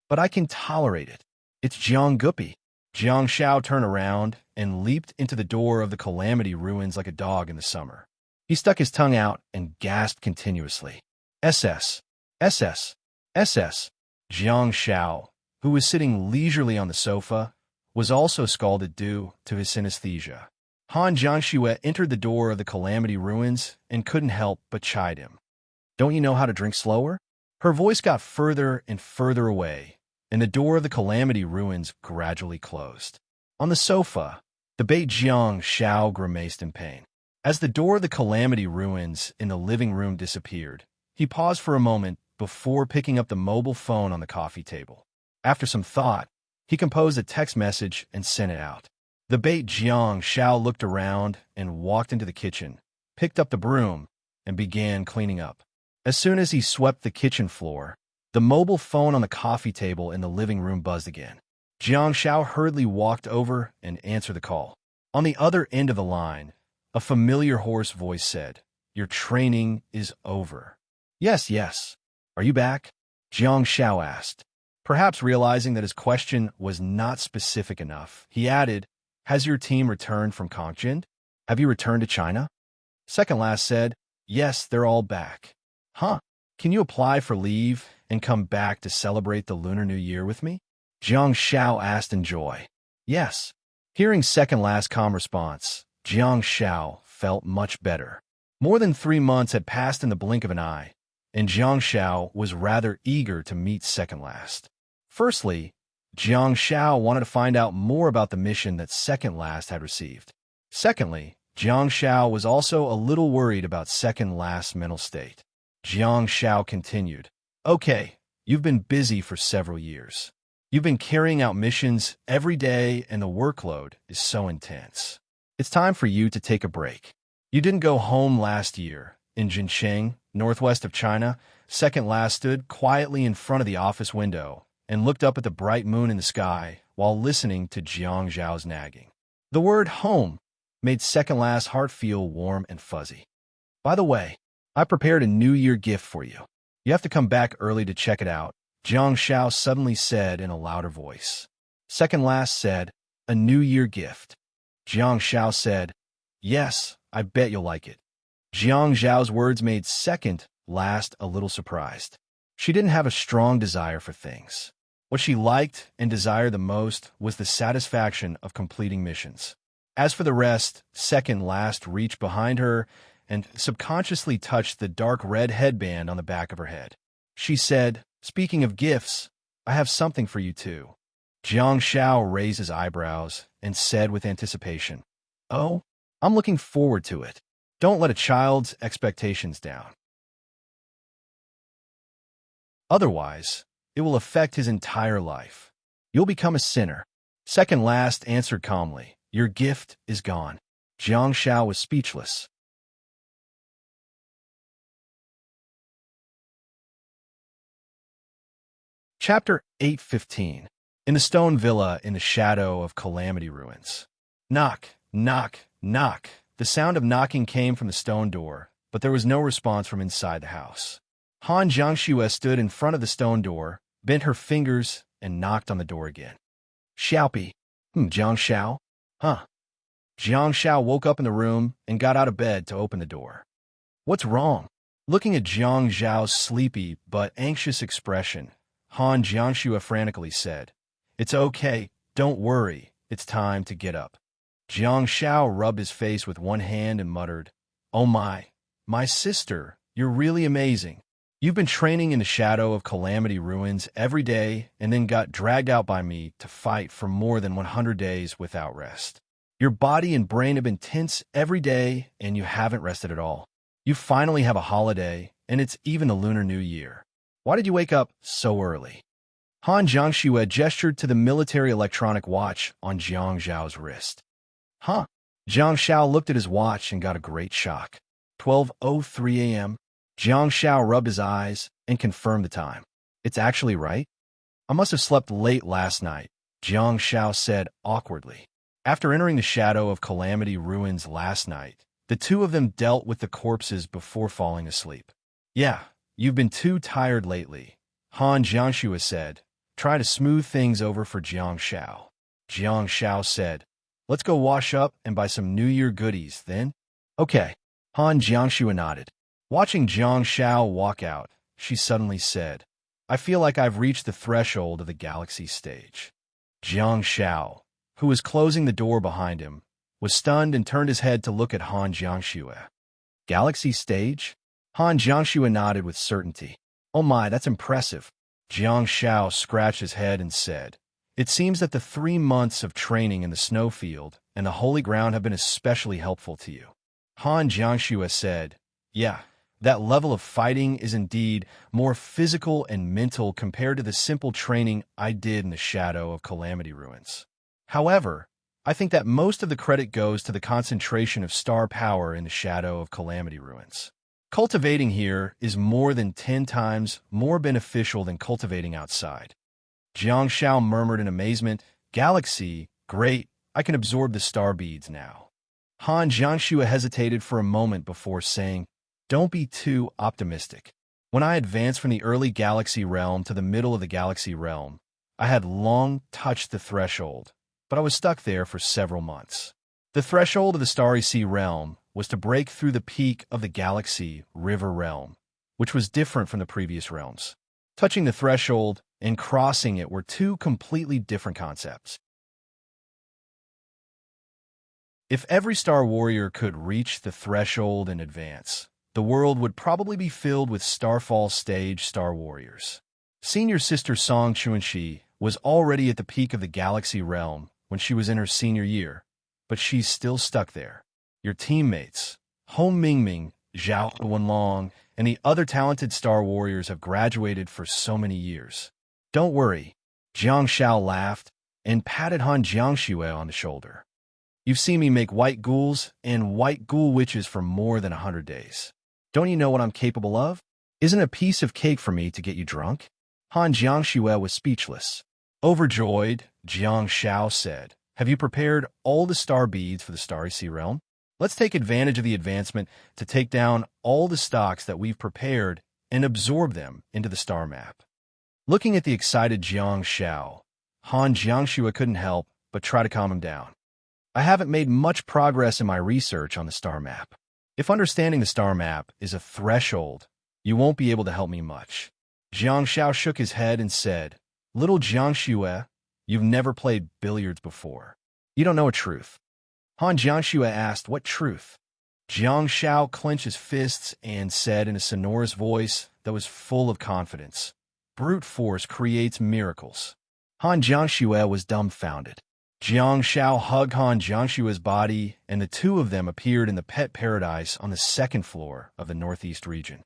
But I can tolerate it. It's Jiang Guppy. Jiang Shao turned around and leaped into the door of the Calamity Ruins like a dog in the summer. He stuck his tongue out and gasped continuously. SS. SS. SS. Jiang Shao, who was sitting leisurely on the sofa, was also scalded due to his synesthesia. Han Jiangxue entered the door of the Calamity Ruins and couldn't help but chide him. Don't you know how to drink slower? Her voice got further and further away, and the door of the Calamity Ruins gradually closed. On the sofa, the bait Jiang Shao grimaced in pain. As the door of the Calamity Ruins in the living room disappeared, he paused for a moment before picking up the mobile phone on the coffee table. After some thought, he composed a text message and sent it out. The bait Jiang Shao looked around and walked into the kitchen, picked up the broom, and began cleaning up. As soon as he swept the kitchen floor, the mobile phone on the coffee table in the living room buzzed again. Jiang Shao hurriedly walked over and answered the call. On the other end of the line, a familiar hoarse voice said, Your training is over. Yes, yes. Are you back? Jiang Shao asked. Perhaps realizing that his question was not specific enough, he added, Has your team returned from Kongjian? Have you returned to China? Second last said, Yes, they're all back. Huh? Can you apply for leave and come back to celebrate the Lunar New Year with me? Jiang Shao asked in joy. Yes. Hearing second last calm response, Jiang Shao felt much better. More than 3 months had passed in the blink of an eye, and Jiang Shao was rather eager to meet second last. Firstly, Jiang Shao wanted to find out more about the mission that second last had received. Secondly, Jiang Shao was also a little worried about second last's mental state. Jiang Shao continued, Okay, you've been busy for several years. You've been carrying out missions every day and the workload is so intense. It's time for you to take a break. You didn't go home last year. In Jincheng, northwest of China, second last stood quietly in front of the office window and looked up at the bright moon in the sky while listening to Jiang Zhao's nagging. The word home made second last's heart feel warm and fuzzy. By the way, I prepared a New Year gift for you. You have to come back early to check it out, Jiang Shao suddenly said in a louder voice. Second last said, A New Year gift. Jiang Shao said, Yes, I bet you'll like it. Jiang Zhao's words made second last a little surprised. She didn't have a strong desire for things. What she liked and desired the most was the satisfaction of completing missions. As for the rest, second last reached behind her and subconsciously touched the dark red headband on the back of her head. She said, Speaking of gifts, I have something for you too. Jiang Shao raised his eyebrows and said with anticipation, Oh, I'm looking forward to it. Don't let a child's expectations down. Otherwise, it will affect his entire life. You'll become a sinner. Second last answered calmly, Your gift is gone. Jiang Shao was speechless. Chapter 8:15. In the stone villa in the shadow of Calamity Ruins. Knock, knock, knock. The sound of knocking came from the stone door, but there was no response from inside the house. Han Jiangxue stood in front of the stone door, bent her fingers, and knocked on the door again. Xiaopi. Jiang Shao? Huh. Jiang Shao woke up in the room and got out of bed to open the door. What's wrong? Looking at Jiang Zhao's sleepy but anxious expression, Han Jiangxue frantically said, "It's okay, don't worry, it's time to get up." Jiang Xiao rubbed his face with one hand and muttered, "Oh my sister, you're really amazing. You've been training in the shadow of Calamity Ruins every day and then got dragged out by me to fight for more than 100 days without rest. Your body and brain have been tense every day and you haven't rested at all. You finally have a holiday, and it's even the Lunar New Year. Why did you wake up so early?" Han Jiangxue gestured to the military electronic watch on Jiang Zhao's wrist. "Huh?" Jiang Xiao looked at his watch and got a great shock. 12:03 a.m. Jiang Xiao rubbed his eyes and confirmed the time. "It's actually right? I must have slept late last night," Jiang Xiao said awkwardly. After entering the shadow of Calamity Ruins last night, the two of them dealt with the corpses before falling asleep. "Yeah, you've been too tired lately," Han Jiangxue said. "Try to smooth things over for Jiang Xiao." Jiang Xiao said, "Let's go wash up and buy some New Year goodies, then?" "Okay." Han Jiangxue nodded. Watching Jiang Xiao walk out, she suddenly said, "I feel like I've reached the threshold of the galaxy stage." Jiang Xiao, who was closing the door behind him, was stunned and turned his head to look at Han Jiangxue. "Galaxy stage?" Han Jiangxue nodded with certainty. "Oh my, that's impressive." Jiang Xiao scratched his head and said, "It seems that the 3 months of training in the snowfield and the holy ground have been especially helpful to you." Han Jiangxue said, "Yeah, that level of fighting is indeed more physical and mental compared to the simple training I did in the shadow of Calamity Ruins. However, I think that most of the credit goes to the concentration of star power in the shadow of Calamity Ruins. Cultivating here is more than 10 times more beneficial than cultivating outside." Jiang Xiao murmured in amazement, "Galaxy, great, I can absorb the star beads now." Han Jiangxue hesitated for a moment before saying, "Don't be too optimistic. When I advanced from the early galaxy realm to the middle of the galaxy realm, I had long touched the threshold, but I was stuck there for several months. The threshold of the Starry Sea realm was to break through the peak of the Galaxy River realm, which was different from the previous realms. Touching the threshold and crossing it were two completely different concepts. If every Star Warrior could reach the threshold and advance, the world would probably be filled with Starfall stage Star Warriors. Senior sister Song Chuanxi was already at the peak of the Galaxy realm when she was in her senior year, but she's still stuck there. Your teammates, Hong Mingming, Zhao Wenlong, and the other talented Star Warriors have graduated for so many years. Don't worry, Jiang Xiao laughed and patted Han Jiangxue on the shoulder. You've seen me make white ghouls and white ghoul witches for more than 100 days. Don't you know what I'm capable of? Isn't it a piece of cake for me to get you drunk? Han Jiangxue was speechless. Overjoyed, Jiang Xiao said, "Have you prepared all the star beads for the Starry Sea realm? Let's take advantage of the advancement to take down all the stocks that we've prepared and absorb them into the star map." Looking at the excited Jiang Xiao, Han Jiangxue couldn't help but try to calm him down. "I haven't made much progress in my research on the star map. If understanding the star map is a threshold, you won't be able to help me much." Jiang Xiao shook his head and said, "Little Jiangxue, you've never played billiards before. You don't know a truth." Han Jiangxue asked, "What truth?" Jiang Xiao clenched his fists and said in a sonorous voice that was full of confidence, "Brute force creates miracles." Han Jiangxue was dumbfounded. Jiang Xiao hugged Han Jiangxue's body, and the two of them appeared in the pet paradise on the second floor of the Northeast region.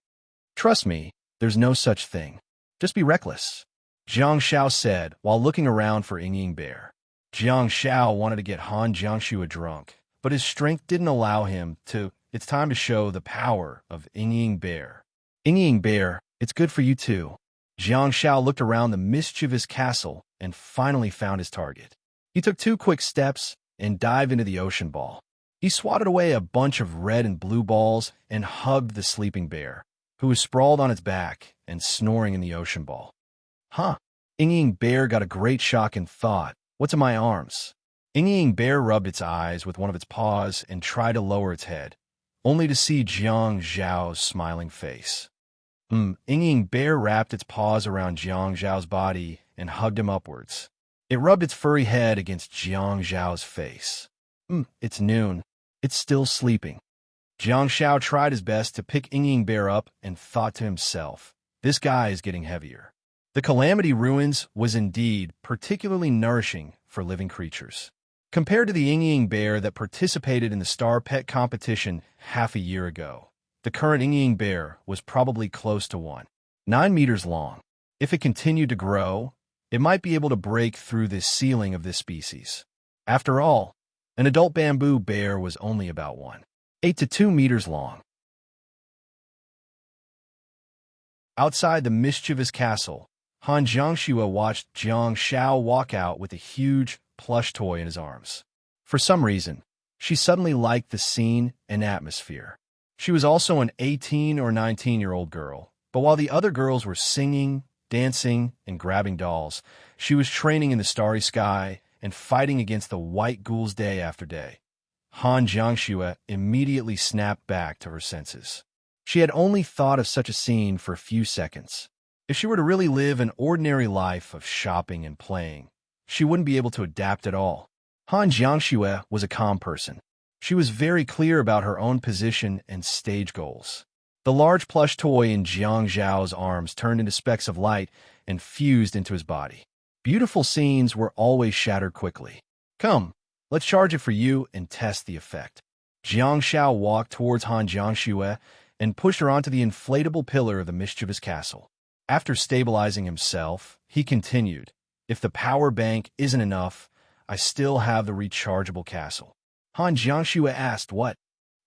"Trust me, there's no such thing. Just be reckless," Jiang Xiao said while looking around for Ying Bear. Jiang Xiao wanted to get Han Jiangxue drunk, but his strength didn't allow him to. It's time to show the power of Ying Bear. Ying Bear, it's good for you too." Jiang Xiao looked around the mischievous castle and finally found his target. He took 2 quick steps and dived into the ocean ball. He swatted away a bunch of red and blue balls and hugged the sleeping bear, who was sprawled on its back and snoring in the ocean ball. "Huh." Ying Bear got a great shock and thought, "What's in my arms?" Ying Bear rubbed its eyes with one of its paws and tried to lower its head. only to see Jiang Zhao's smiling face. Ying Bear wrapped its paws around Jiang Zhao's body and hugged him upwards. It rubbed its furry head against Jiang Zhao's face. It's noon. It's still sleeping. Jiang Zhao tried his best to pick Ying Bear up and thought to himself, this guy is getting heavier. The Calamity Ruins was indeed particularly nourishing for living creatures. Compared to the Ying Bear that participated in the Star Pet competition half a year ago, the current Ying Bear was probably close to 9 meters long. If it continued to grow, it might be able to break through the ceiling of this species. After all, an adult bamboo bear was only about 8 to 2 meters long. Outside the mischievous castle, Han Jiangxue watched Jiang Zhao walk out with a huge plush toy in his arms. For some reason, she suddenly liked the scene and atmosphere. She was also an 18 or 19-year-old girl, but while the other girls were singing, dancing, and grabbing dolls, she was training in the starry sky and fighting against the white ghouls day after day. Han Jiangxue immediately snapped back to her senses. She had only thought of such a scene for a few seconds. If she were to really live an ordinary life of shopping and playing, she wouldn't be able to adapt at all. Han Jiangxue was a calm person. She was very clear about her own position and stage goals. The large plush toy in Jiang Zhao's arms turned into specks of light and fused into his body. Beautiful scenes were always shattered quickly. Come, let's charge it for you and test the effect. Jiang Zhao walked towards Han Jiangxue and pushed her onto the inflatable pillar of the mischievous castle. After stabilizing himself, he continued, if the power bank isn't enough, I still have the rechargeable castle. Han Jiangxue asked what?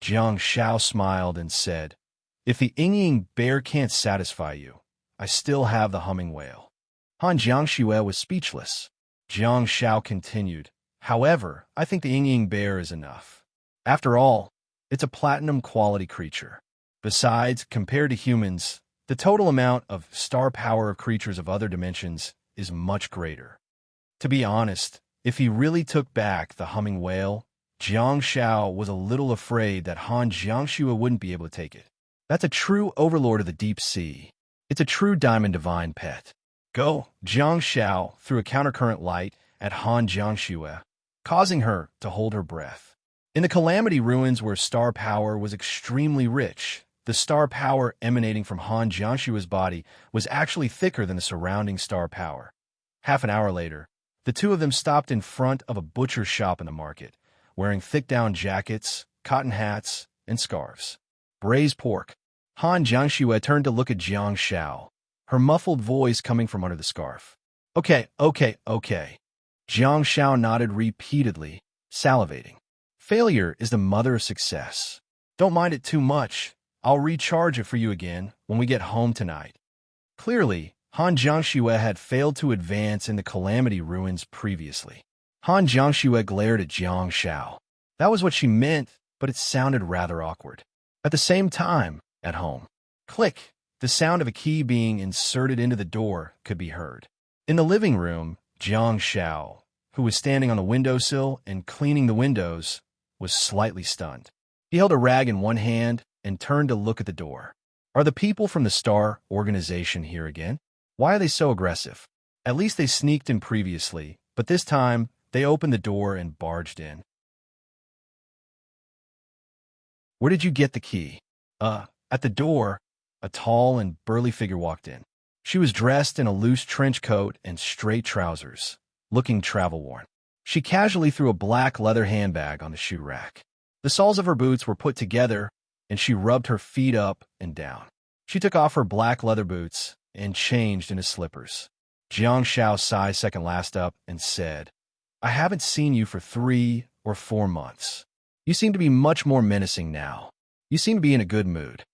Jiang Zhao smiled and said, if the Ying Bear can't satisfy you, I still have the humming whale. Han Jiangxue was speechless. Jiang Zhao continued, however, I think the Ying Bear is enough. After all, it's a platinum-quality creature. Besides, compared to humans, the total amount of star power of creatures of other dimensions is much greater. To be honest, if he really took back the humming whale, Jiang Zhao was a little afraid that Han Jiangxue wouldn't be able to take it. That's a true overlord of the deep sea. It's a true diamond divine pet. Go! Jiang Zhao threw a countercurrent light at Han Jiangxue, causing her to hold her breath. In the Calamity Ruins where star power was extremely rich, the star power emanating from Han Jiangxue's body was actually thicker than the surrounding star power. Half an hour later, the two of them stopped in front of a butcher's shop in the market, wearing thick down jackets, cotton hats, and scarves. Braised pork. Han Jiangxue turned to look at Jiang Zhao, her muffled voice coming from under the scarf. Okay. Jiang Zhao nodded repeatedly, salivating. Failure is the mother of success. Don't mind it too much. I'll recharge it for you again when we get home tonight. Clearly, Han Jiangxue had failed to advance in the Calamity Ruins previously. Han Jiangxue glared at Jiang Zhao. That was what she meant, but it sounded rather awkward. At the same time, at home. Click! The sound of a key being inserted into the door could be heard. In the living room, Jiang Zhao, who was standing on the windowsill and cleaning the windows, was slightly stunned. He held a rag in one hand and turned to look at the door. Are the people from the Star Organization here again? Why are they so aggressive? At least they sneaked in previously, but this time they opened the door and barged in. Where did you get the key? At the door, a tall and burly figure walked in. She was dressed in a loose trench coat and straight trousers, looking travel-worn. She casually threw a black leather handbag on the shoe rack. The soles of her boots were put together, and she rubbed her feet up and down. She took off her black leather boots and changed into slippers. Jiang Zhao sighed second last up and said, I haven't seen you for 3 or 4 months. You seem to be much more menacing now. You seem to be in a good mood.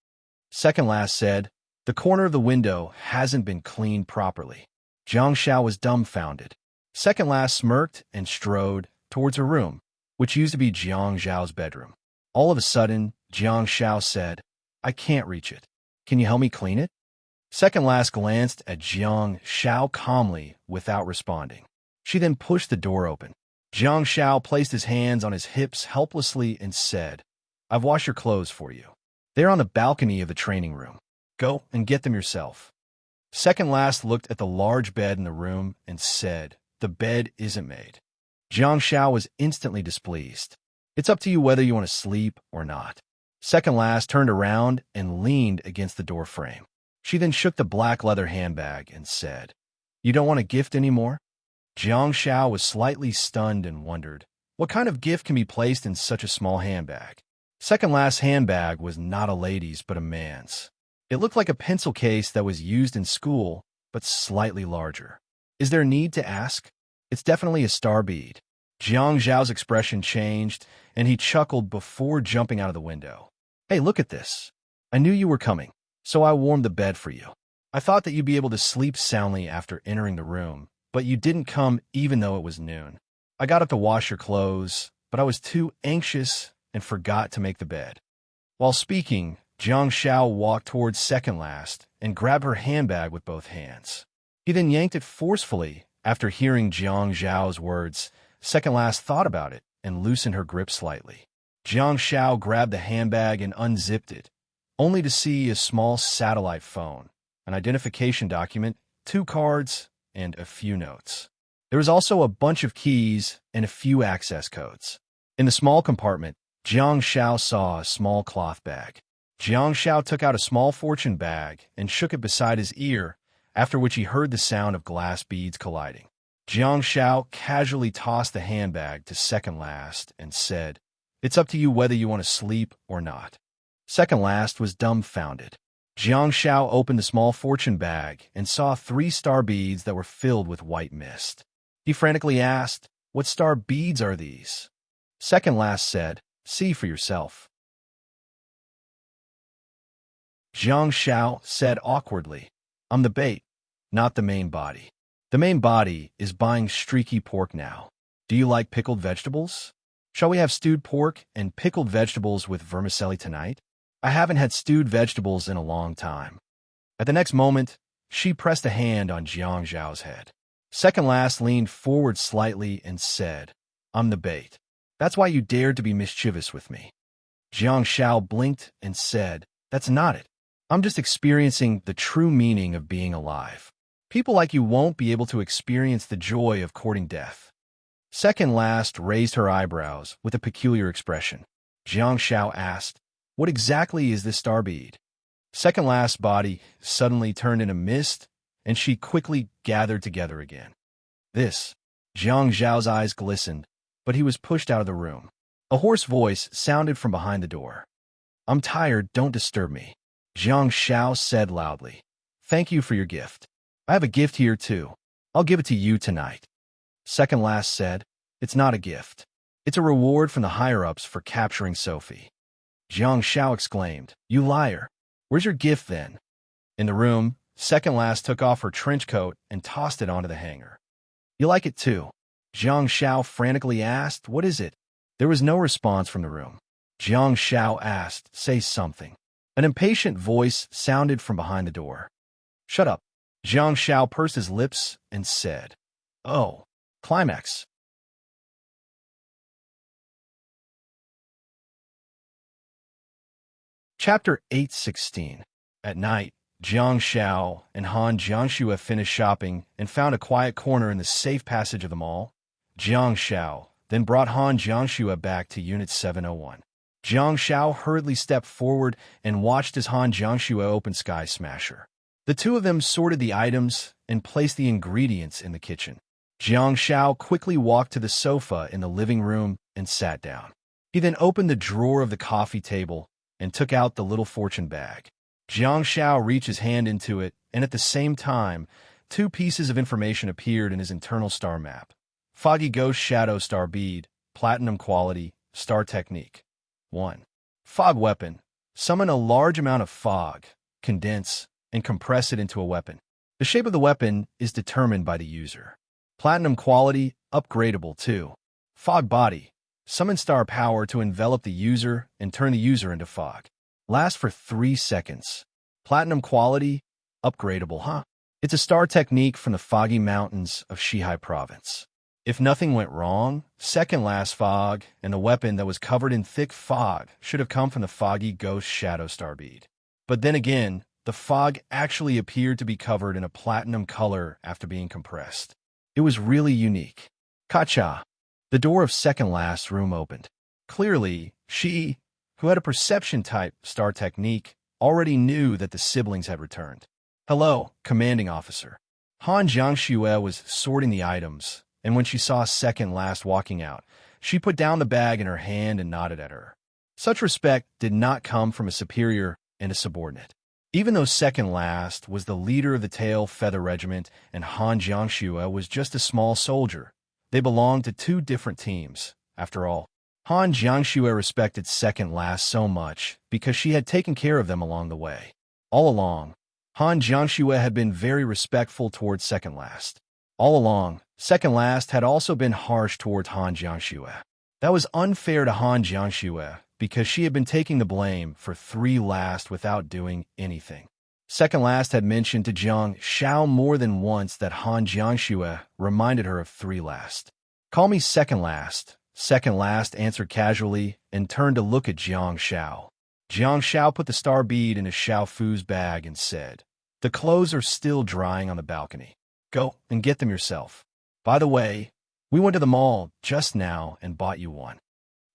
Second last said, the corner of the window hasn't been cleaned properly. Jiang Zhao was dumbfounded. Second last smirked and strode towards her room, which used to be Jiang Zhao's bedroom. All of a sudden, Jiang Zhao said, I can't reach it. Can you help me clean it? Second last glanced at Jiang Zhao calmly without responding. She then pushed the door open. Jiang Zhao placed his hands on his hips helplessly and said, I've washed your clothes for you. They're on the balcony of the training room. Go and get them yourself. Second last looked at the large bed in the room and said, the bed isn't made. Jiang Shao was instantly displeased. It's up to you whether you want to sleep or not. Second last turned around and leaned against the door frame. She then shook the black leather handbag and said, you don't want a gift anymore? Jiang Shao was slightly stunned and wondered, what kind of gift can be placed in such a small handbag? Second last handbag was not a lady's but a man's. It looked like a pencil case that was used in school, but slightly larger. Is there need to ask? It's definitely a star bead. Jiang Zhao's expression changed, and he chuckled before jumping out of the window. Hey, look at this. I knew you were coming, so I warmed the bed for you. I thought that you'd be able to sleep soundly after entering the room, but you didn't come even though it was noon. I got up to wash your clothes, but I was too anxious and forgot to make the bed. While speaking, Jiang Shao walked towards second last and grabbed her handbag with both hands. He then yanked it forcefully. After hearing Jiang Zhao's words, second last thought about it and loosened her grip slightly. Jiang Shao grabbed the handbag and unzipped it, only to see a small satellite phone, an identification document, 2 cards, and a few notes. There was also a bunch of keys and a few access codes. In the small compartment, Jiang Shao saw a small cloth bag. Jiang Shao took out a small fortune bag and shook it beside his ear, after which he heard the sound of glass beads colliding. Jiang Shao casually tossed the handbag to second last and said, it's up to you whether you want to sleep or not. Second last was dumbfounded. Jiang Shao opened the small fortune bag and saw 3 star beads that were filled with white mist. He frantically asked, what star beads are these? Second last said, see for yourself. Jiang Shao said awkwardly, I'm the bait, not the main body. The main body is buying streaky pork now. Do you like pickled vegetables? Shall we have stewed pork and pickled vegetables with vermicelli tonight? I haven't had stewed vegetables in a long time. At the next moment, she pressed a hand on Jiang Zhao's head. Second last leaned forward slightly and said, I'm the bait. That's why you dared to be mischievous with me. Jiang Shao blinked and said, that's not it. I'm just experiencing the true meaning of being alive. People like you won't be able to experience the joy of courting death. Second last raised her eyebrows with a peculiar expression. Jiang Shao asked, what exactly is this star bead? Second last's body suddenly turned into mist, and she quickly gathered together again. This. Jiang Zhao's eyes glistened, but he was pushed out of the room. A hoarse voice sounded from behind the door. I'm tired, don't disturb me. Jiang Shao said loudly. Thank you for your gift. I have a gift here too. I'll give it to you tonight. Second last said, it's not a gift. It's a reward from the higher-ups for capturing Sophie. Jiang Shao exclaimed, you liar. Where's your gift then? In the room, second last took off her trench coat and tossed it onto the hanger. You like it too? Jiang Shao frantically asked, what is it? There was no response from the room. Jiang Shao asked, say something. An impatient voice sounded from behind the door. Shut up. Jiang Shao pursed his lips and said, oh, climax. Chapter 8:16. At night, Jiang Shao and Han Jiangxue finished shopping and found a quiet corner in the safe passage of the mall. Jiang Shao then brought Han Jiangxue back to Unit 701. Jiang Shao hurriedly stepped forward and watched as Han Jiangxue opened Sky Smasher. The two of them sorted the items and placed the ingredients in the kitchen. Jiang Shao quickly walked to the sofa in the living room and sat down. He then opened the drawer of the coffee table and took out the little fortune bag. Jiang Shao reached his hand into it, and at the same time, 2 pieces of information appeared in his internal star map. Foggy Ghost Shadow Star Bead, Platinum Quality, Star Technique. 1. Fog Weapon. Summon a large amount of fog, condense, and compress it into a weapon. The shape of the weapon is determined by the user. Platinum Quality, upgradable too. Fog Body. Summon star power to envelop the user and turn the user into fog. Lasts for 3 seconds. Platinum Quality, upgradable, huh? It's a star technique from the foggy mountains of Shihai Province. If nothing went wrong, second last fog and the weapon that was covered in thick fog should have come from the foggy ghost shadow starbead. But then again, the fog actually appeared to be covered in a platinum color after being compressed. It was really unique. Kacha. The door of second last room opened. Clearly, she, who had a perception-type star technique, already knew that the siblings had returned. Hello, commanding officer. Han Jiangxue was sorting the items, and when she saw second last walking out, she put down the bag in her hand and nodded at her. Such respect did not come from a superior and a subordinate. Even though second last was the leader of the Tail Feather Regiment and Han Jiangxue was just a small soldier, they belonged to two different teams. After all, Han Jiangxue respected second last so much because she had taken care of them along the way. All along, Han Jiangxue had been very respectful towards second last. All along, second last had also been harsh towards Han Jiangxue. That was unfair to Han Jiangxue because she had been taking the blame for three last without doing anything. Second last had mentioned to Jiang Xiao more than once that Han Jiangxue reminded her of three last. Call me second last. Second last answered casually and turned to look at Jiang Xiao. Jiang Xiao put the star bead in a Xiao Fu's bag and said, "The clothes are still drying on the balcony. Go and get them yourself. By the way, we went to the mall just now and bought you one."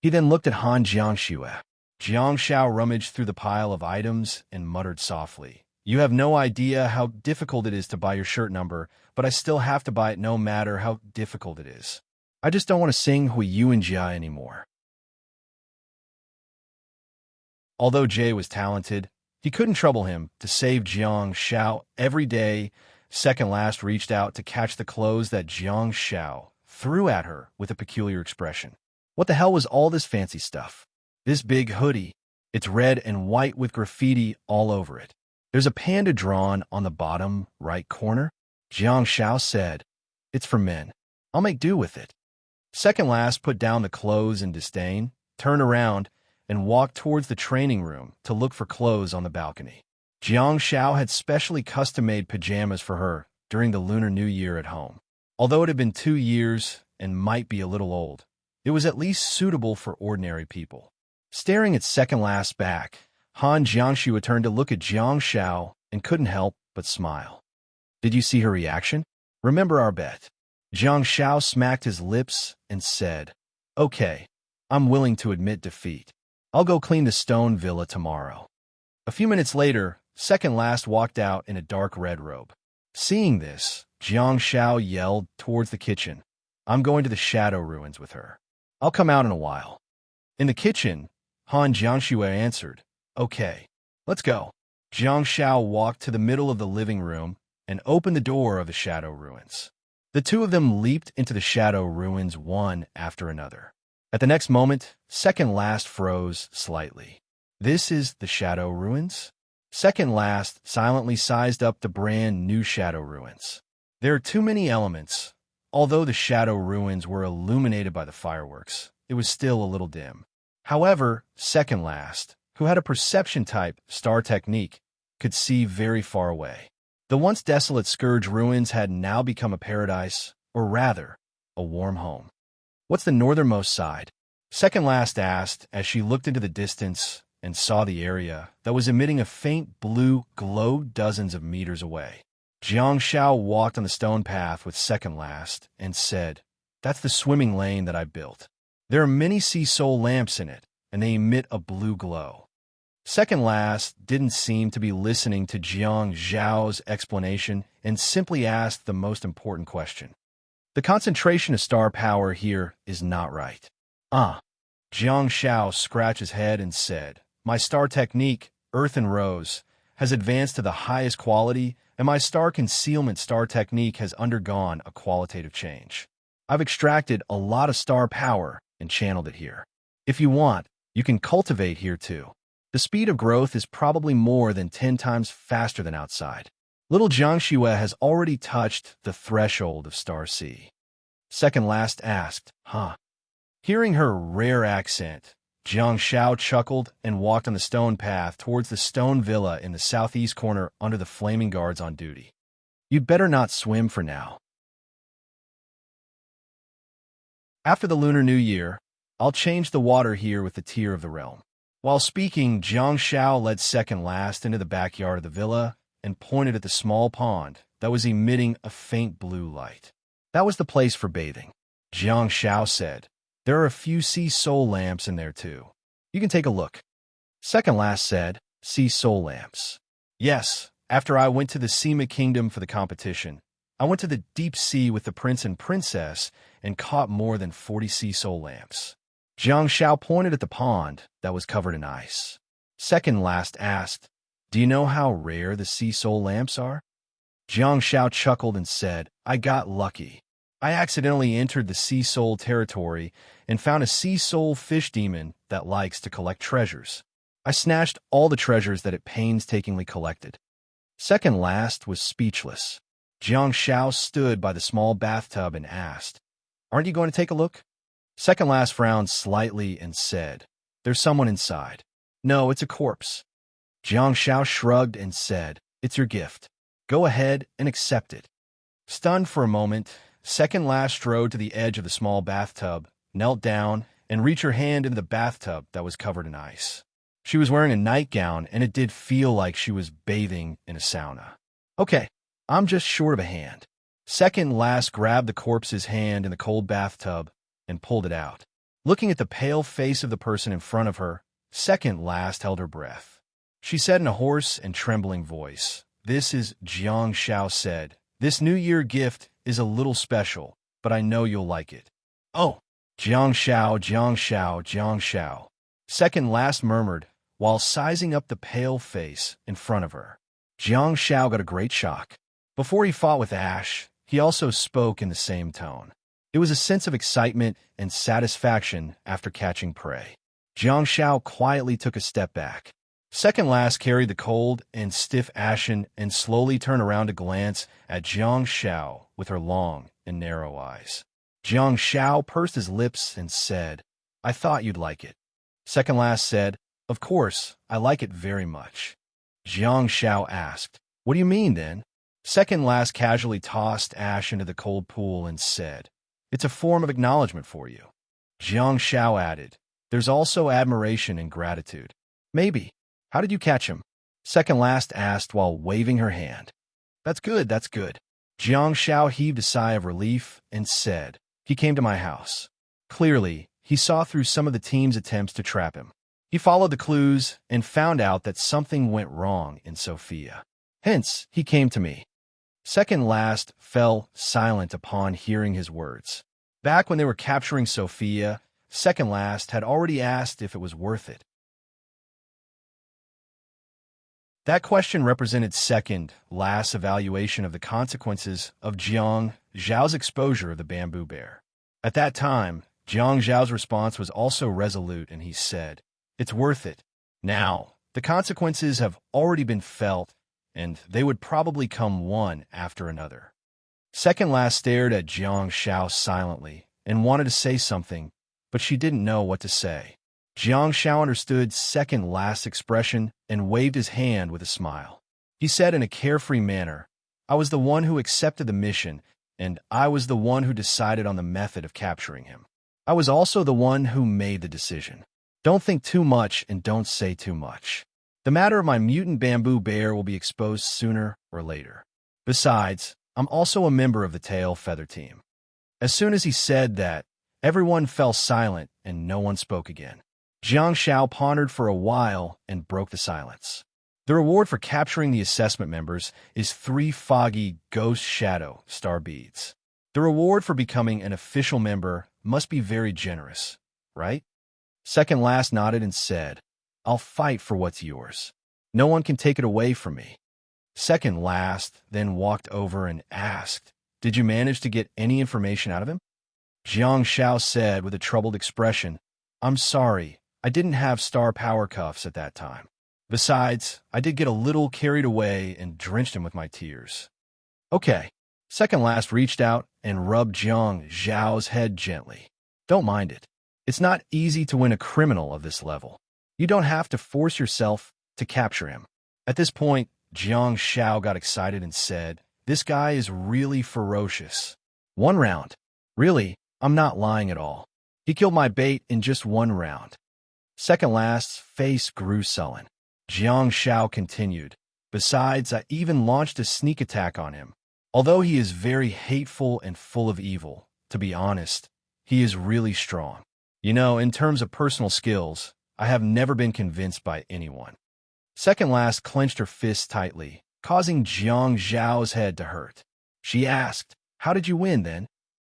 He then looked at Han Jiangxue. Jiang Xiao rummaged through the pile of items and muttered softly, "You have no idea how difficult it is to buy your shirt number, but I still have to buy it no matter how difficult it is. I just don't want to sing Hui Yuan Jia anymore." Although Jay was talented, he couldn't trouble him to save Jiang Xiao every day. Second last reached out to catch the clothes that Jiang Xiao threw at her with a peculiar expression. What the hell was all this fancy stuff? This big hoodie. It's red and white with graffiti all over it. There's a panda drawn on the bottom right corner. Jiang Xiao said, "It's for men. I'll make do with it." Second last put down the clothes in disdain, turned around, and walked towards the training room to look for clothes on the balcony. Jiang Xiao had specially custom-made pajamas for her during the Lunar New Year at home. Although it had been 2 years and might be a little old, it was at least suitable for ordinary people. Staring at second last back, Han Jiangxue turned to look at Jiang Xiao and couldn't help but smile. Did you see her reaction? Remember our bet? Jiang Xiao smacked his lips and said, "Okay, I'm willing to admit defeat. I'll go clean the stone villa tomorrow." A few minutes later, second last walked out in a dark red robe. Seeing this, Jiang Xiao yelled towards the kitchen, "I'm going to the shadow ruins with her. I'll come out in a while." In the kitchen, Han Jiangxue answered, "Okay, let's go." Jiang Xiao walked to the middle of the living room and opened the door of the shadow ruins. The two of them leaped into the shadow ruins one after another. At the next moment, second last froze slightly. This is the shadow ruins? Second last silently sized up the brand new shadow ruins. There are too many elements. Although the shadow ruins were illuminated by the fireworks, it was still a little dim. However, second last, who had a perception-type star technique, could see very far away. The once desolate Scourge ruins had now become a paradise, or rather, a warm home. "What's the northernmost side?" Second last asked as she looked into the distance and saw the area that was emitting a faint blue glow dozens of meters away. Jiang Xiao walked on the stone path with second last and said, "That's the swimming lane that I built. There are many sea soul lamps in it, and they emit a blue glow." Second last didn't seem to be listening to Jiang Xiao's explanation and simply asked the most important question. "The concentration of star power here is not right." Jiang Xiao scratched his head and said, "My star technique, Earth and Rose, has advanced to the highest quality, and my star concealment star technique has undergone a qualitative change. I've extracted a lot of star power and channeled it here. If you want, you can cultivate here too. The speed of growth is probably more than 10 times faster than outside. Little Jiangxue has already touched the threshold of Star C." Second last asked, "Huh?" Hearing her rare accent, Jiang Xiao chuckled and walked on the stone path towards the stone villa in the southeast corner under the flaming guards on duty. "You'd better not swim for now. After the Lunar New Year, I'll change the water here with the tear of the realm. While speaking, Jiang Shao led second last into the backyard of the villa and pointed at the small pond that was emitting a faint blue light. That was the place for bathing. Jiang Shao said, "There are a few sea soul lamps in there too. You can take a look." Second last said, "Sea soul lamps." "Yes, after I went to the Sima Kingdom for the competition, I went to the deep sea with the prince and princess and caught more than 40 sea soul lamps." Jiang Shao pointed at the pond that was covered in ice. Second last asked, "Do you know how rare the sea soul lamps are?" Jiang Shao chuckled and said, "I got lucky. I accidentally entered the sea soul territory and found a sea soul fish demon that likes to collect treasures. I snatched all the treasures that it painstakingly collected." Second last was speechless. Jiang Shao stood by the small bathtub and asked, "Aren't you going to take a look?" Second last frowned slightly and said, "There's someone inside." "No, it's a corpse." Jiang Shao shrugged and said, "It's your gift. Go ahead and accept it." Stunned for a moment, second last strode to the edge of the small bathtub, knelt down, and reached her hand into the bathtub that was covered in ice. She was wearing a nightgown, and it did feel like she was bathing in a sauna. "Okay, I'm just short of a hand." Second last grabbed the corpse's hand in the cold bathtub and pulled it out. Looking at the pale face of the person in front of her, second last held her breath. She said in a hoarse and trembling voice, "This is," Jiang Shao said, "this New Year gift is a little special, but I know you'll like it." "Oh, Jiang Shao, Jiang Shao, Jiang Shao," second last murmured, while sizing up the pale face in front of her. Jiang Shao got a great shock. Before he fought with Ash, he also spoke in the same tone. It was a sense of excitement and satisfaction after catching prey. Jiang Shao quietly took a step back. Second last carried the cold and stiff Ashen and slowly turned around to glance at Jiang Shao with her long and narrow eyes. Jiang Shao pursed his lips and said, "I thought you'd like it." Second last said, "Of course, I like it very much." Jiang Shao asked, "What do you mean, then?" Second last casually tossed Ash into the cold pool and said, "It's a form of acknowledgement for you." Jiang Shao added, "There's also admiration and gratitude." "Maybe. How did you catch him?" Second last asked while waving her hand. That's good, that's good." Jiang Shao heaved a sigh of relief and said, "He came to my house." Clearly, he saw through some of the team's attempts to trap him. He followed the clues and found out that something went wrong in Sophia. Hence, he came to me. Second last fell silent upon hearing his words. Back when they were capturing Sophia, second last had already asked if it was worth it. That question represented second last's evaluation of the consequences of Jiang Zhao's exposure of the bamboo bear. At that time, Jiang Zhao's response was also resolute, and he said, "It's worth it. Now, the consequences have already been felt, and they would probably come one after another." Second last stared at Jiang Shao silently and wanted to say something, but she didn't know what to say. Jiang Shao understood second last's expression and waved his hand with a smile. He said in a carefree manner, "I was the one who accepted the mission, and I was the one who decided on the method of capturing him. I was also the one who made the decision. Don't think too much and don't say too much. The matter of my mutant bamboo bear will be exposed sooner or later. Besides, I'm also a member of the tail feather team." As soon as he said that, everyone fell silent and no one spoke again. Jiang Shao pondered for a while and broke the silence. The reward for capturing the assessment members is 3 foggy ghost shadow star beads. The reward for becoming an official member must be very generous, right? Second last nodded and said, "I'll fight for what's yours. No one can take it away from me." Second last then walked over and asked, "Did you manage to get any information out of him?" Jiang Shao said with a troubled expression, "I'm sorry, I didn't have star power cuffs at that time. Besides, I did get a little carried away and drenched him with my tears." "Okay." Second last reached out and rubbed Jiang Zhao's head gently. "Don't mind it. It's not easy to win a criminal of this level. You don't have to force yourself to capture him." At this point, Jiang Shao got excited and said, "This guy is really ferocious. 1 round. Really, I'm not lying at all. He killed my bait in just one round. Second last's face grew sullen. Jiang Shao continued. Besides, I even launched a sneak attack on him. Although he is very hateful and full of evil, to be honest, he is really strong. You know, in terms of personal skills, I have never been convinced by anyone. Second last clenched her fists tightly, causing Jiang Zhao's head to hurt. She asked, "How did you win, then?"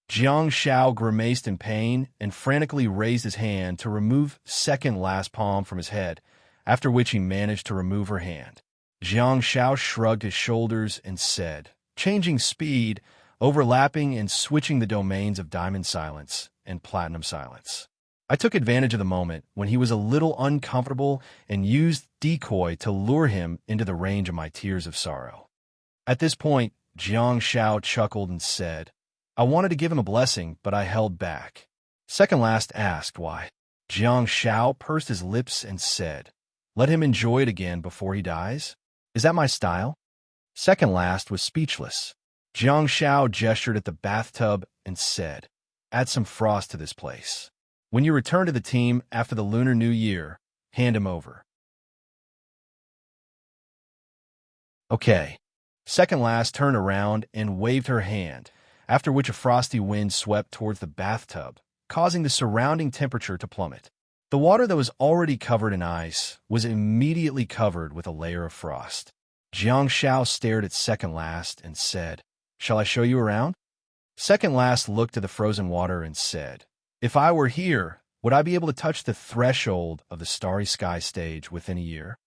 Jiang Shao grimaced in pain and frantically raised his hand to remove second last palm from his head, after which he managed to remove her hand. Jiang Shao shrugged his shoulders and said, changing speed, overlapping and switching the domains of diamond silence and platinum silence. I took advantage of the moment when he was a little uncomfortable and used decoy to lure him into the range of my tears of sorrow. At this point, Jiang Shao chuckled and said, I wanted to give him a blessing, but I held back. Second last asked why. Jiang Shao pursed his lips and said, let him enjoy it again before he dies? Is that my style? Second last was speechless. Jiang Shao gestured at the bathtub and said, add some frost to this place. When you return to the team after the Lunar New Year, hand him over. Okay. Second last turned around and waved her hand, after which a frosty wind swept towards the bathtub, causing the surrounding temperature to plummet. The water that was already covered in ice was immediately covered with a layer of frost. Jiang Shao stared at Second Last and said, shall I show you around? Second Last looked at the frozen water and said, if I were here, would I be able to touch the threshold of the Starry Sky stage within a year?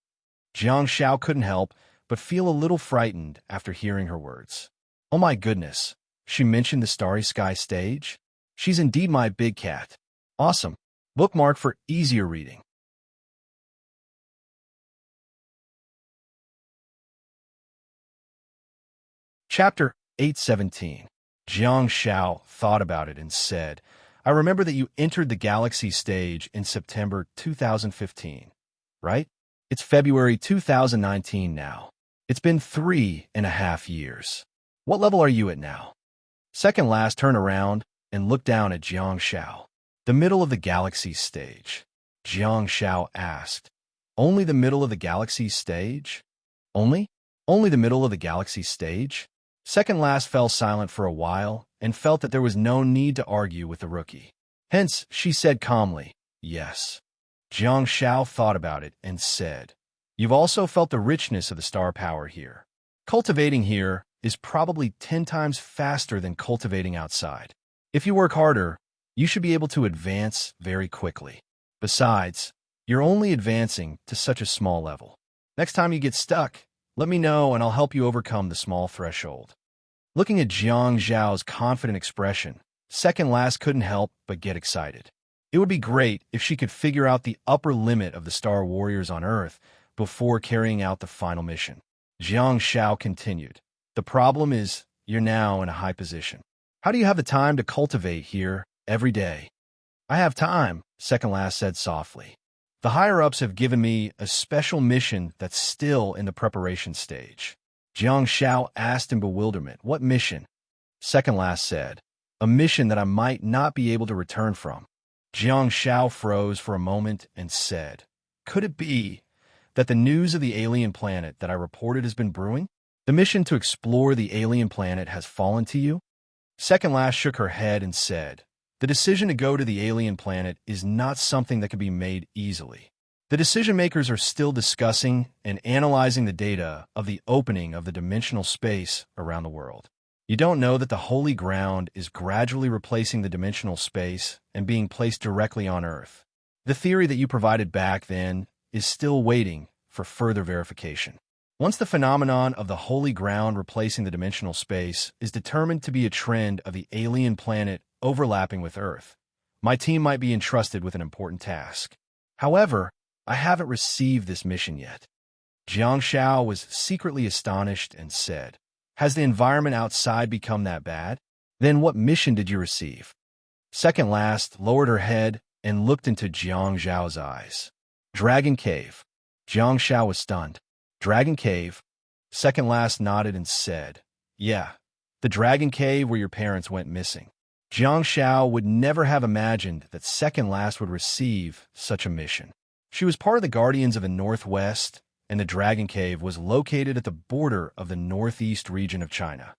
Jiang Shao couldn't help but feel a little frightened after hearing her words. Oh my goodness, she mentioned the Starry Sky stage? She's indeed my big cat. Awesome. Bookmark for easier reading. Chapter 817. Jiang Shao thought about it and said, I remember that you entered the Galaxy stage in September 2015, right? It's February 2019 now. It's been 3.5 years. What level are you at now? Second Last turned around and looked down at Jiang Shao. The middle of the Galaxy stage. Jiang Shao asked, only the middle of the Galaxy stage? Only? Only the middle of the Galaxy stage? Second Last fell silent for a while and felt that there was no need to argue with the rookie. Hence, she said calmly, yes. Jiang Shao thought about it and said, you've also felt the richness of the star power here. Cultivating here is probably 10 times faster than cultivating outside. If you work harder, you should be able to advance very quickly. Besides, you're only advancing to such a small level. Next time you get stuck, let me know and I'll help you overcome the small threshold. Looking at Jiang Zhao's confident expression, Second Last couldn't help but get excited. It would be great if she could figure out the upper limit of the Star Warriors on Earth before carrying out the final mission. Jiang Shao continued, the problem is you're now in a high position. How do you have the time to cultivate here every day? I have time, Second Last said softly. The higher-ups have given me a special mission that's still in the preparation stage. Jiang Shao asked in bewilderment, what mission? Second Last said, a mission that I might not be able to return from. Jiang Shao froze for a moment and said, could it be that the news of the alien planet that I reported has been brewing? The mission to explore the alien planet has fallen to you? Second Last shook her head and said, the decision to go to the alien planet is not something that can be made easily. The decision-makers are still discussing and analyzing the data of the opening of the dimensional space around the world. You don't know that the Holy Ground is gradually replacing the dimensional space and being placed directly on Earth. The theory that you provided back then is still waiting for further verification. Once the phenomenon of the Holy Ground replacing the dimensional space is determined to be a trend of the alien planet overlapping with Earth, my team might be entrusted with an important task. However, I haven't received this mission yet. Jiang Shao was secretly astonished and said, has the environment outside become that bad? Then what mission did you receive? Second Last lowered her head and looked into Jiang Zhao's eyes. Dragon Cave. Jiang Shao was stunned. Dragon Cave? Second Last nodded and said, yeah, the Dragon Cave where your parents went missing. Jiang Shao would never have imagined that Second Last would receive such a mission. She was part of the Guardians of the Northwest, and the Dragon Cave was located at the border of the northeast region of China.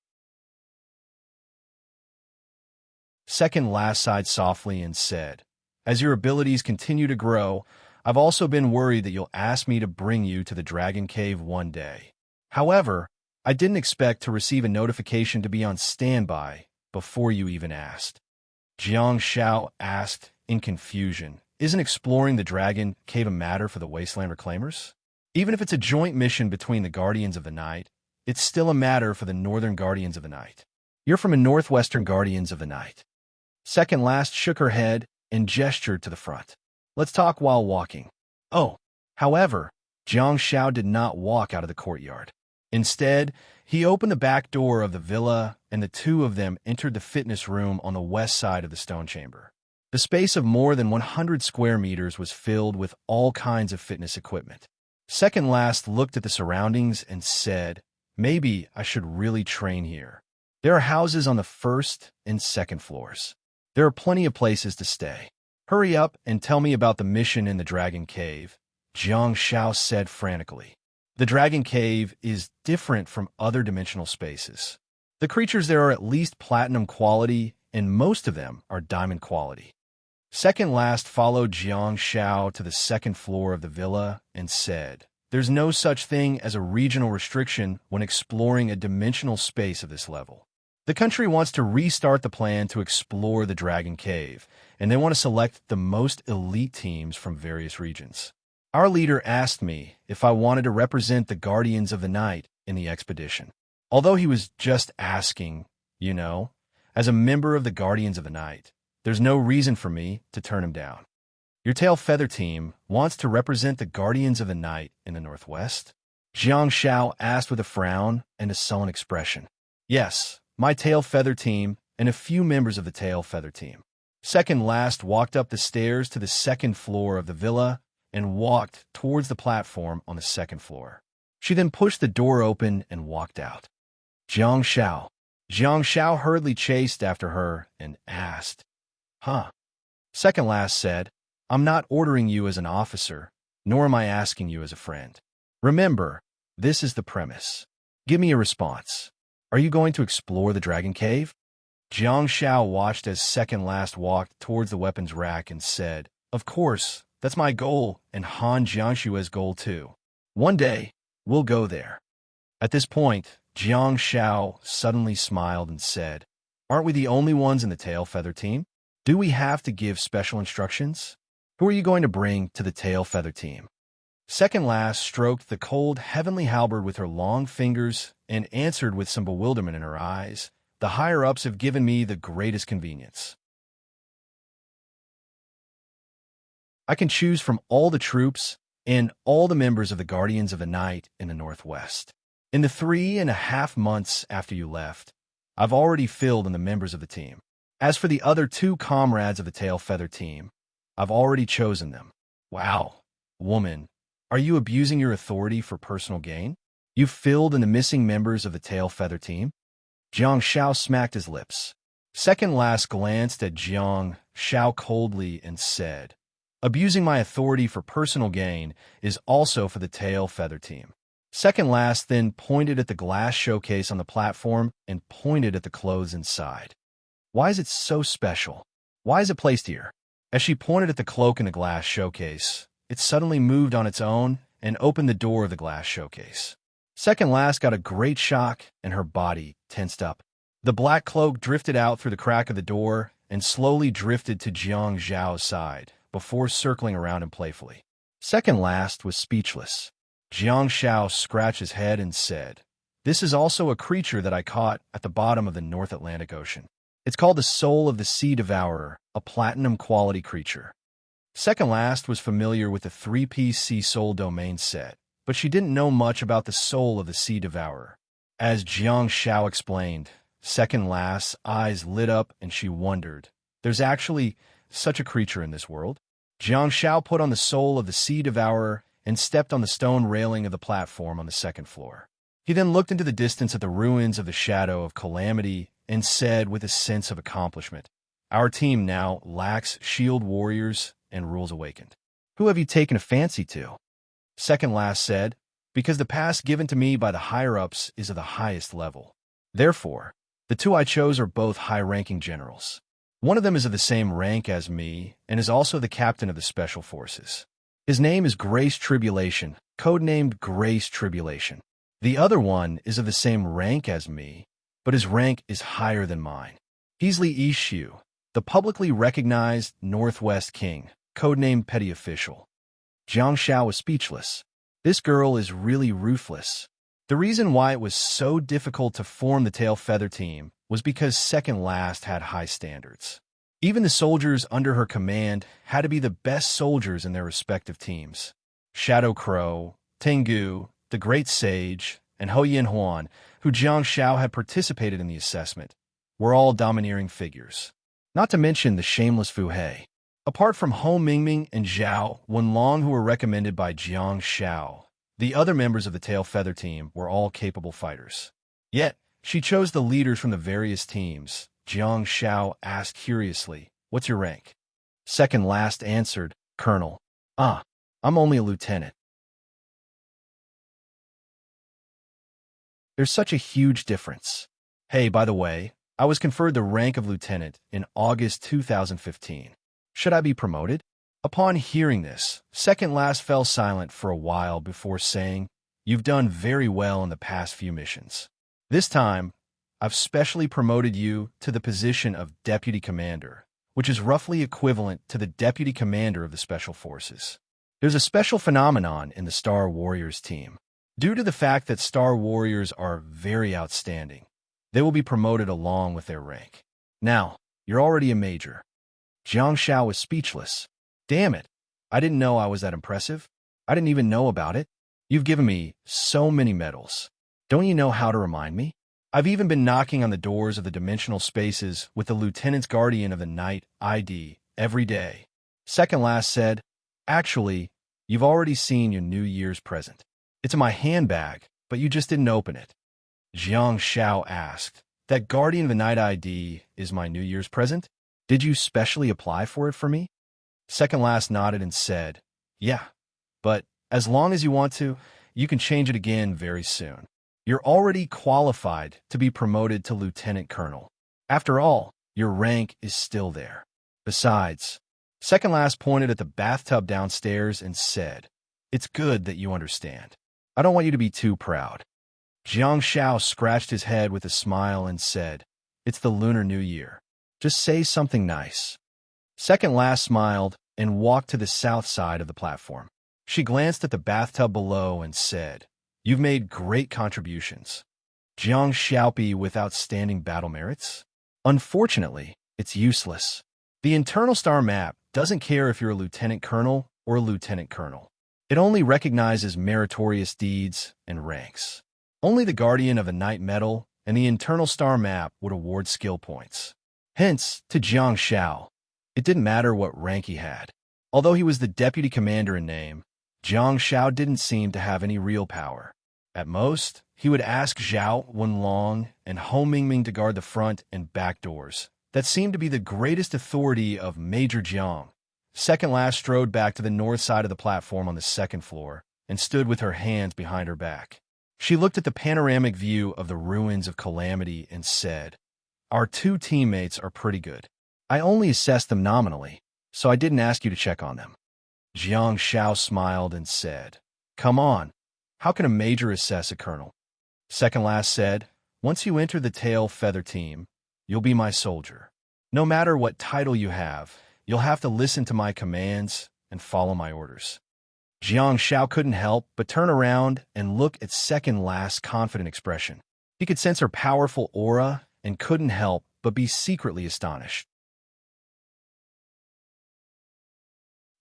Second Last sighed softly and said, "As your abilities continue to grow, I've also been worried that you'll ask me to bring you to the Dragon Cave one day. However, I didn't expect to receive a notification to be on standby before you even asked." Jiang Shao asked in confusion, "Isn't exploring the Dragon Cave a matter for the Wasteland Reclaimers? Even if it's a joint mission between the Guardians of the Night, it's still a matter for the Northern Guardians of the Night. You're from a Northwestern Guardians of the Night." Second Last shook her head and gestured to the front. "Let's talk while walking." Oh, however, Jiang Shao did not walk out of the courtyard. Instead, he opened the back door of the villa, and the two of them entered the fitness room on the west side of the stone chamber. The space of more than 100 square meters was filled with all kinds of fitness equipment. Second Last looked at the surroundings and said, "Maybe I should really train here. There are houses on the first and second floors. There are plenty of places to stay. Hurry up and tell me about the mission in the Dragon Cave," Jiang Shao said frantically. The Dragon Cave is different from other dimensional spaces. The creatures there are at least platinum quality, and most of them are diamond quality. Second Last followed Jiang Shao to the second floor of the villa and said, "There's no such thing as a regional restriction when exploring a dimensional space of this level. The country wants to restart the plan to explore the Dragon Cave, and they want to select the most elite teams from various regions. Our leader asked me if I wanted to represent the Guardians of the Night in the expedition. Although he was just asking, as a member of the Guardians of the Night, there's no reason for me to turn him down. Your tail feather team wants to represent the Guardians of the Night in the Northwest?" Jiang Shao asked with a frown and a sullen expression. "Yes, my tail feather team and a few members of the tail feather team." Second Last walked up the stairs to the second floor of the villa and walked towards the platform on the second floor. She then pushed the door open and walked out. "Jiang Shao." Jiang Shao hurriedly chased after her and asked, "Huh?" Second Last said, "I'm not ordering you as an officer, nor am I asking you as a friend. Remember, this is the premise. Give me a response. Are you going to explore the Dragon Cave?" Jiang Shao watched as Second Last walked towards the weapons rack and said, "Of course, that's my goal and Han Jiangshue's goal too. One day, we'll go there." At this point, Jiang Shao suddenly smiled and said, "Aren't we the only ones in the tail feather team? Do we have to give special instructions? Who are you going to bring to the tail feather team?" Second Last stroked the cold heavenly halberd with her long fingers and answered with some bewilderment in her eyes, "The higher-ups have given me the greatest convenience. I can choose from all the troops and all the members of the Guardians of the Night in the Northwest. In the 3.5 months after you left, I've already filled in the members of the team. As for the other 2 comrades of the tail feather team, I've already chosen them." "Wow, woman, are you abusing your authority for personal gain? You've filled in the missing members of the tail feather team?" Jiang Shao smacked his lips. Second Last glanced at Jiang Shao coldly and said, "Abusing my authority for personal gain is also for the tail feather team." Second Last then pointed at the glass showcase on the platform and pointed at the clothes inside. "Why is it so special? Why is it placed here?" As she pointed at the cloak in the glass showcase, it suddenly moved on its own and opened the door of the glass showcase. Second Last got a great shock and her body tensed up. The black cloak drifted out through the crack of the door and slowly drifted to Jiang Zhao's side before circling around him playfully. Second Last was speechless. Jiang Shao scratched his head and said, "This is also a creature that I caught at the bottom of the North Atlantic Ocean. It's called the Soul of the Sea Devourer, a platinum-quality creature." Second Last was familiar with the 3-piece Sea Soul domain set, but she didn't know much about the Soul of the Sea Devourer. As Jiang Shao explained, Second Last's eyes lit up and she wondered, "There's actually such a creature in this world?" Jiang Shao put on the Soul of the Sea Devourer and stepped on the stone railing of the platform on the second floor. He then looked into the distance at the ruins of the Shadow of Calamity and said with a sense of accomplishment, Our team now lacks shield warriors and rules awakened. Who have you taken a fancy to? Second last said, because the pass given to me by the higher-ups is of the highest level. Therefore, the two I chose are both high-ranking generals. One of them is of the same rank as me and is also the captain of the Special Forces. His name is Grace Tribulation, codenamed Grace Tribulation. The other one is of the same rank as me, but his rank is higher than mine. He's Li Yishu, the publicly recognized Northwest King, codenamed Petty Official. Jiang Xiao was speechless. This girl is really ruthless. The reason why it was so difficult to form the Tail Feather team was because second last had high standards. Even the soldiers under her command had to be the best soldiers in their respective teams. Shadow Crow, Tengu, the Great Sage, and Ho Yin Huan, who Jiang Xiao had participated in the assessment, were all domineering figures. Not to mention the shameless Fu Hei. Apart from Ho Mingming and Zhao Wenlong, who were recommended by Jiang Xiao, the other members of the Tail Feather team were all capable fighters. Yet, she chose the leaders from the various teams. Jiang Xiao asked curiously, "What's your rank?" Second last answered, "Colonel." "Ah, I'm only a lieutenant." There's such a huge difference. Hey, by the way, I was conferred the rank of lieutenant in August 2015. Should I be promoted? Upon hearing this, second last fell silent for a while before saying, "You've done very well in the past few missions. This time, I've specially promoted you to the position of Deputy Commander, which is roughly equivalent to the Deputy Commander of the Special Forces. There's a special phenomenon in the Star Warriors team. Due to the fact that Star Warriors are very outstanding, they will be promoted along with their rank. Now, you're already a major." Jiang Xiao was speechless. Damn it, I didn't know I was that impressive. I didn't even know about it. You've given me so many medals. Don't you know how to remind me? I've even been knocking on the doors of the dimensional spaces with the Lieutenant's Guardian of the Night ID every day. Second last said, "Actually, you've already seen your New Year's present. It's in my handbag, but you just didn't open it." Jiang Xiao asked, "That Guardian of the Night ID is my New Year's present? Did you specially apply for it for me?" Second last nodded and said, "Yeah, but as long as you want to, you can change it again very soon. You're already qualified to be promoted to Lieutenant Colonel. After all, your rank is still there. Besides," second last pointed at the bathtub downstairs and said, "It's good that you understand. I don't want you to be too proud." Jiang Xiao scratched his head with a smile and said, "It's the Lunar New Year. Just say something nice." Second last smiled and walked to the south side of the platform. She glanced at the bathtub below and said, "You've made great contributions. Jiang Xiaopi with outstanding battle merits? Unfortunately, it's useless. The internal star map doesn't care if you're a lieutenant colonel or a lieutenant colonel. It only recognizes meritorious deeds and ranks. Only the Guardian of the Night Medal and the internal star map would award skill points. Hence, to Jiang Xiao, it didn't matter what rank he had. Although he was the deputy commander in name, Jiang Xiao didn't seem to have any real power. At most, he would ask Zhao Wenlong and Ho Mingming to guard the front and back doors. That seemed to be the greatest authority of Major Jiang. Second last strode back to the north side of the platform on the second floor and stood with her hands behind her back. She looked at the panoramic view of the ruins of Calamity and said, "Our two teammates are pretty good. I only assessed them nominally, so I didn't ask you to check on them." Jiang Xiao smiled and said, "Come on, how can a major assess a colonel?" Second last said, "Once you enter the Tail Feather team, you'll be my soldier. No matter what title you have, you'll have to listen to my commands and follow my orders." Jiang Xiao couldn't help but turn around and look at second last's confident expression. He could sense her powerful aura and couldn't help but be secretly astonished.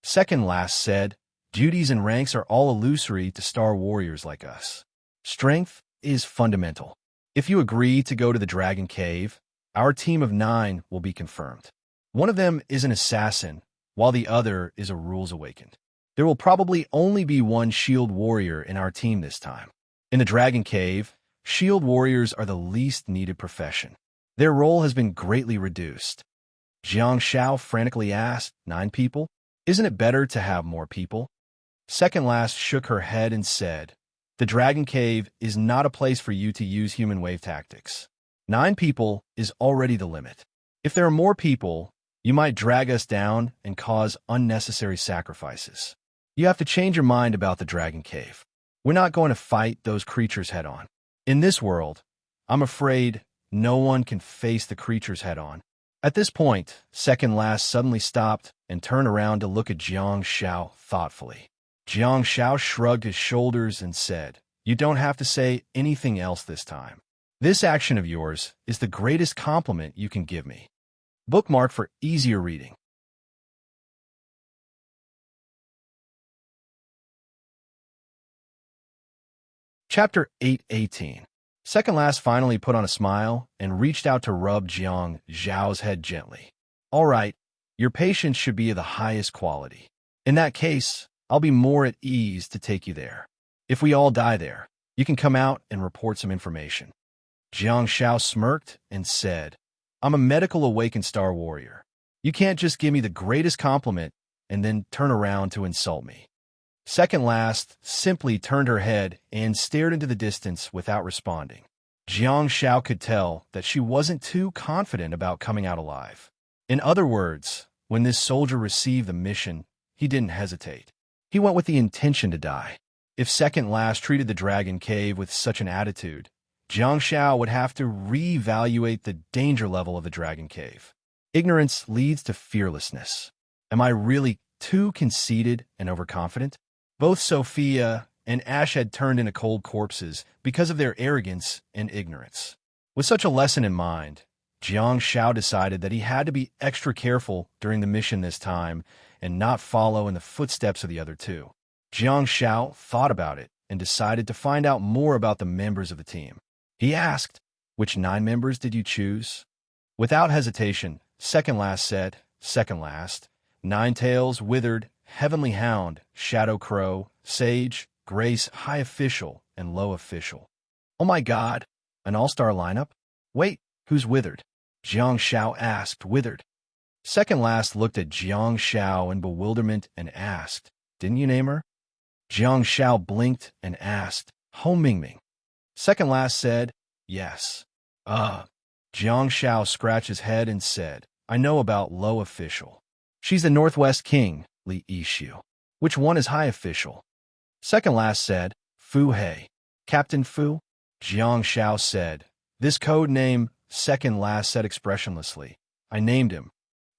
Second last said, "Duties and ranks are all illusory to Star Warriors like us. Strength is fundamental. If you agree to go to the Dragon Cave, our team of 9 will be confirmed. One of them is an assassin, while the other is a Rules Awakened. There will probably only be one Shield Warrior in our team this time. In the Dragon Cave, Shield Warriors are the least needed profession. Their role has been greatly reduced. Jiang Shao frantically asked. 9 people? Isn't it better to have more people? Second last shook her head and said, the Dragon Cave is not a place for you to use human wave tactics. 9 people is already the limit. If there are more people, you might drag us down and cause unnecessary sacrifices. You have to change your mind about the Dragon Cave. We're not going to fight those creatures head-on. In this world, I'm afraid no one can face the creatures head-on. At this point, second last suddenly stopped and turned around to look at Jiang Shao thoughtfully. Jiang Shao shrugged his shoulders and said, you don't have to say anything else this time. This action of yours is the greatest compliment you can give me. Bookmark for easier reading. Chapter 8:18. Second last finally put on a smile and reached out to rub Jiang Zhao's head gently. All right, your patience should be of the highest quality. In that case, I'll be more at ease to take you there. If we all die there, you can come out and report some information. Jiang Shao smirked and said, I'm a medical awakened star warrior. You can't just give me the greatest compliment and then turn around to insult me. Second last simply turned her head and stared into the distance without responding. Jiang Shao could tell that she wasn't too confident about coming out alive. In other words, when this soldier received the mission, he didn't hesitate. He went with the intention to die. If second last treated the Dragon Cave with such an attitude, Jiang Shao would have to reevaluate the danger level of the Dragon Cave. Ignorance leads to fearlessness. Am I really too conceited and overconfident? Both Sophia and Ash had turned into cold corpses because of their arrogance and ignorance. With such a lesson in mind, Jiang Shao decided that he had to be extra careful during the mission this time and not follow in the footsteps of the other two. Jiang Shao thought about it and decided to find out more about the members of the team. He asked, which 9 members did you choose? Without hesitation, second last said, second last, Ninetails, Withered, Heavenly Hound, Shadow Crow, Sage, Grace, High Official, and Low Official. Oh my god, an all-star lineup? Wait, who's Withered? Jiang Shao asked. Withered. Second last looked at Jiang Shao in bewilderment and asked, didn't you name her? Jiang Shao blinked and asked, Ho Mingming. Second last said, yes. Jiang Shao scratched his head and said, I know about Low Official. She's the Northwest King, Li Yishu. Which one is High Official? Second last said, Fu Hei. Captain Fu? Jiang Shao said, this code name, second last said expressionlessly. I named him.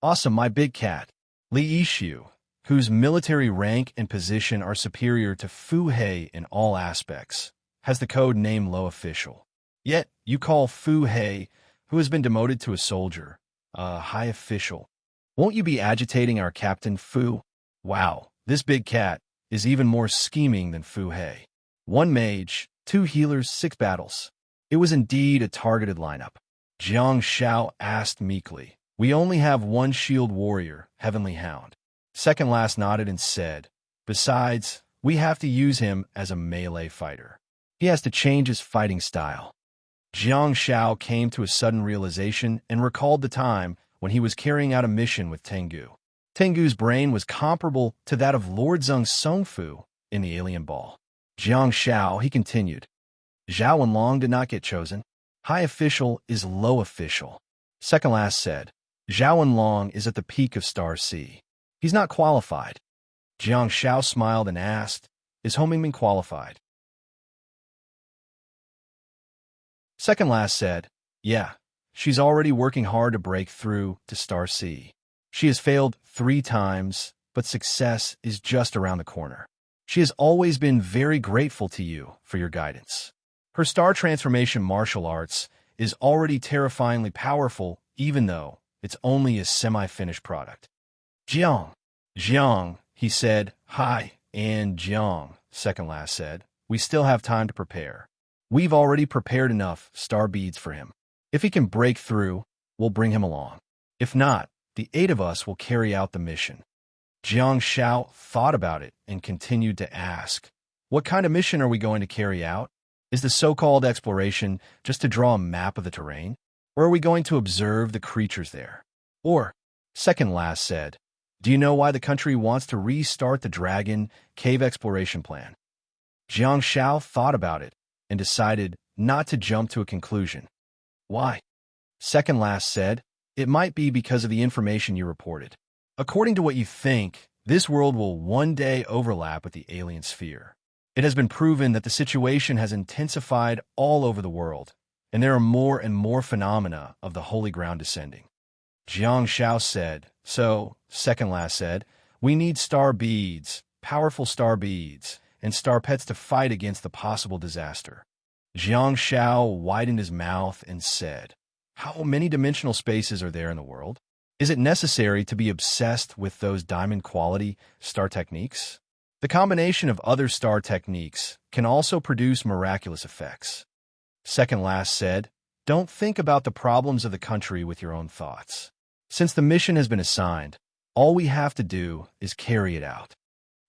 Awesome, my big cat. Li Yishu, whose military rank and position are superior to Fu Hei in all aspects, has the code name Low Official. Yet, you call Fu Hei, who has been demoted to a soldier, High Official. Won't you be agitating our Captain Fu? Wow, this big cat is even more scheming than Fu Hei. 1 mage, 2 healers, 6 battles. It was indeed a targeted lineup. Jiang Shao asked meekly, we only have 1 shield warrior, Heavenly Hound. Second last nodded and said, besides, we have to use him as a melee fighter. He has to change his fighting style. Jiang Shao came to a sudden realization and recalled the time when he was carrying out a mission with Tengu. Tengu's brain was comparable to that of Lord Zhang Songfu in the Alien Ball. Jiang Shao, he continued. Zhao Wenlong did not get chosen. High Official is Low Official. Second last said, Zhao Wenlong is at the peak of Star C. He's not qualified. Jiang Shao smiled and asked, is Ho Mingming qualified? Second last said, yeah, she's already working hard to break through to Star C. She has failed 3 times, but success is just around the corner. She has always been very grateful to you for your guidance. Her star transformation martial arts is already terrifyingly powerful, even though it's only a semi-finished product. Jiang, he said, hi, and Jiang, second last said, we still have time to prepare. We've already prepared enough star beads for him. If he can break through, we'll bring him along. If not, the 8 of us will carry out the mission. Jiang Shao thought about it and continued to ask, what kind of mission are we going to carry out? Is the so-called exploration just to draw a map of the terrain? Or are we going to observe the creatures there? Or Second last said, "Do you know why the country wants to restart the Dragon Cave exploration plan?" Jiang Shao thought about it and decided not to jump to a conclusion. "Why?" Second last said, "It might be because of the information you reported. According to what you think, this world will one day overlap with the alien sphere. It has been proven that the situation has intensified all over the world, and there are more and more phenomena of the holy ground descending." Jiang Shao said, "So," second last said, "we need star beads, powerful star beads, and star pets to fight against the possible disaster." Jiang Shao widened his mouth and said, "How many dimensional spaces are there in the world? Is it necessary to be obsessed with those diamond-quality star techniques? The combination of other star techniques can also produce miraculous effects." Second last said, "Don't think about the problems of the country with your own thoughts. Since the mission has been assigned, all we have to do is carry it out."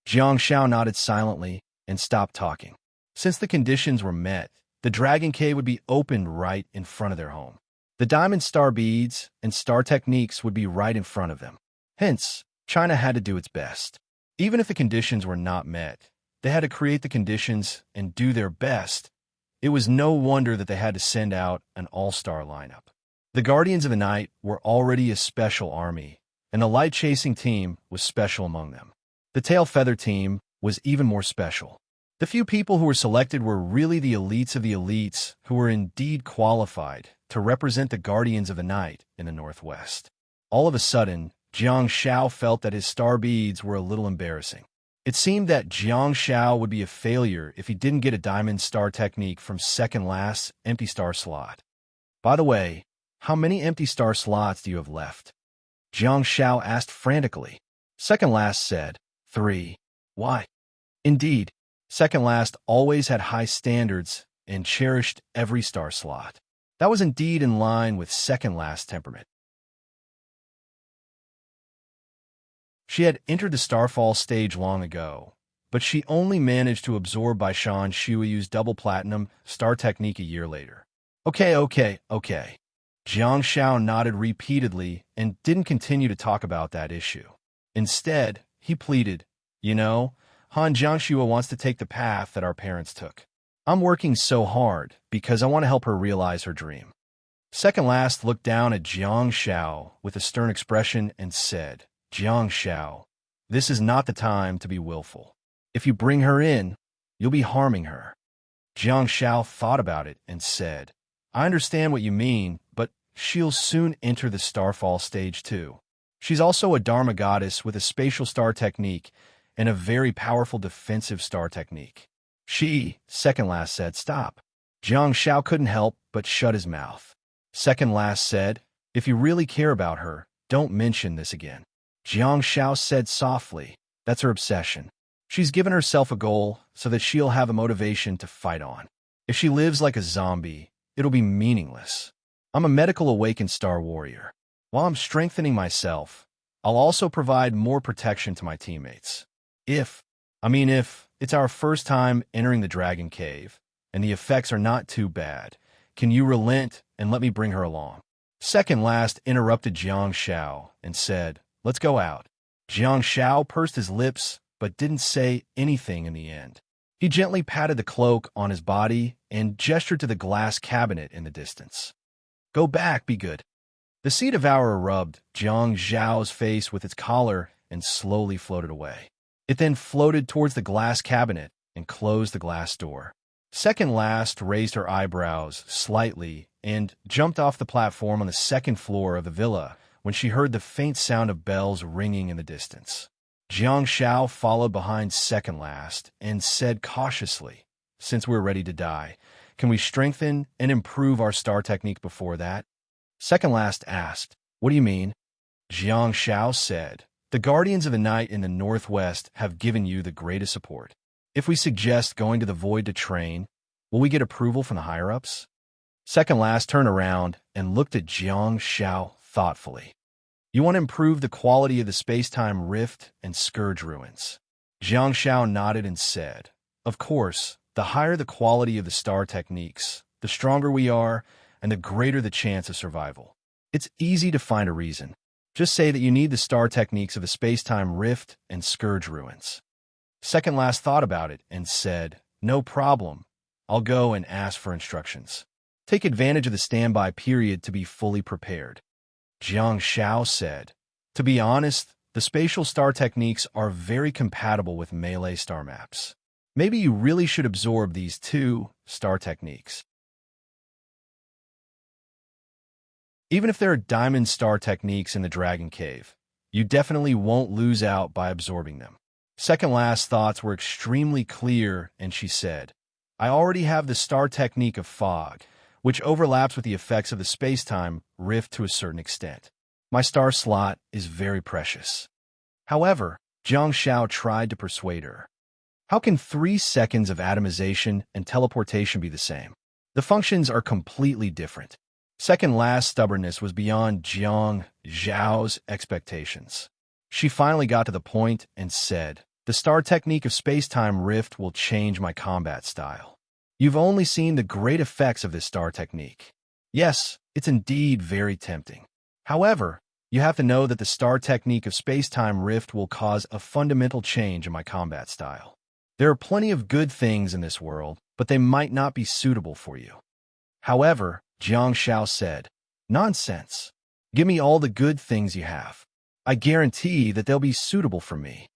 Jiang Shao nodded silently and stopped talking. Since the conditions were met, the Dragon Cave would be opened right in front of their home. The diamond star beads and star techniques would be right in front of them. Hence, China had to do its best. Even if the conditions were not met, they had to create the conditions and do their best. It was no wonder that they had to send out an all-star lineup. The Guardians of the Night were already a special army, and the light-chasing team was special among them. The tail feather team was even more special. The few people who were selected were really the elites of the elites who were indeed qualified to represent the Guardians of the Night in the Northwest. All of a sudden, Jiang Shao felt that his star beads were a little embarrassing. It seemed that Jiang Shao would be a failure if he didn't get a diamond star technique from second last empty star slot. "By the way, how many empty star slots do you have left?" Jiang Shao asked frantically. Second last said, 3. "Why?" Indeed, second last always had high standards and cherished every star slot. That was indeed in line with second last temperament. She had entered the Starfall stage long ago, but she only managed to absorb by Shan Shuiyu's double platinum star technique a year later. Okay. Jiang Shao nodded repeatedly and didn't continue to talk about that issue. Instead, he pleaded, "You know, Han Jiangxua wants to take the path that our parents took. I'm working so hard because I want to help her realize her dream." Second last looked down at Jiang Shao with a stern expression and said, "Jiang Shao, this is not the time to be willful. If you bring her in, you'll be harming her." Jiang Shao thought about it and said, "I understand what you mean, but she'll soon enter the Starfall stage too. She's also a Dharma goddess with a spatial star technique and a very powerful defensive star technique." Second last said, "Stop." Jiang Shao couldn't help but shut his mouth. Second last said, "If you really care about her, don't mention this again." Jiang Shao said softly, "That's her obsession. She's given herself a goal so that she'll have a motivation to fight on. If she lives like a zombie, it'll be meaningless. I'm a medical awakened star warrior. While I'm strengthening myself, I'll also provide more protection to my teammates. If it's our first time entering the Dragon Cave, and the effects are not too bad, can you relent and let me bring her along?" Second last interrupted Jiang Shao and said, "Let's go out." Jiang Shao pursed his lips but didn't say anything in the end. He gently patted the cloak on his body and gestured to the glass cabinet in the distance. "Go back, be good." The sea devourer rubbed Jiang Zhao's face with its collar and slowly floated away. It then floated towards the glass cabinet and closed the glass door. Second last raised her eyebrows slightly and jumped off the platform on the second floor of the villa when she heard the faint sound of bells ringing in the distance. Jiang Shao followed behind second last and said cautiously, "Since we're ready to die, can we strengthen and improve our star technique before that?" Second last asked, "What do you mean?" Jiang Shao said, "The Guardians of the Night in the Northwest have given you the greatest support. If we suggest going to the Void to train, will we get approval from the higher-ups?" Second last turned around and looked at Jiang Shao thoughtfully. "You want to improve the quality of the space-time rift and scourge ruins?" Jiang Shao nodded and said, "Of course, the higher the quality of the star techniques, the stronger we are and the greater the chance of survival. It's easy to find a reason. Just say that you need the star techniques of the space-time rift and scourge ruins. Second last thought about it and said, no problem. I'll go and ask for instructions. Take advantage of the standby period to be fully prepared. Jiang Shao said, to be honest, the spatial star techniques are very compatible with melee star maps. Maybe you really should absorb these two star techniques. Even if there are diamond star techniques in the Dragon Cave, you definitely won't lose out by absorbing them. Second last thoughts were extremely clear, and she said, I already have the star technique of fog, which overlaps with the effects of the space-time rift to a certain extent. My star slot is very precious. However, Jiang Shao tried to persuade her. How can 3 seconds of atomization and teleportation be the same? The functions are completely different. Second last stubbornness was beyond Jiang Zhao's expectations. She finally got to the point and said, the star technique of space-time rift will change my combat style. You've only seen the great effects of this star technique. Yes, it's indeed very tempting. However, you have to know that the star technique of space-time rift will cause a fundamental change in my combat style. There are plenty of good things in this world, but they might not be suitable for you. However, Jiang Shao said, nonsense. Give me all the good things you have. I guarantee that they'll be suitable for me.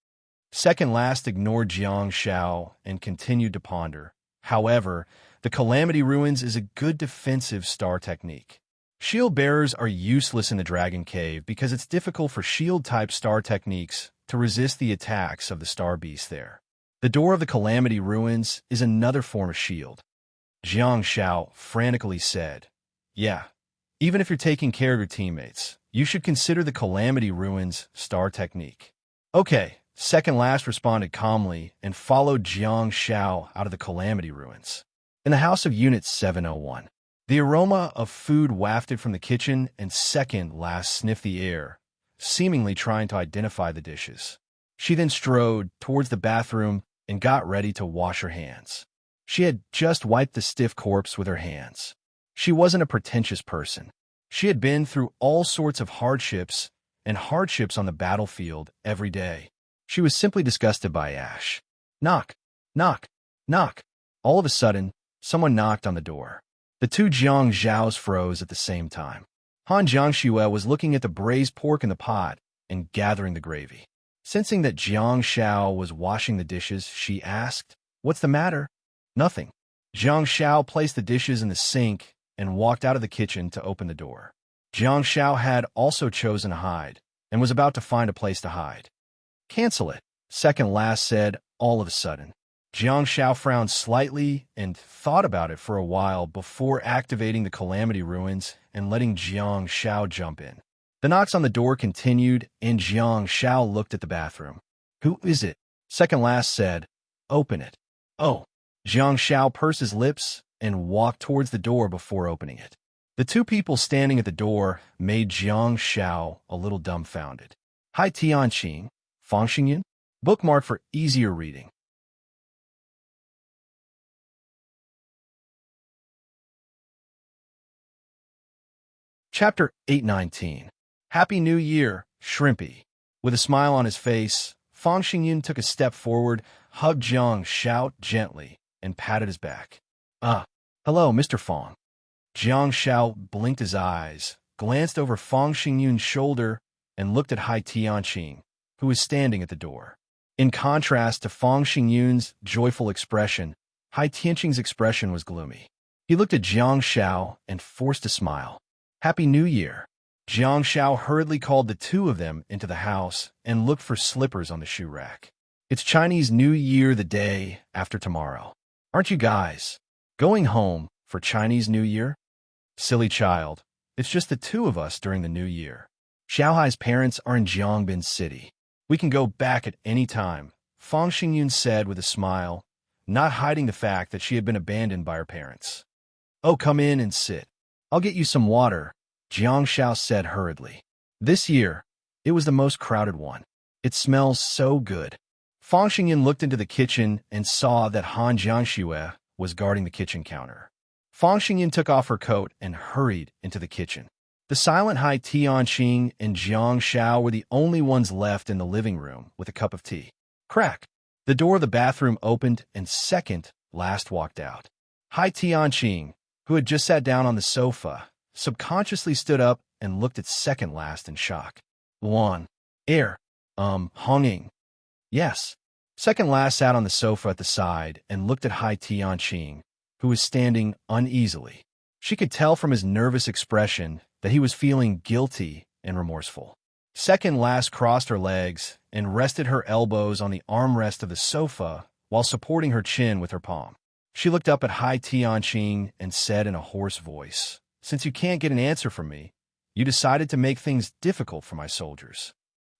Second last ignored Jiang Shao and continued to ponder. However, the Calamity Ruins is a good defensive star technique. Shield bearers are useless in the Dragon Cave because it's difficult for shield-type star techniques to resist the attacks of the star beast there. The door of the Calamity Ruins is another form of shield. Jiang Shao frantically said, yeah, even if you're taking care of your teammates, you should consider the Calamity Ruins star technique. Okay, second last responded calmly and followed Jiang Shao out of the Calamity Ruins. In the house of Unit 701, the aroma of food wafted from the kitchen and second last sniffed the air, seemingly trying to identify the dishes. She then strode towards the bathroom and got ready to wash her hands. She had just wiped the stiff corpse with her hands. She wasn't a pretentious person. She had been through all sorts of hardships on the battlefield every day. She was simply disgusted by ash. Knock, knock, knock. All of a sudden, someone knocked on the door. The two Jiang Zhaos froze at the same time. Han Jiangxue was looking at the braised pork in the pot and gathering the gravy. Sensing that Jiang Shao was washing the dishes, she asked, what's the matter? Nothing. Jiang Shao placed the dishes in the sink and walked out of the kitchen to open the door. Jiang Shao had also chosen to hide and was about to find a place to hide. Cancel it, second last said all of a sudden. Jiang Shao frowned slightly and thought about it for a while before activating the Calamity Ruins and letting Jiang Shao jump in. The knocks on the door continued, and Jiang Shao looked at the bathroom. Who is it? Second last said, open it. Oh. Jiang Shao pursed his lips and walked towards the door before opening it. The two people standing at the door made Jiang Shao a little dumbfounded. Hai Tianqing, Fangxingyan? Bookmark for easier reading. Chapter 819. Happy New Year, Shrimpy. With a smile on his face, Fangxingyan took a step forward, hugged Jiang Shao gently, and patted his back. Hello, Mr. Fang. Jiang Shao blinked his eyes, glanced over Fangxingyan's shoulder, and looked at Hai Tianqing, who was standing at the door. In contrast to Fangxingyan's joyful expression, Hai Tianqing's expression was gloomy. He looked at Jiang Shao and forced a smile. Happy New Year. Jiang Shao hurriedly called the two of them into the house and looked for slippers on the shoe rack. It's Chinese New Year the day after tomorrow. Aren't you guys going home for Chinese New Year? Silly child, it's just the two of us during the New Year. Xiaohai's parents are in Jiangbin City. We can go back at any time, Fangxingyan said with a smile, not hiding the fact that she had been abandoned by her parents. Oh, come in and sit. I'll get you some water, Jiang Shao said hurriedly. This year, it was the most crowded one. It smells so good. Fangxingyan looked into the kitchen and saw that Han Jiangxue was guarding the kitchen counter. Fangxingyan took off her coat and hurried into the kitchen. The silent Hai Tianqing and Jiang Shao were the only ones left in the living room with a cup of tea. Crack! The door of the bathroom opened and second last walked out. Hai Tianqing, who had just sat down on the sofa, subconsciously stood up and looked at second last in shock. Luan. Air. Honging. Yes. Second last sat on the sofa at the side and looked at Hai Tianqing, who was standing uneasily. She could tell from his nervous expression that he was feeling guilty and remorseful. Second last crossed her legs and rested her elbows on the armrest of the sofa while supporting her chin with her palm. She looked up at Hai Tianqing and said in a hoarse voice, "Since you can't get an answer from me, you decided to make things difficult for my soldiers."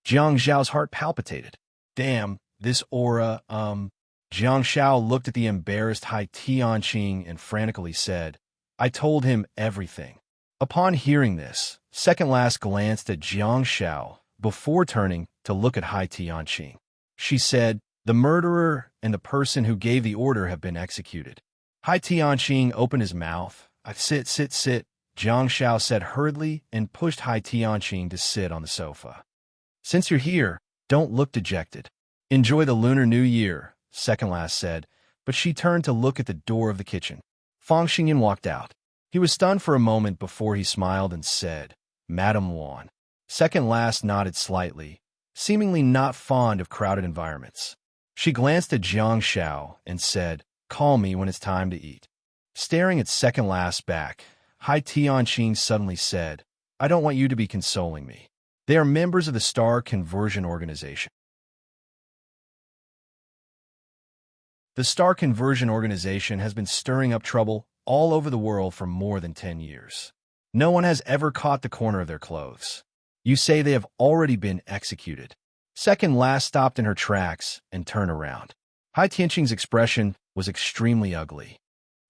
Jiang Zhao's heart palpitated. Damn, this aura, Jiang Zhao looked at the embarrassed Hai Tianqing and frantically said, "I told him everything." Upon hearing this, second last glanced at Jiang Zhao before turning to look at Hai Tianqing. She said, "The murderer and the person who gave the order have been executed." Hai Tianqing opened his mouth. Sit. Jiang Zhao said hurriedly and pushed Hai Tianqing to sit on the sofa. "Since you're here, don't look dejected. Enjoy the Lunar New Year," second last said, but she turned to look at the door of the kitchen. Fang Xingyan walked out. He was stunned for a moment before he smiled and said, "Madam Luan." Second last nodded slightly, seemingly not fond of crowded environments. She glanced at Jiang Zhao and said, "Call me when it's time to eat." Staring at second last back, Hai Tianqing suddenly said, "I don't want you to be consoling me. They are members of the Star Conversion Organization." The Star Conversion Organization has been stirring up trouble all over the world for more than 10 years. No one has ever caught the corner of their clothes. You say they have already been executed. Second last stopped in her tracks and turned around. Hai Tianqing's expression was extremely ugly.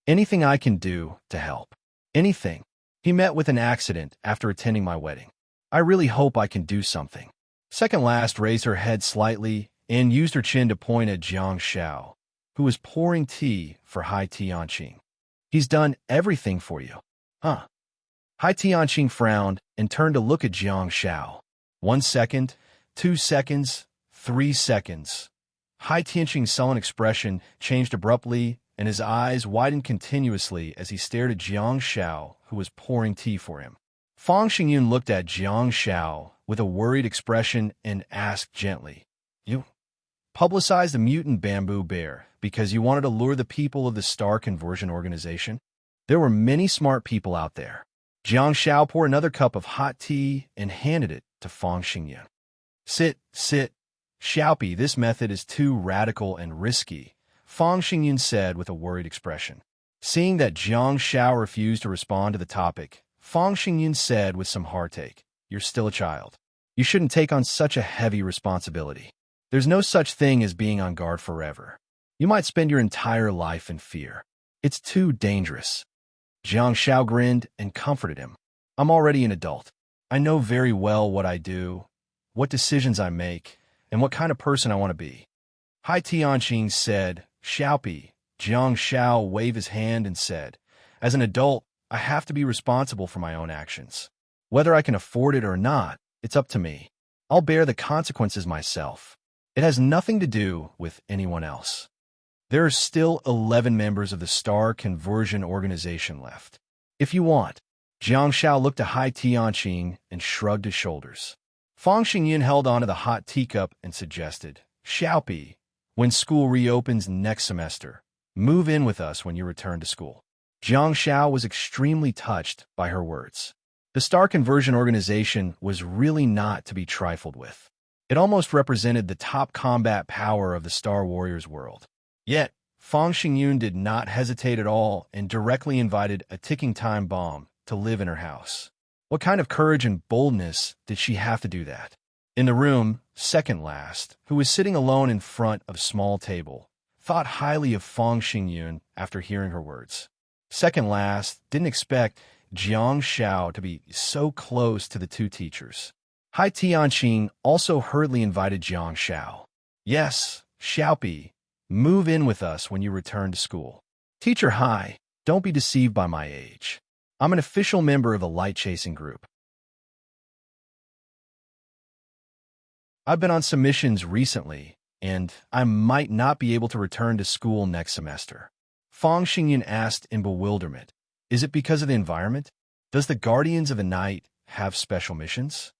"Anything I can do to help?" "Anything. He met with an accident after attending my wedding. I really hope I can do something." Second last raised her head slightly and used her chin to point at Jiang Zhao, who was pouring tea for Hai Tianqing. "He's done everything for you, huh?" Hai Tianqing frowned and turned to look at Jiang Zhao. 1 second, 2 seconds, 3 seconds. Hai Tianqing's sullen expression changed abruptly, and his eyes widened continuously as he stared at Jiang Zhao, who was pouring tea for him. Fang Xingyun looked at Jiang Zhao with a worried expression and asked gently, "You publicized the mutant bamboo bear because you wanted to lure the people of the Star Conversion Organization? There were many smart people out there." Jiang Zhao poured another cup of hot tea and handed it to Fang Xingyun. Sit. Xiaopi, this method is too radical and risky," Fang Xingyun said with a worried expression. Seeing that Jiang Zhao refused to respond to the topic, Fang Xingyun said with some heartache, "You're still a child. You shouldn't take on such a heavy responsibility. There's no such thing as being on guard forever. You might spend your entire life in fear. It's too dangerous." Jiang Zhao grinned and comforted him. "I'm already an adult. I know very well what I do, what decisions I make, and what kind of person I want to be." Hai Tianqing said, "Xiaopi." Jiang Zhao waved his hand and said, "As an adult, I have to be responsible for my own actions. Whether I can afford it or not, it's up to me. I'll bear the consequences myself. It has nothing to do with anyone else." There are still 11 members of the Star Conversion Organization left. "If you want." Jiang Zhao looked at Hai Tianqing and shrugged his shoulders. Fang Xingyun held onto the hot teacup and suggested, "Xiaopi, when school reopens next semester, move in with us when you return to school." Jiang Zhao was extremely touched by her words. The Star Conversion Organization was really not to be trifled with. It almost represented the top combat power of the Star Warriors world. Yet, Fang Xingyun did not hesitate at all and directly invited a ticking time bomb to live in her house. What kind of courage and boldness did she have to do that? In the room, second last, who was sitting alone in front of a small table, thought highly of Fang Xingyun after hearing her words. Second last didn't expect Jiang Zhao to be so close to the two teachers. Hai Tianqing also hurriedly invited Jiang Zhao. "Yes, Xiaopi, move in with us when you return to school." "Teacher Hai, don't be deceived by my age. I'm an official member of the light-chasing group. I've been on some missions recently, and I might not be able to return to school next semester. Fang Xingyan asked in bewilderment. Is it because of the environment? Does the Guardians of the Night have special missions?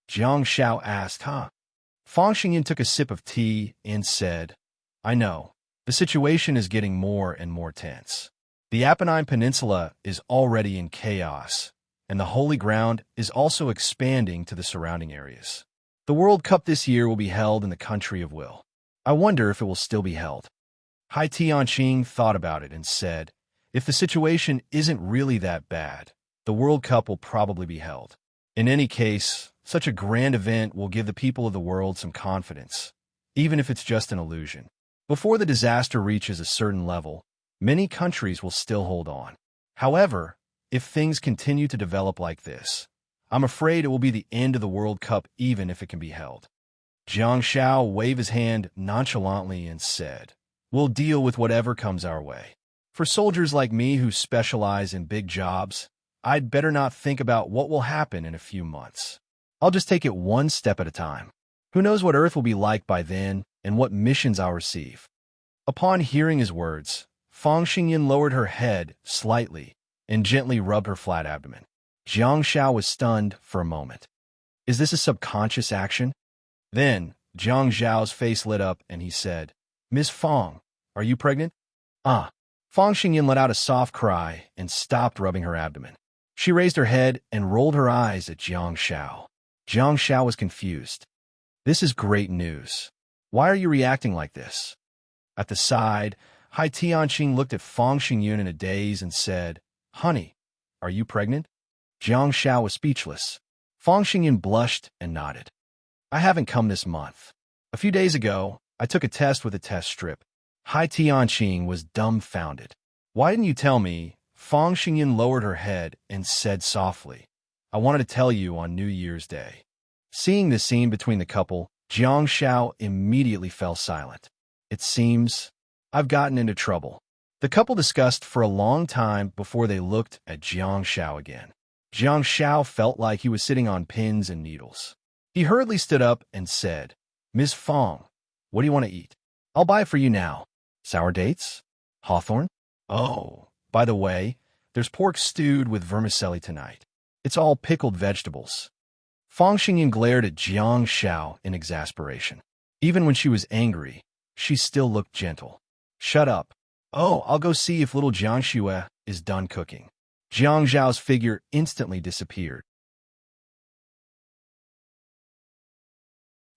Jiang Xiao asked, Fang Xingyan took a sip of tea and said, I know. The situation is getting more and more tense. The Apennine Peninsula is already in chaos, and the Holy Ground is also expanding to the surrounding areas. The World Cup this year will be held in the country of Will. I wonder if it will still be held. Hai Tianqing thought about it and said, if the situation isn't really that bad, the World Cup will probably be held. In any case, such a grand event will give the people of the world some confidence, even if it's just an illusion. Before the disaster reaches a certain level, many countries will still hold on. However, if things continue to develop like this, I'm afraid it will be the end of the World Cup even if it can be held. Jiang Xiao waved his hand nonchalantly and said, we'll deal with whatever comes our way. For soldiers like me who specialize in big jobs, I'd better not think about what will happen in a few months. I'll just take it one step at a time. Who knows what Earth will be like by then and what missions I'll receive. Upon hearing his words, Fang Xingyan lowered her head slightly and gently rubbed her flat abdomen. Jiang Xiao was stunned for a moment. Is this a subconscious action? Then, Jiang Zhao's face lit up and he said, Miss Fang, are you pregnant? Fang Xingyan let out a soft cry and stopped rubbing her abdomen. She raised her head and rolled her eyes at Jiang Xiao. Jiang Xiao was confused. This is great news. Why are you reacting like this? At the side, Hai Tianqing looked at Fang Xingyan in a daze and said, Honey, are you pregnant? Jiang Xiao was speechless. Fang Xingyan blushed and nodded. I haven't come this month. A few days ago, I took a test with a test strip. Hai Tianqing was dumbfounded. Why didn't you tell me? Fang Xingyan lowered her head and said softly, I wanted to tell you on New Year's Day. Seeing the scene between the couple, Jiang Xiao immediately fell silent. It seems I've gotten into trouble. The couple discussed for a long time before they looked at Jiang Xiao again. Jiang Xiao felt like he was sitting on pins and needles. He hurriedly stood up and said, Ms. Fang, what do you want to eat? I'll buy it for you now. Sour dates? Hawthorn? Oh, by the way, there's pork stewed with vermicelli tonight. It's all pickled vegetables. Fang Xingyan glared at Jiang Xiao in exasperation. Even when she was angry, she still looked gentle. Shut up. Oh, I'll go see if little Jiang Xue is done cooking. Jiang Zhao's figure instantly disappeared.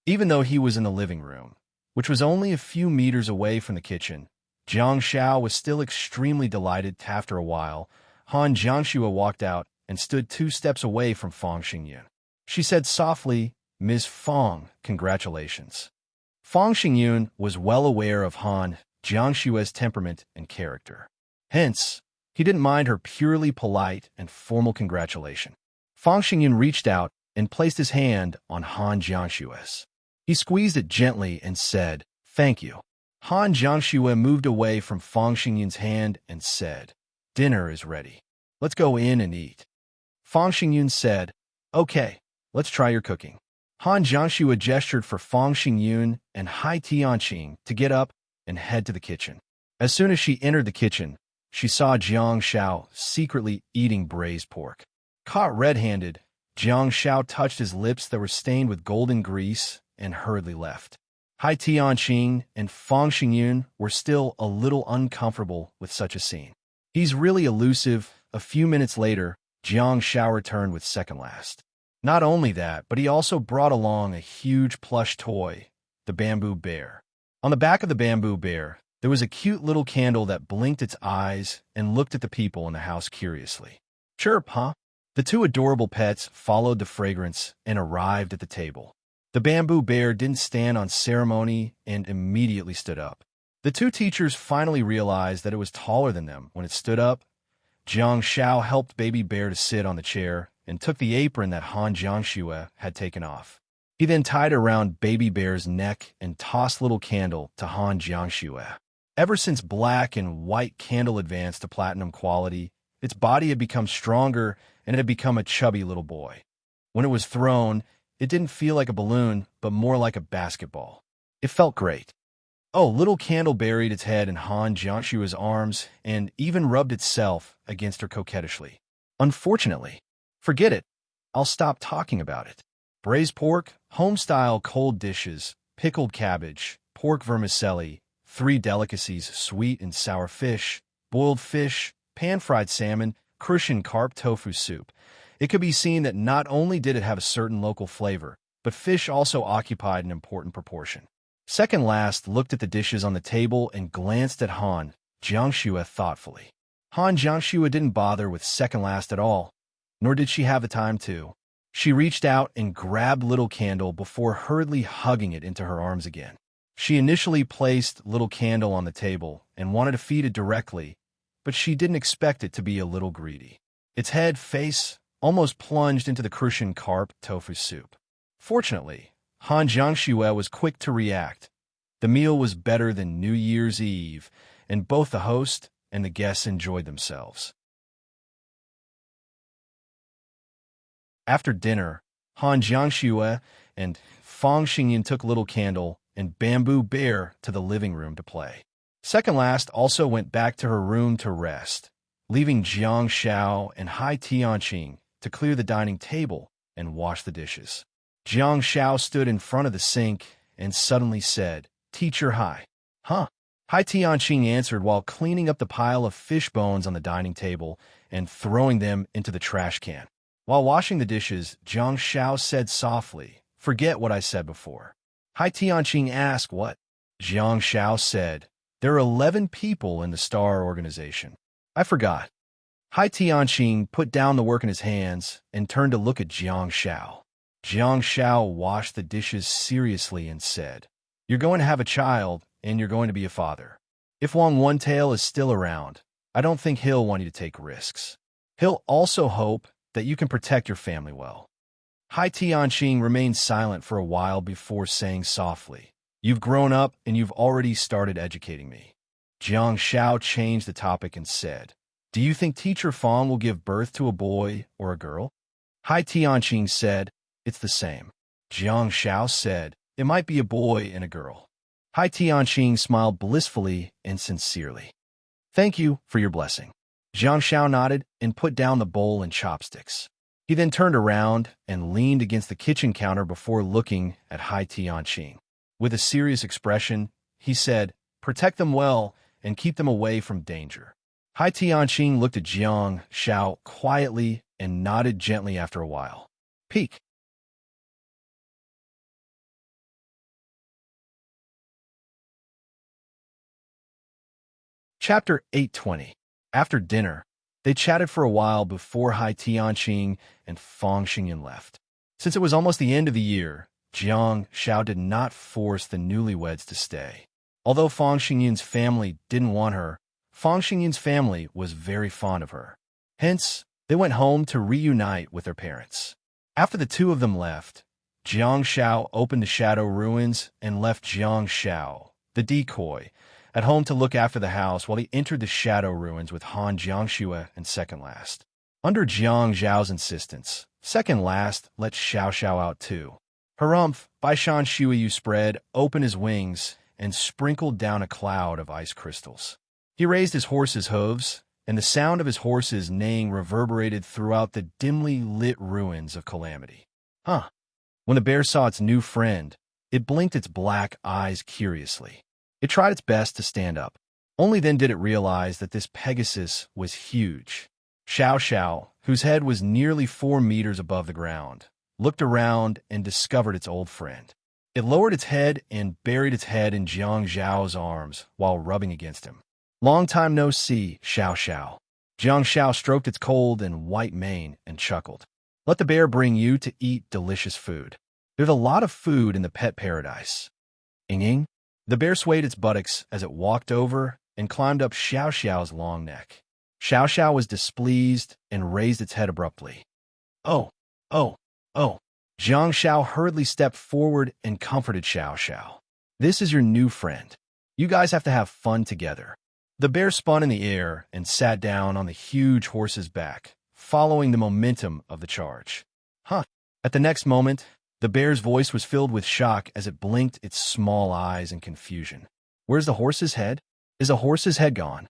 Even though he was in the living room, which was only a few meters away from the kitchen, Jiang Xiao was still extremely delighted. After a while, Han Jiangxue walked out and stood 2 steps away from Fang Xingyan. She said softly, Ms. Fang, congratulations. Fang Xingyan was well aware of Han Jiangxue's temperament and character. Hence, he didn't mind her purely polite and formal congratulation. Fang Xingyan reached out and placed his hand on Han Jiangxue's. He squeezed it gently and said, Thank you. Han Jiangxue moved away from Fang Xingyan's hand and said, Dinner is ready. Let's go in and eat. Fang Xingyan said, Okay, let's try your cooking. Han Jiangxue gestured for Fang Xingyan and Hai Tianqing to get up and head to the kitchen. As soon as she entered the kitchen, she saw Jiang Xiao secretly eating braised pork. Caught red-handed, Jiang Xiao touched his lips that were stained with golden grease and hurriedly left. Hai Tianqing and Fang Xingyan were still a little uncomfortable with such a scene. He's really elusive. A few minutes later, Jiang Xiao returned with second last. Not only that, but he also brought along a huge plush toy, the bamboo bear. On the back of the bamboo bear, there was a cute little candle that blinked its eyes and looked at the people in the house curiously. Chirp, huh? The 2 adorable pets followed the fragrance and arrived at the table. The bamboo bear didn't stand on ceremony and immediately stood up. The 2 teachers finally realized that it was taller than them when it stood up. Jiang Xiao helped baby bear to sit on the chair and took the apron that Han Jiangxue had taken off. He then tied it around baby bear's neck and tossed little candle to Han Jiangxue. Ever since black and white candle advanced to platinum quality, its body had become stronger and it had become a chubby little boy. When it was thrown, It didn't feel like a balloon, but more like a basketball. It felt great. Oh, little candle buried its head in Han Jiangshua's arms and even rubbed itself against her coquettishly. Unfortunately, forget it. I'll stop talking about it. Braised pork, home-style cold dishes, pickled cabbage, pork vermicelli, 3 delicacies, sweet and sour fish, boiled fish, pan-fried salmon, Crucian carp tofu soup. It could be seen that not only did it have a certain local flavor, but fish also occupied an important proportion. Second last looked at the dishes on the table and glanced at Han Jiangshua thoughtfully. Han Jiangshua didn't bother with second last at all, nor did she have the time to. She reached out and grabbed little candle before hurriedly hugging it into her arms again. She initially placed little candle on the table and wanted to feed it directly, but she didn't expect it to be a little greedy. Its head, face, almost plunged into the Crucian carp tofu soup. Fortunately, Han Jiangshua was quick to react. The meal was better than New Year's Eve, and both the host and the guests enjoyed themselves. After dinner, Han Jiangshua and Fang Xingyin took Little Candle and Bamboo Bear to the living room to play. Second last also went back to her room to rest, leaving Jiang Xiao and Hai Tianqing to clear the dining table and wash the dishes. Jiang Xiao stood in front of the sink and suddenly said, "Teacher Hai." "Huh?" Hai Tianqing answered while cleaning up the pile of fish bones on the dining table and throwing them into the trash can. While washing the dishes, Jiang Xiao said softly, "Forget what I said before." Hai Tianqing asked what. Jiang Xiao said, "There are 11 people in the Star Organization." "I forgot." Hai Tianqing put down the work in his hands and turned to look at Jiang Xiao. Jiang Xiao washed the dishes seriously and said, "You're going to have a child, and you're going to be a father. If Wang One-Tail is still around, I don't think he'll want you to take risks. He'll also hope that you can protect your family well." Hai Tianqing remained silent for a while before saying softly, "You've grown up and you've already started educating me." Jiang Xiao changed the topic and said, "Do you think Teacher Fang will give birth to a boy or a girl?" Hai Tianqing said, "It's the same." Jiang Xiao said, "It might be a boy and a girl." Hai Tianqing smiled blissfully and sincerely. "Thank you for your blessing." Jiang Xiao nodded and put down the bowl and chopsticks. He then turned around and leaned against the kitchen counter before looking at Hai Tianqing. With a serious expression, he said, "Protect them well and keep them away from danger." Hai Tianqing looked at Jiang Xiao quietly and nodded gently after a while. Peek. Chapter 820. After dinner, they chatted for a while before Hai Tianqing and Fang Xingyin left. Since it was almost the end of the year, Jiang Xiao did not force the newlyweds to stay. Although Fang Xingyin's family didn't want her, Fang Xingyin's family was very fond of her. Hence, they went home to reunite with their parents. After the two of them left, Jiang Xiao opened the Shadow Ruins and left Jiang Xiao, the decoy, at home to look after the house while he entered the Shadow Ruins with Han Jiangshua and Second Last. Under Jiang Zhao's insistence, Second Last let Xiao Xiao out too. Harumph, Baishan Shuiyu spread open his wings and sprinkled down a cloud of ice crystals. He raised his horse's hooves, and the sound of his horse's neighing reverberated throughout the dimly lit ruins of Calamity. Huh. When the bear saw its new friend, it blinked its black eyes curiously. It tried its best to stand up. Only then did it realize that this Pegasus was huge. Xiao Xiao, whose head was nearly 4 meters above the ground, looked around and discovered its old friend. It lowered its head and buried its head in Jiang Zhao's arms while rubbing against him. "Long time no see, Xiao Xiao." Jiang Xiao stroked its cold and white mane and chuckled. "Let the bear bring you to eat delicious food. There's a lot of food in the pet paradise." Ing. The bear swayed its buttocks as it walked over and climbed up Xiao Xiao's long neck. Xiao Xiao was displeased and raised its head abruptly. "Oh, oh, oh." Jiang Xiao hurriedly stepped forward and comforted Xiao Xiao. "This is your new friend. You guys have to have fun together." The bear spun in the air and sat down on the huge horse's back, following the momentum of the charge. Huh. At the next moment, The bear's voice was filled with shock as it blinked its small eyes in confusion. Where's the horse's head? Is a horse's head gone?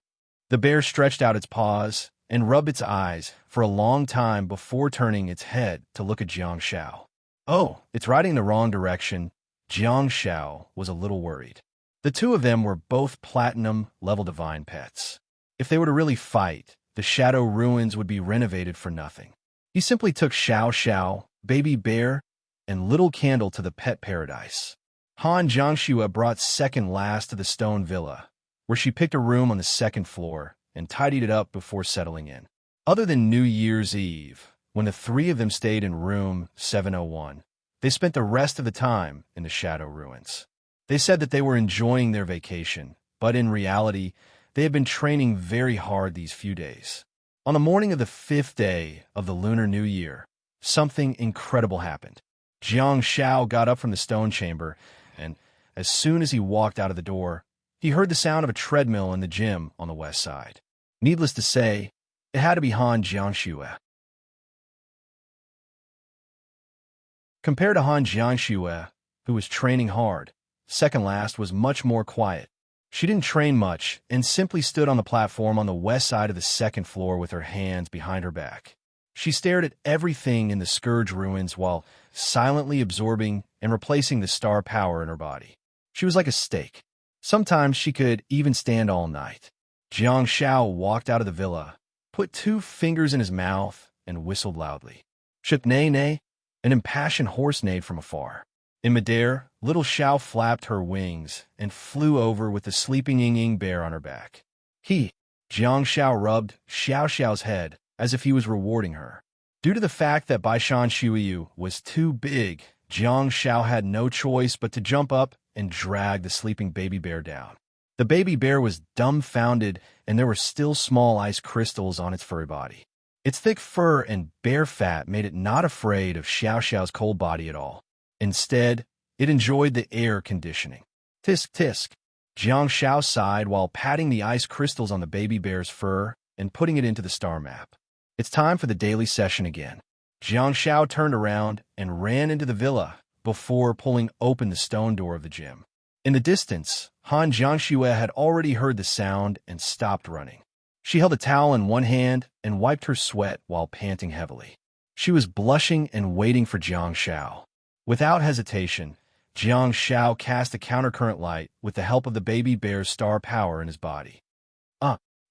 The bear stretched out its paws and rubbed its eyes for a long time before turning its head to look at Jiang Shao. Oh, it's riding in the wrong direction. Jiang Shao was a little worried. The two of them were both platinum-level divine pets. If they were to really fight, the Shadow Ruins would be renovated for nothing. He simply took Xiao Xiao, Baby Bear, and Little Candle to the pet paradise. Han Jiangxue brought second last to the stone villa, where she picked a room on the second floor and tidied it up before settling in. Other than New Year's Eve, when the three of them stayed in room 701, they spent the rest of the time in the Shadow Ruins. They said that they were enjoying their vacation, but in reality, they had been training very hard these few days. On the morning of the 5th day of the Lunar New Year, something incredible happened. Jiang Shao got up from the stone chamber, and as soon as he walked out of the door, he heard the sound of a treadmill in the gym on the west side. Needless to say, it had to be Han Jiangxue. Compared to Han Jiangxue, who was training hard, second last was much more quiet. She didn't train much and simply stood on the platform on the west side of the second floor with her hands behind her back. She stared at everything in the Scourge Ruins while silently absorbing and replacing the star power in her body. She was like a steak. Sometimes she could even stand all night. Jiang Shao walked out of the villa, put 2 fingers in his mouth, and whistled loudly. Ship neigh neigh, an impassioned horse neighed from afar. In midair, little Xiao flapped her wings and flew over with the sleeping Ying bear on her back. Jiang Shao rubbed Xiao Xiao's head as if he was rewarding her. Due to the fact that Baishan Shuiyu was too big, Jiang Shao had no choice but to jump up and drag the sleeping baby bear down. The baby bear was dumbfounded, and there were still small ice crystals on its furry body. Its thick fur and bear fat made it not afraid of Xiao Xiao's cold body at all. Instead, it enjoyed the air conditioning. Tisk tisk. Jiang Shao sighed while patting the ice crystals on the baby bear's fur and putting it into the star map. It's time for the daily session again. Jiang Shao turned around and ran into the villa before pulling open the stone door of the gym. In the distance, Han Jiangxue had already heard the sound and stopped running. She held a towel in one hand and wiped her sweat while panting heavily. She was blushing and waiting for Jiang Shao. Without hesitation, Jiang Shao cast a countercurrent light with the help of the baby bear's star power in his body.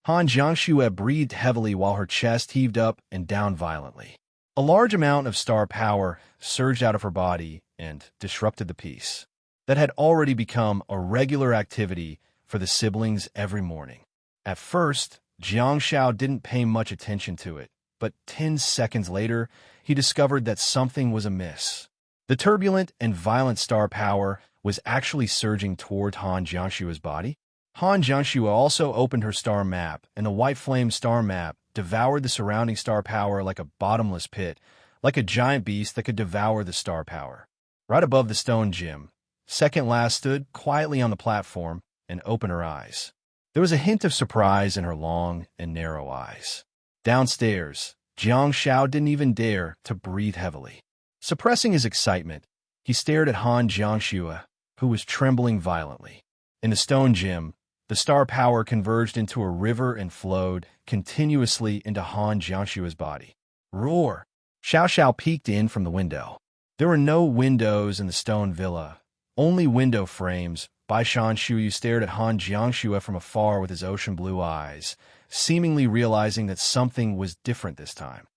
Han Jiangxue breathed heavily while her chest heaved up and down violently. A large amount of star power surged out of her body and disrupted the peace that had already become a regular activity for the siblings every morning. At first, Jiang Shao didn't pay much attention to it, but 10 seconds later, he discovered that something was amiss. The turbulent and violent star power was actually surging toward Han Jiangxue's body. Han Jiangxue also opened her star map, and the white flame star map devoured the surrounding star power like a bottomless pit, like a giant beast that could devour the star power. Right above the stone gym, second last stood quietly on the platform and opened her eyes. There was a hint of surprise in her long and narrow eyes. Downstairs, Jiang Shao didn't even dare to breathe heavily. Suppressing his excitement, he stared at Han Jiangxue, who was trembling violently. In the stone gym, the star power converged into a river and flowed continuously into Han Jiangxue's body. Roar! Xiao Xiao peeked in from the window. There were no windows in the stone villa, only window frames. Baishan Shuyu stared at Han Jiangxue from afar with his ocean blue eyes, seemingly realizing that something was different this time.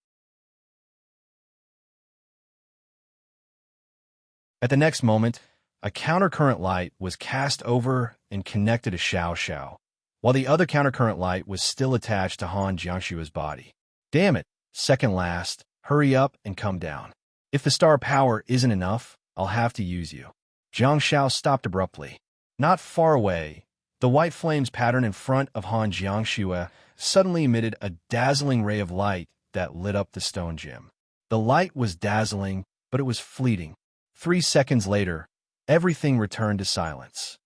At the next moment, a countercurrent light was cast over and connected to Xiao Xiao, while the other countercurrent light was still attached to Han Jiangxue's body. Damn it, second last, hurry up and come down. If the star power isn't enough, I'll have to use you. Jiang Shao stopped abruptly. Not far away, the white flames pattern in front of Han Jiangxue suddenly emitted a dazzling ray of light that lit up the stone gym. The light was dazzling, but it was fleeting. 3 seconds later, everything returned to silence.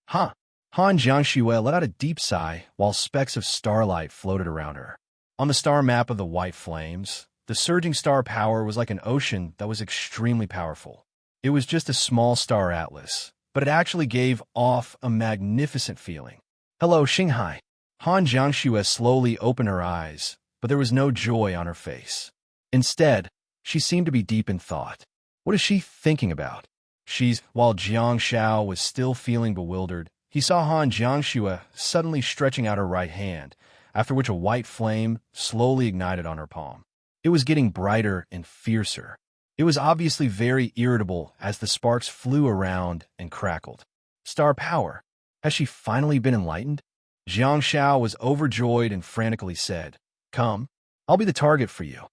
Han Jiangxue let out a deep sigh while specks of starlight floated around her. On the star map of the white flames, the surging star power was like an ocean that was extremely powerful. It was just a small star atlas, but it actually gave off a magnificent feeling. Hello, Xinghai. Han Jiangxue slowly opened her eyes, but there was no joy on her face. Instead, she seemed to be deep in thought. What is she thinking about? While Jiang Shao was still feeling bewildered, he saw Han Jiangxue suddenly stretching out her right hand, after which a white flame slowly ignited on her palm. It was getting brighter and fiercer. It was obviously very irritable as the sparks flew around and crackled. Star power. Has she finally been enlightened? Jiang Shao was overjoyed and frantically said, "Come, I'll be the target for you."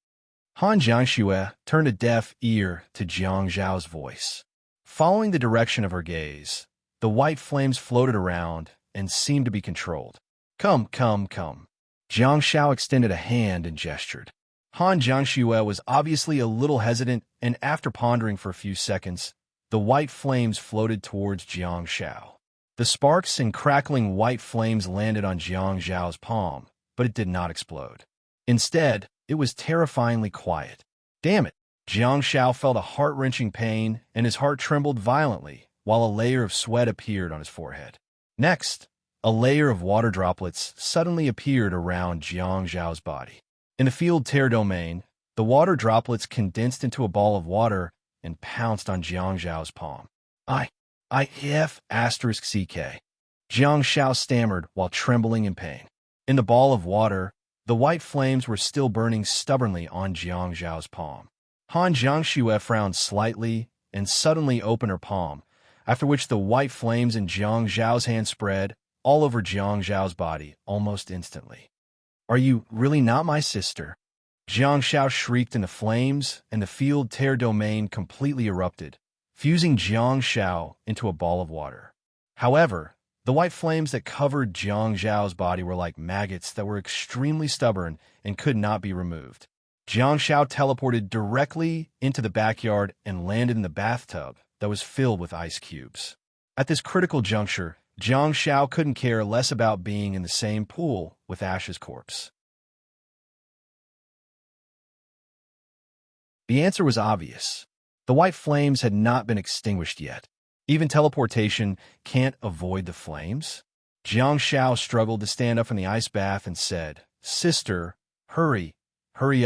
Han Jiangxue turned a deaf ear to Jiang Zhao's voice. Following the direction of her gaze, the white flames floated around and seemed to be controlled. Come, come, come. Jiang Shao extended a hand and gestured. Han Jiangxue was obviously a little hesitant, and after pondering for a few seconds, the white flames floated towards Jiang Shao. The sparks and crackling white flames landed on Jiang Zhao's palm, but it did not explode. Instead, it was terrifyingly quiet. Damn it! Jiang Shao felt a heart-wrenching pain, and his heart trembled violently, while a layer of sweat appeared on his forehead. Next, a layer of water droplets suddenly appeared around Jiang Zhao's body. In the field tear domain, the water droplets condensed into a ball of water and pounced on Jiang Zhao's palm. CK. Jiang Shao stammered while trembling in pain. In the ball of water, the white flames were still burning stubbornly on Jiang Zhao's palm. Han Jiangxue frowned slightly and suddenly opened her palm, after which the white flames in Jiang Zhao's hand spread all over Jiang Zhao's body almost instantly. Are you really not my sister? Jiang Shao shrieked in the flames, and the field tear domain completely erupted, fusing Jiang Shao into a ball of water. However, the white flames that covered Jiang Zhao's body were like maggots that were extremely stubborn and could not be removed. Jiang Shao teleported directly into the backyard and landed in the bathtub that was filled with ice cubes. At this critical juncture, Jiang Shao couldn't care less about being in the same pool with Ash's corpse. The answer was obvious. The white flames had not been extinguished yet. Even teleportation can't avoid the flames. Jiang Shao struggled to stand up from the ice bath and said, "Sister, hurry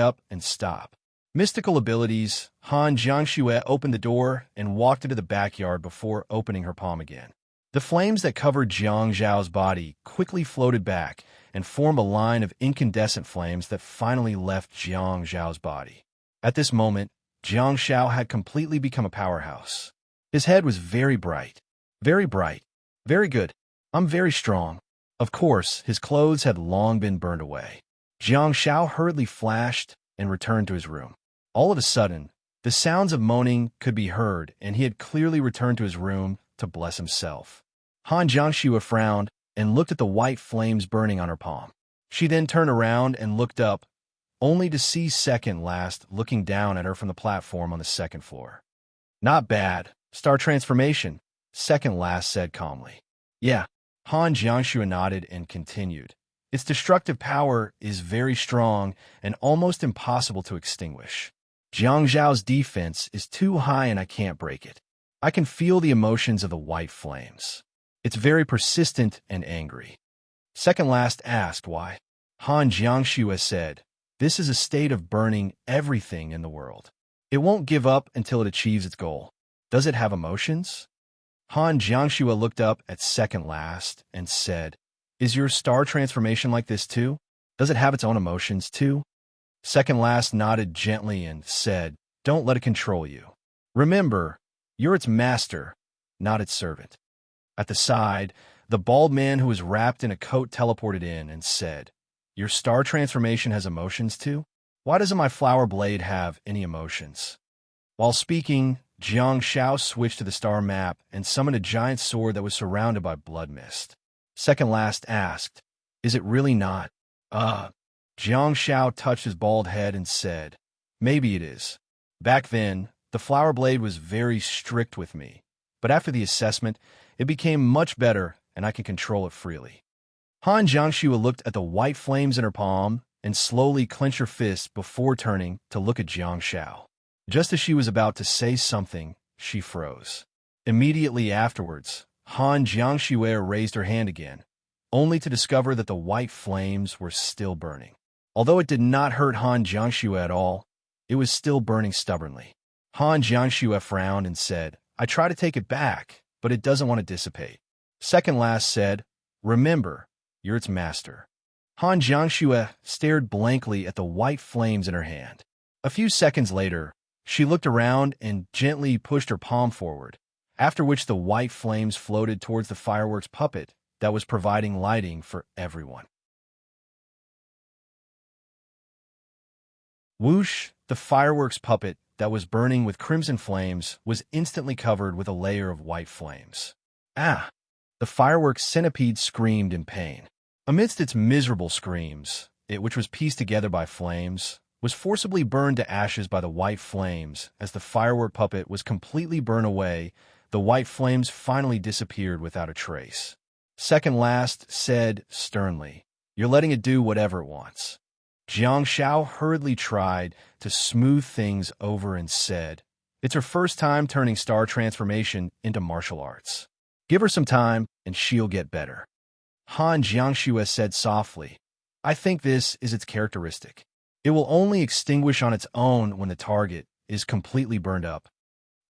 up and stop." Mystical abilities, Han Jiangxue opened the door and walked into the backyard before opening her palm again. The flames that covered Jiang Zhao's body quickly floated back and formed a line of incandescent flames that finally left Jiang Zhao's body. At this moment, Jiang Shao had completely become a powerhouse. His head was very bright. Very bright. Very good. I'm very strong. Of course, his clothes had long been burned away. Jiang Shao hurriedly flashed and returned to his room. All of a sudden, the sounds of moaning could be heard, and he had clearly returned to his room to bless himself. Han Jiangxue frowned and looked at the white flames burning on her palm. She then turned around and looked up, only to see Second Last looking down at her from the platform on the second floor. "Not bad. Star transformation," Second Last said calmly. "Yeah." Han Jiangxue nodded and continued. "Its destructive power is very strong and almost impossible to extinguish. Jiang Zhao's defense is too high and I can't break it. I can feel the emotions of the white flames. It's very persistent and angry." Second Last asked why. Han Jiangxue said, "This is a state of burning everything in the world. It won't give up until it achieves its goal. Does it have emotions?" Han Jiangxue looked up at Second Last and said, "Is your star transformation like this too? Does it have its own emotions too?" Second Last nodded gently and said, "Don't let it control you. Remember, you're its master, not its servant." At the side, the bald man who was wrapped in a coat teleported in and said, "Your star transformation has emotions too? Why doesn't my flower blade have any emotions?" While speaking, Jiang Shao switched to the star map and summoned a giant sword that was surrounded by blood mist. Second Last asked, "Is it really not?" Jiang Shao touched his bald head and said, "Maybe it is. Back then, the flower blade was very strict with me, but after the assessment, it became much better and I can control it freely." Han Jiangxue looked at the white flames in her palm and slowly clenched her fist before turning to look at Jiang Shao. Just as she was about to say something, she froze. Immediately afterwards, Han Jiangxue raised her hand again, only to discover that the white flames were still burning. Although it did not hurt Han Jiangxue at all, it was still burning stubbornly. Han Jiangxue frowned and said, I try to take it back, but it doesn't want to dissipate. Second last said, remember, you're its master. Han Jiangxue stared blankly at the white flames in her hand. A few seconds later, she looked around and gently pushed her palm forward, after which the white flames floated towards the fireworks puppet that was providing lighting for everyone. Whoosh! The fireworks puppet that was burning with crimson flames was instantly covered with a layer of white flames. Ah! The fireworks centipede screamed in pain. Amidst its miserable screams, it, which was pieced together by flames, was forcibly burned to ashes by the white flames. As the firework puppet was completely burned away, the white flames finally disappeared without a trace. Second last said sternly, you're letting it do whatever it wants. Jiang Shao hurriedly tried to smooth things over and said, it's her first time turning star transformation into martial arts. Give her some time and she'll get better. Han Jiangxue said softly, I think this is its characteristic. It will only extinguish on its own when the target is completely burned up.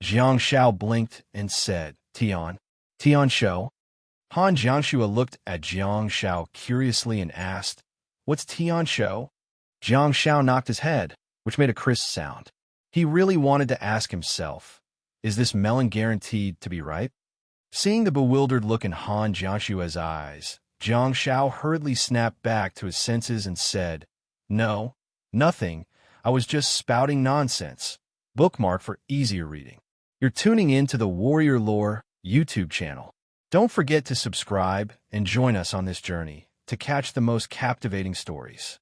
Jiang Shao blinked and said, Tian Shou? Han Jiangxue looked at Jiang Shao curiously and asked, what's Tian Shou? Jiang Shao knocked his head, which made a crisp sound. He really wanted to ask himself, is this melon guaranteed to be ripe? Seeing the bewildered look in Han Jiangxue's eyes, Jiang Shao hurriedly snapped back to his senses and said, no, nothing. I was just spouting nonsense. Bookmark for easier reading. You're tuning in to the Warrior Lore YouTube channel. Don't forget to subscribe and join us on this journey to catch the most captivating stories.